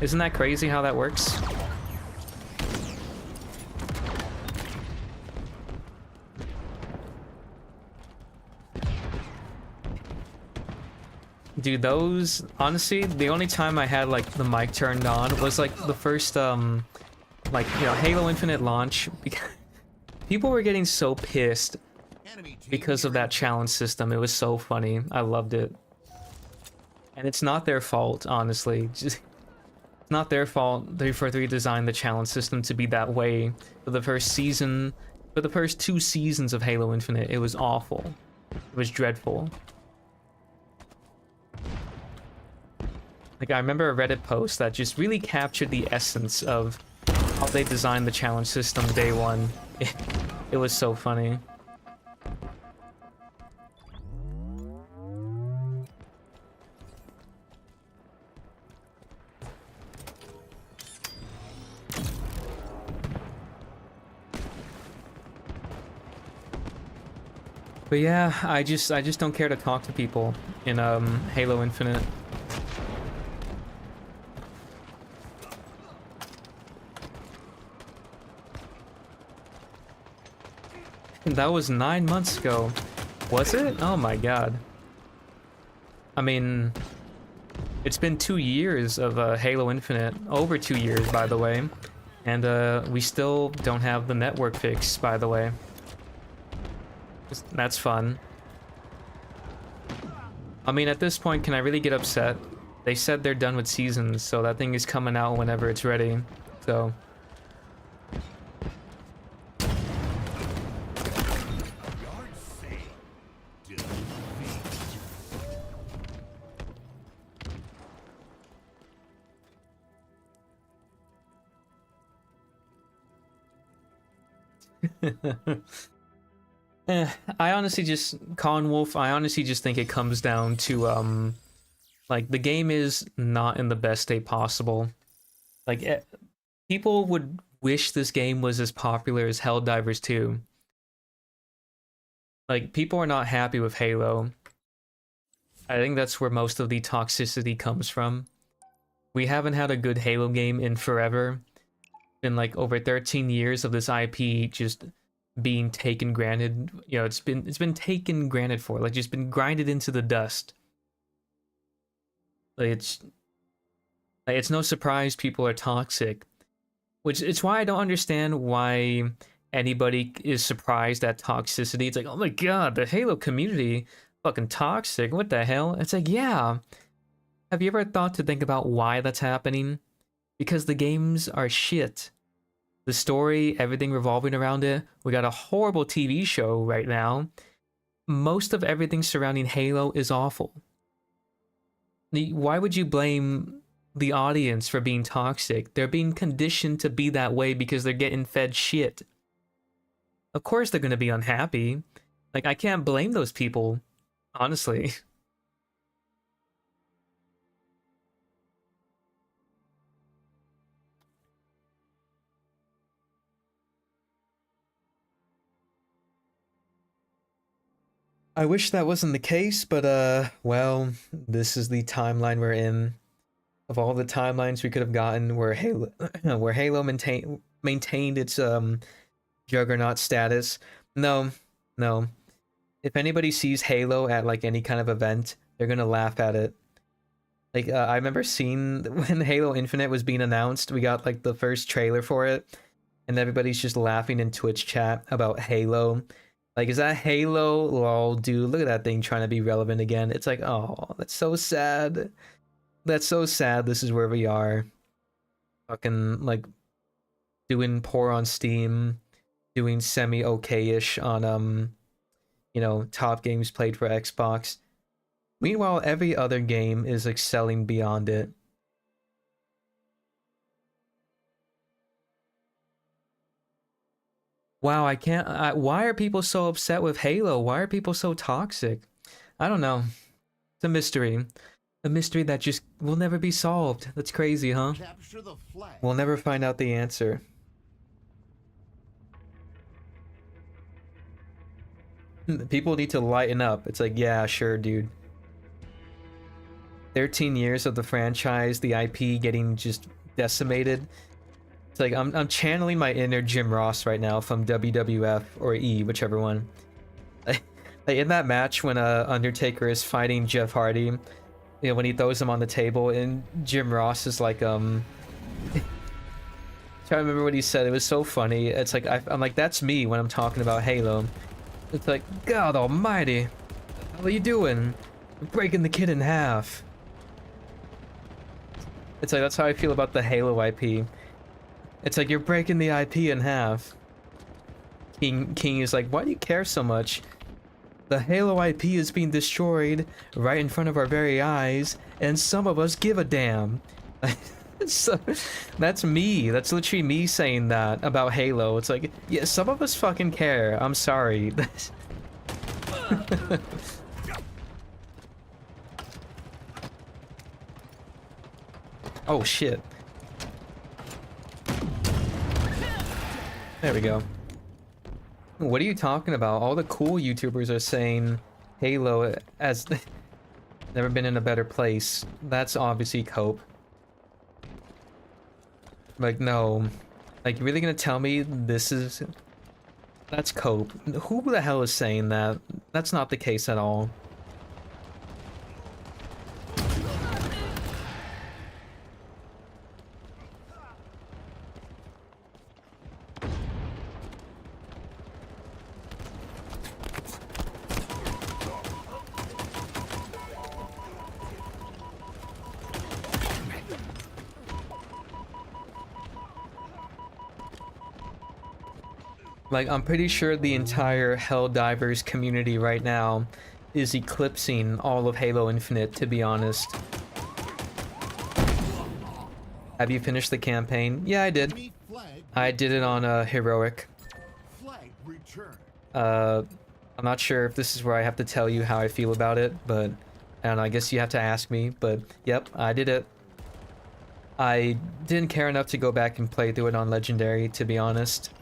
Isn't that crazy how that works? Dude, those, honestly, the only time I had like the mic turned on was like the first like, you know, Halo Infinite launch. People were getting so pissed Enemy team because of that challenge system. It was so funny. I loved it. And it's not their fault, honestly. Just, it's not their fault 343 designed the challenge system to be that way for the first season. For the first 2 seasons of Halo Infinite, it was awful. It was dreadful. Like, I remember a Reddit post that just really captured the essence of how they designed the challenge system day one. It was so funny. But yeah, I just don't care to talk to people in Halo Infinite. That was 9 months ago. Was it? Oh my god. I mean, it's been 2 years of Halo Infinite. Over 2 years, by the way. And we still don't have the network fix, by the way. That's fun. I mean, at this point, can I really get upset? They said they're done with seasons, so that thing is coming out whenever it's ready. So... Yard sale. Defeat. I honestly just, Con Wolf, I honestly just think it comes down to, Like, the game is not in the best state possible. Like, people would wish this game was as popular as Helldivers 2. Like, people are not happy with Halo. I think that's where most of the toxicity comes from. We haven't had a good Halo game in forever. Been like over 13 years of this IP just being taken granted. You know, it's been taken granted for, like, just been grinded into the dust. Like, it's no surprise people are toxic. Which it's why I don't understand why anybody is surprised at toxicity. It's like, oh my god, the Halo community fucking toxic. What the hell? It's like, yeah. Have you ever thought to think about why that's happening? Because the games are shit. The story, everything revolving around it. We got a horrible TV show right now. Most of everything surrounding Halo is awful. Why would you blame the audience for being toxic? They're being conditioned to be that way because they're getting fed shit. Of course they're gonna be unhappy. Like, I can't blame those people, honestly. I wish that wasn't the case, but well, this is the timeline we're in. Of all the timelines we could have gotten where Halo where Halo maintained its juggernaut status. No. If anybody sees Halo at like any kind of event, they're gonna laugh at it. Like, I remember seeing when Halo Infinite was being announced, we got like the first trailer for it, and everybody's just laughing in Twitch chat about Halo. Like, is that Halo? Lol, dude, look at that thing trying to be relevant again. It's like, oh, that's so sad. That's so sad. This is where we are. Fucking, like, doing poor on Steam, doing semi-okay-ish on, you know, top games played for Xbox. Meanwhile, every other game is excelling beyond it. Wow, I can't... why are people so upset with Halo? Why are people so toxic? I don't know. It's a mystery. A mystery that just will never be solved. That's crazy, huh? Capture the flag. We'll never find out the answer. People need to lighten up. It's like, yeah, sure, dude. 13 years of the franchise, the IP getting just decimated. It's like, I'm channeling my inner Jim Ross right now from WWF or E, whichever one. Like in that match when Undertaker is fighting Jeff Hardy, you know, when he throws him on the table, and Jim Ross is like, trying to remember what he said. It was so funny. It's like, I'm like, that's me when I'm talking about Halo. It's like, God almighty, what are you doing? You're breaking the kid in half. It's like, that's how I feel about the Halo IP. It's like, you're breaking the IP in half. King is like, why do you care so much? The Halo IP is being destroyed right in front of our very eyes, and some of us give a damn. So, that's me. That's literally me saying that about Halo. It's like, yeah, some of us fucking care. I'm sorry. Oh shit. There we go. What are you talking about? All the cool YouTubers are saying Halo has never been in a better place. That's obviously Cope. Like, no. Like, you're really gonna tell me this is... That's Cope. Who the hell is saying that? That's not the case at all. Like, I'm pretty sure the entire Helldivers community right now is eclipsing all of Halo Infinite, to be honest. Have you finished the campaign? Yeah, I did. Enemy flag. I did it on Heroic. Flag return. I'm not sure if this is where I have to tell you how I feel about it, but And I guess you have to ask me, but yep, I did it. I didn't care enough to go back and play through it on Legendary, to be honest.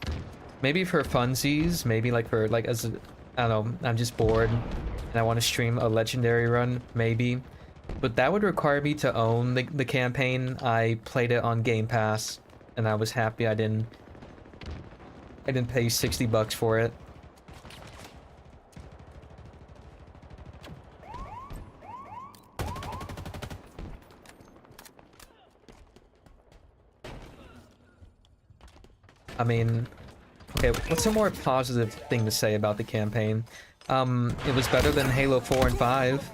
Maybe for funsies, maybe like for like as a, I don't know, I'm just bored and I want to stream a Legendary run, maybe. But that would require me to own the campaign. I played it on Game Pass and I was happy I didn't pay $60 for it. I mean, okay, what's a more positive thing to say about the campaign? It was better than Halo 4 and 5.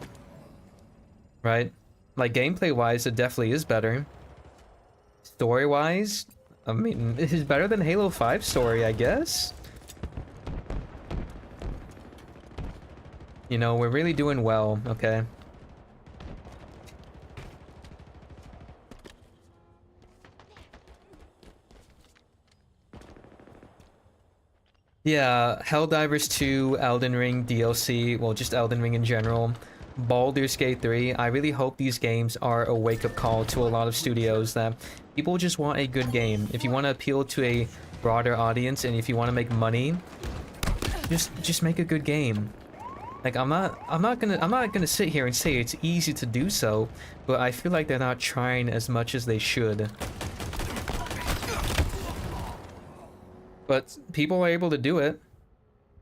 Right? Like, gameplay-wise, it definitely is better. Story-wise, I mean, it is better than Halo 5 story, I guess? You know, we're really doing well, okay? Yeah, Helldivers 2, Elden Ring DLC, well, just Elden Ring in general, Baldur's Gate 3. I really hope these games are a wake-up call to a lot of studios that people just want a good game. If you want to appeal to a broader audience and if you want to make money, just make a good game. Like, I'm not gonna sit here and say it's easy to do so, but I feel like they're not trying as much as they should. But people are able to do it,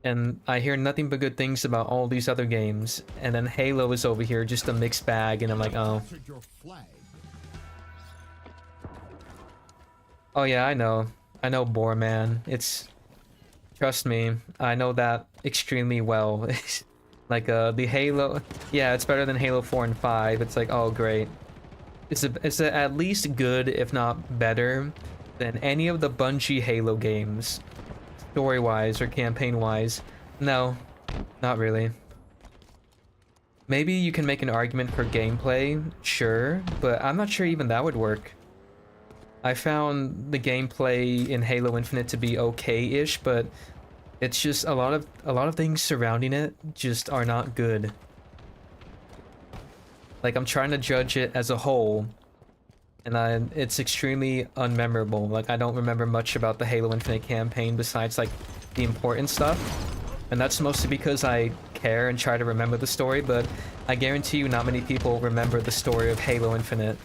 and I hear nothing but good things about all these other games. And then Halo is over here, just a mixed bag, and I'm like, oh. Your flag. Oh yeah, I know, Boar Man. It's, trust me, I know that extremely well. Like the Halo, yeah, it's better than Halo 4 and 5. It's like, oh great, it's at least good, if not better, than any of the Bungie Halo games, story-wise or campaign-wise. No, not really. Maybe you can make an argument for gameplay, sure, but I'm not sure even that would work. I found the gameplay in Halo Infinite to be okay-ish, but it's just a lot of things surrounding it just are not good. Like, I'm trying to judge it as a whole, and it's extremely unmemorable. Like, I don't remember much about the Halo Infinite campaign besides, like, the important stuff. And that's mostly because I care and try to remember the story, but I guarantee you not many people remember the story of Halo Infinite.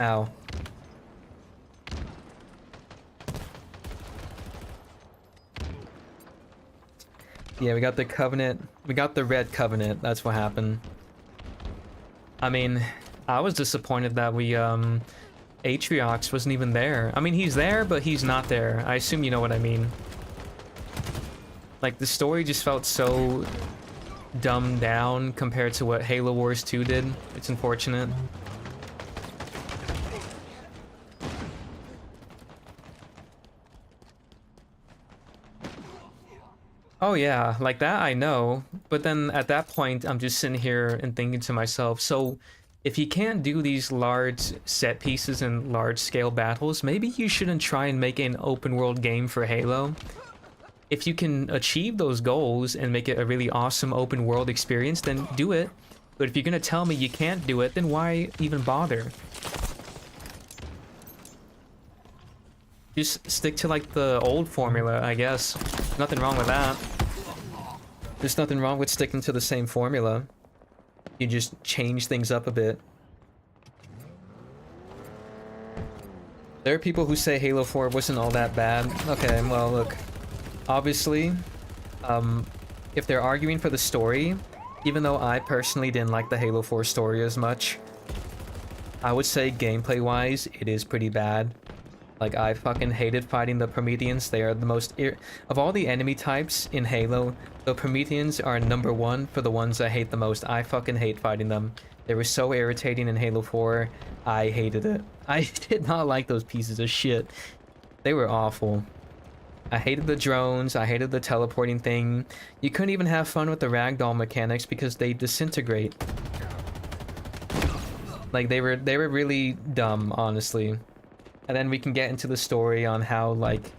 Ow. Yeah, we got the Covenant. We got the Red Covenant. That's what happened. I mean, I was disappointed that Atriox wasn't even there. I mean, he's there, but he's not there. I assume you know what I mean. Like, the story just felt so dumbed down compared to what Halo Wars 2 did. It's unfortunate. Oh yeah, like that I know, but then at that point I'm just sitting here and thinking to myself, so if you can't do these large set pieces and large scale battles, maybe you shouldn't try and make an open world game for Halo. If you can achieve those goals and make it a really awesome open world experience, then do it. But if you're gonna tell me you can't do it, then why even bother? Just stick to like the old formula, I guess. Nothing wrong with that. There's nothing wrong with sticking to the same formula. You just change things up a bit. There are people who say Halo 4 wasn't all that bad. Okay, well look. Obviously, if they're arguing for the story, even though I personally didn't like the Halo 4 story as much, I would say gameplay-wise, it is pretty bad. Like, I fucking hated fighting the Prometheans. They are the most of all the enemy types in Halo, the Prometheans are number one for the ones I hate the most. I fucking hate fighting them. They were so irritating in Halo 4. I hated it. I did not like those pieces of shit. They were awful. I hated the drones. I hated the teleporting thing. You couldn't even have fun with the ragdoll mechanics because they disintegrate. Like, they were really dumb, honestly. and then we can get into the story on how like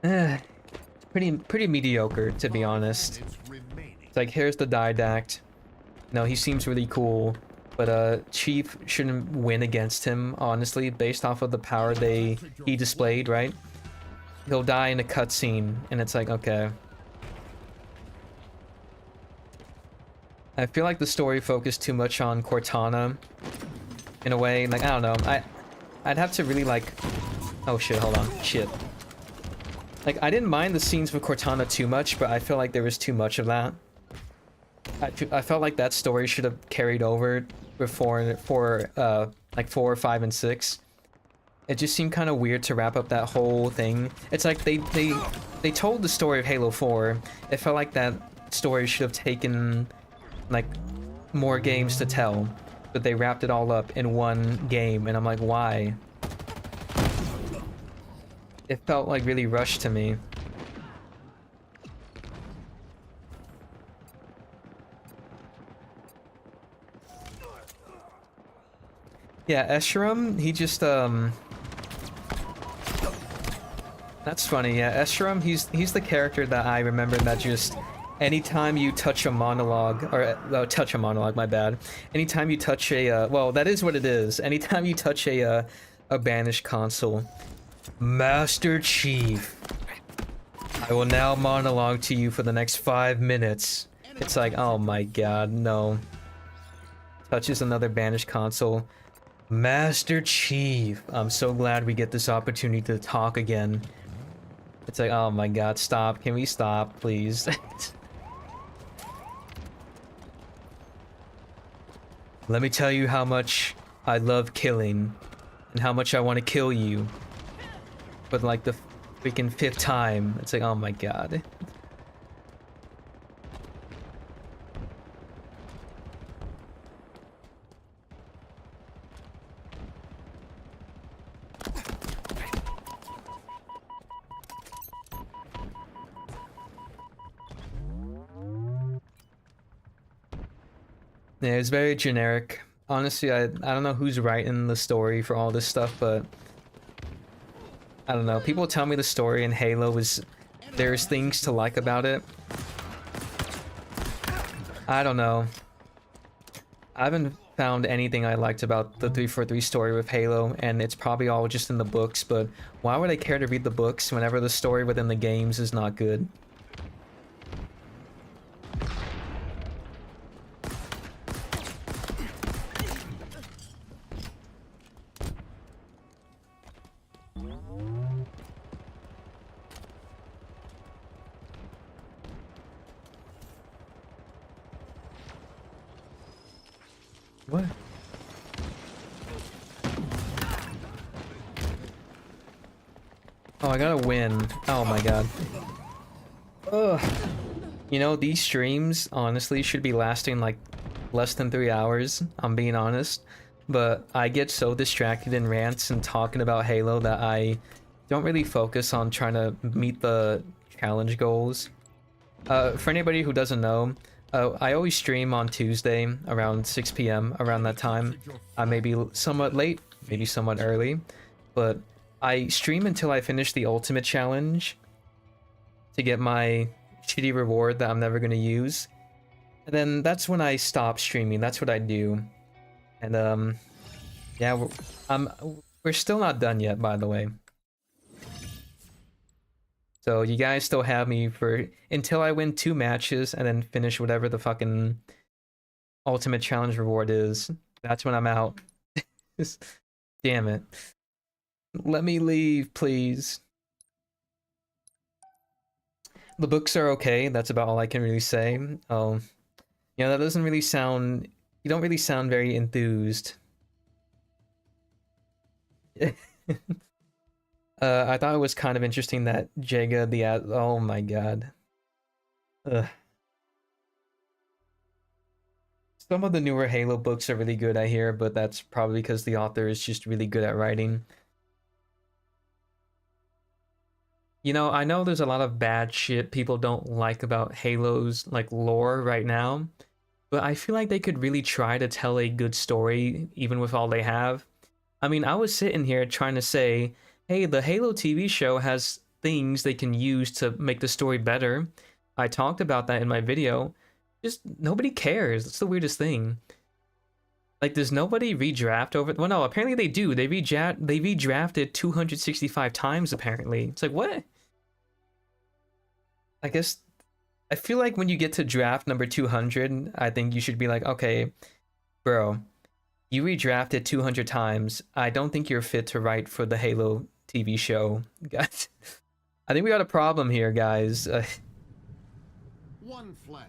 pretty mediocre, to be honest. Minutes remaining. It's like, here's the Didact. No, he seems really cool, but Chief shouldn't win against him, honestly, based off of the power he displayed, right? He'll die in a cutscene, and it's like, okay. I feel like the story focused too much on Cortana, in a way. Like, I don't know. I'd have to really like. Oh shit! Hold on. Shit. Like, I didn't mind the scenes with Cortana too much, but I feel like there was too much of that. I felt like that story should have carried over before like 4, 5, and 6. It just seemed kind of weird to wrap up that whole thing. It's like they told the story of Halo 4. It felt like that story should have taken like more games to tell, but they wrapped it all up in one game, and I'm like, why? It felt like really rushed to me. Yeah, Escharum, he just that's funny. Yeah, Escharum, he's the character that I remember that just anytime you touch a monologue, or touch a monologue, my bad. Anytime you touch a well, that is what it is. Anytime you touch a banished console, Master Chief, I will now monologue to you for the next 5 minutes. It's like, oh my god, no. Touches another banished console. Master Chief, I'm so glad we get this opportunity to talk again. It's like, oh my god, stop. Can we stop, please? Let me tell you how much I love killing, and how much I want to kill you. But like the freaking 5th time, it's like, oh my god. Yeah, it's very generic. Honestly, I don't know who's writing the story for all this stuff, but I don't know. People tell me the story in Halo there's things to like about it. I don't know. I haven't found anything I liked about the 343 story with Halo, and it's probably all just in the books, but why would I care to read the books whenever the story within the games is not good? What? Oh, I gotta win. Oh my god. Ugh. You know, these streams honestly should be lasting like less than 3 hours, I'm being honest. But I get so distracted in rants and talking about Halo that I don't really focus on trying to meet the challenge goals. For anybody who doesn't know, I always stream on Tuesday around 6 p.m. around that time. I may be somewhat late, maybe somewhat early, but I stream until I finish the ultimate challenge to get my shitty reward that I'm never going to use. And then that's when I stop streaming. That's what I do. And yeah, we're still not done yet, by the way. So you guys still have me for until I win 2 matches and then finish whatever the fucking ultimate challenge reward is. That's when I'm out. Damn it. Let me leave, please. The books are okay. That's about all I can really say. Oh, you know, that doesn't really sound... You don't really sound very enthused. I thought it was kind of interesting that Jega oh my god. Ugh. Some of the newer Halo books are really good, I hear, but that's probably because the author is just really good at writing. You know, I know there's a lot of bad shit people don't like about Halo's like lore right now, but I feel like they could really try to tell a good story even with all they have. I mean, I was sitting here trying to say, hey, the Halo TV show has things they can use to make the story better. I talked about that in my video. Just nobody cares. That's the weirdest thing. Like, does nobody redraft over? Well, no, apparently they do. They redrafted 265 times, apparently. It's like, what? I guess, I feel like when you get to draft number 200, I think you should be like, okay, bro, you redrafted 200 times. I don't think you're fit to write for the Halo TV show. Guys, I think we got a problem here, guys. One flag.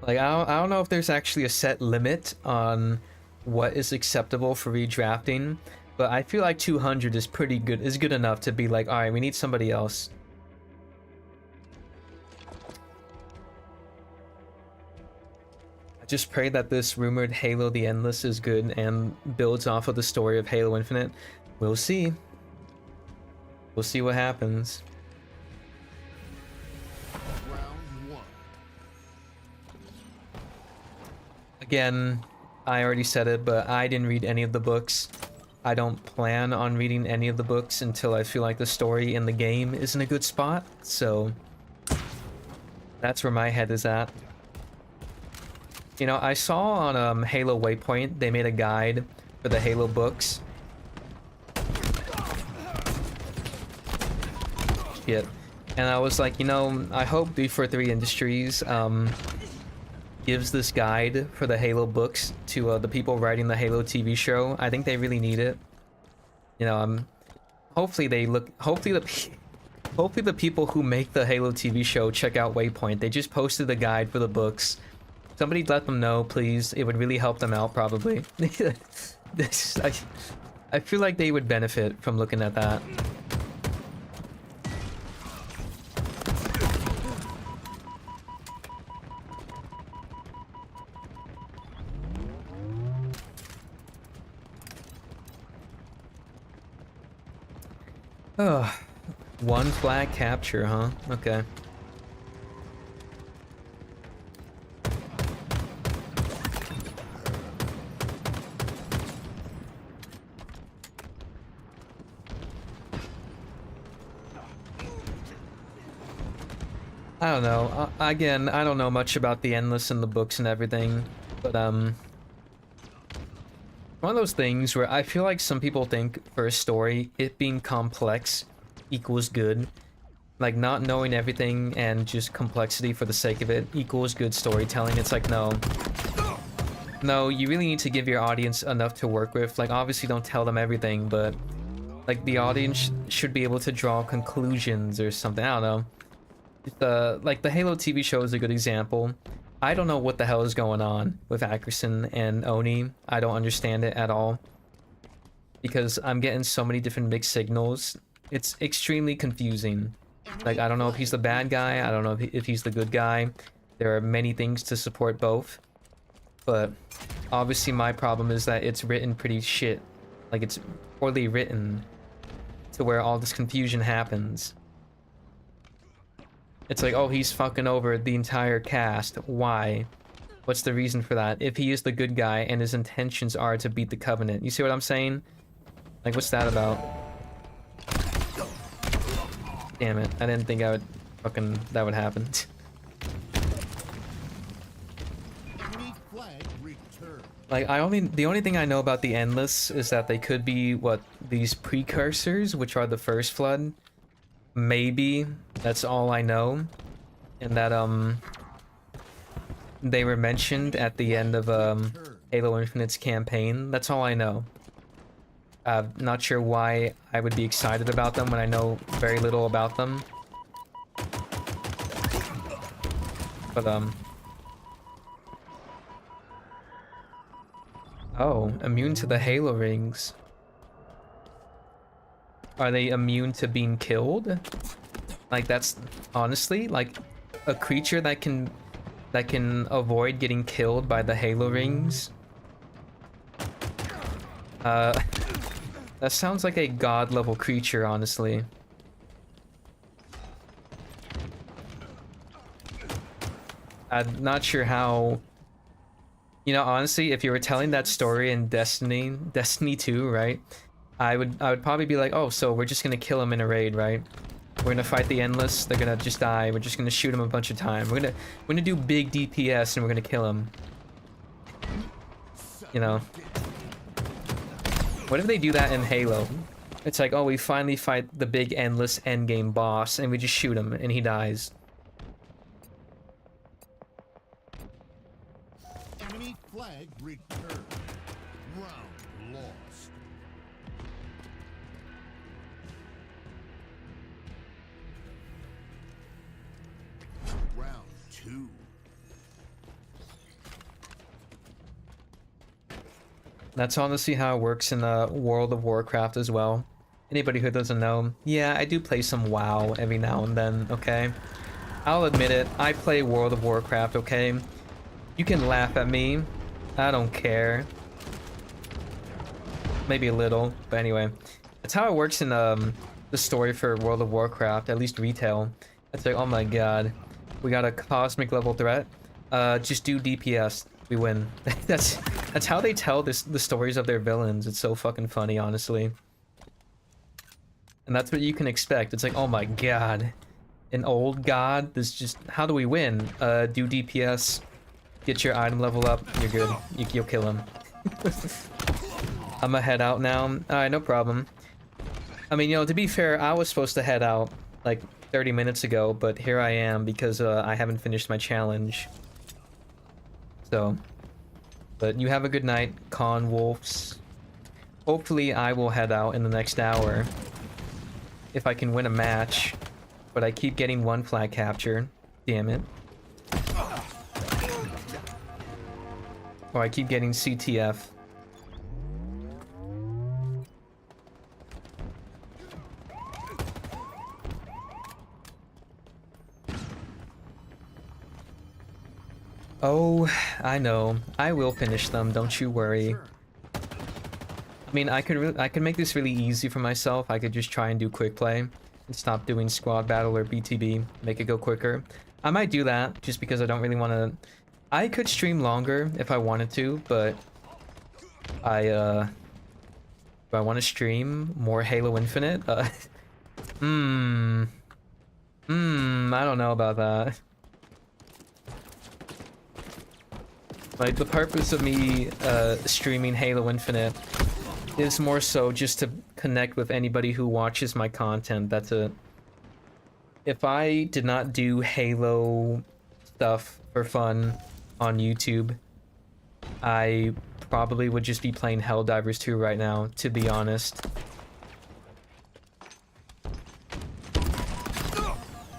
Like, I don't know if there's actually a set limit on what is acceptable for redrafting, but I feel like 200 is pretty good, is good enough to be like, all right, we need somebody else. I just pray that this rumored Halo the Endless is good and builds off of the story of Halo Infinite. We'll see. We'll see what happens. Round one. Again, I already said it, but I didn't read any of the books. I don't plan on reading any of the books until I feel like the story in the game is in a good spot, so that's where my head is at. You know, I saw on Halo Waypoint, they made a guide for the Halo books. Shit. And I was like, you know, I hope 343 Industries gives this guide for the Halo books to the people writing the Halo TV show. I think they really need it. You know, hopefully they look. Hopefully the people who make the Halo TV show check out Waypoint. They just posted the guide for the books. Somebody let them know, please. It would really help them out, probably. I feel like they would benefit from looking at that. Oh, one flag capture, huh? Okay. I don't know. Again, I don't know much about the Endless and the books and everything, but one of those things where I feel like some people think for a story, it being complex equals good. Like, not knowing everything and just complexity for the sake of it equals good storytelling. It's like, no. No, you really need to give your audience enough to work with. Like, obviously don't tell them everything, but like the audience should be able to draw conclusions or something. I don't know. Like the Halo TV show is a good example. I don't know what the hell is going on with Ackerson and Oni. I don't understand it at all. Because I'm getting so many different mixed signals. It's extremely confusing. Like, I don't know if he's the bad guy. I don't know if he's the good guy. There are many things to support both. But obviously my problem is that it's written pretty shit. Like, it's poorly written to where all this confusion happens. It's like, oh, he's fucking over the entire cast. Why? What's the reason for that? If he is the good guy and his intentions are to beat the Covenant. You see what I'm saying? Like, what's that about? Damn it. I didn't think I would fucking... that would happen. Enemy flag returned. Like, the only thing I know about the Endless is that they could be, what, these precursors, which are the First Flood. Maybe. That's all I know. And that, they were mentioned at the end of, Halo Infinite's campaign. That's all I know. Not sure why I would be excited about them when I know very little about them. But, oh, immune to the Halo rings. Are they immune to being killed? Like, that's honestly like a creature that can avoid getting killed by the Halo rings. That sounds like a god level creature, honestly. I'm not sure how. You know, honestly, if you were telling that story in Destiny 2, right? I would probably be like, oh, so we're just gonna kill him in a raid, right? We're gonna fight the Endless. They're gonna just die. We're just gonna shoot him a bunch of time. We're gonna do big DPS and we're gonna kill him. You know. What if they do that in Halo? It's like, oh, we finally fight the big Endless endgame boss and we just shoot him and he dies. Enemy flag returned. Round lost. Round 2. That's honestly how it works in World of Warcraft as well. Anybody who doesn't know, yeah, I do play some WoW every now and then, okay? I'll admit it, I play World of Warcraft, okay? You can laugh at me, I don't care. Maybe a little, but anyway. That's how it works in the story for World of Warcraft, at least retail. It's like, oh my god, we got a cosmic level threat. Just do DPS, we win. That's how they tell the stories of their villains. It's so fucking funny, honestly. And that's what you can expect. It's like, oh my god, an old god. This just, how do we win? Do DPS, get your item level up. You're good. You'll kill him. I'ma head out now. Alright, no problem. I mean, you know, to be fair, I was supposed to head out like 30 minutes ago, but here I am because I haven't finished my challenge. So, but you have a good night, Con Wolves. Hopefully I will head out in the next hour if I can win a match, but I keep getting one flag capture. Damn it. Or I keep getting CTF. Oh, I know. I will finish them, don't you worry. I mean, I could make this really easy for myself. I could just try and do quick play and stop doing squad battle or BTB, make it go quicker. I might do that just because I don't really want to. I could stream longer if I wanted to, but do I want to stream more Halo Infinite? I don't know about that. Like, the purpose of me streaming Halo Infinite is more so just to connect with anybody who watches my content. That's it. If I did not do Halo stuff for fun on YouTube, I probably would just be playing Helldivers 2 right now, to be honest.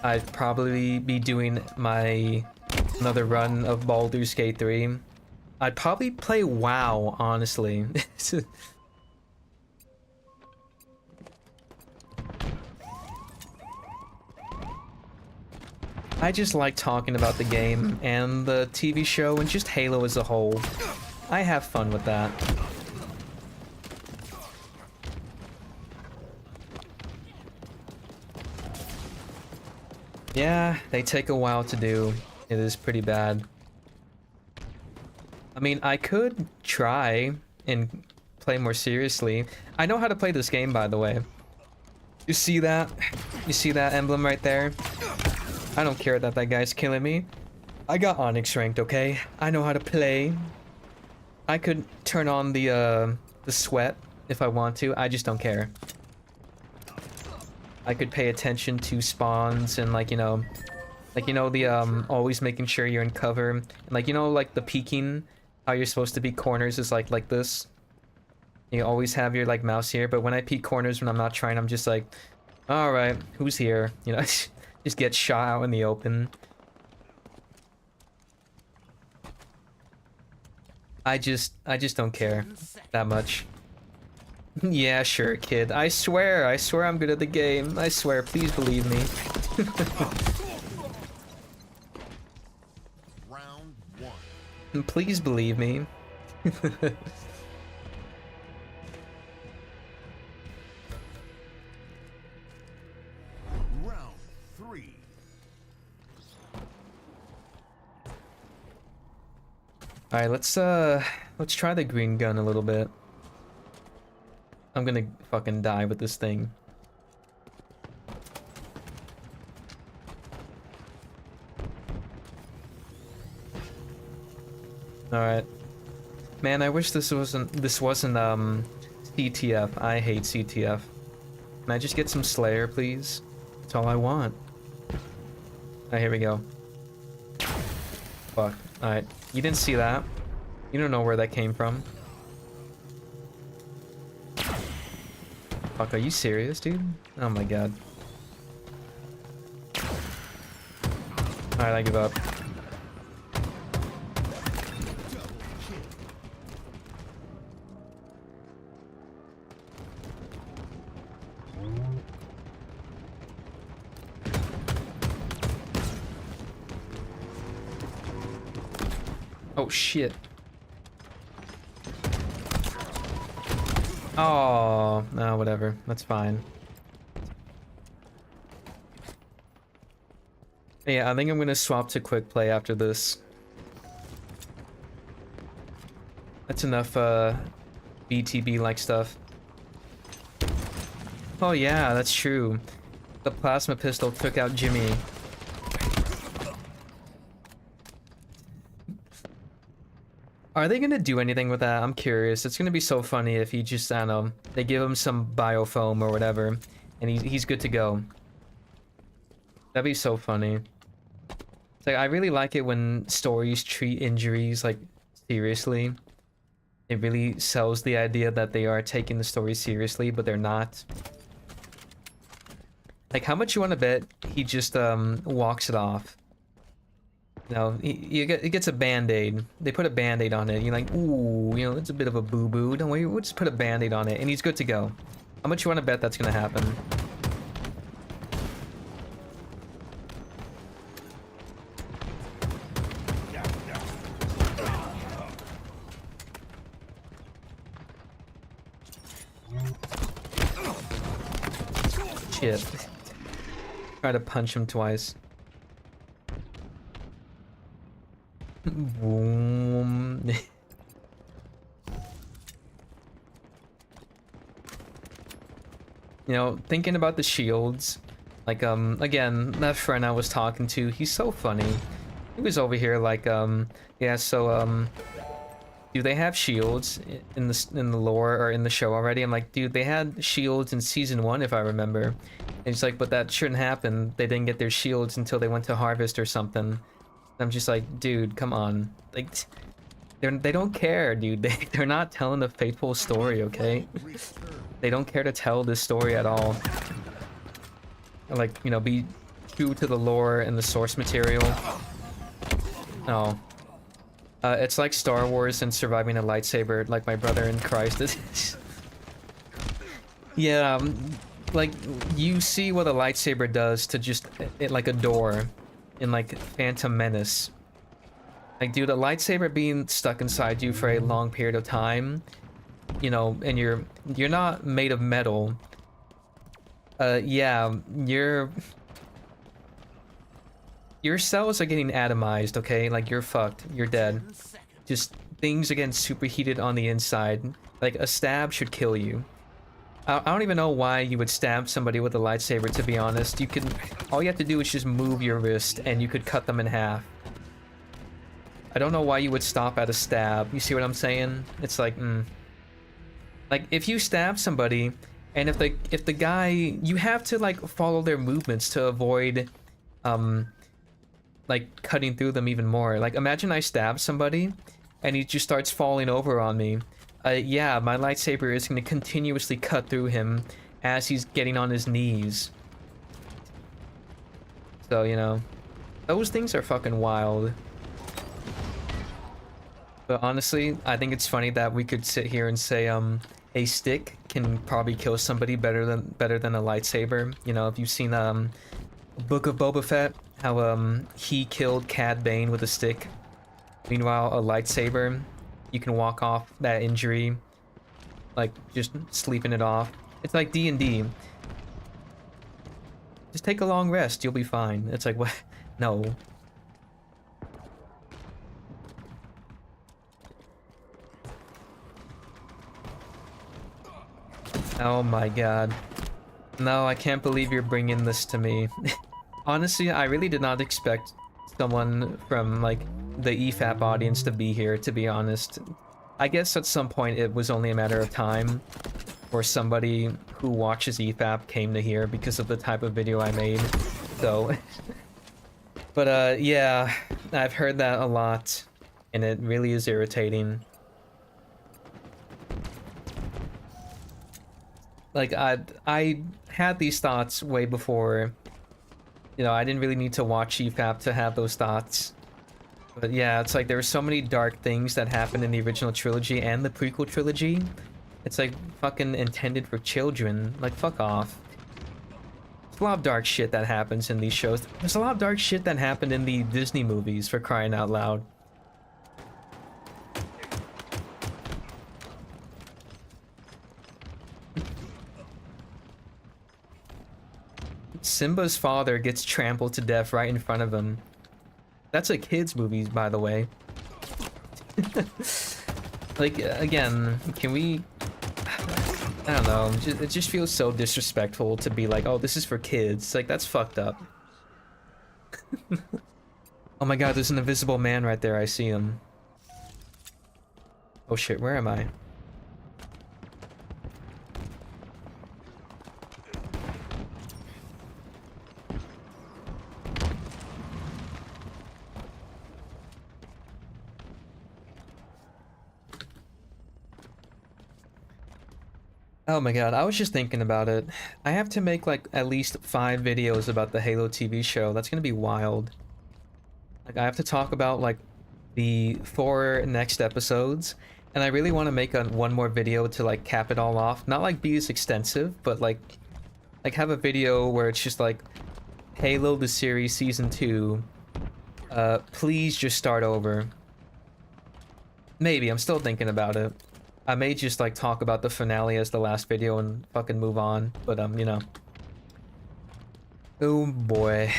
I'd probably be doing another run of Baldur's Gate 3. I'd probably play WoW, honestly. I just like talking about the game and the TV show and just Halo as a whole. I have fun with that. Yeah, they take a while to do. It is pretty bad. I mean, I could try and play more seriously. I know how to play this game, by the way. You see that? You see that emblem right there? I don't care that that guy's killing me. I got Onyx ranked, okay? I know how to play. I could turn on the sweat if I want to. I just don't care. I could pay attention to spawns and like, you know, the always making sure you're in cover. And like, you know, like the peeking, how you're supposed to peek corners is like this. You always have your like mouse here, but when I peek corners when I'm not trying, I'm just like, all right, who's here? You know, just get shot out in the open. I just don't care that much. Yeah, sure, kid. I swear I'm good at the game. I swear, please believe me. Round 1. Please believe me. Round 3. Alright, let's try the green gun a little bit. I'm gonna fucking die with this thing. Alright. Man, I wish this wasn't CTF. I hate CTF. Can I just get some Slayer, please? That's all I want. Alright, here we go. Fuck. Alright. You didn't see that. You don't know where that came from. Fuck, are you serious, dude? Oh my god. Alright, I give up. Oh shit. Oh, no, whatever. That's fine. Yeah, I think I'm gonna swap to quick play after this. That's enough, BTB-like stuff. Oh yeah, that's true. The plasma pistol took out Jimmy. Are they gonna do anything with that? I'm curious. It's gonna be so funny if he just, I don't know, they give him some biofoam or whatever, and he's good to go. That'd be so funny. It's like, I really like it when stories treat injuries, like, seriously. It really sells the idea that they are taking the story seriously, but they're not. Like, how much you want to bet he just, walks it off? No, he gets a band-aid. They put a band-aid on it. You're like, ooh, you know, it's a bit of a boo-boo. Don't worry, we'll just put a band-aid on it, and he's good to go. How much you want to bet that's gonna happen? Shit. Try to punch him twice. Boom. You know, thinking about the shields, like, again, that friend I was talking to, he's so funny. He was over here like, yeah, so, do they have shields in the lore or in the show already? I'm like, dude, they had shields in season 1, if I remember. And he's like, but that shouldn't happen. They didn't get their shields until they went to Harvest or something. I'm just like, dude, come on. Like, they don't care, dude. They're not telling a faithful story, okay? They don't care to tell this story at all. Like, you know, be true to the lore and the source material. No. It's like Star Wars and surviving a lightsaber, like my brother in Christ is. Yeah, like, you see what a lightsaber does to just, like a door in, like, Phantom Menace. Like, dude, a lightsaber being stuck inside you for a long period of time, you know, and you're not made of metal. Yeah, your cells are getting atomized, okay? Like, you're fucked. You're dead. Just things are getting superheated on the inside. Like, a stab should kill you. I don't even know why you would stab somebody with a lightsaber, to be honest. You can, all you have to do is just move your wrist and you could cut them in half. I don't know why you would stop at a stab. You see what I'm saying? It's like, like, if you stab somebody, and if the guy, you have to, like, follow their movements to avoid, like, cutting through them even more. Like, imagine I stab somebody, and he just starts falling over on me. Yeah, my lightsaber is going to continuously cut through him as he's getting on his knees. So, you know, those things are fucking wild. But honestly, I think it's funny that we could sit here and say, a stick can probably kill somebody better than a lightsaber. You know, if you've seen, Book of Boba Fett, how, he killed Cad Bane with a stick. Meanwhile, a lightsaber, you can walk off that injury, like, just sleeping it off. It's like D&D. Just take a long rest, you'll be fine. It's like, what? No. Oh my god. No, I can't believe you're bringing this to me. Honestly, I really did not expect someone from, like, the EFAP audience to be here, to be honest. I guess at some point it was only a matter of time or somebody who watches EFAP came to here because of the type of video I made. So, but yeah, I've heard that a lot, and it really is irritating. Like, I had these thoughts way before, you know, I didn't really need to watch EFAP to have those thoughts. But yeah, it's like there were so many dark things that happened in the original trilogy and the prequel trilogy. It's like fucking intended for children. Like, fuck off. There's a lot of dark shit that happens in these shows. There's a lot of dark shit that happened in the Disney movies, for crying out loud. Simba's father gets trampled to death right in front of him. That's a kid's movie, by the way. Like, again, can we... I don't know, it just feels so disrespectful to be like, oh, this is for kids. Like, that's fucked up. Oh my god, there's an invisible man right there, I see him. Oh shit, where am I? Oh my god, I was just thinking about it. I have to make like at least 5 videos about the Halo TV show. That's gonna be wild. Like, I have to talk about like the 4 next episodes, and I really want to make one more video to like cap it all off. Not like be as extensive, but like have a video where it's just like Halo the series season 2. Please just start over. Maybe, I'm still thinking about it. I may just like talk about the finale as the last video and fucking move on, but you know. Oh boy.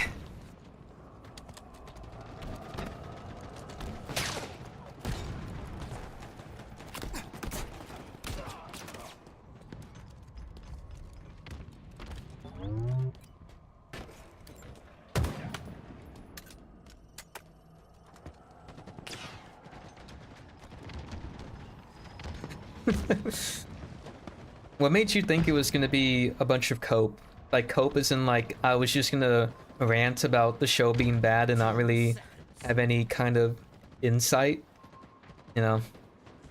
What made you think it was gonna be a bunch of cope? Like, cope as in like I was just gonna rant about the show being bad and not really have any kind of insight? You know?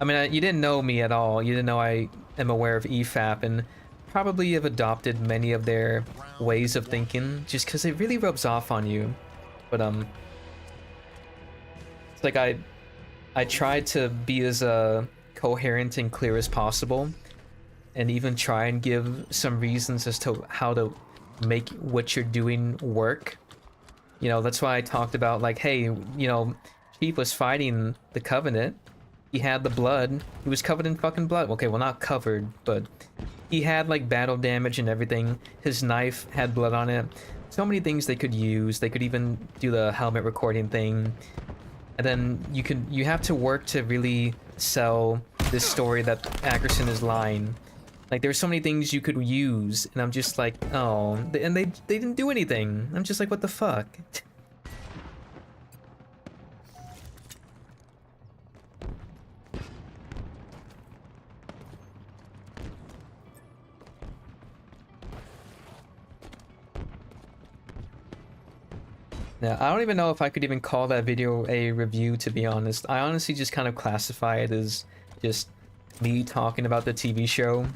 I mean, you didn't know me at all. You didn't know I am aware of EFAP and probably have adopted many of their ways of thinking just because it really rubs off on you. But it's like I tried to be as coherent and clear as possible, and even try and give some reasons as to how to make what you're doing work. You know, that's why I talked about like, hey, you know, Chief was fighting the Covenant. He had the blood. He was covered in fucking blood. Okay, well, not covered, but he had like battle damage and everything. His knife had blood on it. So many things they could use. They could even do the helmet recording thing. And then you have to work to really sell this story that Ackerson is lying. Like, there's so many things you could use, and I'm just like, oh, and they didn't do anything. I'm just like, what the fuck? Yeah, I don't even know if I could even call that video a review, to be honest. I honestly just kind of classify it as just me talking about the TV show.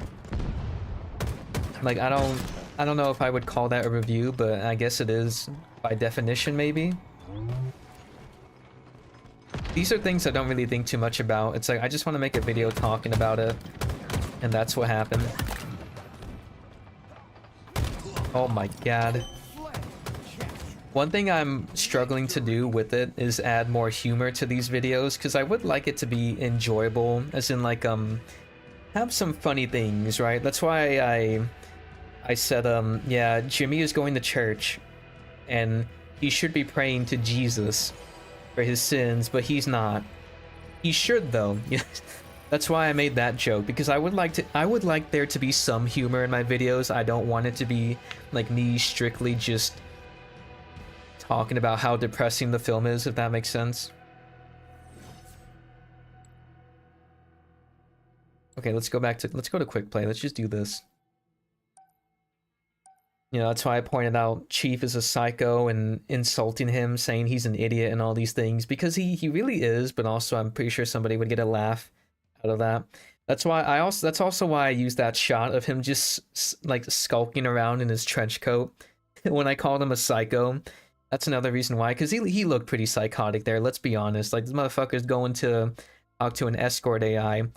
Like, I don't know if I would call that a review, but I guess it is by definition, maybe. These are things I don't really think too much about. It's like, I just want to make a video talking about it, and that's what happened. Oh my god. One thing I'm struggling to do with it is add more humor to these videos, because I would like it to be enjoyable, as in like, have some funny things, right? That's why I said, yeah, Jimmy is going to church, and he should be praying to Jesus for his sins, but he's not. He should, though. That's why I made that joke, because I would like there to be some humor in my videos. I don't want it to be like me strictly just talking about how depressing the film is, if that makes sense. Okay, let's go to quick play. Let's just do this. You know, that's why I pointed out Chief is a psycho and insulting him, saying he's an idiot and all these things, because he really is, but also I'm pretty sure somebody would get a laugh out of that. That's also why I used that shot of him just like skulking around in his trench coat when I called him a psycho. That's another reason why, because he looked pretty psychotic there, let's be honest. Like, this motherfucker's going to talk to an escort AI in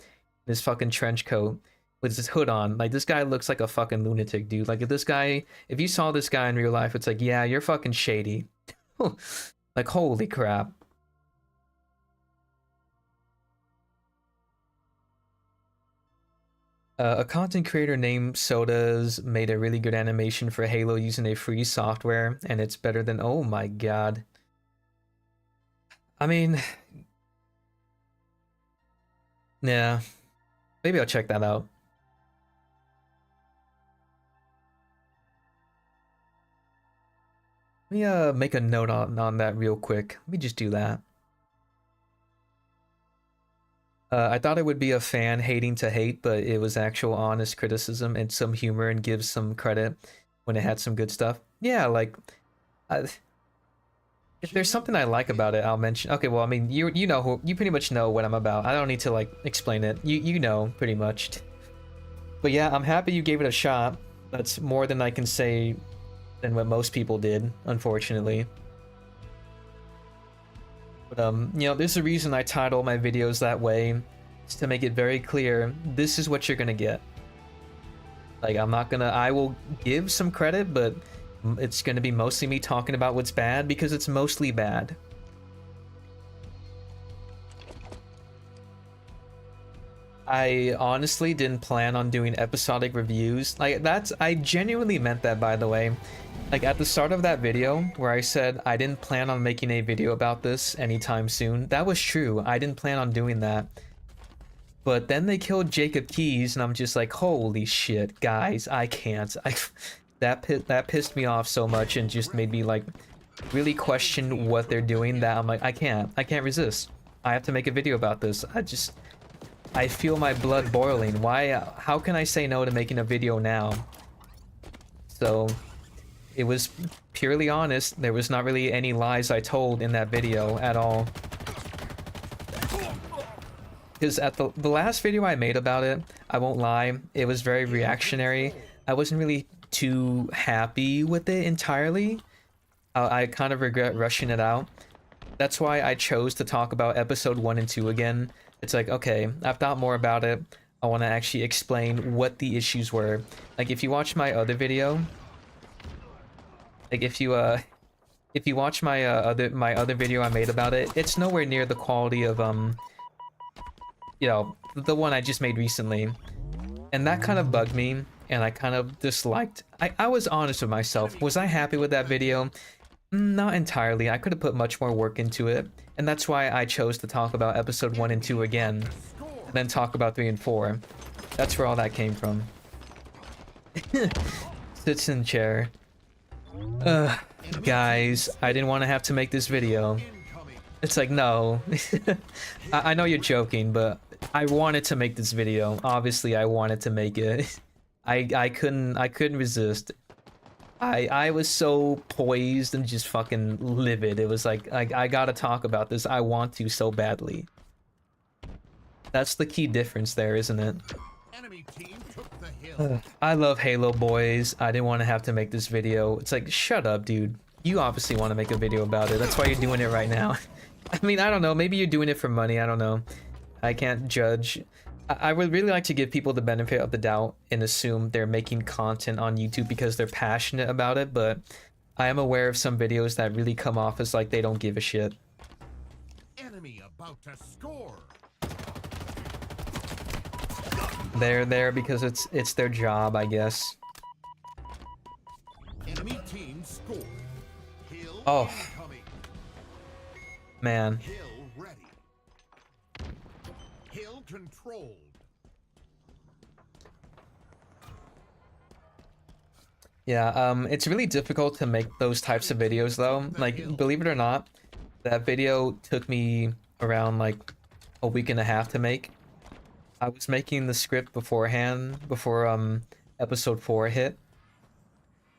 his fucking trench coat with his hood on. Like, this guy looks like a fucking lunatic, dude. Like, if you saw this guy in real life, it's like, yeah, you're fucking shady. Like, holy crap. A content creator named Sodas made a really good animation for Halo using a free software, and it's better than, oh my god. I mean, yeah, maybe I'll check that out. Let me make a note on that real quick. Let me just do that. I thought it would be a fan hating to hate, but it was actual honest criticism and some humor and gives some credit when it had some good stuff. Yeah, like, if there's something I like about it, I'll mention. Okay, well, I mean, you pretty much know what I'm about. I don't need to like explain it. You know pretty much. But yeah, I'm happy you gave it a shot. That's more than I can say than what most people did, unfortunately. But you know, there's a reason I title my videos that way. It's to make it very clear, this is what you're gonna get. Like, I will give some credit, but it's gonna be mostly me talking about what's bad, because it's mostly bad. I honestly didn't plan on doing episodic reviews. Like, I genuinely meant that, by the way. Like, at the start of that video, where I said I didn't plan on making a video about this anytime soon, that was true. I didn't plan on doing that. But then they killed Jacob Keyes, and I'm just like, holy shit, guys, I can't. That pissed me off so much, and just made me, like, really question what they're doing, that I'm like, I can't resist. I have to make a video about this. I feel my blood boiling. How can I say no to making a video now? So, it was purely honest. There was not really any lies I told in that video at all. Because at the last video I made about it, I won't lie, it was very reactionary. I wasn't really too happy with it entirely. I kind of regret rushing it out. That's why I chose to talk about episode 1 and 2 again. It's like, okay, I've thought more about it. I want to actually explain what the issues were. Like, if you watch my other video, like, if you watch my other video I made about it, it's nowhere near the quality of you know, the one I just made recently. And that kind of bugged me, and I kind of disliked. I was honest with myself. Was I happy with that video? Not entirely. I could have put much more work into it, and that's why I chose to talk about episode 1 and 2 again, and then talk about 3 and 4. That's where all that came from. Sits in chair. Guys, I didn't want to have to make this video. It's like, no. I know you're joking, but I wanted to make this video. Obviously, I wanted to make it. I couldn't resist. I was so poised and just fucking livid. It was like, I gotta talk about this. I want to so badly. That's the key difference there, isn't it? Enemy team took the hill. I love Halo, boys. I didn't want to have to make this video. It's like, shut up, dude. You obviously want to make a video about it. That's why you're doing it right now. I mean, I don't know. Maybe you're doing it for money. I don't know. I can't judge. I would really like to give people the benefit of the doubt and assume they're making content on YouTube because they're passionate about it, but I am aware of some videos that really come off as like they don't give a shit. Enemy about to score. They're there because it's their job, I guess. Enemy team scored. Hill Oh. incoming. Man. Hill ready. Hill controlled. Yeah, it's really difficult to make those types of videos though. Like, believe it or not, that video took me around like a week and a half to make. I was making the script beforehand, before episode 4 hit.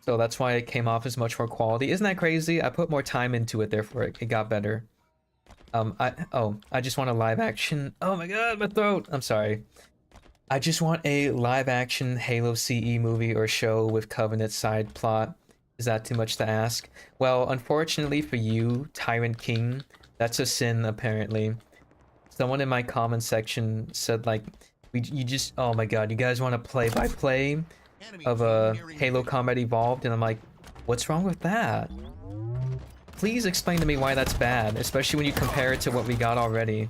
So that's why it came off as much more quality. Isn't that crazy? I put more time into it, therefore it got better. I just want a live action. Oh my god, my throat. I'm sorry. I just want a live action Halo CE movie or show with Covenant side plot. Is that too much to ask? Well, unfortunately for you, Tyrant King, that's a sin apparently. Someone in my comment section said like, you just, oh my god, you guys want to play-by-play of Halo Combat Evolved? And I'm like, what's wrong with that? Please explain to me why that's bad, especially when you compare it to what we got already.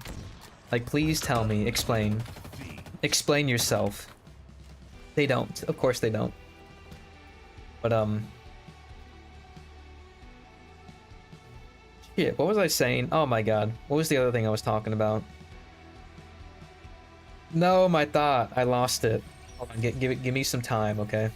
Like, please tell me, explain. Explain yourself. They don't. Of course they don't. But, shit, what was I saying? Oh my god. What was the other thing I was talking about? No, my thought. I lost it. Hold on, give me some time, okay?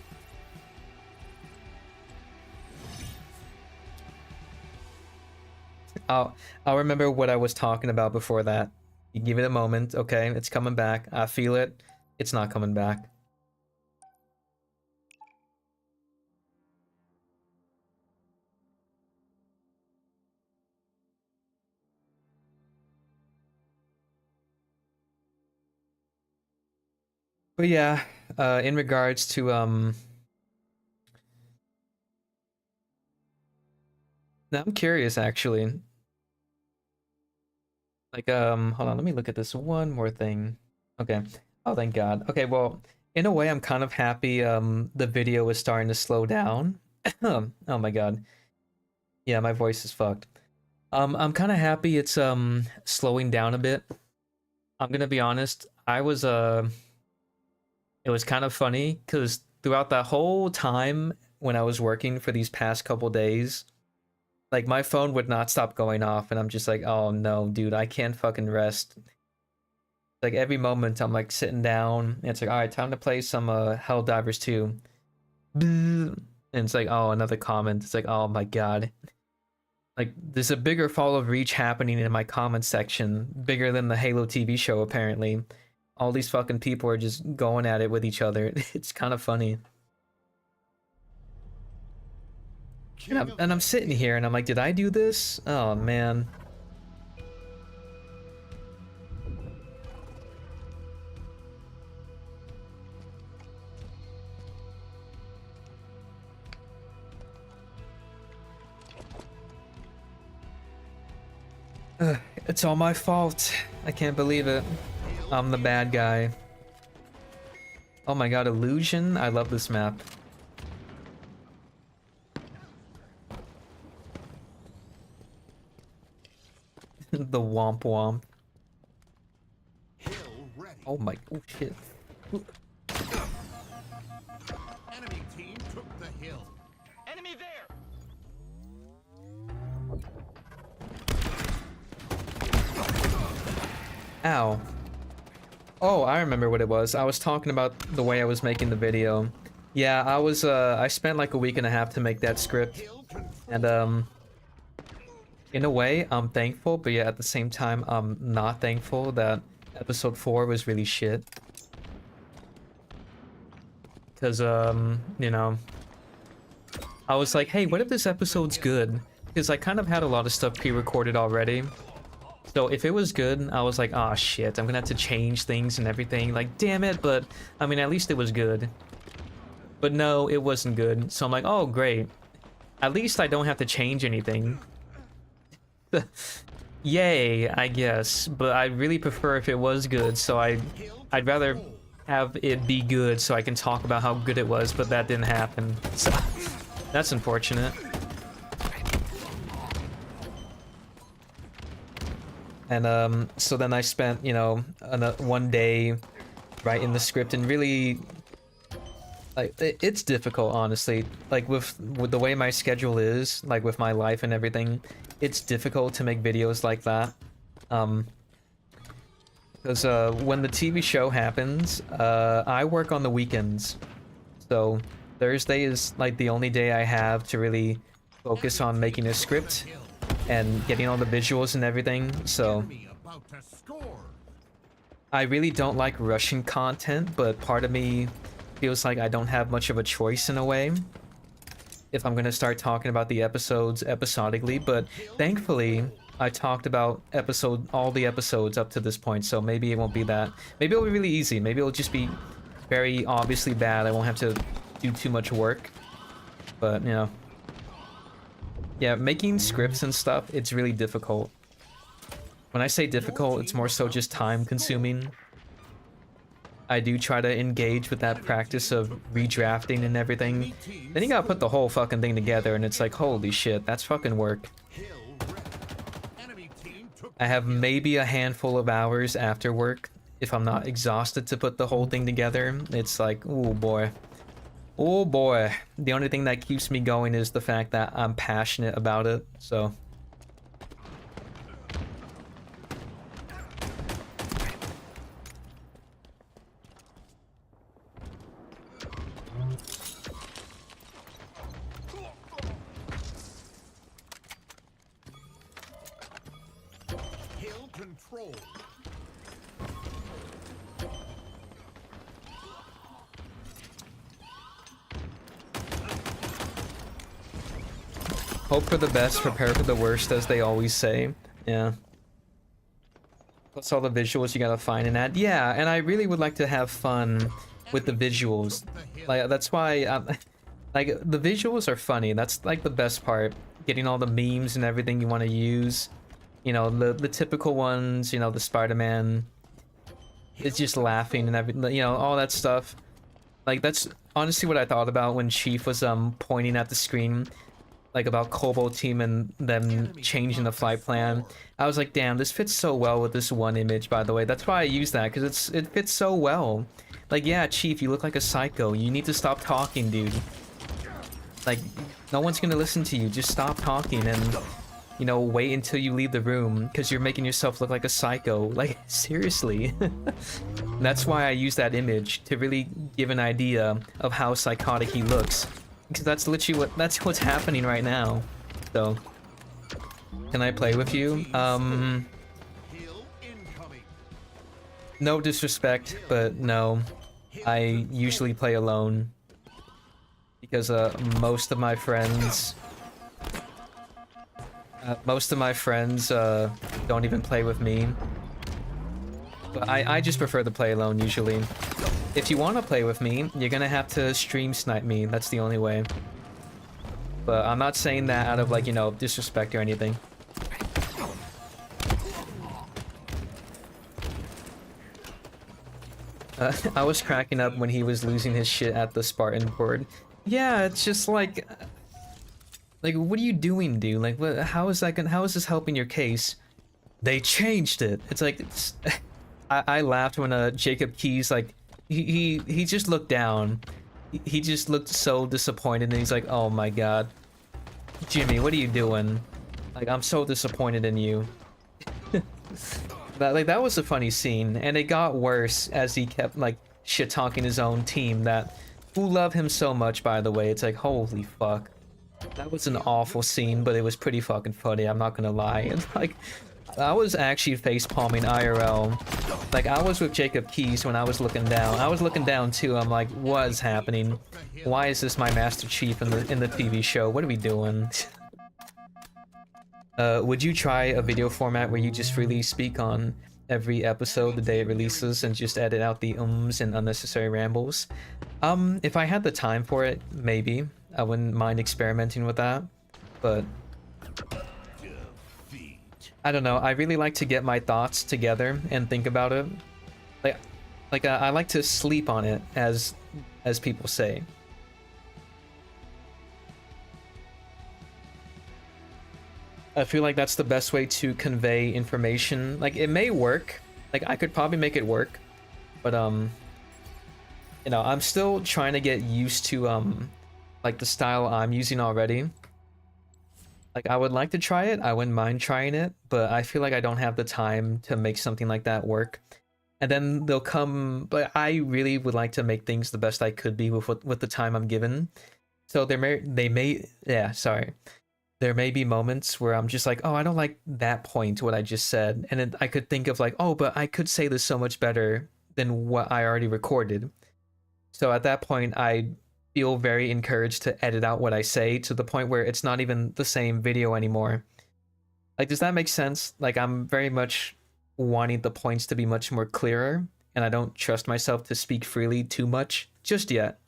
I'll remember what I was talking about before that. You give it a moment, okay? It's coming back. I feel it. It's not coming back. But yeah, in regards to now I'm curious actually. Like, hold on, let me look at this one more thing. Okay. Oh, thank God. Okay, well, in a way, I'm kind of happy, the video is starting to slow down. Oh my God. Yeah, my voice is fucked. I'm kind of happy it's, slowing down a bit. I'm gonna be honest, it was kind of funny, because throughout that whole time when I was working for these past couple days, like, my phone would not stop going off, and I'm just like, oh no, dude, I can't fucking rest. Like, every moment I'm, like, sitting down, and it's like, alright, time to play some, Helldivers 2. And it's like, oh, another comment. It's like, oh my god. Like, there's a bigger fall of reach happening in my comment section, bigger than the Halo TV show, apparently. All these fucking people are just going at it with each other. It's kind of funny. And I'm sitting here and I'm like, did I do this? Oh man. It's all my fault. I can't believe it. I'm the bad guy. Oh my god, Illusion? I love this map. The womp womp. Oh my, oh shit. Enemy team took the hill. Enemy there! Ow. Oh, I remember what it was. I was talking about the way I was making the video. Yeah, I spent like a week and a half to make that script. And, in a way, I'm thankful, but yeah, at the same time, I'm not thankful that episode 4 was really shit. Because, you know, I was like, hey, what if this episode's good? Because I kind of had a lot of stuff pre-recorded already. So if it was good, I was like, ah, shit, I'm gonna have to change things and everything. Like, damn it, but, I mean, at least it was good. But no, it wasn't good. So I'm like, oh, great. At least I don't have to change anything. Yay, I guess, but I really prefer if it was good, so I'd rather have it be good so I can talk about how good it was, but that didn't happen. So that's unfortunate. And so then I spent, you know, one day writing the script, and really, like, it's difficult, honestly. Like, with the way my schedule is, like with my life and everything, it's difficult to make videos like that. Because when the TV show happens, I work on the weekends. So Thursday is like the only day I have to really focus on making a script and getting all the visuals and everything. So Enemy about to score. I really don't like rushing content, but part of me feels like I don't have much of a choice in a way if I'm gonna start talking about the episodes episodically. But thankfully, I talked about all the episodes up to this point, so maybe it won't be that. Maybe it'll be really easy. Maybe it'll just be very obviously bad. I won't have to do too much work. But, you know. Yeah, making scripts and stuff, it's really difficult. When I say difficult, it's more so just time consuming. I do try to engage with that practice of redrafting and everything. Then you gotta put the whole fucking thing together, and it's like, holy shit, that's fucking work. Hill ready. Enemy team took I have maybe a handful of hours after work if I'm not exhausted to put the whole thing together. It's like, oh boy. Oh boy. The only thing that keeps me going is the fact that I'm passionate about it, so. Hill control. Hope for the best, prepare for the worst, as they always say. Yeah. Plus all the visuals you gotta find and add. Yeah, and I really would like to have fun with the visuals. Like, that's why, like, the visuals are funny. That's, like, the best part. Getting all the memes and everything you want to use. You know, the typical ones, you know, the Spider-Man. It's just laughing and everything, you know, all that stuff. Like, that's honestly what I thought about when Chief was, pointing at the screen. Like about Cobalt Team and them changing the flight plan. I was like, damn, this fits so well with this one image, by the way. That's why I use that, because it fits so well. Like, yeah, Chief, you look like a psycho. You need to stop talking, dude. Like, no one's gonna listen to you. Just stop talking and, you know, wait until you leave the room, because you're making yourself look like a psycho. Like, seriously. That's why I use that image, to really give an idea of how psychotic he looks. Because that's literally what's happening right now. So, can I play with you? Hill incoming. No disrespect, but no. I usually play alone. Because most of my friends don't even play with me. But I just prefer to play alone usually. If you want to play with me, you're gonna have to stream snipe me. That's the only way. But I'm not saying that out of, like, you know, disrespect or anything. I was cracking up when he was losing his shit at the Spartan board. Yeah, it's just like, what are you doing, dude? Like, how is this helping your case? They changed it. It's like, I laughed when Jacob Keys, like, he just looked down. He just looked so disappointed, and he's like, oh my god. Jimmy, what are you doing? Like, I'm so disappointed in you. That was a funny scene, and it got worse as he kept, like, shit-talking his own team who love him so much, by the way. It's like, holy fuck. That was an awful scene, but it was pretty fucking funny, I'm not gonna lie. And, like, I was actually face-palming IRL. Like, I was with Jacob Keys when I was looking down. I was looking down too. I'm like, what is happening? Why is this my Master Chief in the TV show? What are we doing? Would you try a video format where you just freely speak on every episode the day it releases and just edit out the ums and unnecessary rambles? If I had the time for it, maybe. I wouldn't mind experimenting with that. But I don't know, I really like to get my thoughts together and think about it. I like to sleep on it, as people say. I feel like that's the best way to convey information. Like, it may work. Like, I could probably make it work. But, you know, I'm still trying to get used to, like, the style I'm using already. Like, I would like to try it, I wouldn't mind trying it, but I feel like I don't have the time to make something like that work. and then they'll come. But I really would like to make things the best I could be with the time I'm given. So there may be moments where I'm just like, oh, I don't like that point, what I just said. And then I could think of like, oh, but I could say this so much better than what I already recorded. So at that point, I feel very encouraged to edit out what I say to the point where it's not even the same video anymore. Like, does that make sense? Like, I'm very much wanting the points to be much more clearer, and I don't trust myself to speak freely too much just yet.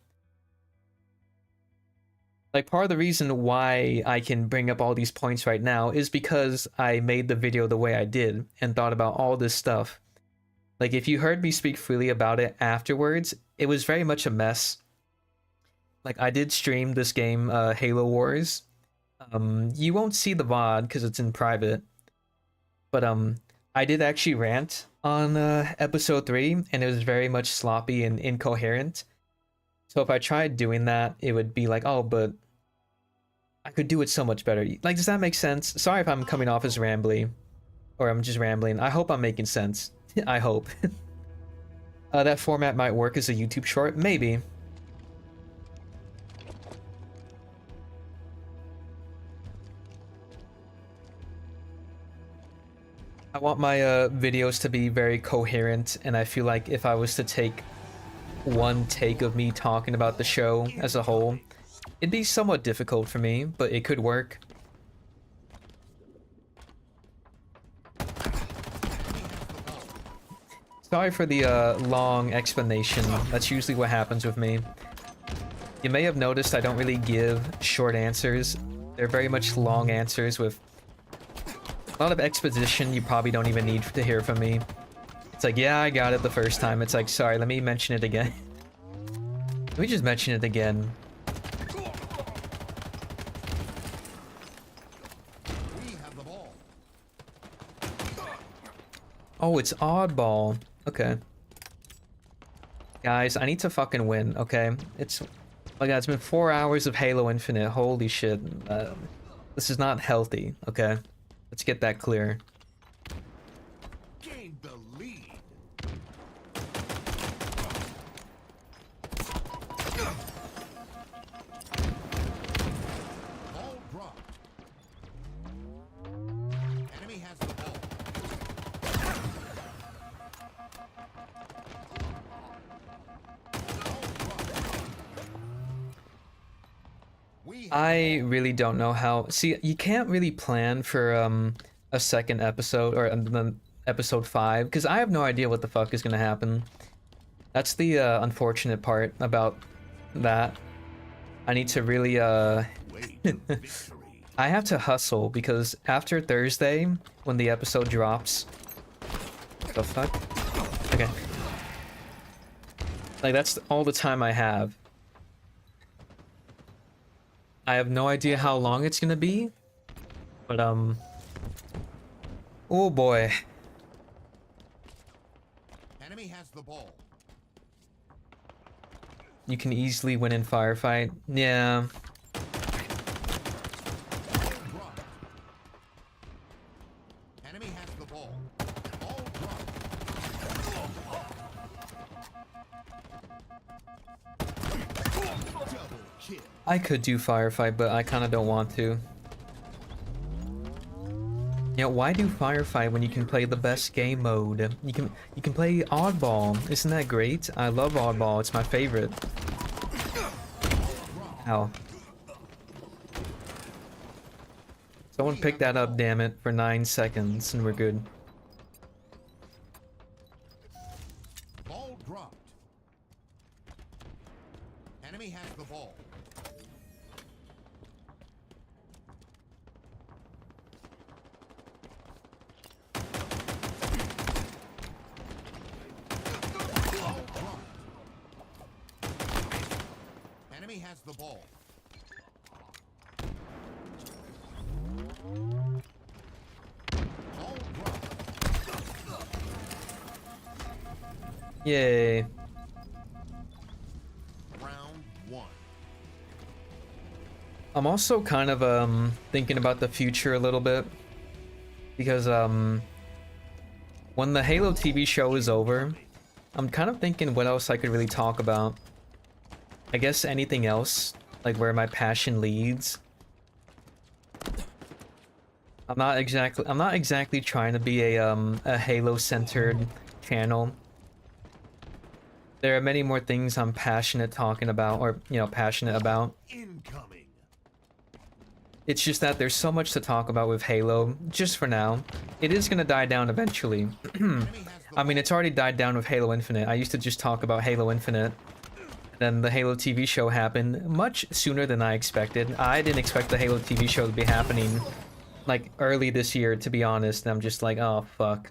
Like, part of the reason why I can bring up all these points right now is because I made the video the way I did and thought about all this stuff. Like, if you heard me speak freely about it afterwards, it was very much a mess. Like, I did stream this game, Halo Wars. You won't see the VOD because it's in private. But, I did actually rant on episode 3, and it was very much sloppy and incoherent. So if I tried doing that, it would be like, oh, but I could do it so much better. Like, does that make sense? Sorry if I'm coming off as rambly, or I'm just rambling. I hope I'm making sense. I hope. That format might work as a YouTube short, maybe. I want my videos to be very coherent, and I feel like if I was to take one take of me talking about the show as a whole, it'd be somewhat difficult for me, but it could work. Sorry for the long explanation. That's usually what happens with me. You may have noticed I don't really give short answers. They're very much long answers with a lot of exposition you probably don't even need to hear from me. It's like, yeah, I got it the first time. It's like, sorry, let me mention it again. Let me just mention it again. We have the ball. Oh, it's oddball. Okay. Guys, I need to fucking win, okay? It's... Oh god, it's been 4 hours of Halo Infinite. Holy shit. This is not healthy, okay? Let's get that clear. Gained the lead. Ball dropped. Enemy has the ball. I really don't know how. See, you can't really plan for a second episode or then episode 5 because I have no idea what the fuck is gonna happen. That's the unfortunate part about that. I need to really Way to victory. I have to hustle because after Thursday when the episode drops. The fuck? Okay. Like, that's all the time I have. I have no idea how long it's gonna be, but oh boy. Enemy has the ball. You can easily win in firefight. Yeah. Ball dropped. Enemy has the ball. Ball dropped. Double kill. I could do firefight, but I kind of don't want to. You know, why do firefight when you can play the best game mode? You can play oddball. Isn't that great? I love oddball. It's my favorite. Ow. Someone pick that up, damn it, for 9 seconds, and we're good. Ball dropped. Enemy has the ball. Ball dropped. Enemy has the ball. Ball dropped. Yay. Round 1. I'm also kind of thinking about the future a little bit because when the Halo TV show is over, I'm kind of thinking what else I could really talk about. I guess anything else, like where my passion leads. I'm not exactly trying to be a Halo-centered channel. There are many more things I'm passionate talking about, or passionate about. Incoming. It's just that there's so much to talk about with Halo, just for now. It is gonna die down eventually. Enemy has the I mean, it's already died down with Halo Infinite. I used to just talk about Halo Infinite. Then the Halo TV show happened much sooner than I expected. I didn't expect the Halo TV show to be happening like early this year, to be honest. And I'm just like, oh fuck.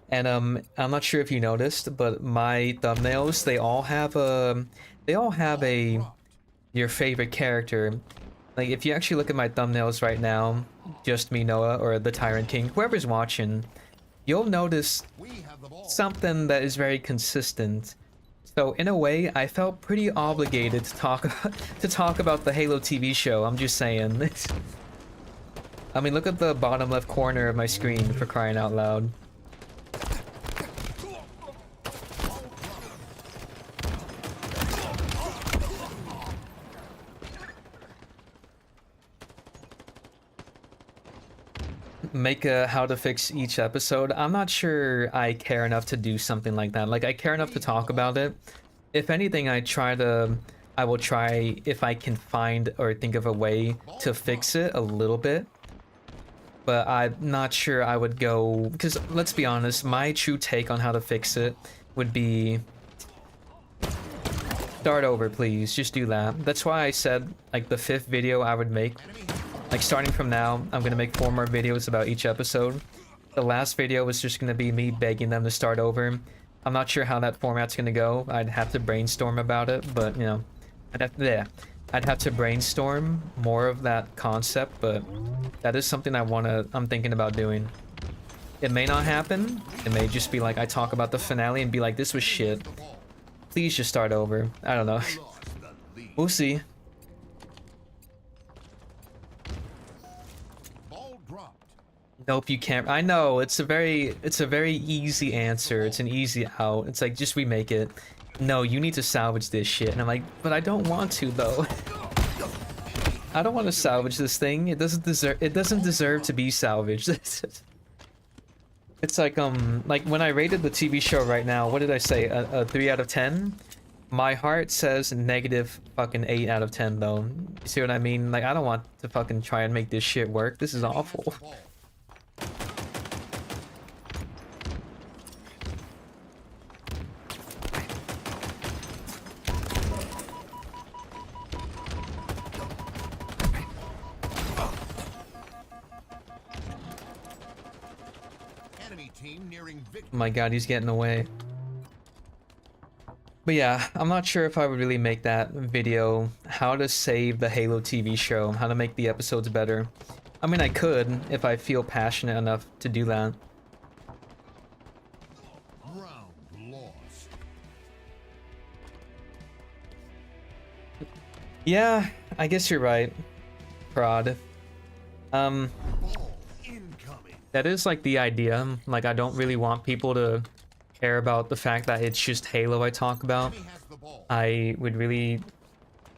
And I'm not sure if you noticed, but my thumbnails, they all have a your favorite character. Like if you actually look at my thumbnails right now, just me, Noah, or the Tyrant King, whoever's watching, you'll notice We have the ball. something that is very consistent. So in a way, I felt pretty obligated to talk about the Halo TV show. I'm just saying. I mean, look at the bottom left corner of my screen, for crying out loud. Make a how to fix each episode. I'm not sure I care enough to do something like that. Like, I care enough to talk about it. If anything, I will try if I can find or think of a way to fix it a little bit. But I'm not sure I would go, because let's be honest, my true take on how to fix it would be start over, please. Just do that. That's why I said like the 5th video I would make. Like starting from now, I'm gonna make 4 more videos about each episode. The last video was just gonna be me begging them to start over. I'm not sure how that format's gonna go. I'd have to brainstorm about it, but I'd have to brainstorm more of that concept, but that is something I'm thinking about doing. It may not happen. It may just be like I talk about the finale and be like, this was shit. Please just start over. I don't know. Lost the lead. We'll see. Ball dropped. Nope, you can't. I know, it's a very easy answer. It's an easy out. It's like, just remake it. No, you need to salvage this shit. And I'm like, but I don't want to though. I don't want to salvage this thing. It doesn't deserve to be salvaged. It's like when I rated the TV show right now, what did I say? A 3 out of 10? My heart says negative fucking 8 out of 10 though. You see what I mean? Like, I don't want to fucking try and make this shit work. This is awful. The ball. Enemy team nearing victory. Oh my god, he's getting away. But yeah, I'm not sure if I would really make that video, how to save the Halo TV show, how to make the episodes better. I mean, I could, if I feel passionate enough to do that. Round lost. Yeah, I guess you're right, Prod. Ball incoming. That is like the idea. Like, I don't really want people to care about the fact that it's just Halo I talk about. Enemy has the ball. I would really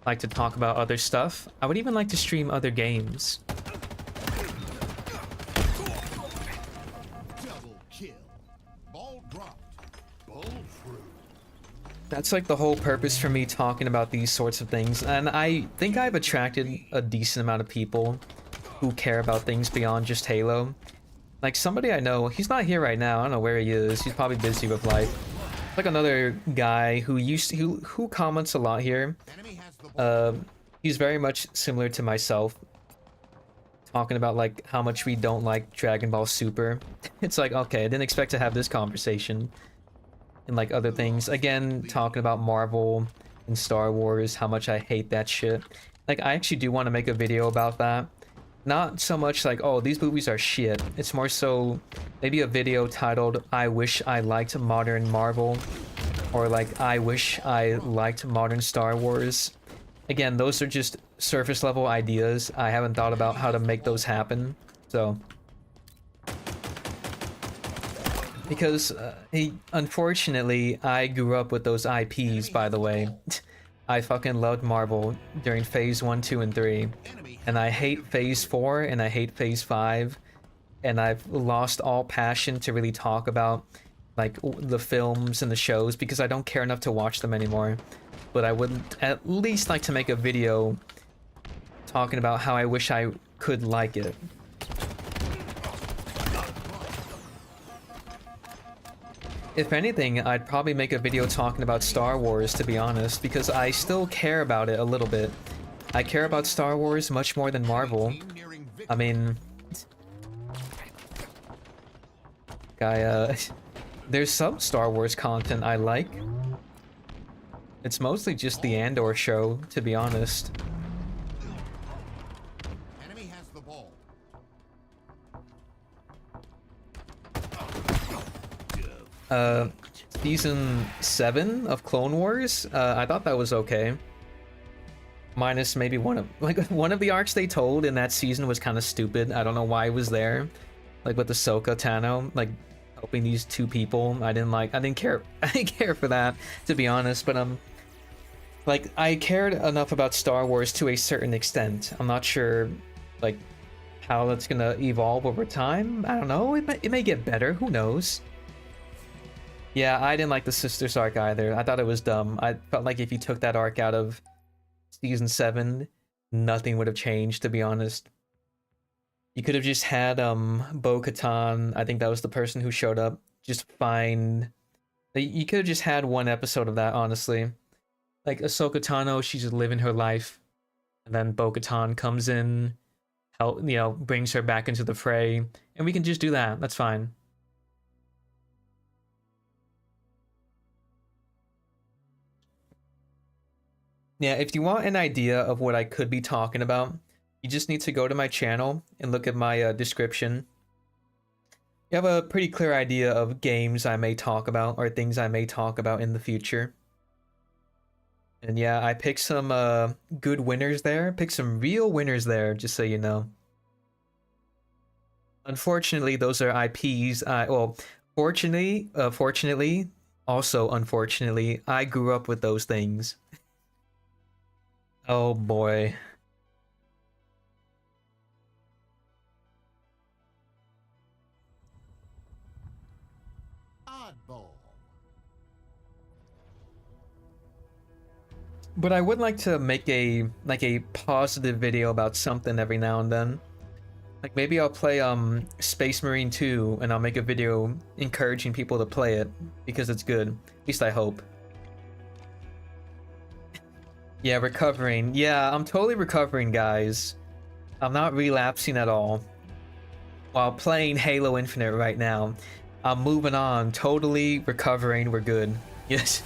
like to talk about other stuff. I would even like to stream other games. Double kill. Ball dropped. Ball through. That's like the whole purpose for me talking about these sorts of things, and I think I've attracted a decent amount of people who care about things beyond just Halo. Like somebody I know, he's not here right now, I don't know where he is, he's probably busy with life. Like another guy who comments a lot here. Enemy has the ball. He's very much similar to myself, talking about like how much we don't like Dragon Ball Super. It's like, okay, I didn't expect to have this conversation. And like other things, again, talking about Marvel and Star Wars, how much I hate that shit. Like, I actually do want to make a video about that. Not so much like, oh, these movies are shit. It's more so maybe a video titled, I wish I liked modern Marvel, or like, I wish I liked modern Star Wars. Again, those are just surface level ideas. I haven't thought about how to make those happen, so Because unfortunately, I grew up with those IPs, by the way. I fucking loved Marvel during Phase 1, 2, and 3. And I hate Phase 4, and I hate Phase 5. And I've lost all passion to really talk about, like, the films and the shows, because I don't care enough to watch them anymore. But I would at least like to make a video talking about how I wish I could like it. If anything, I'd probably make a video talking about Star Wars, to be honest, because I still care about it a little bit. I care about Star Wars much more than Marvel. I mean... there's some Star Wars content I like. It's mostly just the Andor show, to be honest. Enemy has the ball. Season 7 of Clone Wars, I thought that was okay. Minus maybe one of the arcs they told in that season was kind of stupid. I don't know why it was there. Like with Ahsoka Tano, like helping these two people. I didn't care for that, to be honest, but like I cared enough about Star Wars to a certain extent. I'm not sure like how that's gonna evolve over time. I don't know. It may get better, who knows? Yeah, I didn't like the Sisters arc either. I thought it was dumb. I felt like if you took that arc out of season 7, nothing would have changed, to be honest. You could have just had Bo-Katan, I think that was the person who showed up, just fine. You could have just had one episode of that, honestly. Like Ahsoka Tano, she's just living her life, and then Bo-Katan comes in, brings her back into the fray, and we can just do that. That's fine. Yeah, if you want an idea of what I could be talking about, you just need to go to my channel and look at my description. You have a pretty clear idea of games I may talk about or things I may talk about in the future. And yeah, I picked some good winners there. Picked some real winners there, just so you know. Unfortunately, those are IPs. Fortunately, also unfortunately, I grew up with those things. Oh boy. Oddball. But I would like to make a positive video about something every now and then. Like maybe I'll play Space Marine 2 and I'll make a video encouraging people to play it because it's good. At least I hope. Yeah, recovering. Yeah, I'm totally recovering, guys. I'm not relapsing at all. While playing Halo Infinite right now, I'm moving on, totally recovering. We're good. Yes,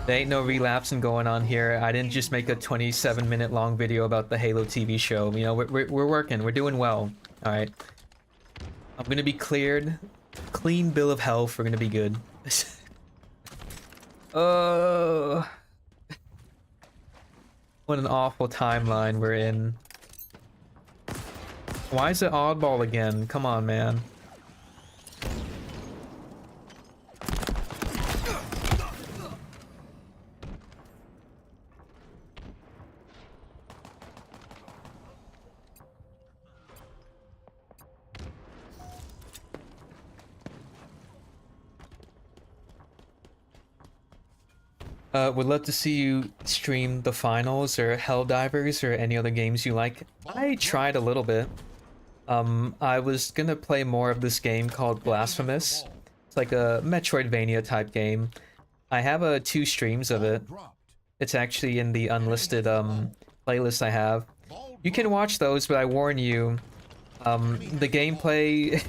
there ain't no relapsing going on here. I didn't just make a 27-minute long video about the Halo TV show. You know, we're working. We're doing well. All right. I'm gonna be cleared. Clean bill of health. We're gonna be good. What an awful timeline we're in. Why is it oddball again? Come on, man. Would love to see you stream the finals or Helldivers or any other games you like. I tried a little bit. I was gonna play more of this game called Blasphemous. It's like a Metroidvania type game. I have 2 streams of it. It's actually in the unlisted playlist I have. You can watch those, but I warn you, the gameplay...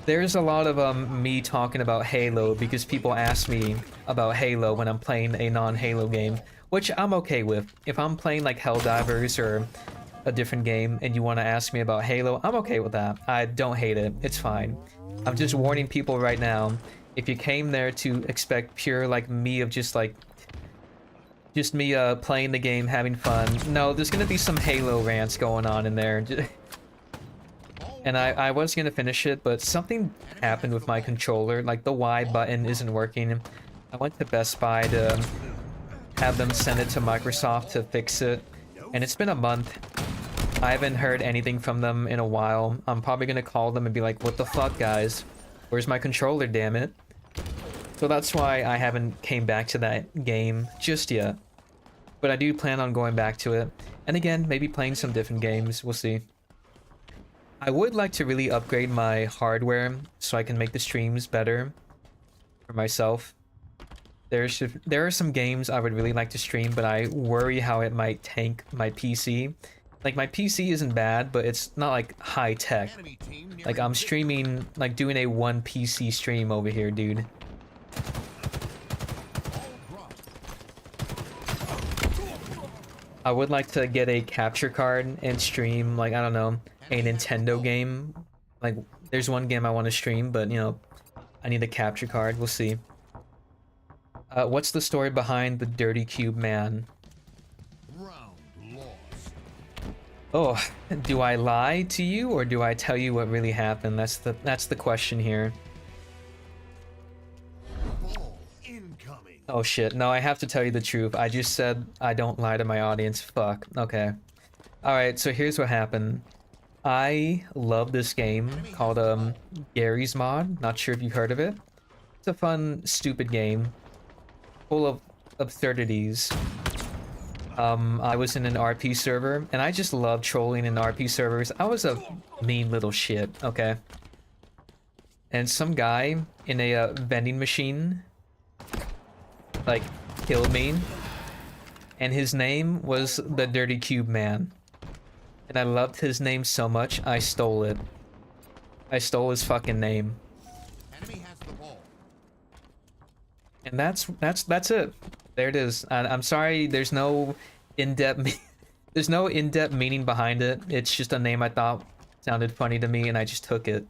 There's a lot of me talking about Halo because people ask me about Halo when I'm playing a non-Halo game, which I'm okay with. If I'm playing like Helldivers or a different game and you want to ask me about Halo, I'm okay with that. I don't hate it. It's fine. I'm just warning people right now, if you came there to expect pure like me of just me playing the game, having fun, no, there's gonna be some Halo rants going on in there. And I was gonna finish it, but something happened with my controller. Like the Y button isn't working. I went to Best Buy to have them send it to Microsoft to fix it. And it's been a month. I haven't heard anything from them in a while. I'm probably gonna call them and be like, what the fuck, guys? Where's my controller, damn it? So that's why I haven't came back to that game just yet. But I do plan on going back to it. And again, maybe playing some different games. We'll see. I would like to really upgrade my hardware so I can make the streams better for myself. There are some games I would really like to stream, but I worry how it might tank my PC. Like, my PC isn't bad, but it's not like high tech. Enemy team near Like, I'm streaming, like doing a one PC stream over here, dude. ball dropped. I would like to get a capture card and stream, like, I don't know, a Nintendo game. Like, there's one game I want to stream, but, you know, I need a capture card. We'll see. What's the story behind the Dirty Cube Man? Round lost. Oh, do I lie to you or do I tell you what really happened? That's the question here. Ball incoming. Oh shit, no, I have to tell you the truth. I just said I don't lie to my audience. Fuck. Okay. Alright, so here's what happened. I love this game called Gary's Mod. Not sure if you've heard of it. It's a fun, stupid game. Full of absurdities. I was in an RP server, and I just love trolling in RP servers. I was a mean little shit, okay? And some guy in a vending machine, like, killed me. And his name was the Dirty Cube Man. And I loved his name so much, I stole it. I stole his fucking name. Enemy has the ball. And that's it. There it is. I'm sorry, there's no in-depth there's no in-depth meaning behind it. It's just a name I thought sounded funny to me and I just took it.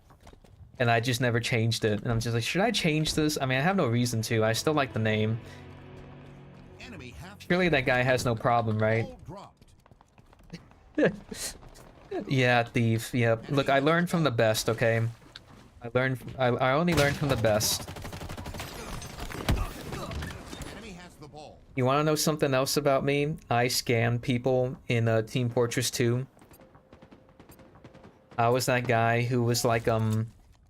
And I just never changed it. And I'm just like, should I change this? I mean, I have no reason to. I still like the name. Enemy half Surely that guy has no problem, right? ball dropped. Yeah, thief. Yeah. Look, I learned from the best, okay? I only learned from the best. Enemy has the ball. You want to know something else about me? I scammed people in Team Fortress 2. I was that guy who was like,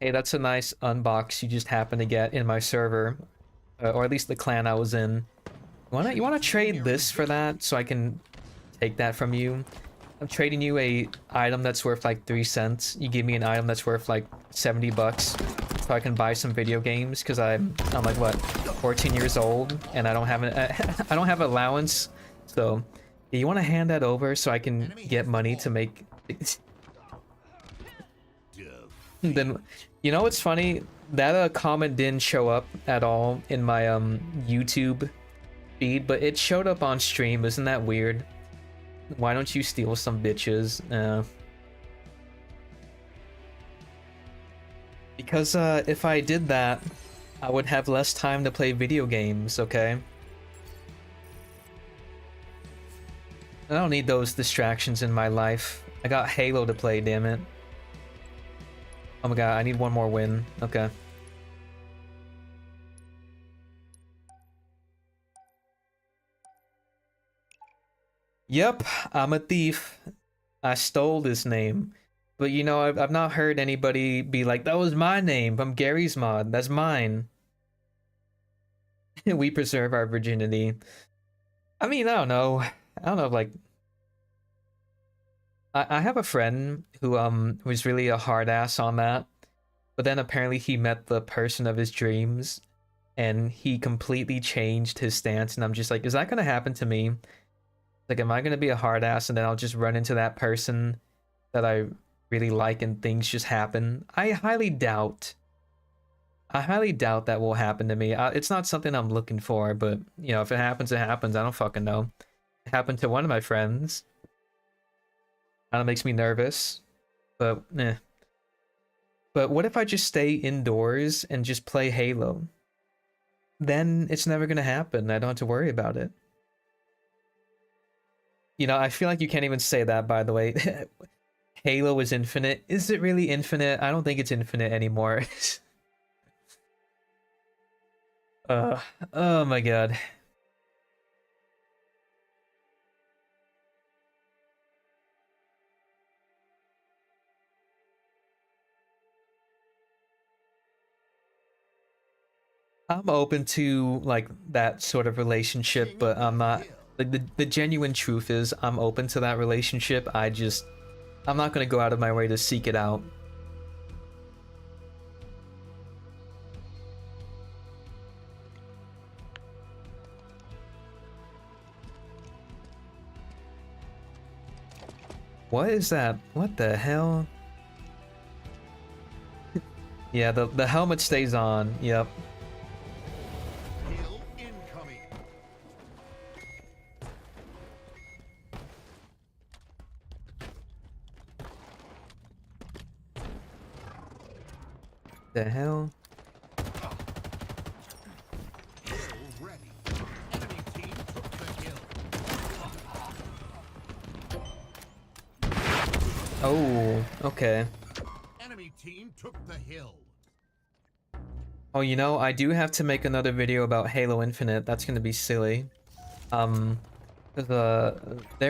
hey, that's a nice unbox you just happened to get in my server, or at least the clan I was in. You wanna trade this for that so I can take that from you? I'm trading you a item that's worth like 3 cents. You give me an item that's worth like 70 bucks so I can buy some video games because I'm like what, 14 years old and I don't have I don't have allowance. So yeah, you want to hand that over so I can get money to make. Then you know what's funny? That comment didn't show up at all in my YouTube feed, but it showed up on stream. Isn't that weird? Why don't you steal some bitches? Because if I did that, I would have less time to play video games, okay? I don't need those distractions in my life. I got Halo to play, damn it. Oh my god, I need one more win. Okay. Yep, I'm a thief. I stole this name. But you know, I've not heard anybody be like, that was my name from Gary's Mod. That's mine. We preserve our virginity. I mean, I don't know. I don't know, like... I have a friend who was really a hard ass on that. But then apparently he met the person of his dreams. And he completely changed his stance. And I'm just like, is that gonna happen to me? Like, am I gonna be a hard ass and then I'll just run into that person that I really like and things just happen? I highly doubt that will happen to me. It's not something I'm looking for, but you know, if it happens, it happens. I don't fucking know. It happened to one of my friends. Kinda makes me nervous, but eh. But what if I just stay indoors and just play Halo? Then it's never gonna happen. I don't have to worry about it. You know, I feel like you can't even say that, by the way. Halo is infinite. Is it really infinite? I don't think it's infinite anymore. uh, oh my god. I'm open to like that sort of relationship, but I'm not like the genuine truth is I'm open to that relationship. I'm not gonna go out of my way to seek it out. What is that? What the hell? Yeah, the helmet stays on. Yep. Hill incoming. The hell? Hill ready. Enemy team took the hill. Oh, okay. Enemy team took the hill. Oh, you know, I do have to make another video about Halo Infinite. That's gonna be silly. Their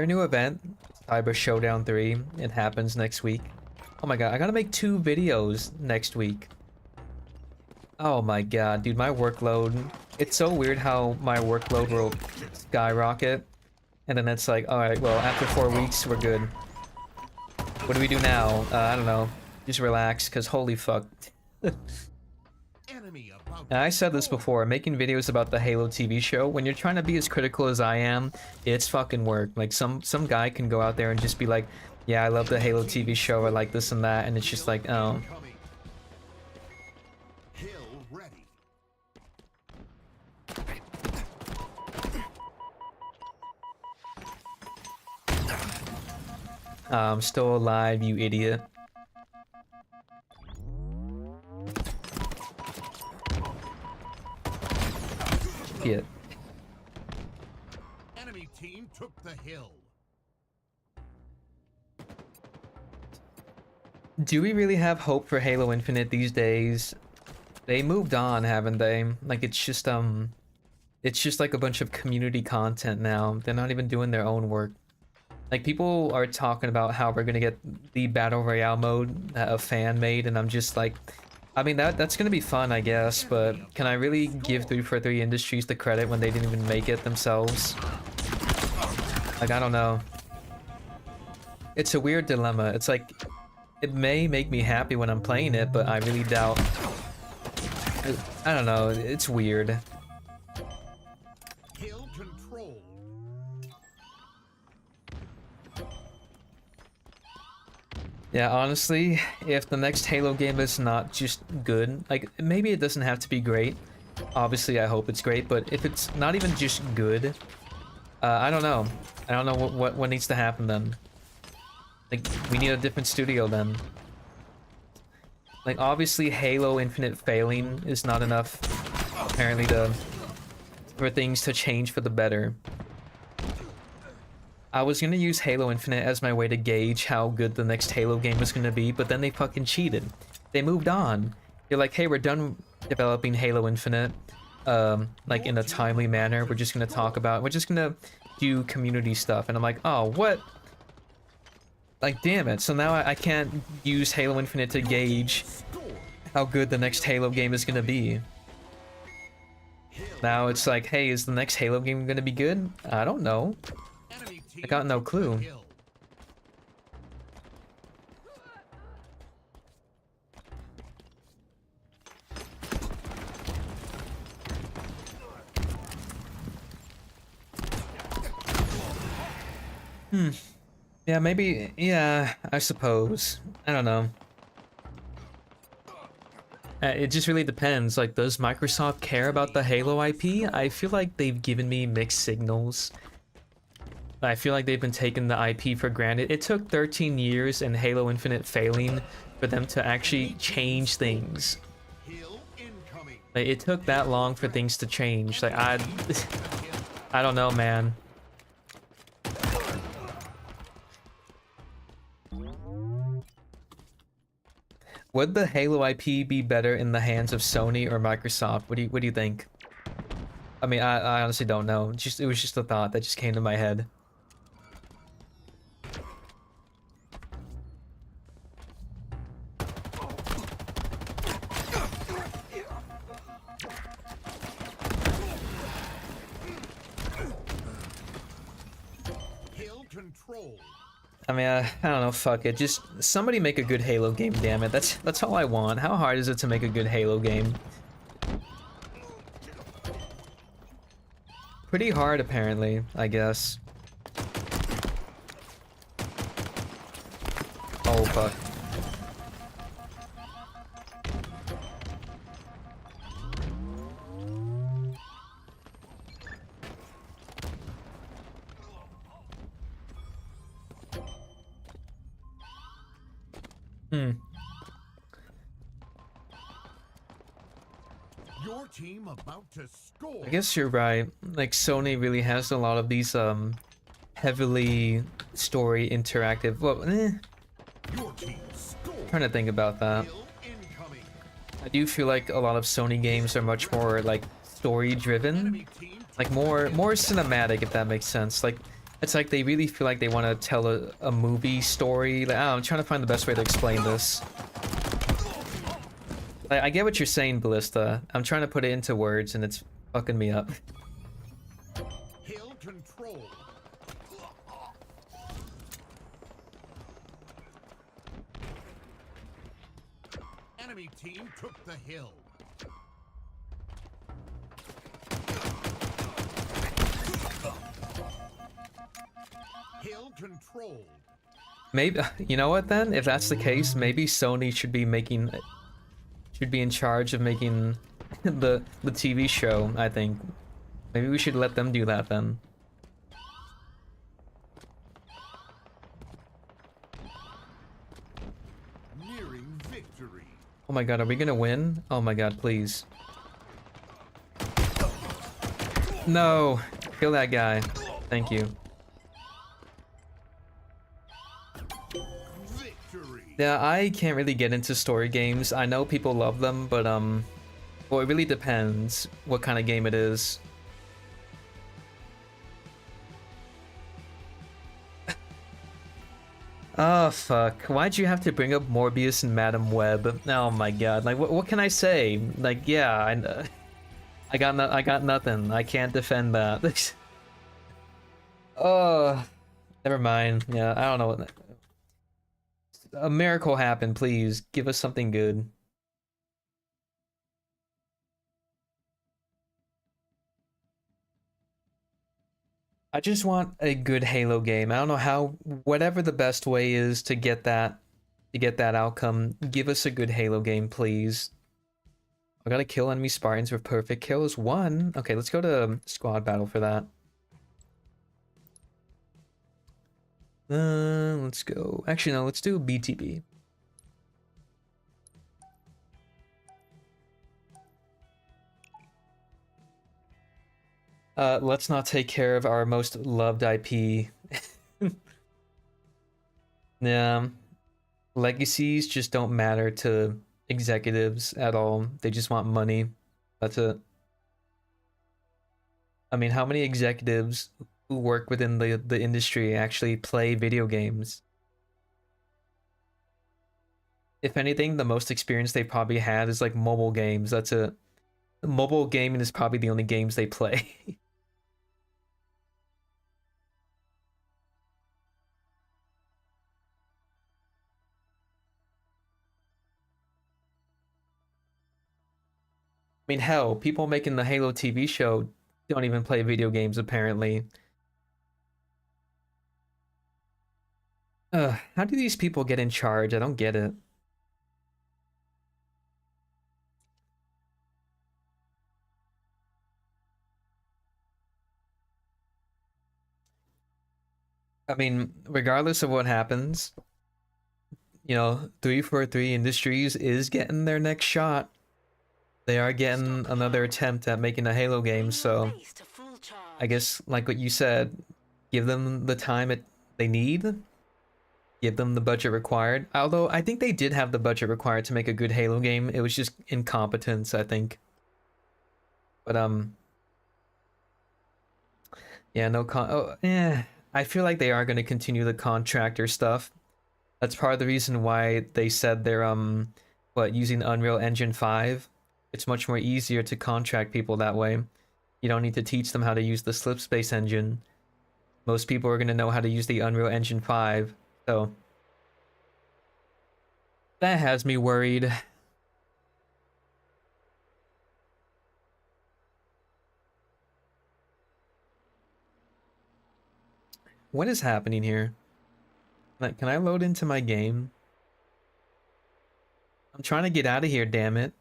new event, Cyber Showdown 3, it happens next week. Oh my god, I gotta make 2 videos next week. Oh my god, dude, my workload. It's so weird how my workload will skyrocket. And then it's like, alright, well, after 4 weeks, we're good. What do we do now? I don't know. Just relax, because holy fuck. Enemy about And I said this before, making videos about the Halo TV show, when you're trying to be as critical as I am, it's fucking work. Like, some guy can go out there and just be like, yeah, I love the Halo TV show, I like this and that, and it's just like, oh. incoming. Hill ready. I'm still alive, you idiot. Shit. Enemy team took the hill. Do we really have hope for Halo Infinite these days? They moved on, haven't they? Like, it's just like a bunch of community content now. They're not even doing their own work. Like, people are talking about how we're gonna get the Battle Royale mode that a fan made, and I'm just like, I mean, that's gonna be fun, I guess, but can I really give 343 Industries the credit when they didn't even make it themselves? Like, I don't know. It's a weird dilemma. It's like, it may make me happy when I'm playing it, but I really doubt... I don't know, it's weird. Hill controlled. Yeah, honestly, if the next Halo game is not just good, like, maybe it doesn't have to be great. Obviously, I hope it's great, but if it's not even just good, I don't know. I don't know what needs to happen then. Like, we need a different studio then. Like, obviously, Halo Infinite failing is not enough, apparently, for things to change for the better. I was gonna use Halo Infinite as my way to gauge how good the next Halo game was gonna be, but then they fucking cheated. They moved on. They're like, hey, we're done developing Halo Infinite, like in a timely manner. We're just gonna do community stuff. And I'm like, oh, what? Like, damn it. So now I can't use Halo Infinite to gauge how good the next Halo game is gonna be. Now it's like, hey, is the next Halo game gonna be good? I don't know. Enemy team I got no took the clue. hill. Yeah, maybe, yeah, I suppose. I don't know. It just really depends. Like, does Microsoft care about the Halo IP? I feel like they've given me mixed signals. I feel like they've been taking the IP for granted. It took 13 years and Halo Infinite failing for them to actually change things. Hill incoming. Like, it took that long for things to change. Like, I don't know, man. Would the Halo IP be better in the hands of Sony or Microsoft? What do you think? I mean, I honestly don't know. Just it was just a thought that just came to my head. Hill control. I mean, I don't know, fuck it. Just somebody make a good Halo game, damn it. That's all I want. How hard is it to make a good Halo game? Pretty hard, apparently, I guess. Oh, fuck. Your team about to score. I guess you're right. Like, Sony really has a lot of these, heavily story interactive. Well, Your team score. trying to think about that. Hill incoming. I do feel like a lot of Sony games are much more, like, story-driven. Enemy team Like, more cinematic, if that makes sense. Like, it's like they really feel like they want to tell a movie story. Like, I don't know, I'm trying to find the best way to explain this. Like, I get what you're saying, Ballista. I'm trying to put it into words, and it's fucking me up. Hill control. Enemy team took the hill. Hill control. Maybe, you know what then? If that's the case, maybe Sony should be in charge of making the TV show, I think. Maybe we should let them do that then. Nearing victory. Oh my god, are we gonna win? Oh my god, please. No! Kill that guy. Thank you. Victory. Yeah, I can't really get into story games. I know people love them, but well, it really depends what kind of game it is. Oh fuck, why'd you have to bring up Morbius and Madam Web? Oh my god, like what can I say? Like, yeah, I got nothing. I can't defend that. Oh, never mind. Yeah, I don't know what. A miracle happened, please. Give us something good. I just want a good Halo game. I don't know how, whatever the best way is to get that outcome, give us a good Halo game, please. I gotta kill enemy Spartans with perfect kills. 1. Okay, let's go to squad battle for that. Let's go. Actually, no, let's do BTB. Let's not take care of our most loved IP. Yeah. Legacies just don't matter to executives at all. They just want money. That's it. I mean, how many executives who work within the industry actually play video games? If anything, the most experience they probably had is like mobile games. That's it. Mobile gaming is probably the only games they play. I mean, hell, people making the Halo TV show don't even play video games, apparently. How do these people get in charge? I don't get it. I mean, regardless of what happens, you know, 343 Industries is getting their next shot. They are getting another attempt at making a Halo game, so Base to full charge. I guess, like what you said, give them the time they need. give them the budget required. Although I think they did have the budget required to make a good Halo game. It was just incompetence, I think. But yeah, no I feel like they are going to continue the contractor stuff. That's part of the reason why they said they're using Unreal Engine 5. It's much more easier to contract people that way. You don't need to teach them how to use the Slipspace engine. Most people are going to know how to use the Unreal Engine 5. So that has me worried. What is happening here? Like, can I load into my game? I'm trying to get out of here, damn it.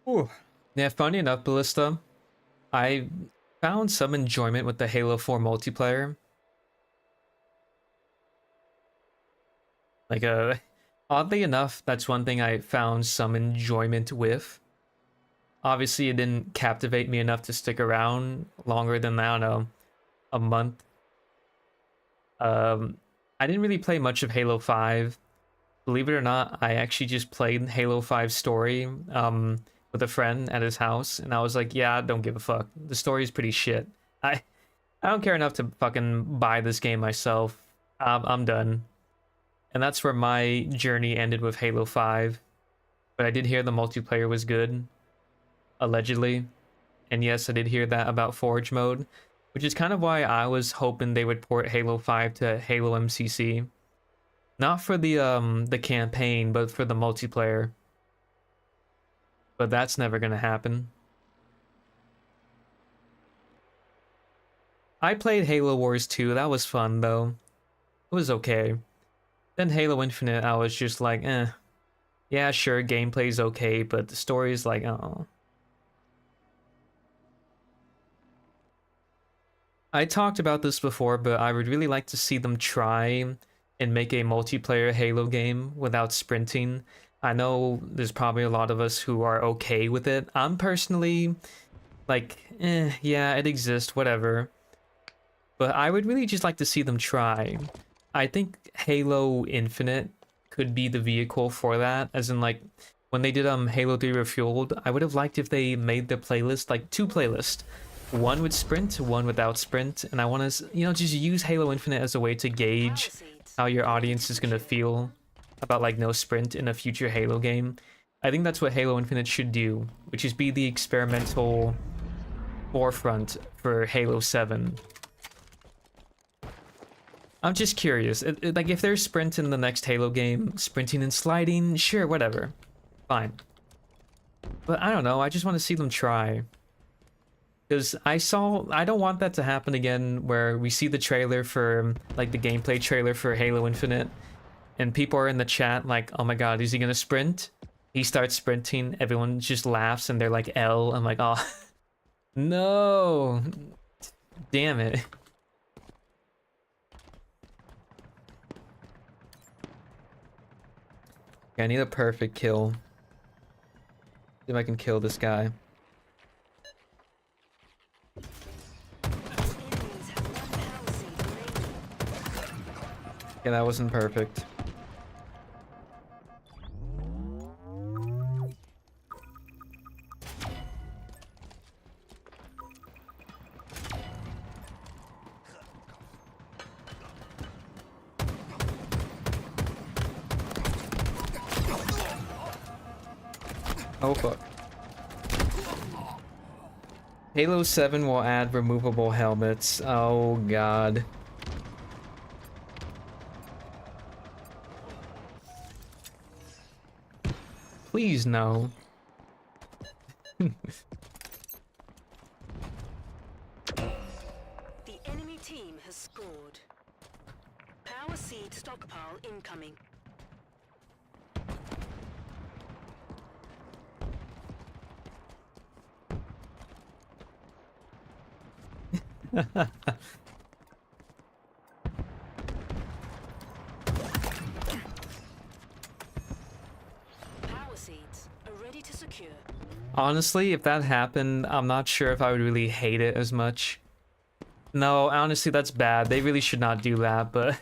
Ooh. Yeah, funny enough, Ballista, I found some enjoyment with the Halo 4 multiplayer. Like, oddly enough, that's one thing I found some enjoyment with. Obviously, it didn't captivate me enough to stick around longer than, I don't know, a month. I didn't really play much of Halo 5. Believe it or not, I actually just played Halo 5 story, with a friend at his house, and I was like, yeah, I don't give a fuck. The story is pretty shit. I don't care enough to fucking buy this game myself. I'm done. And that's where my journey ended with Halo 5. But I did hear the multiplayer was good, allegedly. And yes, I did hear that about Forge mode, which is kind of why I was hoping they would port Halo 5 to Halo MCC. Not for the campaign, but for the multiplayer. But that's never gonna happen. I played Halo Wars 2, that was fun though. It was okay. Then Halo Infinite, I was just like, eh. Yeah, sure, gameplay's okay, but the story's like, oh. I talked about this before, but I would really like to see them try and make a multiplayer Halo game without sprinting. I know there's probably a lot of us who are okay with it. I'm personally like, yeah, it exists, whatever. But I would really just like to see them try. I think Halo Infinite could be the vehicle for that, as in like when they did Halo 3 Refueled, I would have liked if they made the playlist like 2 playlists. One with sprint, one without sprint, and I want to, just use Halo Infinite as a way to gauge how your audience is going to feel about like no sprint in a future Halo game. I think that's what Halo Infinite should do, which is be the experimental forefront for Halo 7. I'm just curious, like if there's sprint in the next Halo game, sprinting and sliding, sure, whatever, fine. But I don't know, I just want to see them try. Because I don't want that to happen again, where we see the trailer for, like the gameplay trailer for Halo Infinite, and people are in the chat like, oh my god, is he gonna sprint? He starts sprinting, everyone just laughs and they're like, L. I'm like, oh, no, damn it. Okay, I need a perfect kill. See if I can kill this guy. Yeah, that wasn't perfect. Oh fuck. Halo 7 will add removable helmets. Oh god. Please no. The enemy team has scored. Power seed stockpile incoming. Power seeds are ready to secure. Honestly, if that happened, I'm not sure if I would really hate it as much. No, honestly, that's bad. They really should not do that, but...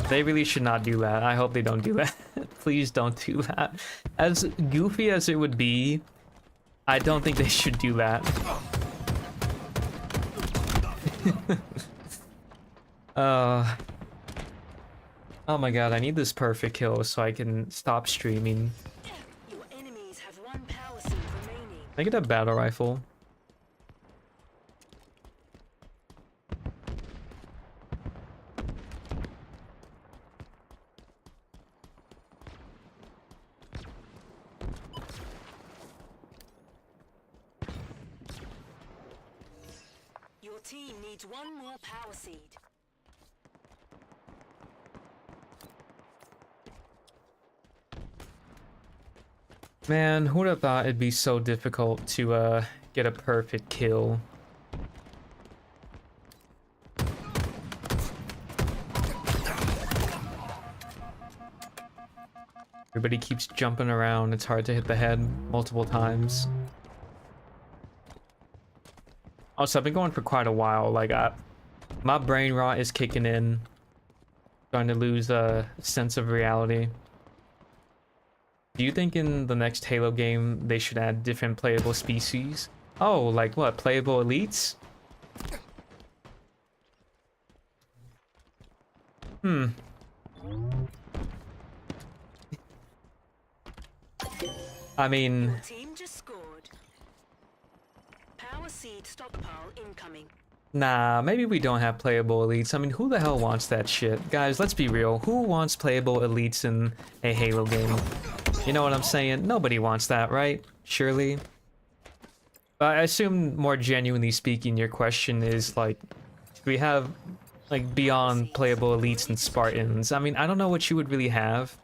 They really should not do that. I hope they don't do that. Please don't do that. As goofy as it would be, I don't think they should do that. Oh my god, I need this perfect kill so I can stop streaming. Your enemies have one power seed remaining. Can I get a battle rifle? Your team needs one more power seed. Man, who would have thought it'd be so difficult to get a perfect kill? Everybody keeps jumping around. It's hard to hit the head multiple times. Also, I've been going for quite a while. Like, my brain rot is kicking in. Starting to lose a sense of reality. Do you think in the next Halo game they should add different playable species? Oh, like what? Playable elites? I mean, Your team just scored. Power seed stockpile incoming. nah, maybe we don't have playable elites. I mean, who the hell wants that shit? Guys, let's be real. Who wants playable elites in a Halo game? You know what I'm saying? Nobody wants that, right? Surely. I assume, more genuinely speaking, your question is like, do we have like beyond playable elites and Spartans? I mean, I don't know what you would really have.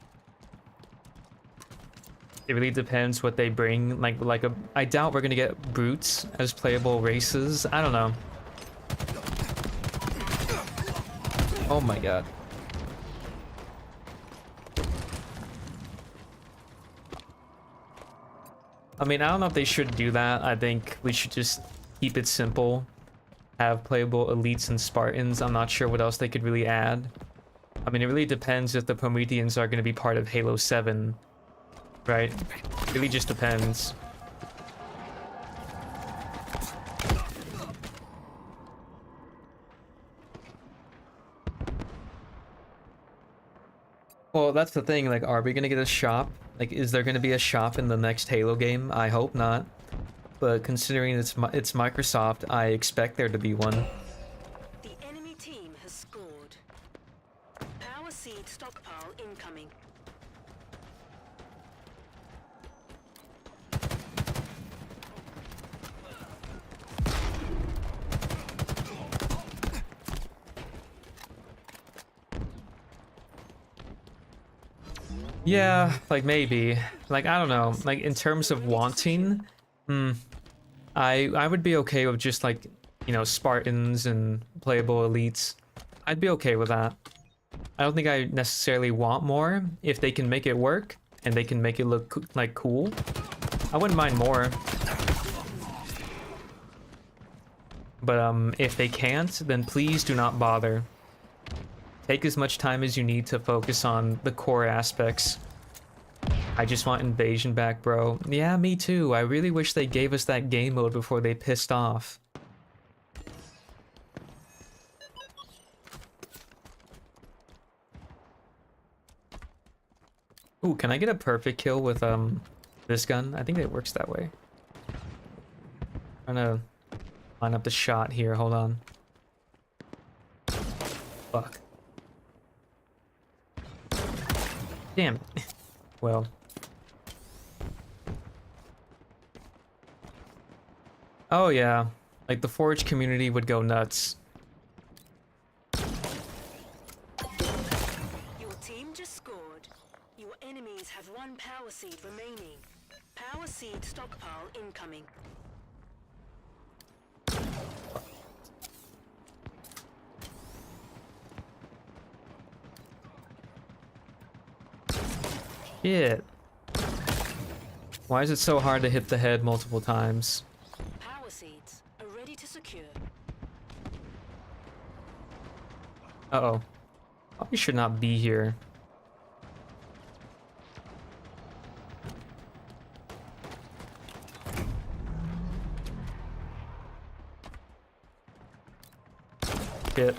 It really depends what they bring. I doubt we're gonna get brutes as playable races. I don't know. Oh my god. I mean, I don't know if they should do that. I think we should just keep it simple. Have playable elites and Spartans. I'm not sure what else they could really add. I mean, it really depends if the Prometheans are going to be part of Halo 7. Right? It really just depends. Well, that's the thing, like, are we gonna get a shop? Like, is there gonna be a shop in the next Halo game? I hope not. But considering it's Microsoft, I expect there to be one. The enemy team has scored. Power seed stockpile incoming. Yeah, like, maybe. Like, I don't know. Like, in terms of wanting, I would be okay with just, like, you know, Spartans and playable elites. I'd be okay with that. I don't think I necessarily want more. If they can make it work and they can make it look like cool, I wouldn't mind more. But if they can't, then please do not bother. Take as much time as you need to focus on the core aspects. I just want Invasion back, bro. Yeah, me too. I really wish they gave us that game mode before they pissed off. Ooh, can I get a perfect kill with this gun? I think it works that way. I'm trying to line up the shot here. Hold on. Fuck. Damn. Well. Oh yeah. Like, the Forge community would go nuts. Your team just scored. Your enemies have one power seed remaining. Power seed stockpile incoming. Shit. Why is it so hard to hit the head multiple times? Power seeds are ready to secure. Uh-oh. Probably should not be here. Shit.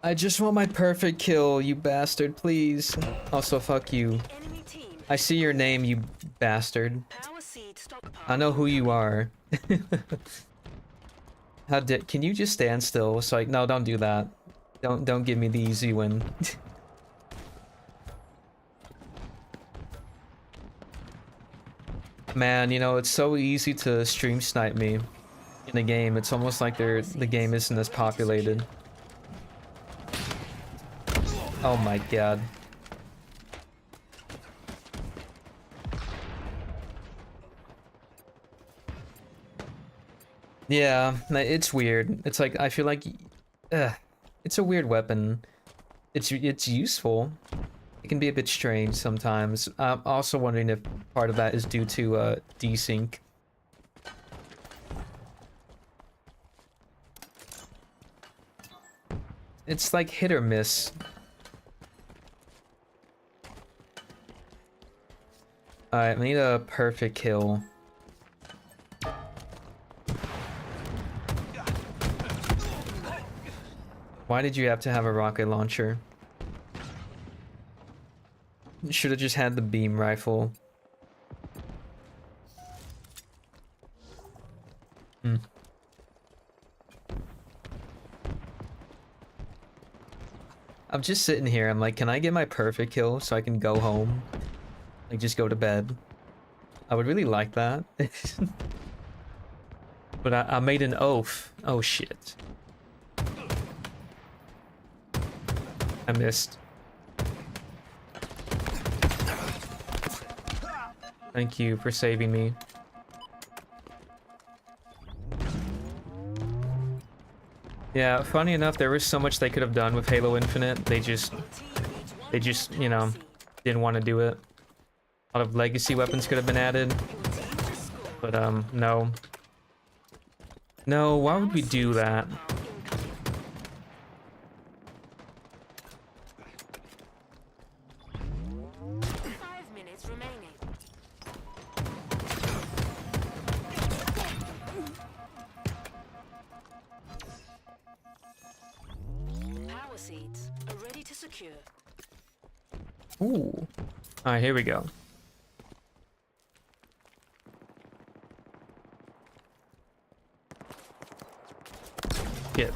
I just want my perfect kill, you bastard, please. Also, fuck you. Enemy team. I see your name, you bastard. Power seed stockpile. I know who you are. Can you just stand still? So no, don't do that. Don't give me the easy win. Man, you know, it's so easy to stream snipe me in a game. It's almost like the game isn't as populated. Oh my god. Yeah, it's weird. It's like, I feel like, it's a weird weapon. It's useful. It can be a bit strange sometimes. I'm also wondering if part of that is due to desync. It's like hit or miss. Alright, I need a perfect kill. Why did you have to have a rocket launcher? Should have just had the beam rifle. I'm just sitting here, I'm like, can I get my perfect kill so I can go home? Like, just go to bed. I would really like that. But I made an oath. Oh shit. I missed. Thank you for saving me. Yeah, funny enough, there was so much they could have done with Halo Infinite. They just, you know, didn't want to do it. A lot of legacy weapons could have been added. But, no. No, why would we do that? Ooh. Alright, here we go. Get.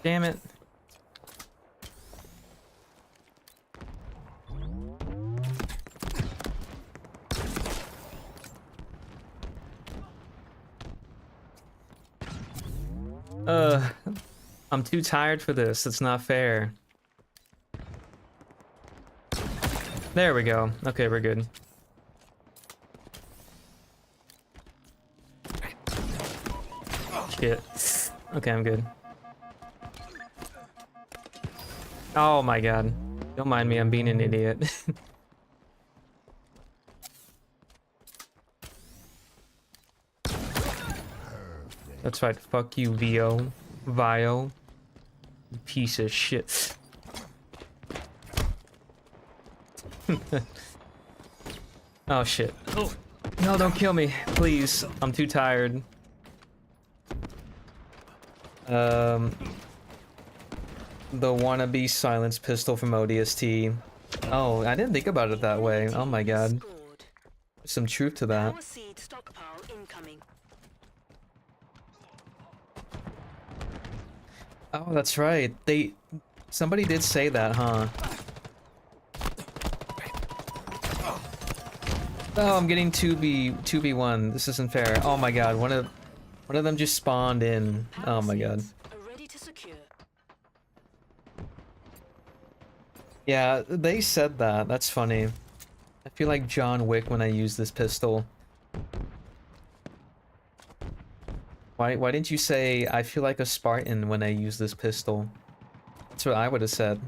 Damn it. I'm too tired for this. It's not fair. There we go. Okay, we're good. Shit. Okay, I'm good. Oh my god. Don't mind me, I'm being an idiot. That's right, fuck you, Vio. Vio. You piece of shit. Oh shit. Oh. No, don't kill me, please. I'm too tired. The wannabe silence pistol from ODST. Oh, I didn't think about it that way. Oh my god. There's some truth to that. Oh, that's right. Somebody did say that, huh? Oh, I'm getting 2v1. This isn't fair. Oh my god, one of them just spawned in. Oh my god. Yeah, they said that. That's funny. I feel like John Wick when I use this pistol. Why didn't you say I feel like a Spartan when I use this pistol? That's what I would have said.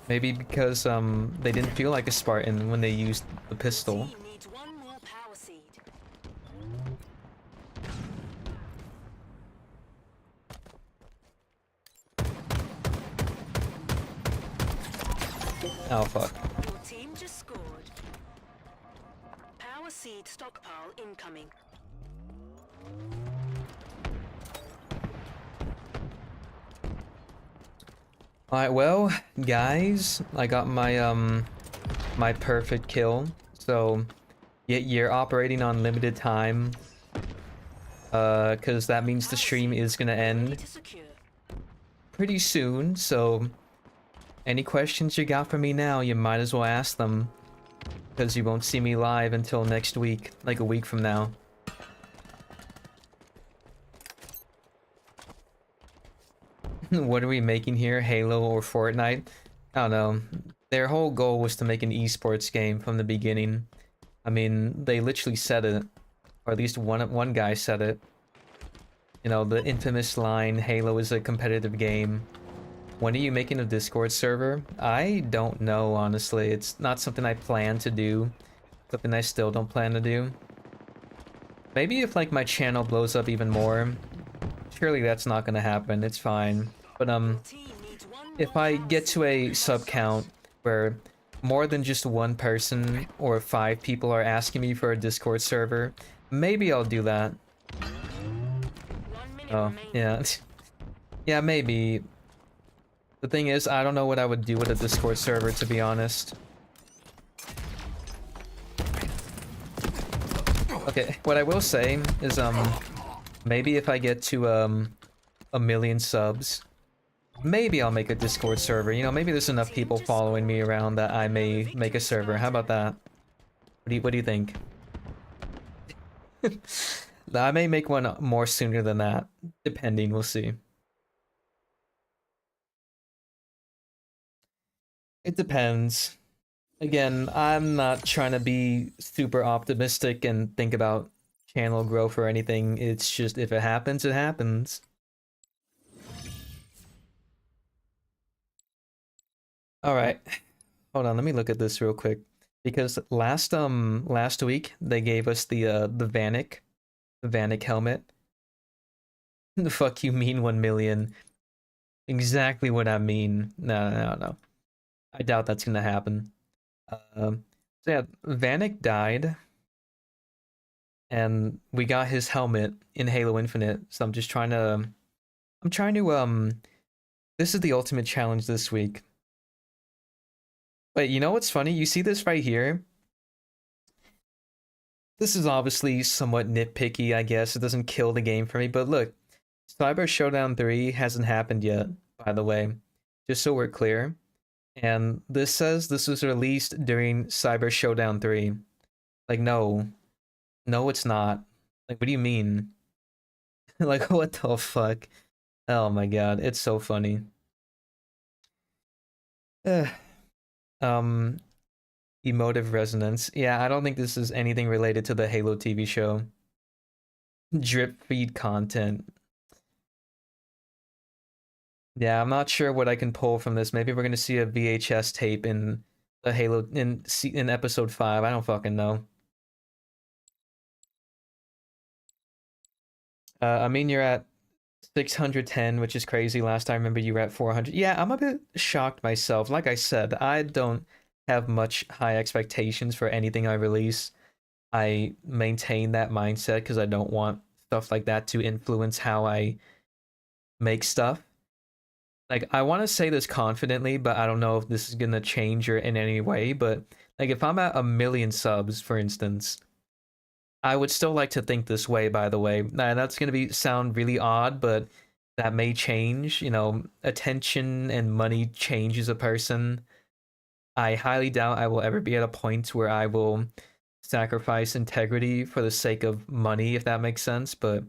Maybe because they didn't feel like a Spartan when they used the pistol. Team needs one more power seed. Oh fuck. Your team just scored. Power seed stockpile incoming. Alright, well, guys, I got my my perfect kill. So you're operating on limited time. Cause that means the stream is gonna Ready end to secure. pretty soon, so any questions you got for me now, you might as well ask them. Because you won't see me live until next week, like a week from now. What are we making here? Halo or Fortnite? I don't know. Their whole goal was to make an esports game from the beginning. I mean, they literally said it. Or at least one guy said it. You know, the infamous line, Halo is a competitive game. When are you making a Discord server? I don't know, honestly. It's not something I plan to do. Something I still don't plan to do. Maybe if, like, my channel blows up even more. Surely that's not gonna happen. It's fine. But, Team needs one if more I power get to a sub count where more than just one person or 5 people are asking me for a Discord server, maybe I'll do that. 1 minute Oh, remaining. yeah. Yeah, maybe. The thing is, I don't know what I would do with a Discord server, to be honest. Okay, what I will say is, maybe if I get to, 1,000,000 subs, maybe I'll make a Discord server. You know, maybe there's enough people following me around that I may make a server. How about that? What do you think? I may make one more sooner than that, depending. We'll see. It depends. Again, I'm not trying to be super optimistic and think about channel growth or anything. It's just if it happens, it happens. All right. Hold on, let me look at this real quick. Because last week they gave us the Vanek helmet. The fuck you mean 1,000,000? Exactly what I mean. No. I doubt that's gonna happen. So yeah, Vanek died, and we got his helmet in Halo Infinite. So I'm trying to this is the ultimate challenge this week. Wait, you know what's funny? You see this right here? This is obviously somewhat nitpicky, I guess. It doesn't kill the game for me, but look, Cyber Showdown 3 hasn't happened yet, by the way. Just so we're clear. And this says this was released during Cyber Showdown 3. Like, no. No, it's not. Like, what do you mean? Like, what the fuck? Oh my god, it's so funny. Emotive resonance. Yeah, I don't think this is anything related to the Halo TV show. Drip feed content. Yeah, I'm not sure what I can pull from this. Maybe we're gonna see a VHS tape in the Halo in episode 5. I don't fucking know. I mean, you're at 610, which is crazy. Last time I remember you were at 400. Yeah, I'm a bit shocked myself. Like I said, I don't have much high expectations for anything I release. I maintain that mindset because I don't want stuff like that to influence how I make stuff. Like, I want to say this confidently, but I don't know if this is gonna change or in any way. But like, if I'm at 1,000,000 subs, for instance, I would still like to think this way, by the way. Now, that's going to sound really odd, but that may change. You know, attention and money changes a person. I highly doubt I will ever be at a point where I will sacrifice integrity for the sake of money, if that makes sense. But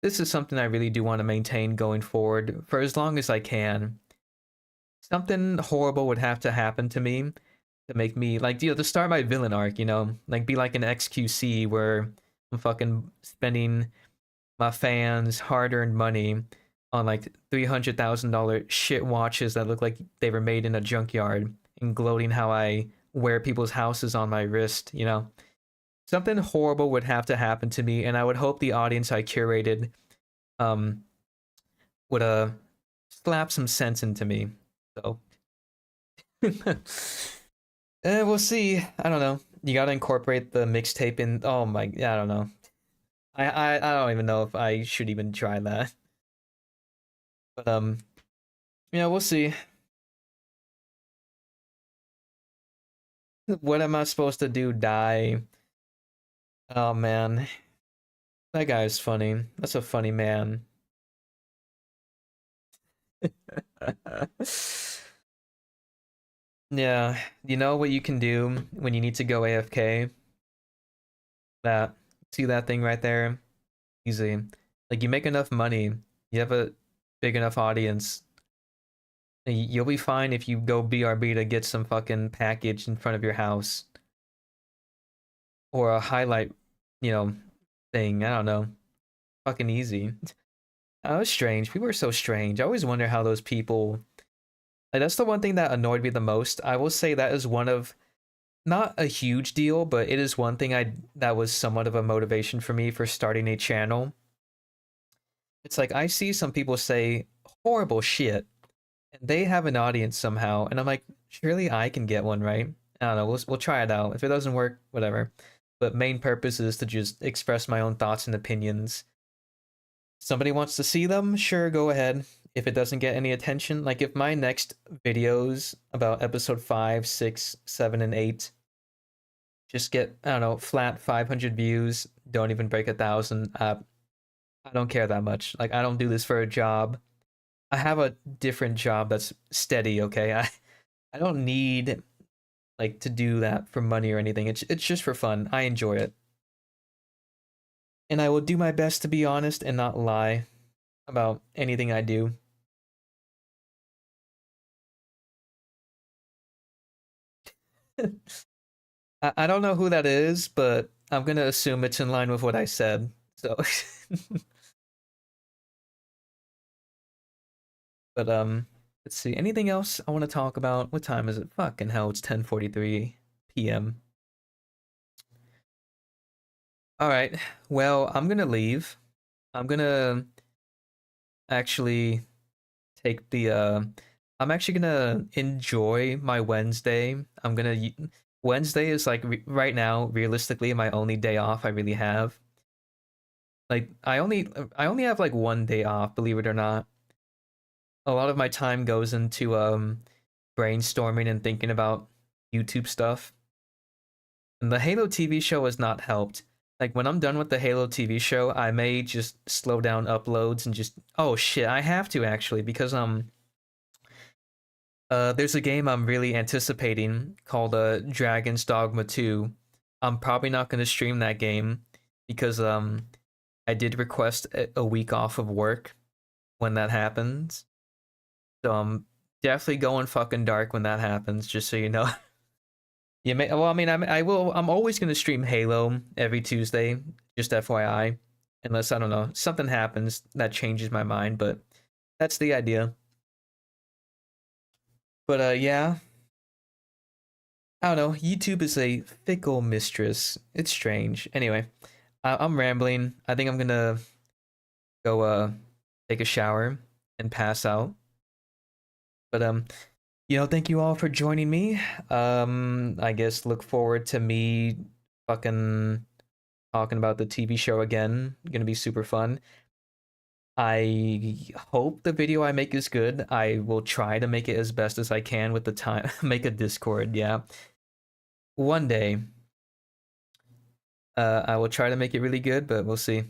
this is something I really do want to maintain going forward for as long as I can. Something horrible would have to happen to me to make me like, to start my villain arc, like be like an XQC where I'm fucking spending my fans hard-earned money on like $300,000 shit watches that look like they were made in a junkyard, and gloating how I wear people's houses on my wrist. Something horrible would have to happen to me, and I would hope the audience I curated would slap some sense into me. So we'll see. I don't know. You gotta incorporate the mixtape in. Oh my, I don't know. I don't even know if I should even try that. But yeah, we'll see. What am I supposed to do? Die? Oh man, that guy is funny. That's a funny man. Yeah, you know what you can do when you need to go AFK? See that thing right there? Easy. Like, you make enough money, you have a big enough audience, you'll be fine if you go BRB to get some fucking package in front of your house. Or a highlight, thing. I don't know. Fucking easy. That was strange. People are so strange. I always wonder how those people... Like, that's the one thing that annoyed me the most. I will say that is one of... Not a huge deal, but it is one thing that was somewhat of a motivation for me for starting a channel. It's like, I see some people say horrible shit, and they have an audience somehow, and I'm like, surely I can get one, right? I don't know, we'll try it out. If it doesn't work, whatever. But main purpose is to just express my own thoughts and opinions. Somebody wants to see them, sure, go ahead. If it doesn't get any attention, like if my next videos about episode 5, 6, 7, and 8 just get, I don't know, flat 500 views, don't even break 1,000, I don't care that much. Like, I don't do this for a job. I have a different job that's steady, okay? I don't need, like, to do that for money or anything. It's just for fun. I enjoy it. And I will do my best to be honest and not lie about anything I do. I don't know who that is, but I'm gonna assume it's in line with what I said. So, but let's see. Anything else I want to talk about? What time is it? Fucking hell! It's 10:43 p.m. All right. Well, I'm gonna leave. I'm gonna actually take the. I'm actually gonna enjoy my Wednesday. Wednesday is like right now, realistically, my only day off I really have. Like, I only have like one day off, believe it or not. A lot of my time goes into brainstorming and thinking about YouTube stuff. And the Halo TV show has not helped. Like, when I'm done with the Halo TV show, I may just slow down uploads and just, oh shit, I have to actually, because there's a game I'm really anticipating called Dragon's Dogma 2. I'm probably not going to stream that game because I did request a week off of work when that happens. So I'm definitely going fucking dark when that happens, just so you know. Well, I mean, I'm always going to stream Halo every Tuesday, just FYI. Unless, I don't know, something happens that changes my mind, but that's the idea. But yeah, I don't know. YouTube is a fickle mistress. It's strange. Anyway, I'm rambling. I think I'm gonna go take a shower and pass out. But thank you all for joining me. I guess look forward to me fucking talking about the TV show again. Gonna be super fun. I hope the video I make is good. I will try to make it as best as I can with the time. Make a Discord, yeah. One day. I will try to make it really good, but we'll see.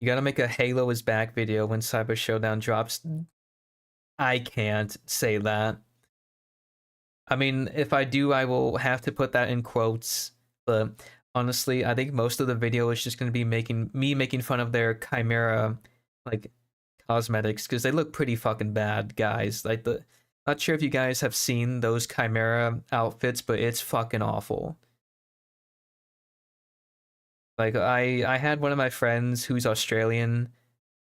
You gotta make a Halo is back video when Cyber Showdown drops. I can't say that. I mean, if I do, I will have to put that in quotes, but honestly, I think most of the video is just gonna be making fun of their Chimera like cosmetics, because they look pretty fucking bad, guys. Like not sure if you guys have seen those Chimera outfits, but it's fucking awful. Like I had one of my friends who's Australian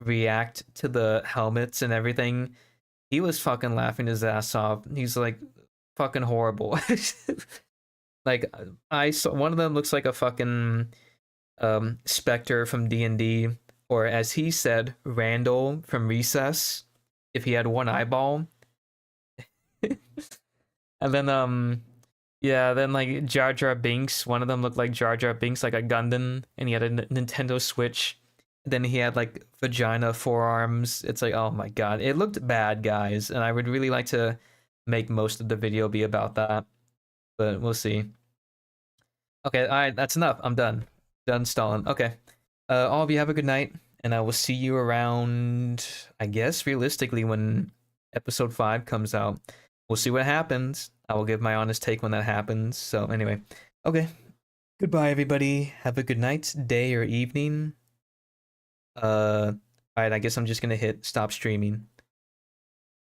react to the helmets and everything. He was fucking laughing his ass off. He's like fucking horrible. Like I saw one of them looks like a fucking Spectre from D&D, or as he said, Randall from Recess if he had one eyeball. And then yeah, then like Jar Jar Binks, one of them looked like Jar Jar Binks, like a Gundam, and he had a Nintendo Switch. Then he had like vagina forearms. It's like, oh my god, it looked bad, guys, and I would really like to make most of the video be about that, but we'll see. Okay, all right, that's enough. I'm done. Done stalling. Okay, all of you have a good night, and I will see you around. I guess realistically, when episode 5 comes out, we'll see what happens. I will give my honest take when that happens. So anyway, okay. Goodbye, everybody. Have a good night, day, or evening. Alright, I guess I'm just gonna hit stop streaming.